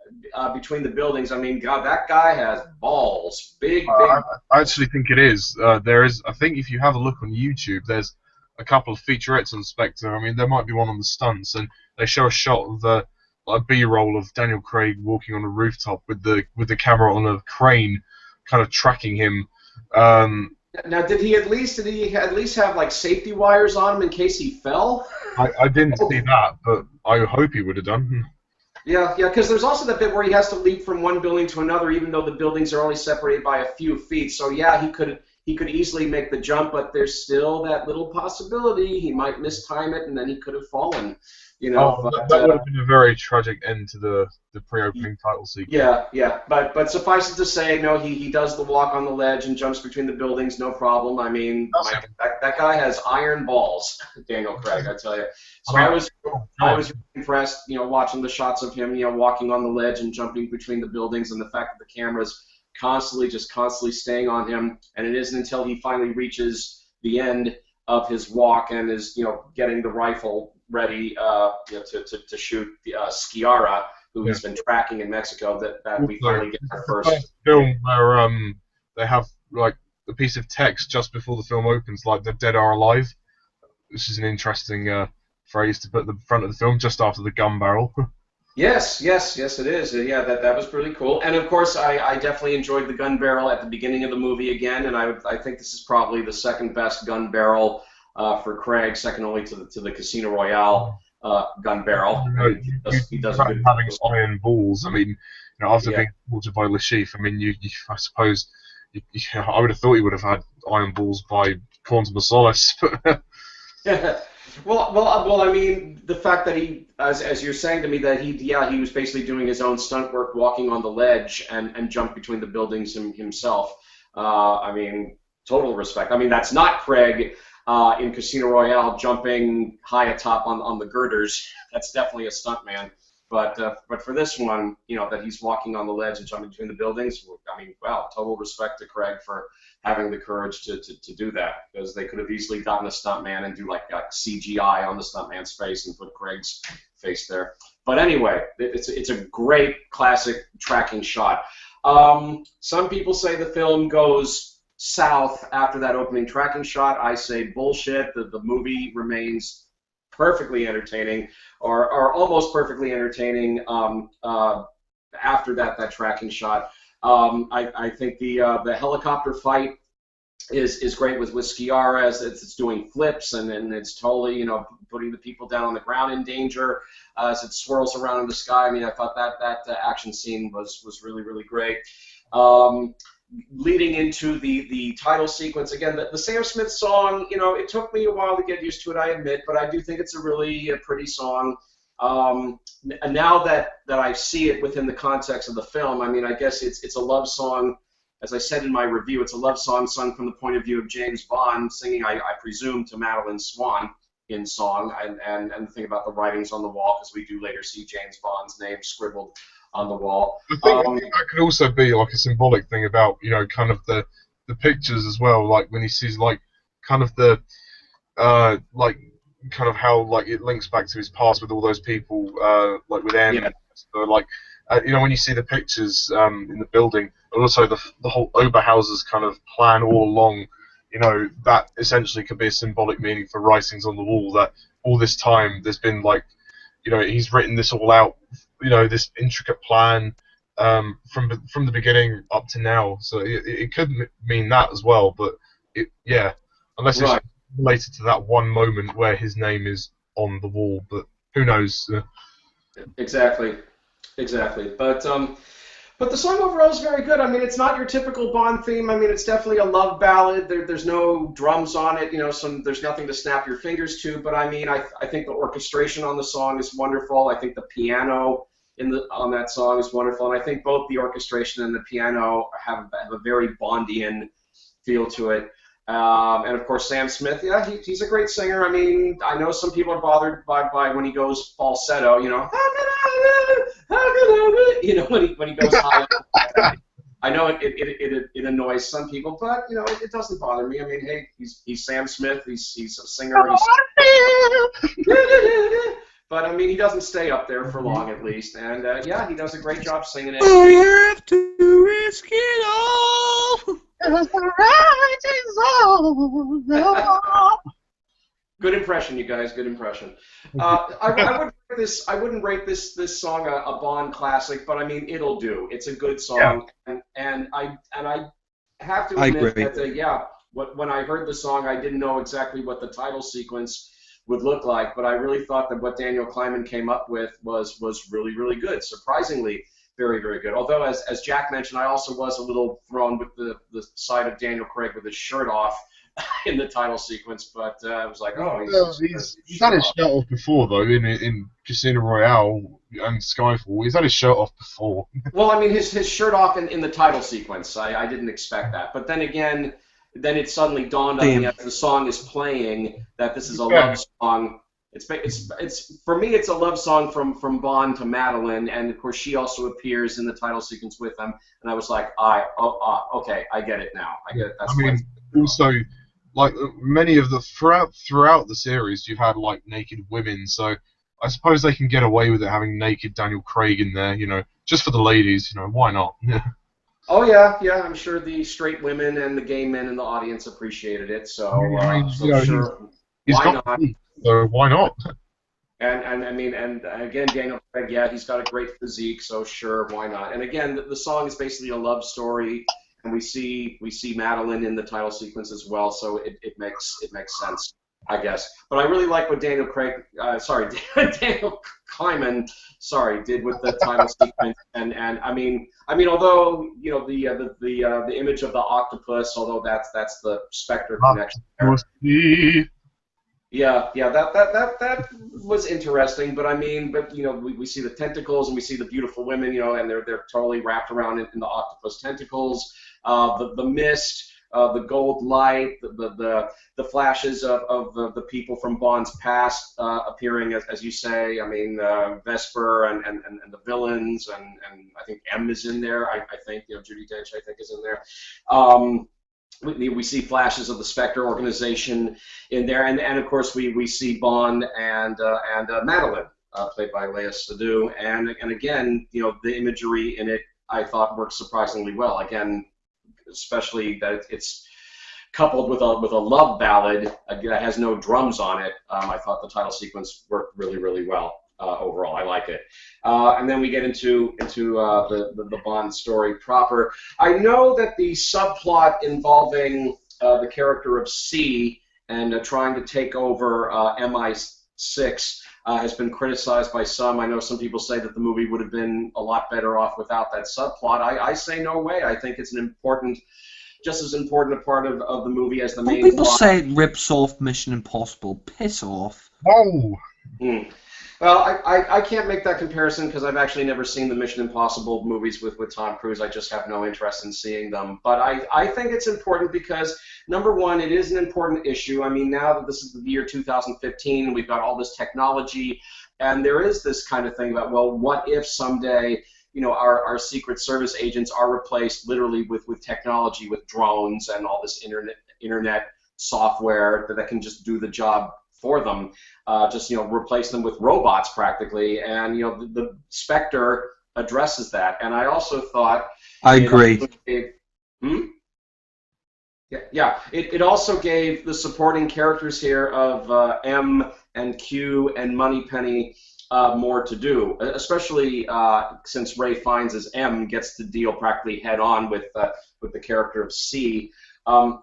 between the buildings. I mean, God, that guy has balls, big. I actually think it is. There is. I think if you have a look on YouTube, there's a couple of featurettes on Spectre. I mean, there might be one on the stunts, and they show a shot of the B-roll of Daniel Craig walking on a rooftop with the camera on a crane, kind of tracking him. Now, did he at least have like safety wires on him in case he fell? I didn't see that, but I hope he would have done. Yeah, because there's also the bit where he has to leap from one building to another, even though the buildings are only separated by a few feet. So yeah, he could easily make the jump, but there's still that little possibility he might mistime it, and then he could have fallen. You know, that would have been a very tragic end to the pre-opening title sequence. Yeah. But suffice it to say, no, he does the walk on the ledge and jumps between the buildings, no problem. I mean, that guy has iron balls, Daniel Craig, I tell you. So I was really impressed, you know, watching the shots of him, you know, walking on the ledge and jumping between the buildings, and the fact that the camera's constantly staying on him, and it isn't until he finally reaches the end of his walk and is, you know, getting the rifle ready, you know, to shoot Skiara, who he's been tracking in Mexico, that we finally get our first film where they have like a piece of text just before the film opens, like "the dead are alive." This is an interesting phrase to put at the front of the film, just after the gun barrel. Yes, it is. Yeah, that was pretty cool. And of course, I definitely enjoyed the gun barrel at the beginning of the movie again, and I think this is probably the second best gun barrel for Craig, second only to the Casino Royale gun barrel. He does a good having iron balls. I mean, you know, after being slaughtered by Le Chiffre, I mean, I suppose I would have thought he would have had iron balls by Quantum of Solace. Well, I mean, the fact that he, as you're saying to me, that he was basically doing his own stunt work, walking on the ledge and jumped between the buildings himself. I mean, total respect. I mean, that's not Craig in Casino Royale jumping high atop on the girders. That's definitely a stunt man. But for this one, you know, that he's walking on the ledge and jumping between the buildings, I mean, wow, total respect to Craig for having the courage to do that, because they could have easily gotten a stuntman and do like CGI on the stuntman's face and put Craig's face there. But anyway, it's a great classic tracking shot. Some people say the film goes south after that opening tracking shot. I say bullshit. The movie remains perfectly entertaining, or almost perfectly entertaining after that tracking shot. I think the helicopter fight is great with Skiara as it's doing flips, and it's totally, you know, putting the people down on the ground in danger as it swirls around in the sky. I mean, I thought that action scene was really great. Leading into the title sequence, again, the Sam Smith song, you know, it took me a while to get used to it, I admit, but I do think it's a really pretty song. And now that I see it within the context of the film, I mean, I guess it's a love song. As I said in my review, it's a love song sung from the point of view of James Bond, singing, I presume, to Madeline Swan in song, and the thing about the writings on the wall, because we do later see James Bond's name scribbled on the wall. I think that could also be like a symbolic thing about, you know, kind of the pictures as well, like when he sees like kind of the like kind of how like it links back to his past with all those people like with M. So, like you know, when you see the pictures in the building, and also the whole Oberhauser's kind of plan all along, you know, that essentially could be a symbolic meaning for writings on the wall, that all this time there's been like, you know, he's written this all out, you know, this intricate plan from the beginning up to now. So it could mean that as well, but unless it's related to that one moment where his name is on the wall, but who knows? Exactly. But the song overall is very good. I mean, it's not your typical Bond theme. I mean, it's definitely a love ballad. There's no drums on it. You know, there's nothing to snap your fingers to. But I mean, I think the orchestration on the song is wonderful. I think the piano on that song is wonderful, and I think both the orchestration and the piano have a very Bondian feel to it. And of course, Sam Smith, yeah, he's a great singer. I mean, I know some people are bothered by when he goes falsetto, you know, you know, when he goes high. I know it annoys some people, but you know, it doesn't bother me. I mean, hey, he's Sam Smith. He's a singer. But I mean, he doesn't stay up there for long, at least. And yeah, he does a great job singing it. I have to risk it all. Good impression, you guys. Good impression. I wouldn't rate this song a Bond classic, but I mean, it'll do. It's a good song, and I have to admit agree. that when I heard the song, I didn't know exactly what the title sequence would look like, but I really thought that what Daniel Kleinman came up with was really, really good. Surprisingly, very, very good. Although, as Jack mentioned, I also was a little thrown with the sight of Daniel Craig with his shirt off in the title sequence, but I was like, oh, he's had his shirt off before, though, in Casino Royale and Skyfall. He's had his shirt off before. Well, I mean, his shirt off in the title sequence. I didn't expect that. But then again, then it suddenly dawned on me as the song is playing that this is a love song. It's for me, it's a love song from Bond to Madeline, and of course she also appears in the title sequence with them. And I was like, okay, I get it now. I get it. That's also, like many of the throughout the series, you've had like naked women, so I suppose they can get away with it having naked Daniel Craig in there, just for the ladies, why not? Oh yeah, I'm sure the straight women and the gay men in the audience appreciated it. So, sure, why not? So why not? And I mean, and again, Daniel Craig, he's got a great physique, so sure, why not? And again, the song is basically a love story, and we see Madeline in the title sequence as well, so it makes sense, I guess. But I really like what Daniel Daniel Kleinman, did with the title sequence, and I mean, although the image of the octopus, although that's the Spectre connection. Yeah, that was interesting, but I mean, we see the tentacles and we see the beautiful women, and they're totally wrapped around in the octopus tentacles. The mist, the gold light, the flashes of the people from Bond's past appearing, as you say. I mean, Vesper and the villains, and I think M is in there. I think Judi Dench, I think, is in there. We see flashes of the Spectre organization in there, and of course we see Bond and Madeline, played by Léa Seydoux, and again, the imagery in it I thought worked surprisingly well. Again, especially that it's coupled with a love ballad that has no drums on it. I thought the title sequence worked really, really well. Overall, I like it. And then we get into the Bond story proper. I know that the subplot involving the character of C and trying to take over MI6 has been criticized by some. I know some people say that the movie would have been a lot better off without that subplot. I say no way. I think it's just as important a part of the movie as the main plot. People say it rips off Mission Impossible. Piss off. Oh. Well, I can't make that comparison because I've actually never seen the Mission Impossible movies with Tom Cruise. I just have no interest in seeing them. But I think it's important because, number one, it is an important issue. I mean, now that this is the year 2015 and we've got all this technology, and there is this kind of thing about, well, what if someday our Secret Service agents are replaced literally with technology, with drones and all this internet software that can just do the job for them, just replace them with robots practically, and the Spectre addresses that. And I also thought I agree. It also gave the supporting characters here of M and Q and Moneypenny more to do, especially since Ray Fiennes as M gets to deal practically head on with the character of C,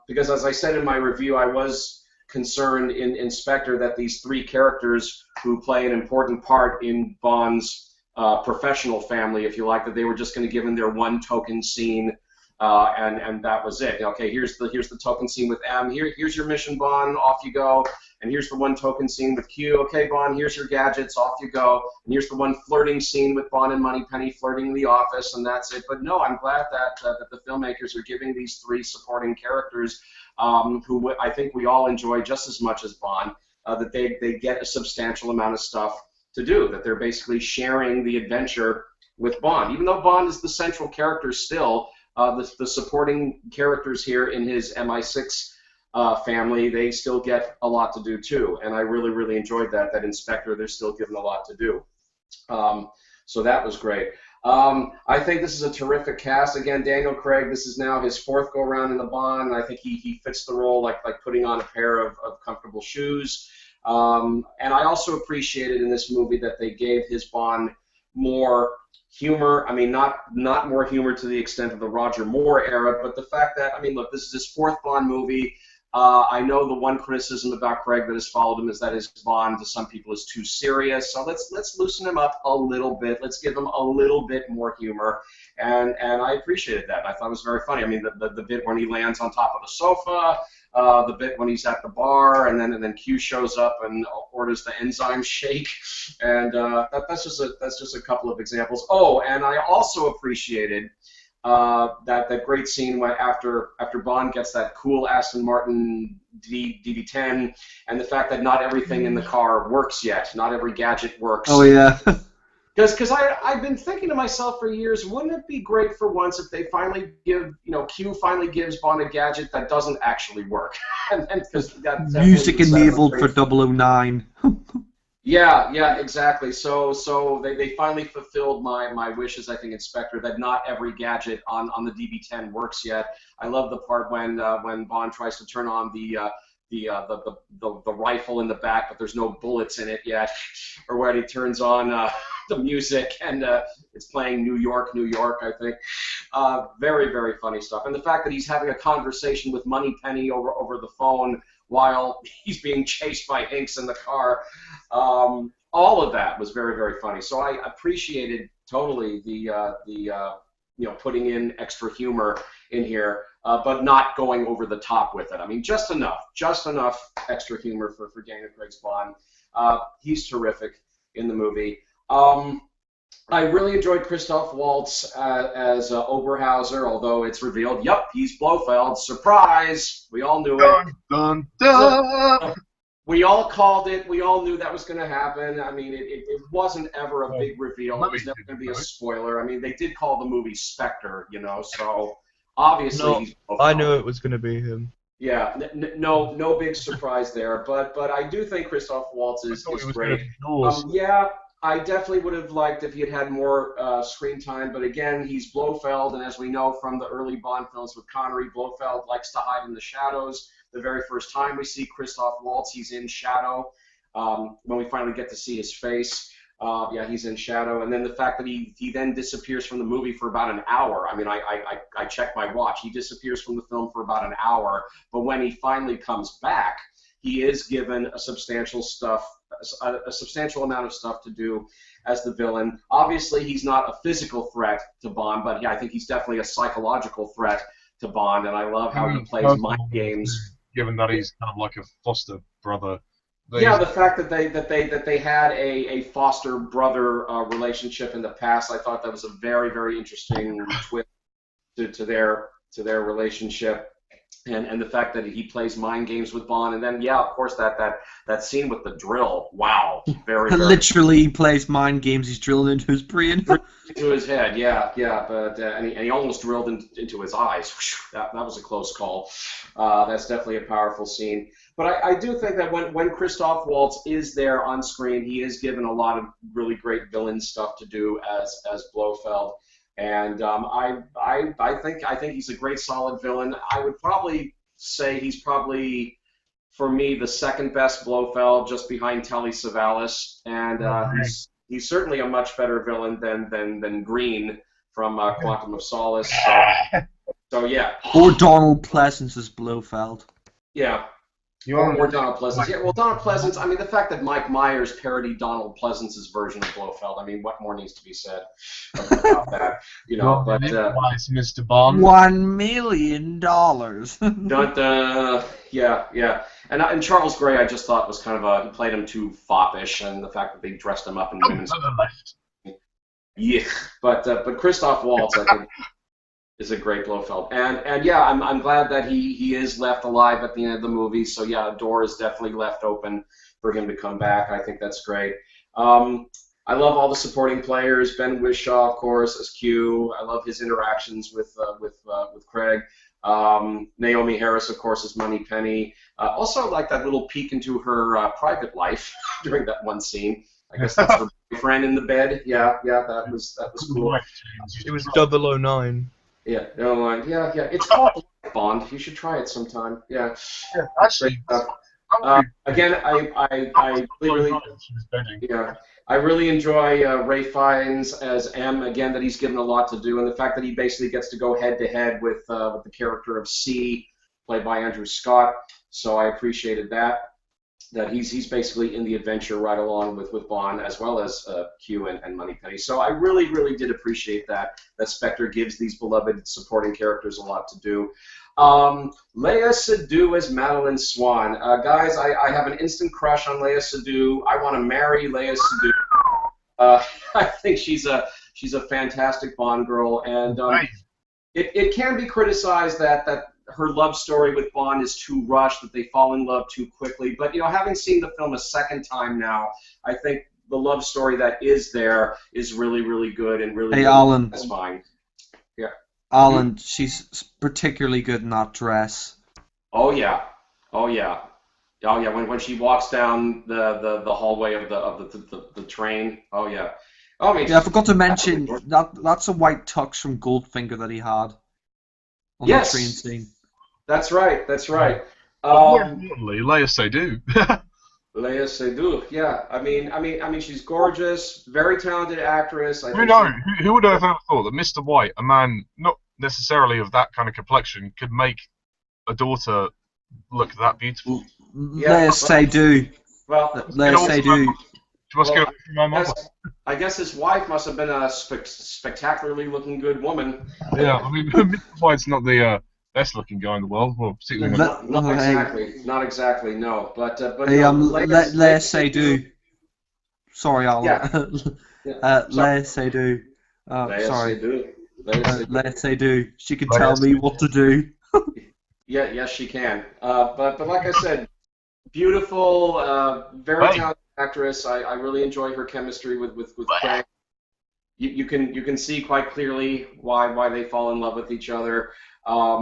because as I said in my review, I was concerned in Spectre that these three characters who play an important part in Bond's professional family, if you like, that they were just going to give him their one token scene, and that was it. Okay, here's the token scene with M. Here's your mission, Bond. Off you go. And here's the one token scene with Q. Okay, Bond. Here's your gadgets. Off you go. And here's the one flirting scene with Bond and Moneypenny flirting in the office, and that's it. But no, I'm glad that the filmmakers are giving these three supporting characters, who I think we all enjoy just as much as Bond, that they get a substantial amount of stuff to do. That they're basically sharing the adventure with Bond, even though Bond is the central character still. The supporting characters here in his MI6 family, they still get a lot to do too. And I really, really enjoyed that. That inspector, they're still given a lot to do. So that was great. I think this is a terrific cast. Again, Daniel Craig, this is now his fourth go-around in the Bond, and I think he fits the role like putting on a pair of comfortable shoes. And I also appreciated in this movie that they gave his Bond more humor. I mean, not more humor to the extent of the Roger Moore era, but the fact that, I mean, look, this is his fourth Bond movie. I know the one criticism about Craig that has followed him is that his Bond to some people is too serious. So let's loosen him up a little bit. Let's give him a little bit more humor, and I appreciated that. I thought it was very funny. I mean, the bit when he lands on top of the sofa, the bit when he's at the bar, and then Q shows up and orders the enzyme shake, and that's just a couple of examples. Oh, and I also appreciated. That great scene when after Bond gets that cool Aston Martin DB10, and the fact that not everything in the car works yet, not every gadget works. Oh yeah. Because I've been thinking to myself for years, wouldn't it be great for once if they finally give, Q finally gives Bond a gadget that doesn't actually work, and because Music enabled for 009. Yeah, exactly. So they finally fulfilled my wishes. I think, Inspector, that not every gadget on the DB10 works yet. I love the part when Bond tries to turn on the rifle in the back, but there's no bullets in it yet, or when he turns on the music and it's playing New York, New York, I think. Very, very funny stuff. And the fact that he's having a conversation with Moneypenny over the phone while he's being chased by Hinks in the car. All of that was very, very funny. So I appreciated totally the putting in extra humor in here, but not going over the top with it. I mean, just enough extra humor for Daniel Craig's Bond. He's terrific in the movie. I really enjoyed Christoph Waltz as Oberhauser, although it's revealed, yep, he's Blofeld. Surprise! We all knew it. Dun, dun. We all called it. We all knew that was going to happen. I mean, it wasn't ever a big reveal. It was never going to be a spoiler. I mean, they did call the movie Spectre, so obviously he's Blofeld. I knew it was going to be him. Yeah, no big surprise there. But I do think Christoph Waltz is great. Yeah, I definitely would have liked if he had more screen time, but again, he's Blofeld, and as we know from the early Bond films with Connery, Blofeld likes to hide in the shadows. The very first time we see Christoph Waltz, he's in shadow. When we finally get to see his face, he's in shadow. And then the fact that he then disappears from the movie for about an hour. I mean, I checked my watch. He disappears from the film for about an hour, but when he finally comes back, he is given a substantial amount of stuff to do as the villain. Obviously, he's not a physical threat to Bond, but I think he's definitely a psychological threat to Bond, and I love how he plays mind games. Given that he's kind of like a foster brother. Yeah, the fact that they had a foster brother relationship in the past, I thought that was a very, very interesting twist to their relationship. And the fact that he plays mind games with Bond, and then of course that scene with the drill. Wow, very literally he plays mind games. He's drilling into his brain, into his head. Yeah. But and he almost drilled into his eyes. That was a close call. That's definitely a powerful scene. But I do think that when Christoph Waltz is there on screen, he is given a lot of really great villain stuff to do as Blofeld. And I think he's a great solid villain. I would probably say he's probably, for me, the second best Blofeld, just behind Telly Savalas, and he's certainly a much better villain than Green from Quantum of Solace. So yeah. Or Donald Pleasance as Blofeld. Yeah. Or Donald Pleasance. Yeah, well, Donald Pleasance, I mean, the fact that Mike Myers parodied Donald Pleasance's version of Blofeld, I mean, what more needs to be said about that? But... Mr. Bond. $1 million. Yeah. And Charles Gray, I just thought was kind of he played him too foppish, and the fact that they dressed him up in women's... Yeah, but Christoph Waltz, I think... is a great Blofeld, and I'm glad that he is left alive at the end of the movie. So a door is definitely left open for him to come back. I think that's great. I love all the supporting players. Ben Whishaw, of course, as Q. I love his interactions with Craig. Naomi Harris, of course, is Moneypenny. Also, like that little peek into her private life during that one scene. I guess that's her boyfriend in the bed. Yeah, that was cool. It was 009. Yeah, yeah. It's called Bond. You should try it sometime. Yeah. Actually, Again, I really, yeah, I really enjoy Ray Fiennes as M. Again, that he's given a lot to do, and the fact that he basically gets to go head to head with the character of C, played by Andrew Scott. So I appreciated that. That he's basically in the adventure right along with Bond, as well as Q and Moneypenny. So I really did appreciate that Spectre gives these beloved supporting characters a lot to do. Léa Seydoux as Madeline Swan. Guys, I have an instant crush on Léa Seydoux. I want to marry Léa Seydoux. I think she's a fantastic Bond girl, and it can be criticized that her love story with Bond is too rushed, that they fall in love too quickly. But, you know, having seen the film a second time now, I think the love story that is there is really good and really Alan. satisfying. Yeah. Alan, she's particularly good in that dress. Oh yeah. When she walks down the hallway of the train. Oh yeah. Oh, I mean, yeah, I forgot to mention that's a white tux from Goldfinger that he had on the train scene. That's right. More importantly, Léa Seydoux. Léa Seydoux, yeah. I mean, she's gorgeous, very talented actress. Who would have ever thought that Mr. White, a man not necessarily of that kind of complexion, could make a daughter look that beautiful? Léa Seydoux. Well, Léa Seydoux. She must go from my mother. I guess his wife must have been a spectacularly looking good woman. Yeah, I mean, Mr. White's not the best looking guy in the world, well, particularly not exactly, no. But Léa Seydoux. Sorry, Alan. Yeah. Léa Seydoux. Sorry. Léa Seydoux. She can tell me what to do. Yes, she can. But like I said, beautiful, very talented actress. I really enjoy her chemistry with Craig. You can see quite clearly why they fall in love with each other. I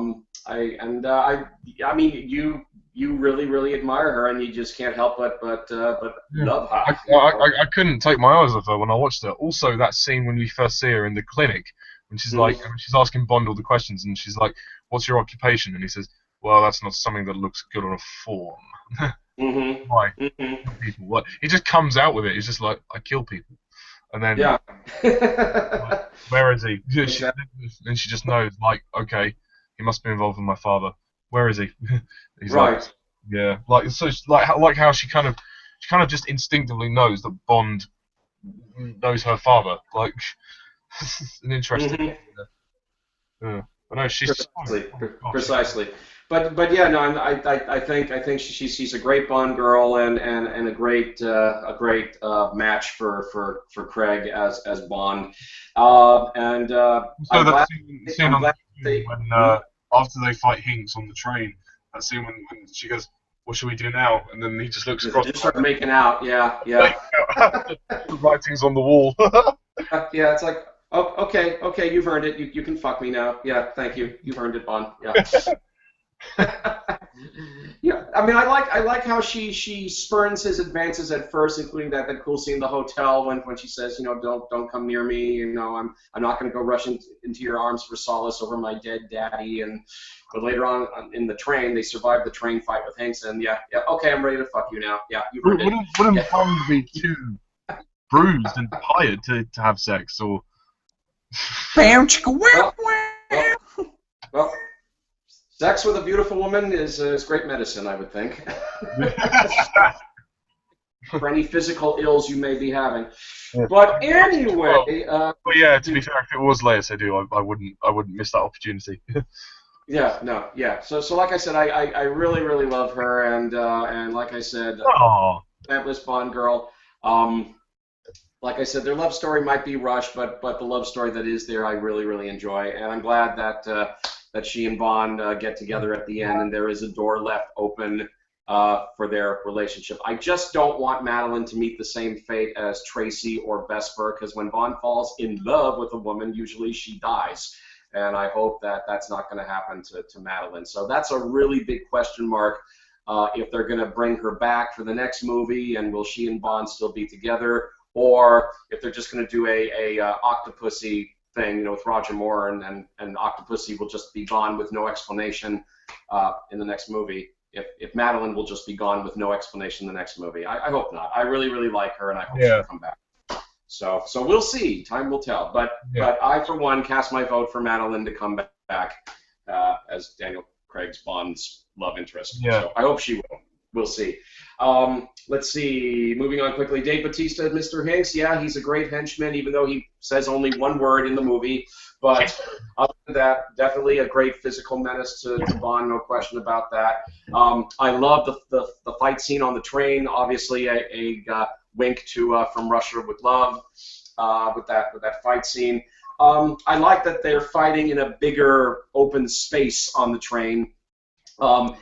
mean, you really admire her, and you just can't help but love her. I couldn't take my eyes off her when I watched her. Also, that scene when we first see her in the clinic, when she's she's asking Bond all the questions, and she's like, "What's your occupation?" And he says, "Well, that's not something that looks good on a form." Why? People. What? He just comes out with it. He's just like, "I kill people," and then like, where is he? And she just knows, like, okay, he must be involved with my father. Where is he? He's right. Like, yeah, like so, like how she kind of just instinctively knows that Bond knows her father. Like, an interesting. But no, she's precisely. But yeah, no, I think she's a great Bond girl and a great match for Craig as Bond. I'm glad after they fight Hinks on the train, that scene when she goes, "What should we do now?" And then he just looks across. They start making out. Yeah. The writing's on the wall. Yeah, it's like, oh, okay, you've earned it. You can fuck me now. Yeah, thank you. You've earned it, Bond. Yeah. Yeah, I mean, I like how she spurns his advances at first, including that cool scene in the hotel when she says, you know, don't come near me, you know, I'm not going to go rush into your arms for solace over my dead daddy. But later on in the train, they survive the train fight with Hanks, and yeah, okay, I'm ready to fuck you now. Yeah, you heard it. Wouldn't Bond be too bruised and tired to have sex, or? Well, sex with a beautiful woman is great medicine, I would think. For any physical ills you may be having. But anyway, well, yeah. To be fair, if it was Léa Seydoux, I wouldn't miss that opportunity. Yeah. So like I said, I really love her, and like I said, fabulous Bond girl. Like I said, their love story might be rushed, but the love story that is there, I really enjoy, and I'm glad that she and Bond get together at the end, and there is a door left open for their relationship. I just don't want Madeline to meet the same fate as Tracy or Vesper, because when Bond falls in love with a woman, usually she dies. and I hope that that's not going to happen to Madeline. So that's a really big question mark. If they're going to bring her back for the next movie, and will she and Bond still be together, or if they're just going to do a Octopussy thing, with Roger Moore, and Octopussy will just be gone with no explanation in the next movie. If Madeline will just be gone with no explanation in the next movie. I hope not. I really, really like her, and I hope she'll come back. So we'll see. Time will tell. But I, for one, cast my vote for Madeline to come back as Daniel Craig's Bond's love interest. Yeah. So I hope she will. We'll see. Let's see. Moving on quickly. Dave Bautista, Mr. Hanks. Yeah, he's a great henchman, even though he says only one word in the movie. But other than that, definitely a great physical menace to Bond, no question about that. I love the fight scene on the train. Obviously, a wink to From Russia with Love with that fight scene. I like that they're fighting in a bigger open space on the train.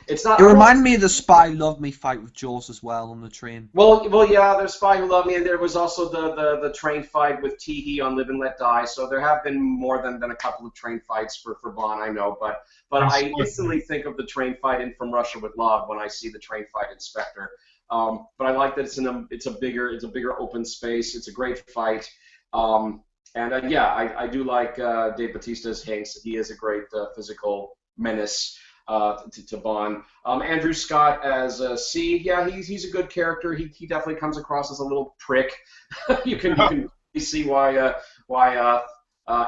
It's not. It reminded me of the Spy Love Me fight with Jaws as well on the train. Well, yeah. There's Spy Who Loved Me, and there was also the train fight with Teehee on Live and Let Die. So there have been more than a couple of train fights for Bond, I know. But I instantly think of the train fight in From Russia with Love when I see the train fight in Spectre. But I like that it's a bigger open space. It's a great fight. And I do like Dave Bautista's Hanks. He is a great physical menace. To Bond. Andrew Scott as C. Yeah, he's a good character. He definitely comes across as a little prick. you can see why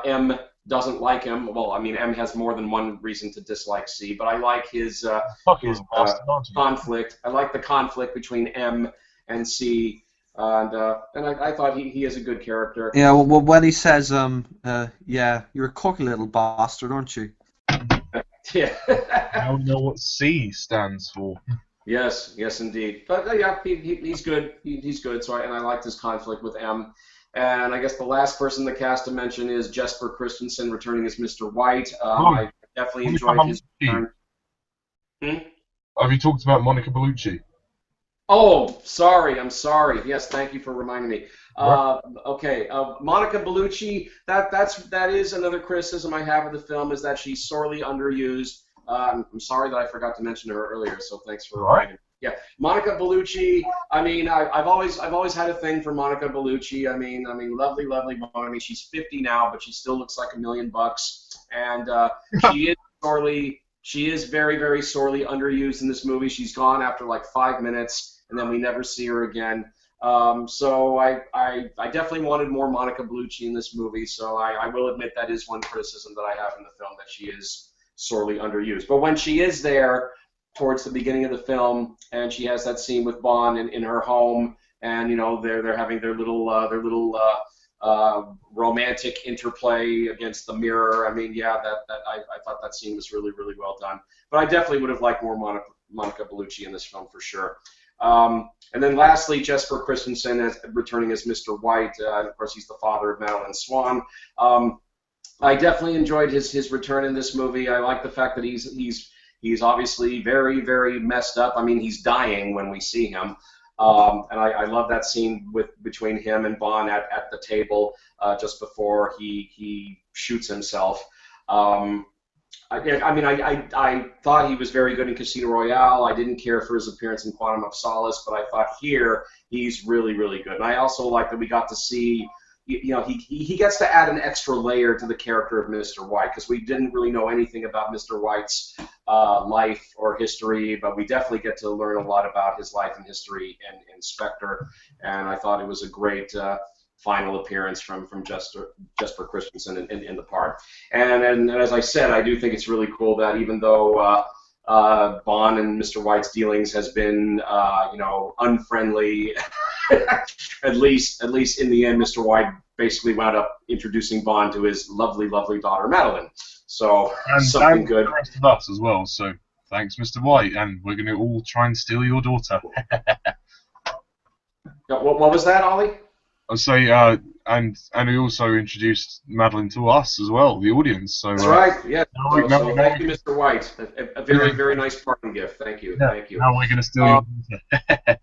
M doesn't like him. Well, I mean, M has more than one reason to dislike C, but I like his conflict. I like the conflict between M and C. And I thought he is a good character. Yeah, well, when he says, yeah, you're a cocky little bastard, aren't you? Yeah. Now we know what C stands for. Yes, indeed. But he's good. He's good. So I liked his conflict with M. And I guess the last person in the cast to mention is Jesper Christensen returning as Mr. White. I definitely enjoyed his return. Have you talked about Monica Bellucci? Oh, sorry. I'm sorry. Yes, thank you for reminding me. Okay, Monica Bellucci. That is another criticism I have of the film, is that she's sorely underused. I'm sorry that I forgot to mention her earlier, so thanks for reminding me. Yeah, Monica Bellucci. I mean, I've always had a thing for Monica Bellucci. I mean, lovely woman. I mean, she's 50 now, but she still looks like $1 million. And she is very, very sorely underused in this movie. She's gone after like 5 minutes, and then we never see her again. So I definitely wanted more Monica Bellucci in this movie. So I will admit that is one criticism that I have in the film, that she is sorely underused. But when she is there towards the beginning of the film, and she has that scene with Bond in her home, and they're having their little romantic interplay against the mirror. I mean, yeah, I thought that scene was really, really well done. But I definitely would have liked more Monica Bellucci in this film for sure. And then lastly, Jesper Christensen returning as Mr. White. Of course, he's the father of Madeline Swan. I definitely enjoyed his return in this movie. I like the fact that he's obviously very, very messed up. I mean, he's dying when we see him. And I love that scene between him and Bond at the table just before he shoots himself. I thought he was very good in Casino Royale. I didn't care for his appearance in Quantum of Solace, but I thought here he's really, really good. And I also like that we got to see, he gets to add an extra layer to the character of Mr. White, because we didn't really know anything about Mr. White's life or history, but we definitely get to learn a lot about his life and history in Spectre. And I thought it was a great final appearance from Jesper Christensen in the part. And as I said, I do think it's really cool that even though Bond and Mr. White's dealings has been unfriendly, at least in the end, Mr. White basically wound up introducing Bond to his lovely daughter Madeline. So something good. The rest of us as well. So thanks, Mr. White, and we're going to all try and steal your daughter. What was that, Ollie? I'll say, and he also introduced Madeline to us as well, the audience. So that's right. Yeah. So thank you, Mr. White. A very, very nice parting gift. Thank you. Yeah, Thank you. Now we're going to steal your daughter.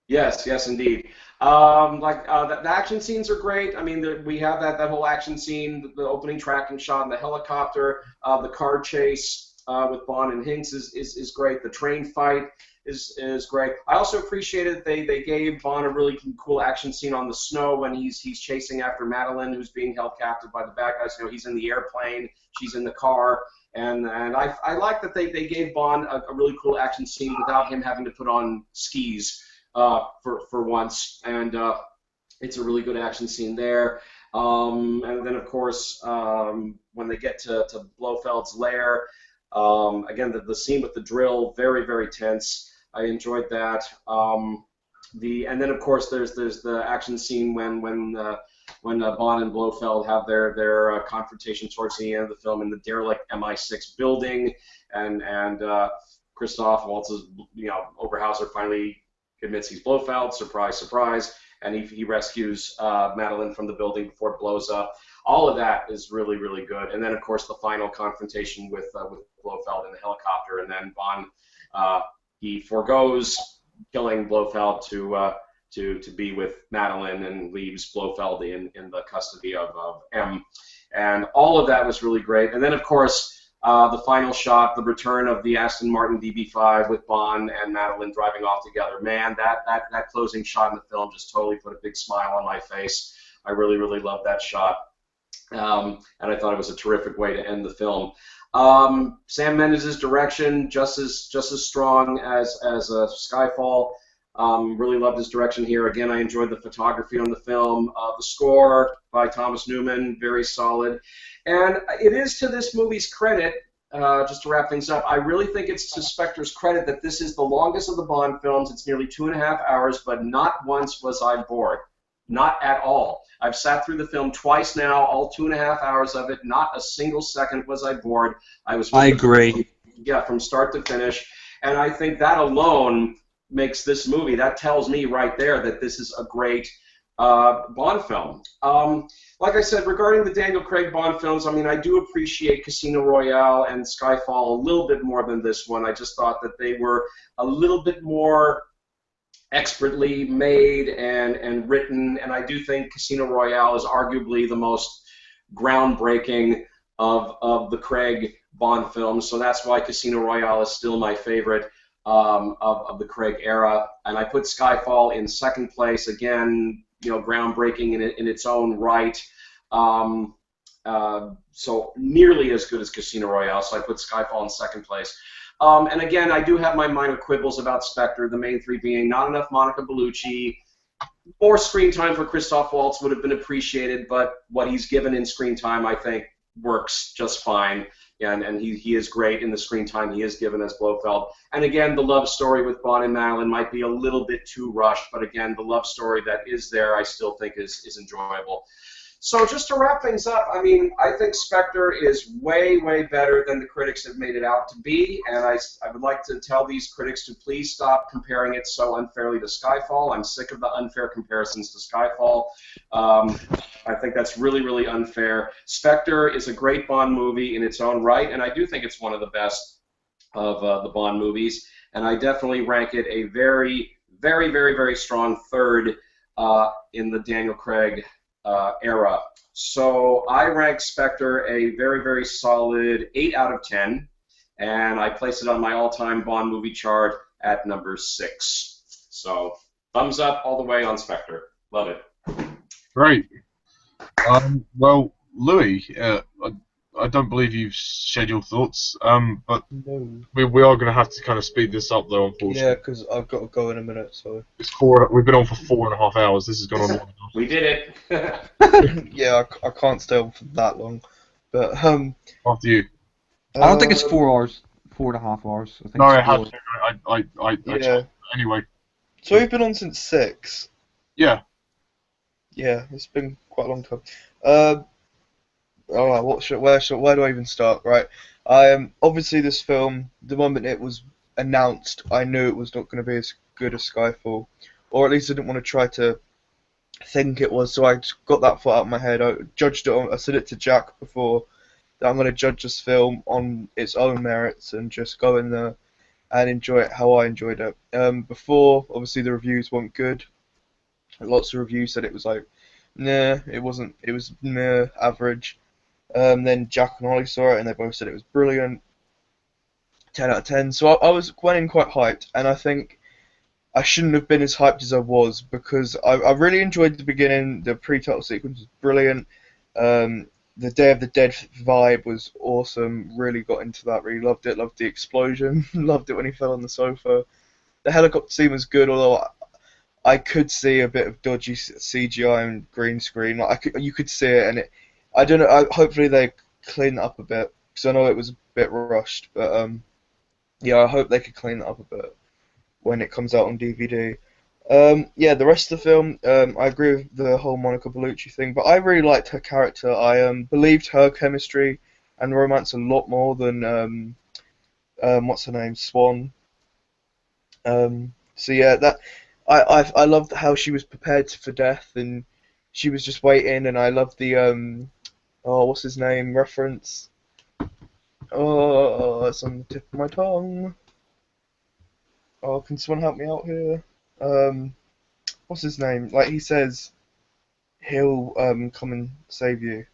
Yes, yes, indeed. The action scenes are great. I mean, we have that whole action scene, the opening tracking shot, and the helicopter, the car chase with Bond and Hinks is great. The train fight is great. I also appreciated they gave Bond a really cool action scene on the snow when he's chasing after Madeline, who's being held captive by the bad guys. You know, he's in the airplane, she's in the car. And I like that they gave Bond a really cool action scene without him having to put on skis for once, and it's a really good action scene there. And then, of course, when they get to Blofeld's lair, again, the scene with the drill, very, very tense. I enjoyed that. And then, of course, there's the action scene when Bond and Blofeld have their confrontation towards the end of the film in the derelict MI6 building, and Christoph Waltz's, Oberhauser finally admits he's Blofeld, surprise, surprise, and he rescues Madeline from the building before it blows up. All of that is really, really good. And then, of course, the final confrontation with Blofeld in the helicopter, and then Bond, he forgoes killing Blofeld to be with Madeline and leaves Blofeld in the custody of M. And all of that was really great. And then, of course, the final shot, the return of the Aston Martin DB5 with Bond and Madeline driving off together. Man, that closing shot in the film just totally put a big smile on my face. I really, really loved that shot. And I thought it was a terrific way to end the film. Sam Mendes' direction, just as strong as Skyfall. Really loved his direction here. Again, I enjoyed the photography on the film. The score by Thomas Newman, very solid. And it is to this movie's credit, just to wrap things up, I really think it's to Spector's credit that this is the longest of the Bond films. It's nearly 2.5 hours, but not once was I bored. Not at all. I've sat through the film twice now, all 2.5 hours of it. Not a single second was I bored. I agree. Yeah, from start to finish. And I think that alone makes this movie, that tells me right there that this is a great Bond film. Like I said, regarding the Daniel Craig Bond films, I mean, I do appreciate Casino Royale and Skyfall a little bit more than this one. I just thought that they were a little bit more expertly made and written, and I do think Casino Royale is arguably the most groundbreaking of the Craig Bond films, so that's why Casino Royale is still my favorite of the Craig era. And I put Skyfall in second place, again, groundbreaking in its own right. So nearly as good as Casino Royale, so I put Skyfall in second place. And again, I do have my minor quibbles about Spectre, the main three being not enough Monica Bellucci. More screen time for Christoph Waltz would have been appreciated, but what he's given in screen time, I think, works just fine. Yeah, and he is great in the screen time he is given as Blofeld. And again, the love story with Bond and Madeline might be a little bit too rushed, but again, the love story that is there I still think is enjoyable. So just to wrap things up, I mean, I think Spectre is way, way better than the critics have made it out to be, and I would like to tell these critics to please stop comparing it so unfairly to Skyfall. I'm sick of the unfair comparisons to Skyfall. I think that's really, really unfair. Spectre is a great Bond movie in its own right, and I do think it's one of the best of the Bond movies, and I definitely rank it a very, very, very, very strong third in the Daniel Craig era. So I rank Spectre a very, very solid 8 out of 10, and I place it on my all-time Bond movie chart at number 6. So thumbs up all the way on Spectre. Love it. Great. Well, Louie, I don't believe you've shared your thoughts, but No. we are going to have to kind of speed this up, though, unfortunately. Yeah, because I've got to go in a minute, so. We've been on for 4.5 hours. This has gone on long enough. We did it. Yeah, I can't stay on for that long. But, After you. I don't think it's 4 hours, 4.5 hours. I think No, it's I have 4. to. I yeah. checked. Anyway. So we've been on since 6. Yeah. Yeah, it's been quite a long time. Alright, where do I even start? Right. Obviously this film, the moment it was announced, I knew it was not going to be as good as Skyfall. Or at least I didn't want to try to think it was, so I just got that thought out of my head. I judged it on, I said it to Jack before, that I'm going to judge this film on its own merits and just go in there and enjoy it how I enjoyed it. Before, obviously, the reviews weren't good. Lots of reviews said it was like, nah, it wasn't. It was nah, average. Then Jack and Ollie saw it, and they both said it was brilliant. 10 out of 10. So I went in quite hyped, and I think I shouldn't have been as hyped as I was because I really enjoyed the beginning. The pre-title sequence was brilliant. The Day of the Dead vibe was awesome. Really got into that. Really loved it. Loved the explosion. Loved it when he fell on the sofa. The helicopter scene was good, although I could see a bit of dodgy CGI and green screen. Like you could see it, and I don't know. Hopefully they clean it up a bit because I know it was a bit rushed. But yeah, I hope they could clean it up a bit when it comes out on DVD. Yeah, the rest of the film, I agree with the whole Monica Bellucci thing, but I really liked her character. I believed her chemistry and romance a lot more than what's her name, Swan. So yeah, that I loved how she was prepared for death and she was just waiting, and I loved the oh, what's his name reference. Oh, it's on the tip of my tongue. Oh, can someone help me out here? What's his name? Like he says, he'll come and save you.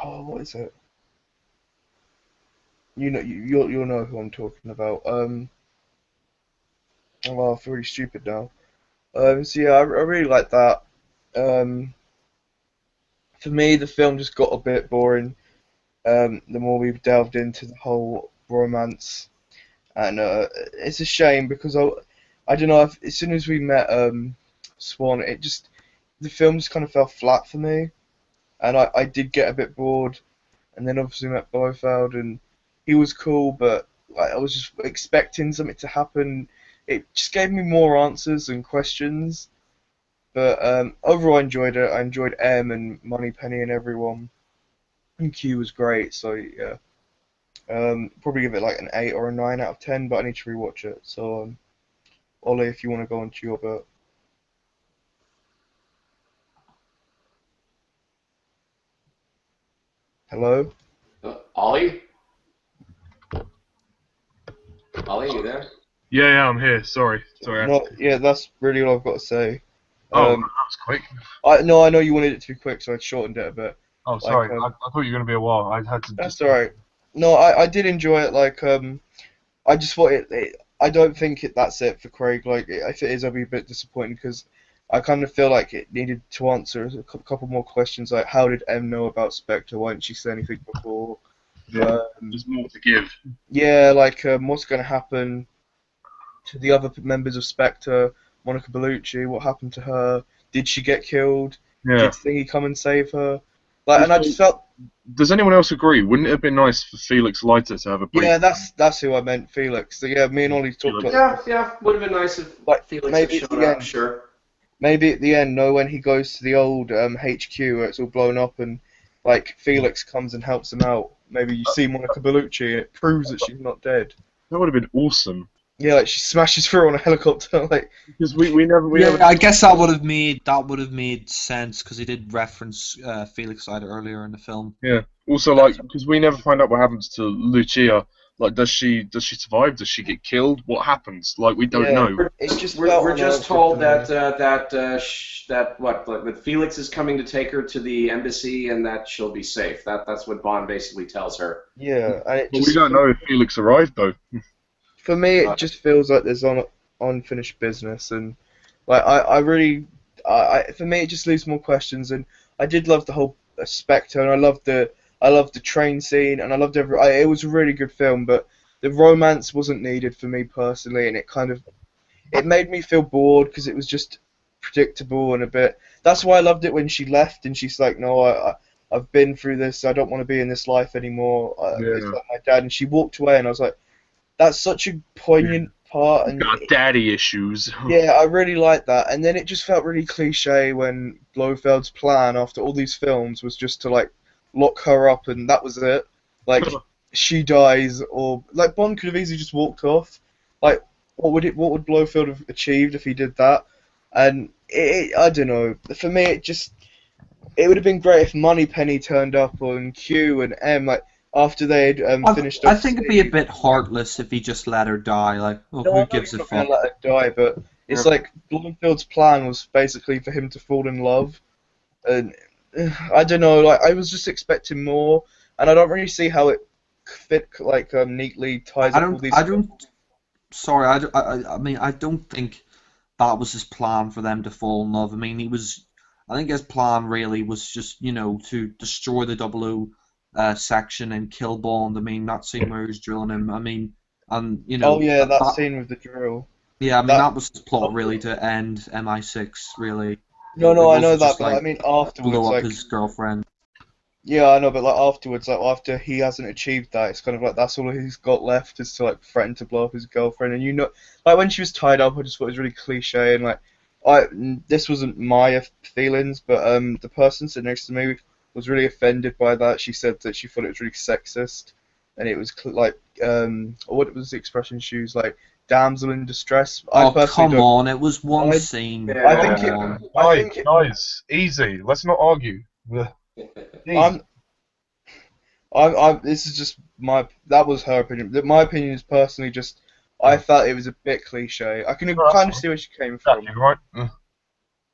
Oh, what is it? You know, you'll know who I'm talking about. Oh, I feel really stupid now. So yeah, I really like that. For me, the film just got a bit boring. The more we've delved into the whole romance, and it's a shame because I don't know. As soon as we met Swan, the film just kind of fell flat for me, and I did get a bit bored. And then obviously met Blofeld, and he was cool, but like, I was just expecting something to happen. It just gave me more answers and questions. But overall, I enjoyed it. I enjoyed M and Moneypenny and everyone. And Q was great, so yeah. Probably give it like an 8 or a 9 out of 10, but I need to rewatch it. So, Ollie, if you want to go on to your bit. Hello? Ollie? Ollie, you there? Yeah, I'm here. Sorry. No, yeah, that's really all I've got to say. Oh, that was quick. I know you wanted it to be quick, so I shortened it a bit. Oh, sorry. Like, I thought you were going to be a while. I had to. That's alright. No, I did enjoy it. Like, I just thought I don't think that's it for Craig. Like, if it is, I'll be a bit disappointed because I kind of feel like it needed to answer a couple more questions. Like, how did M know about Spectre? Why didn't she say anything before? Yeah, there's more to give. Yeah, like, what's going to happen to the other members of Spectre? Monica Bellucci, what happened to her? Did she get killed? Yeah. Did Thingy come and save her? Like, and I just felt. Does anyone else agree? Wouldn't it have been nice for Felix Leiter to have a brief? Yeah, that's who I meant, Felix. So, yeah, me and Ollie talked about. Yeah, would have been nice if Like, Felix maybe had at shown the up, end. sure. Maybe at the end, when he goes to the old HQ where it's all blown up and like Felix comes and helps him out. Maybe you see Monica Bellucci and it proves that she's not dead. That would have been awesome. Yeah, like she smashes through on a helicopter, like. Because we never. I guess that would have made sense because he did reference Felix Leiter earlier in the film. Yeah. Also, like, because we never find out what happens to Lucia. Like, does she survive? Does she get killed? What happens? Like, we don't know. It just We're just told that Felix is coming to take her to the embassy and that she'll be safe. That's what Bond basically tells her. Yeah, and But we don't know if Felix arrived though. For me, it just feels like there's unfinished business, and like I really, for me, it just leaves more questions. And I did love the whole Spectre, and I loved the train scene, and I loved it was a really good film, but the romance wasn't needed for me personally, and it made me feel bored because it was just predictable and a bit. That's why I loved it when she left, and she's like, no, I've been through this. I don't want to be in this life anymore. It's like my dad, and she walked away, and I was like. That's such a poignant part, and got daddy issues. Yeah, I really like that. And then it just felt really cliche when Blofeld's plan after all these films was just to like lock her up, and that was it. Like she dies, or like Bond could have easily just walked off. Like what would Blofeld have achieved if he did that? And I don't know. For me, it would have been great if Moneypenny turned up on Q and M. Like after they had finished I off think it'd be a seeing- bit heartless if he just let her die. Like, oh, No, I who know gives he's a not gonna fuck? let her die, but it's like Blofield's plan was basically for him to fall in love, and I don't know. Like I was just expecting more, and I don't really see how it fit like neatly ties I up all don't. these. I don't. Sorry, I mean, I don't think that was his plan for them to fall in love. I mean, he was. I think his plan really was just, to destroy the Double O section and kill Bond. I mean, that scene where he was drilling him. I mean, and Oh yeah, that that scene with the drill. yeah, I mean, That that was his plot really to end MI6. Really, no, it I know wasn't that, just but I like mean blow afterwards, up like his girlfriend. yeah, I know, but like afterwards, like after he hasn't achieved that, it's kind of like that's all he's got left is to like threaten to blow up his girlfriend, and like when she was tied up, I just thought it was really cliche, and like this wasn't my feelings, but the person sitting next to me was really offended by that. She said that she thought it was really sexist, and it was like what was the expression she used, like damsel in distress. I Oh, personally come don't. on! It was one I- scene. I think Come it. on. I think it. Guys, easy. Let's not argue. Ugh. Easy. This is just that was her opinion. My opinion is personally just, I felt it was a bit cliche. I can Well, kind of that's see where she came Jack, from. you right?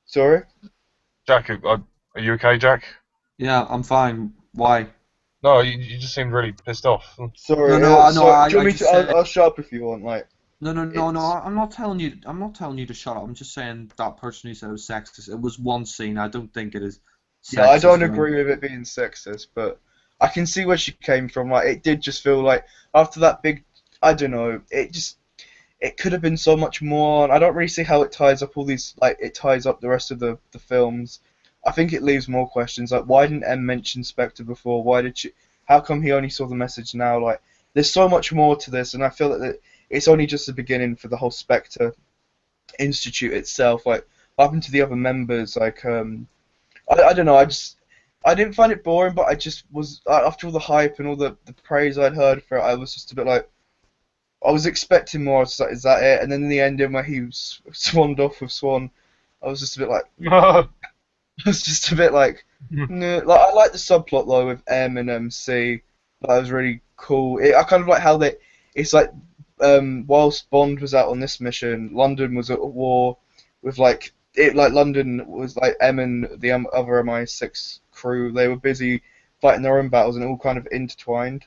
Sorry? Jack, are you okay, Jack? Yeah, I'm fine. Why? No, you just seemed really pissed off. Sorry, No, so, I do you want me just to, said. I'll shut up if you want, like, No. it's, I'm not telling you. I'm not telling you to shut up. I'm just saying that person who said it was sexist. It was one scene. I don't think it is sexist. yeah, I don't I mean, agree with it being sexist, but I can see where she came from. Like, it did just feel like, after that big, I don't know, it could have been so much more, and I don't really see how it ties up all these, like, it ties up the rest of the films. I think it leaves more questions, like, why didn't M mention Spectre before? How come he only saw the message now? Like, there's so much more to this, and I feel that it's only just the beginning for the whole Spectre Institute itself. Like, what happened to the other members? Like, I don't know, I didn't find it boring, but I just was, after all the hype and all the praise I'd heard for it, I was just a bit like, I was expecting more. I was like, is that it? And then in the ending where he swanned off with Swan, I was just a bit like, I was just a bit like, no. Like I like the subplot though with M and MC. That was really cool. I kind of like how it's like, whilst Bond was out on this mission, London was at war with like London was like M and the other MI6 crew. They were busy fighting their own battles and it all kind of intertwined.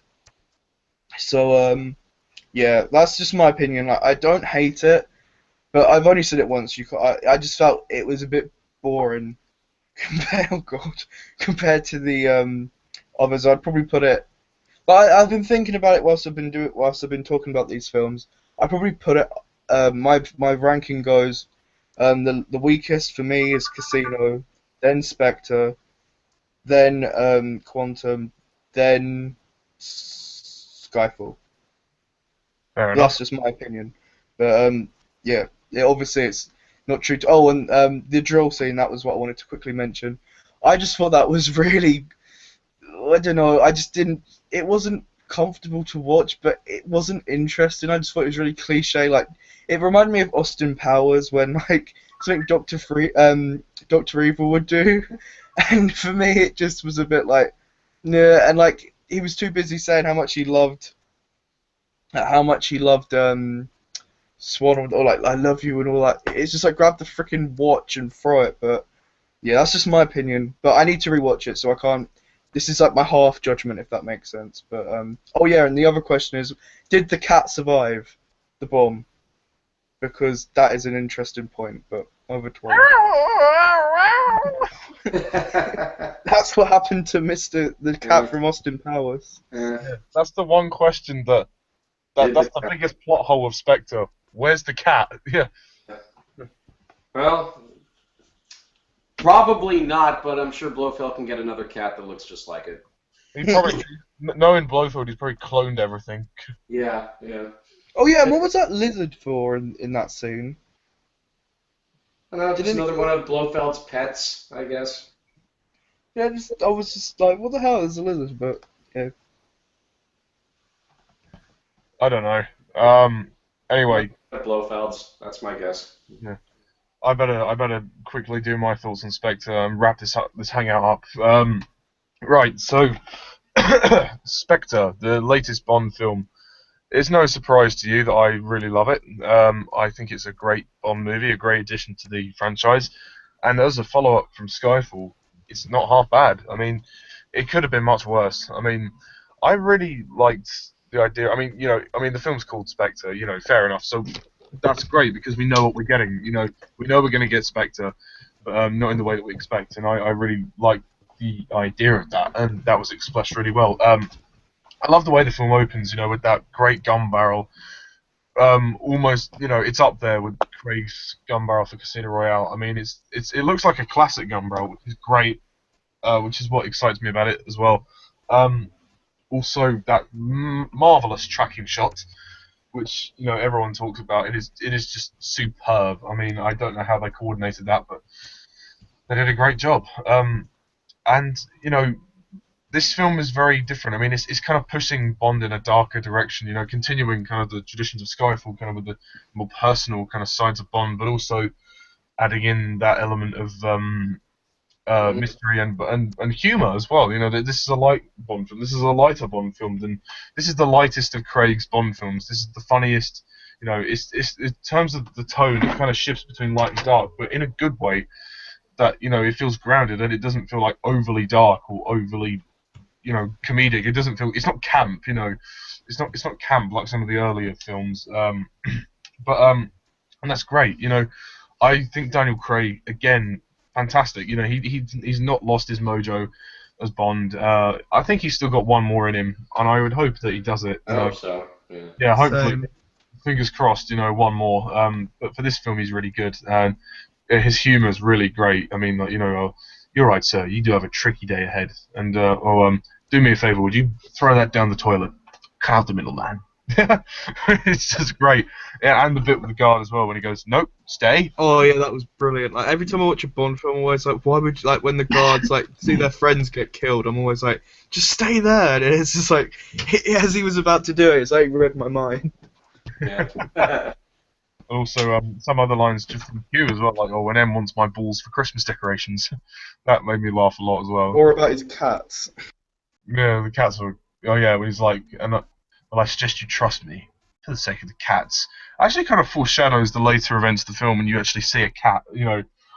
So yeah, that's just my opinion. Like, I don't hate it, but I've only said it once. I just felt it was a bit boring compared to the others. I'd probably put it. But I've been thinking about it whilst I've been talking about these films. I'd probably put it. My ranking goes. The weakest for me is Casino, then Spectre, then Quantum, then Skyfall. Fair enough. That's just my opinion. But yeah, obviously it's not true to. Oh, and the drill scene, that was what I wanted to quickly mention. I just thought that was really. I don't know. I just didn't. It wasn't comfortable to watch, but it wasn't interesting. I just thought it was really cliche. Like it reminded me of Austin Powers when like something Doctor Evil would do, and for me it just was a bit like, nah. And like he was too busy saying how much he loved Swan or like I love you and all that. It's just like grab the freaking watch and throw it. But yeah, that's just my opinion. But I need to rewatch it, so I can't. This is like my half judgment, if that makes sense. But oh yeah, and the other question is, did the cat survive the bomb? Because that is an interesting point. But over to that's what happened to the cat from Austin Powers. Yeah, that's the one question that's the biggest plot hole of Spectre. Where's the cat? Yeah. Well, probably not, but I'm sure Blofeld can get another cat that looks just like it. He probably, knowing Blofeld, he's probably cloned everything. Yeah. Oh yeah, and what was that lizard for in that scene? I don't know, just another one of Blofeld's pets, I guess. Yeah, I was just like, what the hell is a lizard? But yeah. I don't know. Anyway, Blofeld's, that's my guess. yeah. I better quickly do my thoughts on Spectre and wrap this hangout up. Right, so Spectre, the latest Bond film. It's no surprise to you that I really love it. I think it's a great Bond movie, a great addition to the franchise, and as a follow-up from Skyfall, it's not half bad. I mean, it could have been much worse. I mean, I really liked the idea. I mean, the film's called Spectre. Fair enough. So that's great because we know what we're getting. We know we're going to get Spectre, but not in the way that we expect. And I really like the idea of that, and that was expressed really well. I love the way the film opens, with that great gun barrel. Almost, it's up there with Craig's gun barrel for Casino Royale. I mean, it looks like a classic gun barrel, which is great, which is what excites me about it as well. Also, that marvelous tracking shot, which everyone talks about. It is just superb. I mean, I don't know how they coordinated that, but they did a great job. And this film is very different. I mean, it's kind of pushing Bond in a darker direction, continuing kind of the traditions of Skyfall, kind of with the more personal kind of sides of Bond, but also adding in that element of mystery and humour as well. This is a light Bond film. This is a lighter Bond film than this is the lightest of Craig's Bond films. This is the funniest. It's in terms of the tone, it kind of shifts between light and dark, but in a good way. That it feels grounded and it doesn't feel like overly dark or overly comedic. It doesn't feel. It's not camp. It's not camp like some of the earlier films. And that's great. I think Daniel Craig again, fantastic. He's not lost his mojo as Bond. I think he's still got one more in him, and I would hope that he does it. I hope so. Yeah. Yeah, hopefully. Same. Fingers crossed. One more. But for this film, he's really good, and his humour is really great. I mean, you're right, sir. You do have a tricky day ahead, and do me a favour. Would you throw that down the toilet? Cut out the middle, man. It's just great. Yeah, and the bit with the guard as well when he goes, "Nope, stay." Oh yeah, that was brilliant. Like every time I watch a Bond film, I'm always like, why would you, like when the guards like see their friends get killed? I'm always like, just stay there. And it's just like as he was about to do it, it's like read my mind. Yeah. Also, some other lines just from Hugh as well, like, "Oh, when M wants my balls for Christmas decorations," that made me laugh a lot as well. Or about his cats. Yeah, the cats were. Oh yeah, when he's like, well, I suggest you trust me for the sake of the cats. Actually, kind of foreshadows the later events of the film, when you actually see a cat.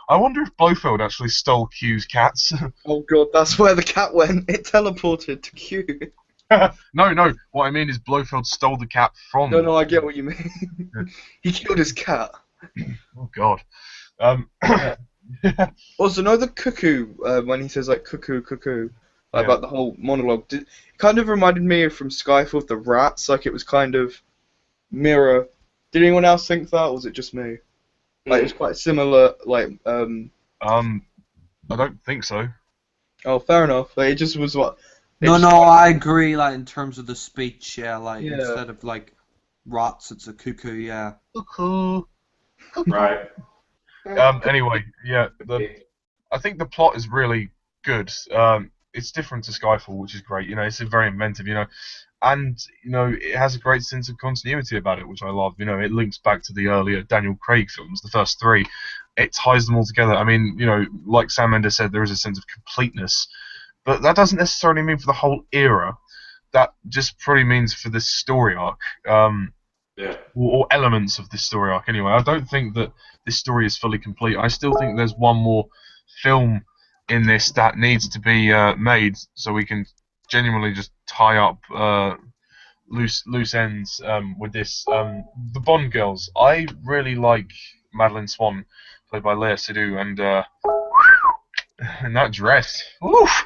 I wonder if Blofeld actually stole Q's cats. Oh god, that's where the cat went. It teleported to Q. No. What I mean is Blofeld stole the cat from. No, I get what you mean. He killed his cat. Oh God. Also, know the cuckoo when he says like cuckoo, cuckoo, like, Yeah. about the whole monologue. It kind of reminded me of from Skyfall the rats. Like it was kind of mirror. Did anyone else think that, or was it just me? Like it was quite similar. Like I don't think so. oh, fair enough. Like, it just was what. No, It's- I agree. Like in terms of the speech, yeah. Like Yeah. instead of like rats, it's a cuckoo. Yeah. Cuckoo. Right. Anyway, yeah. I think the plot is really good. It's different to Skyfall, which is great. It's very inventive. And it has a great sense of continuity about it, which I love. It links back to the earlier Daniel Craig films, the first three. It ties them all together. I mean, like Sam Mendes said, there is a sense of completeness, but that doesn't necessarily mean for the whole era. That just probably means for this story arc. Yeah. Or elements of this story arc anyway. I don't think that this story is fully complete. I still think there's one more film in this that needs to be made so we can genuinely just tie up loose ends with this. The Bond girls. I really like Madeline Swan, played by Lea Seydoux, and in that dress. Oof.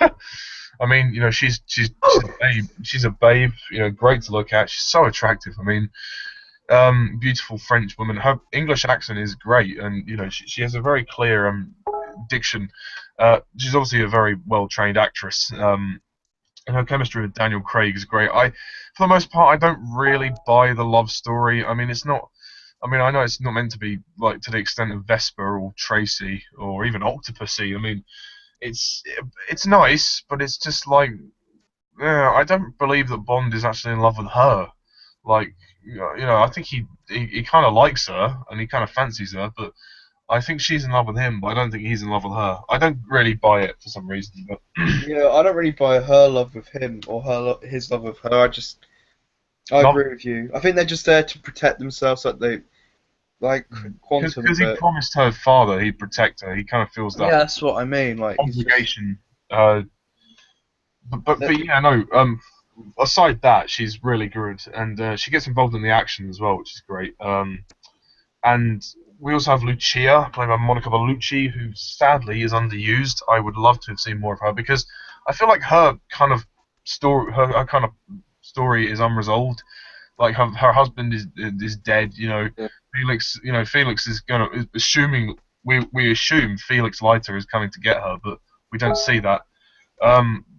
I mean, she's a babe. She's a babe. Great to look at. She's so attractive. I mean, beautiful French woman. Her English accent is great, and she has a very clear diction. She's obviously a very well trained actress. And her chemistry with Daniel Craig is great. For the most part, I don't really buy the love story. I mean, it's not. I mean, I know it's not meant to be like to the extent of Vesper or Tracy or even Octopussy. I mean, it's nice, but it's just like, I don't believe that Bond is actually in love with her. Like, I think he kind of likes her and he kind of fancies her, but I think she's in love with him, but I don't think he's in love with her. I don't really buy it for some reason, but Yeah, I don't really buy her love with him or his love with her. I no, agree with you. I think they're just there to protect themselves, like Quantum a because he bit. promised her father he'd protect her. He kind of feels Yeah, that that's what I mean. Like he's just obligation. But yeah, no. Aside that, she's really good, and she gets involved in the action as well, which is great. And we also have Lucia, played by Monica Bellucci, who sadly is underused. I would love to have seen more of her because I feel like her kind of her kind of story is unresolved. Like her husband is dead. Yeah. Felix is assuming we assume Felix Leiter is coming to get her, but we don't see that.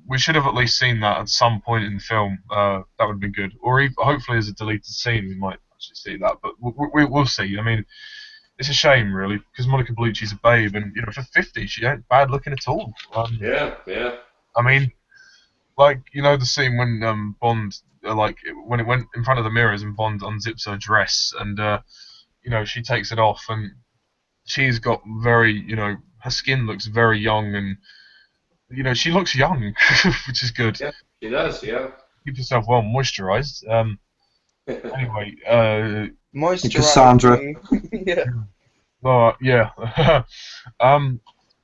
We should have at least seen that at some point in the film. That would have been good. Or hopefully as a deleted scene, we might actually see that. But we'll see. I mean, it's a shame, really, because Monica Bellucci's a babe, and for 50, she ain't bad looking at all. Yeah. I mean, like the scene when Bond, when it went in front of the mirrors and Bond unzips her dress, and she takes it off, and she's got her skin looks very young, and she looks young, which is good. Yeah, she does. Yeah. Keep yourself well moisturized. Anyway, Cassandra. moisturizing. Yeah. yeah.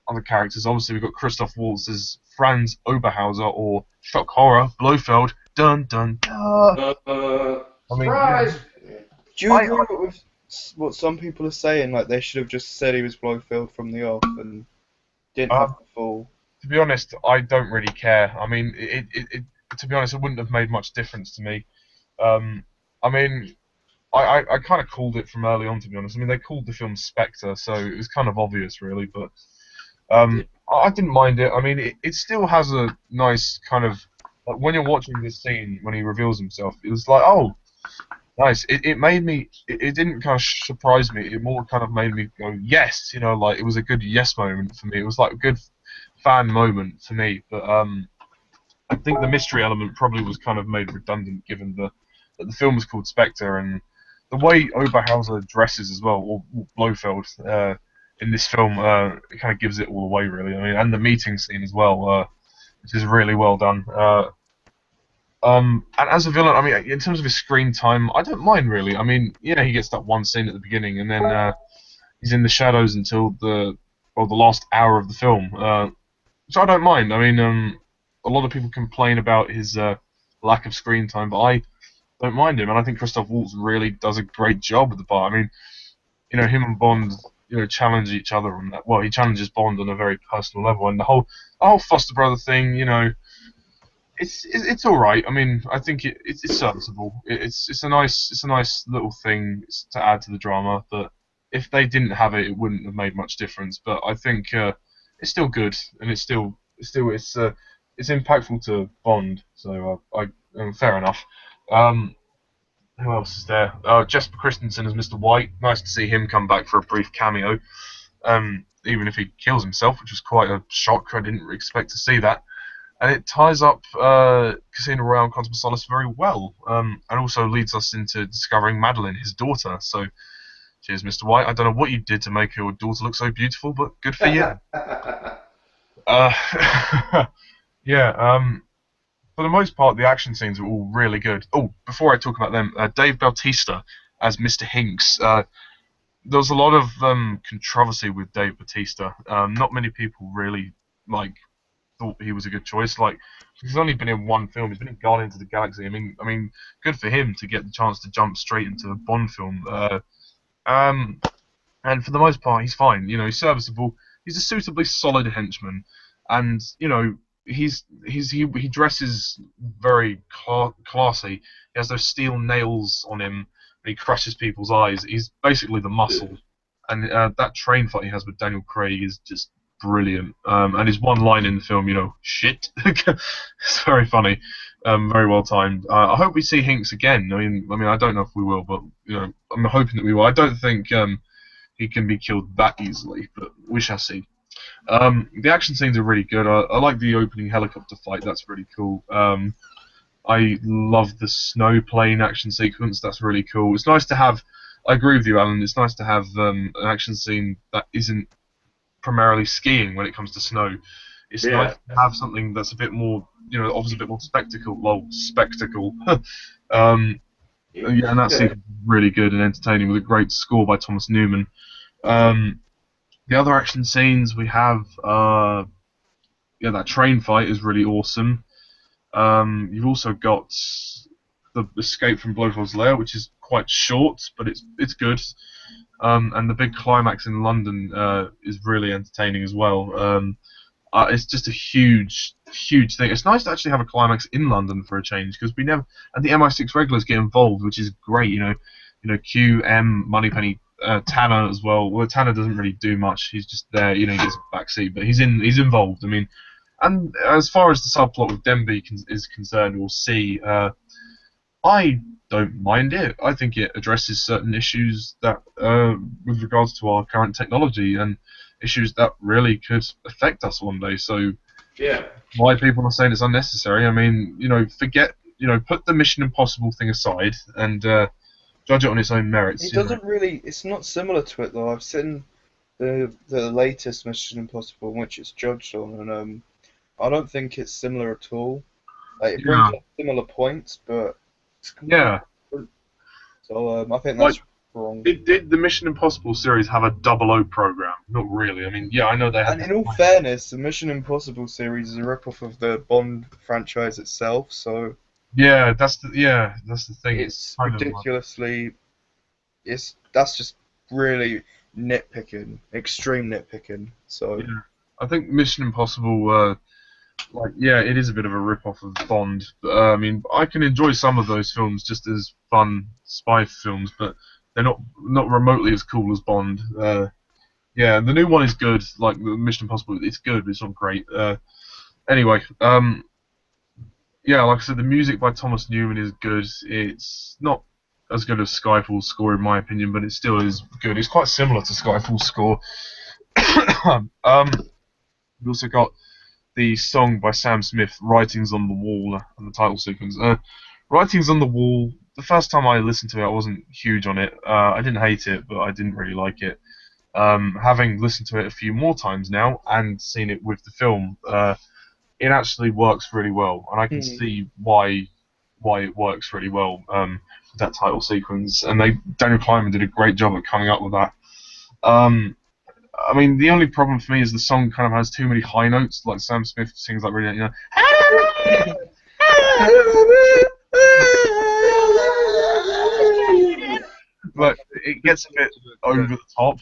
Other characters, obviously, we've got Christoph Waltz as Franz Oberhauser, or shock horror Blofeld. Dun dun dun. I mean, Surprise! Do you agree with what some people are saying? Like they should have just said he was Blofeld from the off and didn't have the full. To be honest, I don't really care. I mean, to be honest, it wouldn't have made much difference to me. I mean, I kind of called it from early on, to be honest. I mean, they called the film Spectre, so it was kind of obvious, really. But I didn't mind it. I mean, it still has a nice kind of like when you're watching this scene when he reveals himself, it was like, oh, nice. It made me. It didn't kind of surprise me. It more kind of made me go, yes. Like it was a good yes moment for me. It was like a good fan moment for me. But I think the mystery element probably was kind of made redundant given that the film was called Spectre, and the way Oberhauser dresses as well, or Blofeld, in this film, it kind of gives it all away, really. I mean, and the meeting scene as well, which is really well done. And as a villain, I mean, in terms of his screen time, I don't mind really. I mean, he gets that one scene at the beginning, and then he's in the shadows until the last hour of the film, so I don't mind. I mean, a lot of people complain about his lack of screen time, but I don't mind him, and I think Christoph Waltz really does a great job with the part. I mean, him and Bond, challenge each other on that. Well, he challenges Bond on a very personal level, and the whole Foster brother thing, it's all right. I mean, I think it's serviceable. It's a nice little thing to add to the drama, but if they didn't have it, it wouldn't have made much difference. But I think it's still good, and it's impactful to Bond. So fair enough. Who else is there? Jesper Christensen as Mr. White. Nice to see him come back for a brief cameo. Even if he kills himself, which was quite a shock. I didn't expect to see that. And it ties up Casino Royale and Quantum of Solace very well, and also leads us into discovering Madeline, his daughter. So, cheers, Mr. White. I don't know what you did to make your daughter look so beautiful, but good for you. Yeah. For the most part, the action scenes are all really good. Oh, before I talk about them, Dave Bautista as Mr. Hinks. There was a lot of controversy with Dave Bautista. Not many people really thought he was a good choice. Like, he's only been in one film. He's been in Guardians of the Galaxy. I mean, good for him to get the chance to jump straight into a Bond film. And for the most part, he's fine. He's serviceable. He's a suitably solid henchman, and he dresses very classy. He has those steel nails on him, and he crushes people's eyes. He's basically the muscle, and that train fight he has with Daniel Craig is just brilliant. And his one line in the film, shit, it's very funny, very well timed. I hope we see Hinks again. I mean, I don't know if we will, but I'm hoping that we will. I don't think he can be killed that easily, but we shall see. The action scenes are really good. I like the opening helicopter fight. That's really cool. I love the snow plane action sequence. That's really cool. It's nice to have I agree with you, Alan. It's nice to have an action scene that isn't primarily skiing when it comes to snow. It's nice to have something that's a bit more, offers a bit more spectacle. Yeah, and that sequence is really good and entertaining with a great score by Thomas Newman. The other action scenes we have, that train fight is really awesome. You've also got the escape from Blofeld Lair, which is quite short, but it's good. And the big climax in London is really entertaining as well. It's just a huge thing. It's nice to actually have a climax in London for a change, because we never, and the MI6 regulars get involved, which is great. Q, M, Moneypenny, Tanner as well. Well, Tanner doesn't really do much. He's just there. He gets a backseat, but he's involved. I mean, and as far as the subplot with Denby is concerned, we'll see. I don't mind it. I think it addresses certain issues that, with regards to our current technology and issues that really could affect us one day. So, why people are saying it's unnecessary? I mean, put the Mission Impossible thing aside and judge it on its own merits. It doesn't really. It's not similar to it though. I've seen the latest Mission Impossible, which it's judged on, and I don't think it's similar at all. Like, it brings up similar points, but it's completely different. So I think that's wrong. Did the Mission Impossible series have a 00 program? Not really. I mean, I know they had. And in all fairness, the Mission Impossible series is a rip-off of the Bond franchise itself. So that's the thing. It's ridiculously. That's just really nitpicking, extreme nitpicking. So I think Mission Impossible. It is a bit of a rip-off of Bond. But, I mean, I can enjoy some of those films just as fun spy films, but they're not remotely as cool as Bond. The new one is good. Like the Mission Impossible, it's good, but it's not great. Anyway, like I said, the music by Thomas Newman is good. It's not as good as Skyfall's score in my opinion, but it still is good. It's quite similar to Skyfall's score. We also got the song by Sam Smith, "Writings on the Wall," and the title sequence. "Writings on the Wall." The first time I listened to it, I wasn't huge on it. I didn't hate it, but I didn't really like it. Having listened to it a few more times now and seen it with the film, it actually works really well, and I can see why it works really well. That title sequence, and Daniel Kleinman did a great job at coming up with that. I mean, the only problem for me is the song kind of has too many high notes. Like Sam Smith sings like really, but it gets a bit over the top.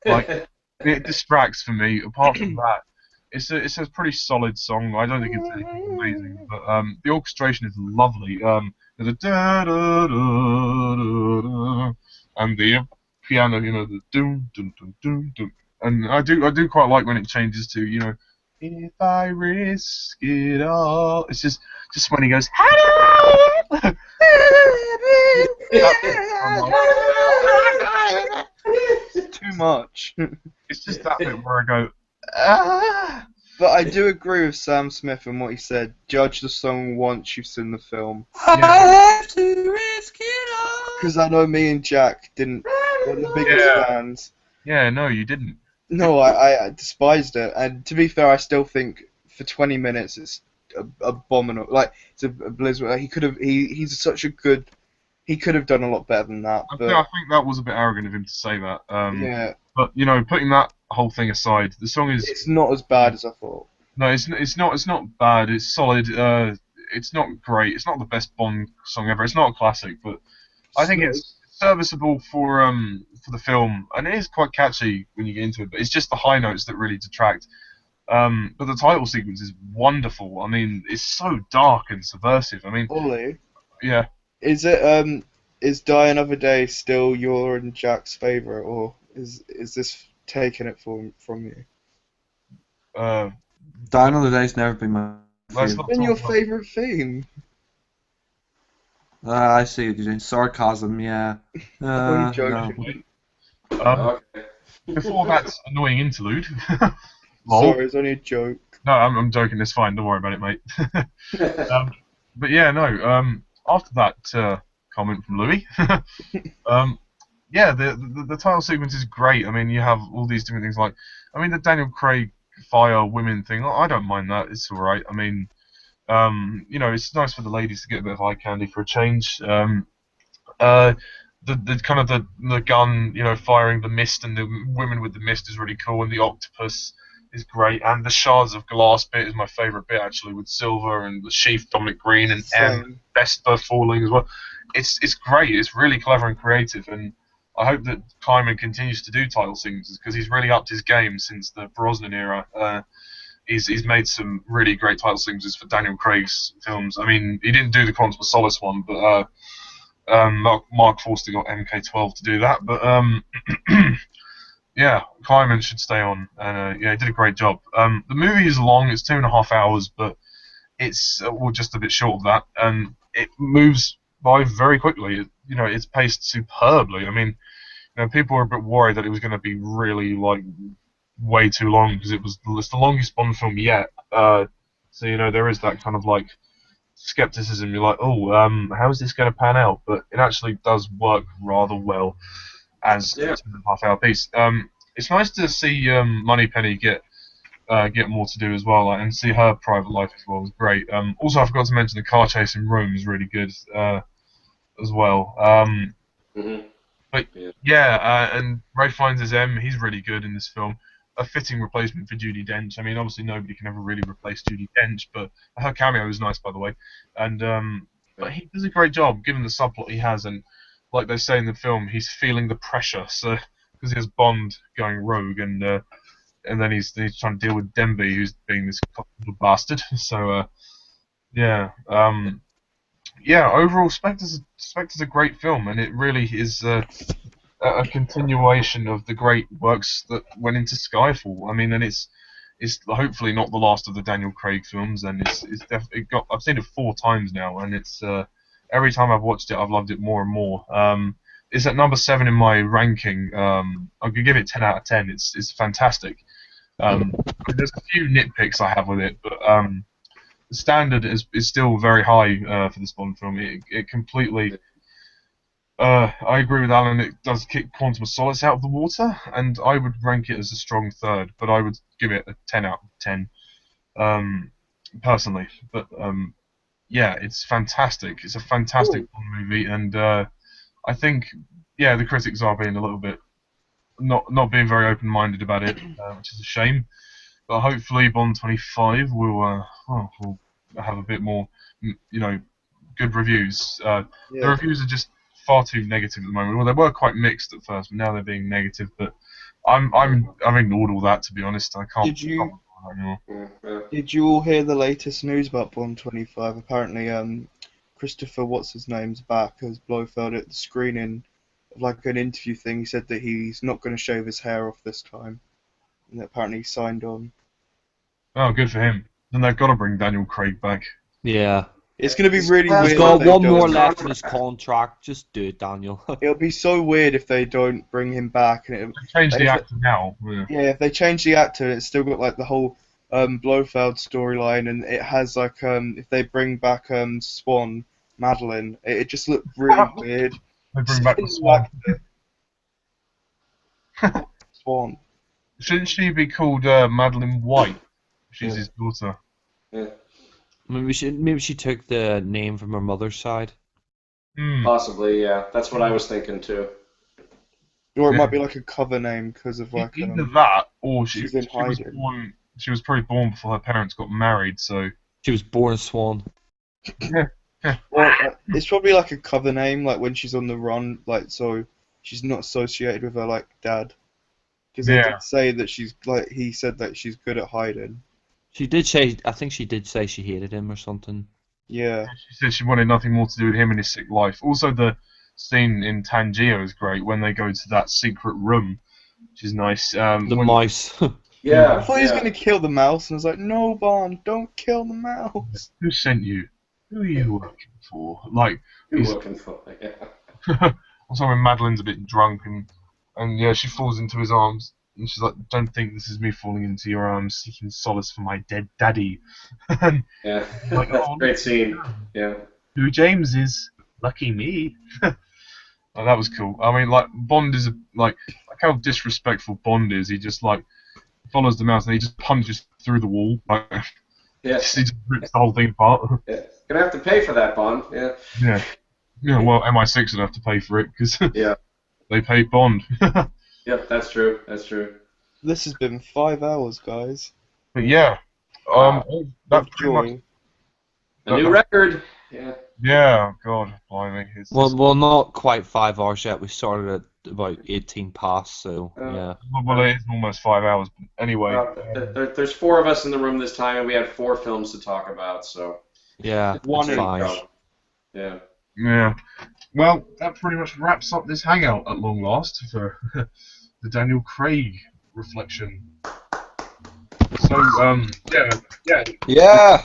Like, it distracts for me. Apart from that, it's a pretty solid song. I don't think it's anything amazing, but the orchestration is lovely. The da da da da da, and the piano, the doom doom doom doom doom. And I do quite like when it changes to, if I risk it all. It's just when he goes, too much. It's just that bit where I go, ah. But I do agree with Sam Smith and what he said. Judge the song once you've seen the film. I have to risk it all. Because I know me and Jack were the biggest fans. Yeah, no, you didn't. No, I despised it, and to be fair, I still think for 20 minutes it's abominable. Like, it's a blizzard. He's such a good. He could have done a lot better than that. I think that was a bit arrogant of him to say that. But putting that whole thing aside, the song is. It's not as bad as I thought. No, it's not bad. It's solid. It's not great. It's not the best Bond song ever. It's not a classic, but I think it's serviceable for the film, and it is quite catchy when you get into it. But it's just the high notes that really detract. But the title sequence is wonderful. I mean, it's so dark and subversive. I mean, Ollie, yeah. Is it is Die Another Day still your and Jack's favorite, or is this taking it from you? Die Another Day's never been my favorite. It's been your favorite theme. I see what you're doing. Sarcasm, yeah. I'm joking. No. Before that annoying interlude. Sorry, it's only a joke. No, I'm joking. It's fine. Don't worry about it, mate. But yeah, no. After that comment from Louie, yeah, the title sequence is great. I mean, you have all these different things like, I mean, the Daniel Craig fire women thing. I don't mind that. It's all right. I mean, you know, it's nice for the ladies to get a bit of eye candy for a change. Uh, the kind of the gun, you know, firing the mist and the women with the mist is really cool, and the octopus is great, and the shards of glass bit is my favourite bit actually, with Silver and the Sheaf, Dominic Green, and M, Same. Vesper falling as well. It's great. It's really clever and creative, and I hope that Kleiman continues to do title sequences because he's really upped his game since the Brosnan era. He's made some really great title sequences for Daniel Craig's films. I mean, he didn't do the Quantum of Solace one, but Marc Forster got MK12 to do that. But yeah, Kleiman should stay on, and yeah, he did a great job. The movie is long; it's 2.5 hours, but it's well, just a bit short of that, and it moves by very quickly. You know, it's paced superbly. I mean, you know, people were a bit worried that it was going to be really like way too long because it's the longest Bond film yet. So you know, there is that kind of like skepticism. You're like, oh, how is this going to pan out? But it actually does work rather well as a 2.5 hour piece. It's nice to see Moneypenny get more to do as well, like, and see her private life as well was great. Also, I forgot to mention the car chase in Rome is really good as well. But yeah, and Ray Fiennes as M, he's really good in this film. A fitting replacement for Judi Dench. I mean, obviously nobody can ever really replace Judi Dench, but her cameo is nice, by the way. And but he does a great job given the subplot he has, and like they say in the film, he's feeling the pressure. So because he has Bond going rogue, and then he's trying to deal with Denby, who's being this little bastard. So yeah, yeah. Overall, Spectre's a great film, and it really is a continuation of the great works that went into Skyfall. I mean, and it's hopefully not the last of the Daniel Craig films, and I've seen it 4 times now, and it's every time I've watched it, I've loved it more and more. It's at number 7 in my ranking. I could give it 10 out of 10. It's fantastic. There's a few nitpicks I have with it, but the standard is still very high for this Bond film. It completely. I agree with Alan. It does kick Quantum of Solace out of the water, and I would rank it as a strong third. But I would give it a 10 out of 10, personally. But yeah, it's fantastic. It's a fantastic Bond movie, and I think yeah, the critics are being a little bit not being very open-minded about it, which is a shame. But hopefully, Bond 25 will have a bit more, you know, good reviews. The reviews are just far too negative at the moment. Well, they were quite mixed at first, but now they're being negative. But I've ignored all that, to be honest. I can't. Did you all hear the latest news about Bond 25? Apparently, Christopher, what's his name's back as Blofeld at the screening of like an interview thing. He said that he's not going to shave his hair off this time, and that apparently he signed on. Oh, good for him. Then they've got to bring Daniel Craig back. Yeah. It's going to be really weird. He's got one more left in his contract. Just do it, Daniel. It'll be so weird if they don't bring him back. And change the actor now. Yeah, if they change the actor, it's still got like the whole Blofeld storyline, and it has like if they bring back Swan, Madeline, it just looked really weird. They bring back the Swan. Swan. Shouldn't she be called Madeline White? She's his daughter. Yeah. Maybe she took the name from her mother's side. Possibly, yeah. That's what I was thinking too. Or it might be like a cover name because of like either that, or she's in hiding. She was probably born before her parents got married, so she was born a swan. Well, it's probably like a cover name, like when she's on the run, like so she's not associated with her like dad. Because they did say that she's like he said that she's good at hiding. She did say, I think she did say she hated him or something. Yeah. She said she wanted nothing more to do with him and his sick life. Also, the scene in Tangier is great when they go to that secret room, which is nice. The mouse. Yeah. I thought he was going to kill the mouse, and I was like, no, Bond, don't kill the mouse. Who sent you? Who are you working for? Like, who's working for? Yeah. Also, when Madeline's a bit drunk and yeah, she falls into his arms. And she's like, don't think this is me falling into your arms seeking solace for my dead daddy. Yeah, like, that's a great scene. Yeah. Who James is? Lucky me. Oh, that was cool. I mean, like Bond is like how disrespectful Bond is. He just like follows the mouse and he just punches through the wall. Like, Yeah. he just rips the whole thing apart. Yeah. Gonna have to pay for that, Bond. Yeah. Yeah. Yeah. Well, MI6 would have to pay for it because Yeah. they paid Bond. Yep, that's true. That's true. This has been 5 hours, guys. But yeah, Wow. that Of pretty much. joy. A new record. Yeah. Yeah. God, blimey. It's just, Well, not quite 5 hours yet. We started at about 18 past, so yeah. well, it is almost 5 hours. But anyway. There's 4 of us in the room this time, and we had 4 films to talk about. So. Yeah, One it's each. fine. Yeah. Yeah. Well, that pretty much wraps up this hangout at long last for the Daniel Craig reflection. So, yeah. Yeah.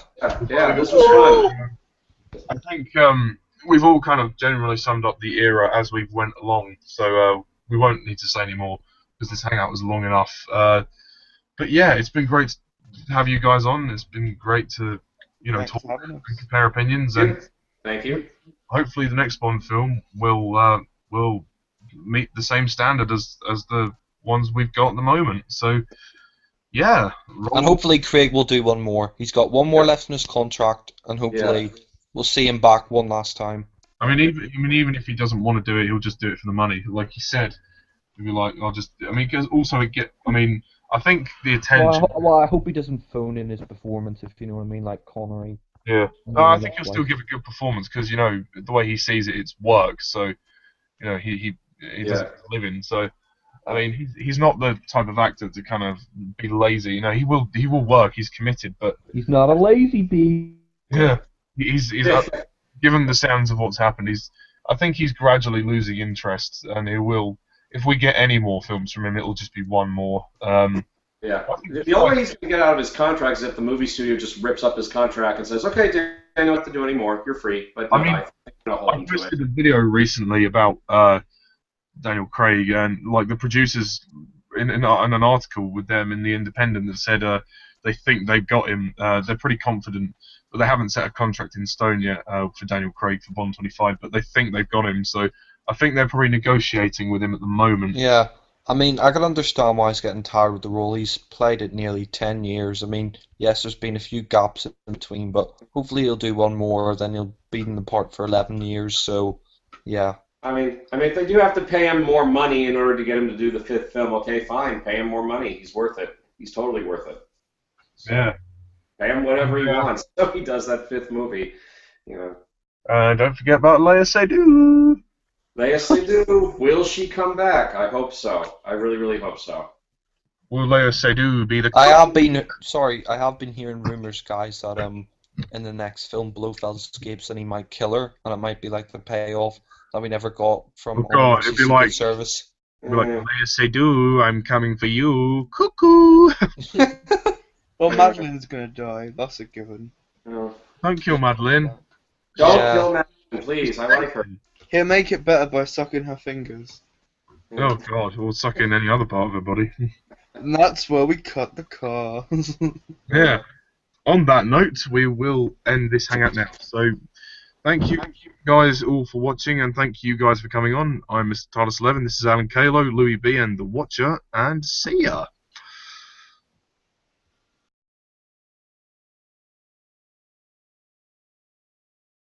Yeah, this was fun. I think we've all kind of generally summed up the era as we went along, so we won't need to say any more because this hangout was long enough. But yeah, it's been great to have you guys on. It's been great to, Thanks talk for having us. and compare opinions, and Thank you. hopefully the next Bond film will meet the same standard as the ones we've got at the moment. So yeah, And hopefully Craig will do one more. He's got one more left in his contract, and hopefully we'll see him back one last time. I mean, even if he doesn't want to do it, he'll just do it for the money. Like he said, he'll be like, because also I think the attention. I hope he doesn't phone in his performance, if you know what I mean, like Connery. Yeah, no, I think he'll still give a good performance because the way he sees it, it's work. So he does it for a living. So I mean, he's not the type of actor to kind of be lazy. He will work. He's committed, but He's not a lazy bee. yeah, he's given the sounds of what's happened. I think he's gradually losing interest, and he will. If we get any more films from him, it'll just be one more. Yeah. The only way he's going to get out of his contract is if the movie studio just rips up his contract and says, "Okay, Dan, you don't have to do anymore. You're free." But I mean, I think they're gonna hold I him to posted it. a video recently about Daniel Craig, and like the producers in an article with them in the Independent that said they think they've got him. They're pretty confident, but they haven't set a contract in stone yet for Daniel Craig for Bond 25. But they think they've got him, so I think they're probably negotiating with him at the moment. Yeah, I mean, I can understand why he's getting tired with the role. He's played it nearly 10 years. I mean, yes, there's been a few gaps in between, but hopefully he'll do one more, then he'll be in the part for 11 years, so yeah. I mean, if they do have to pay him more money in order to get him to do the 5th film, okay, fine, pay him more money. He's worth it. He's totally worth it. So, Yeah. pay him whatever he Yeah. wants. So he does that 5th movie. Don't forget about Leia Seydoux. Yes, they do. Will she come back? I hope so. I really, really hope so. Will Leia Seydoux be the? I have been hearing rumors, guys, that in the next film Blofeld escapes and he might kill her, and it might be like the payoff that we never got from Oh God, it'd be like- Service. Be like, Leia Seydoux, I'm coming for you. Cuckoo! Well, Madeline's gonna die. That's a given. No. Don't kill Madeline. Don't Yeah. kill Madeline, please. I like her. He'll make it better by sucking her fingers. Oh God, or suck in any other part of her body. And that's where we cut the car. Yeah. On that note, we will end this hangout now. So, thank you guys all for watching, and thank you guys for coming on. I'm Mr. TARDIS11. This is Alan Caylow, Louie B, and the Watcher, and see ya.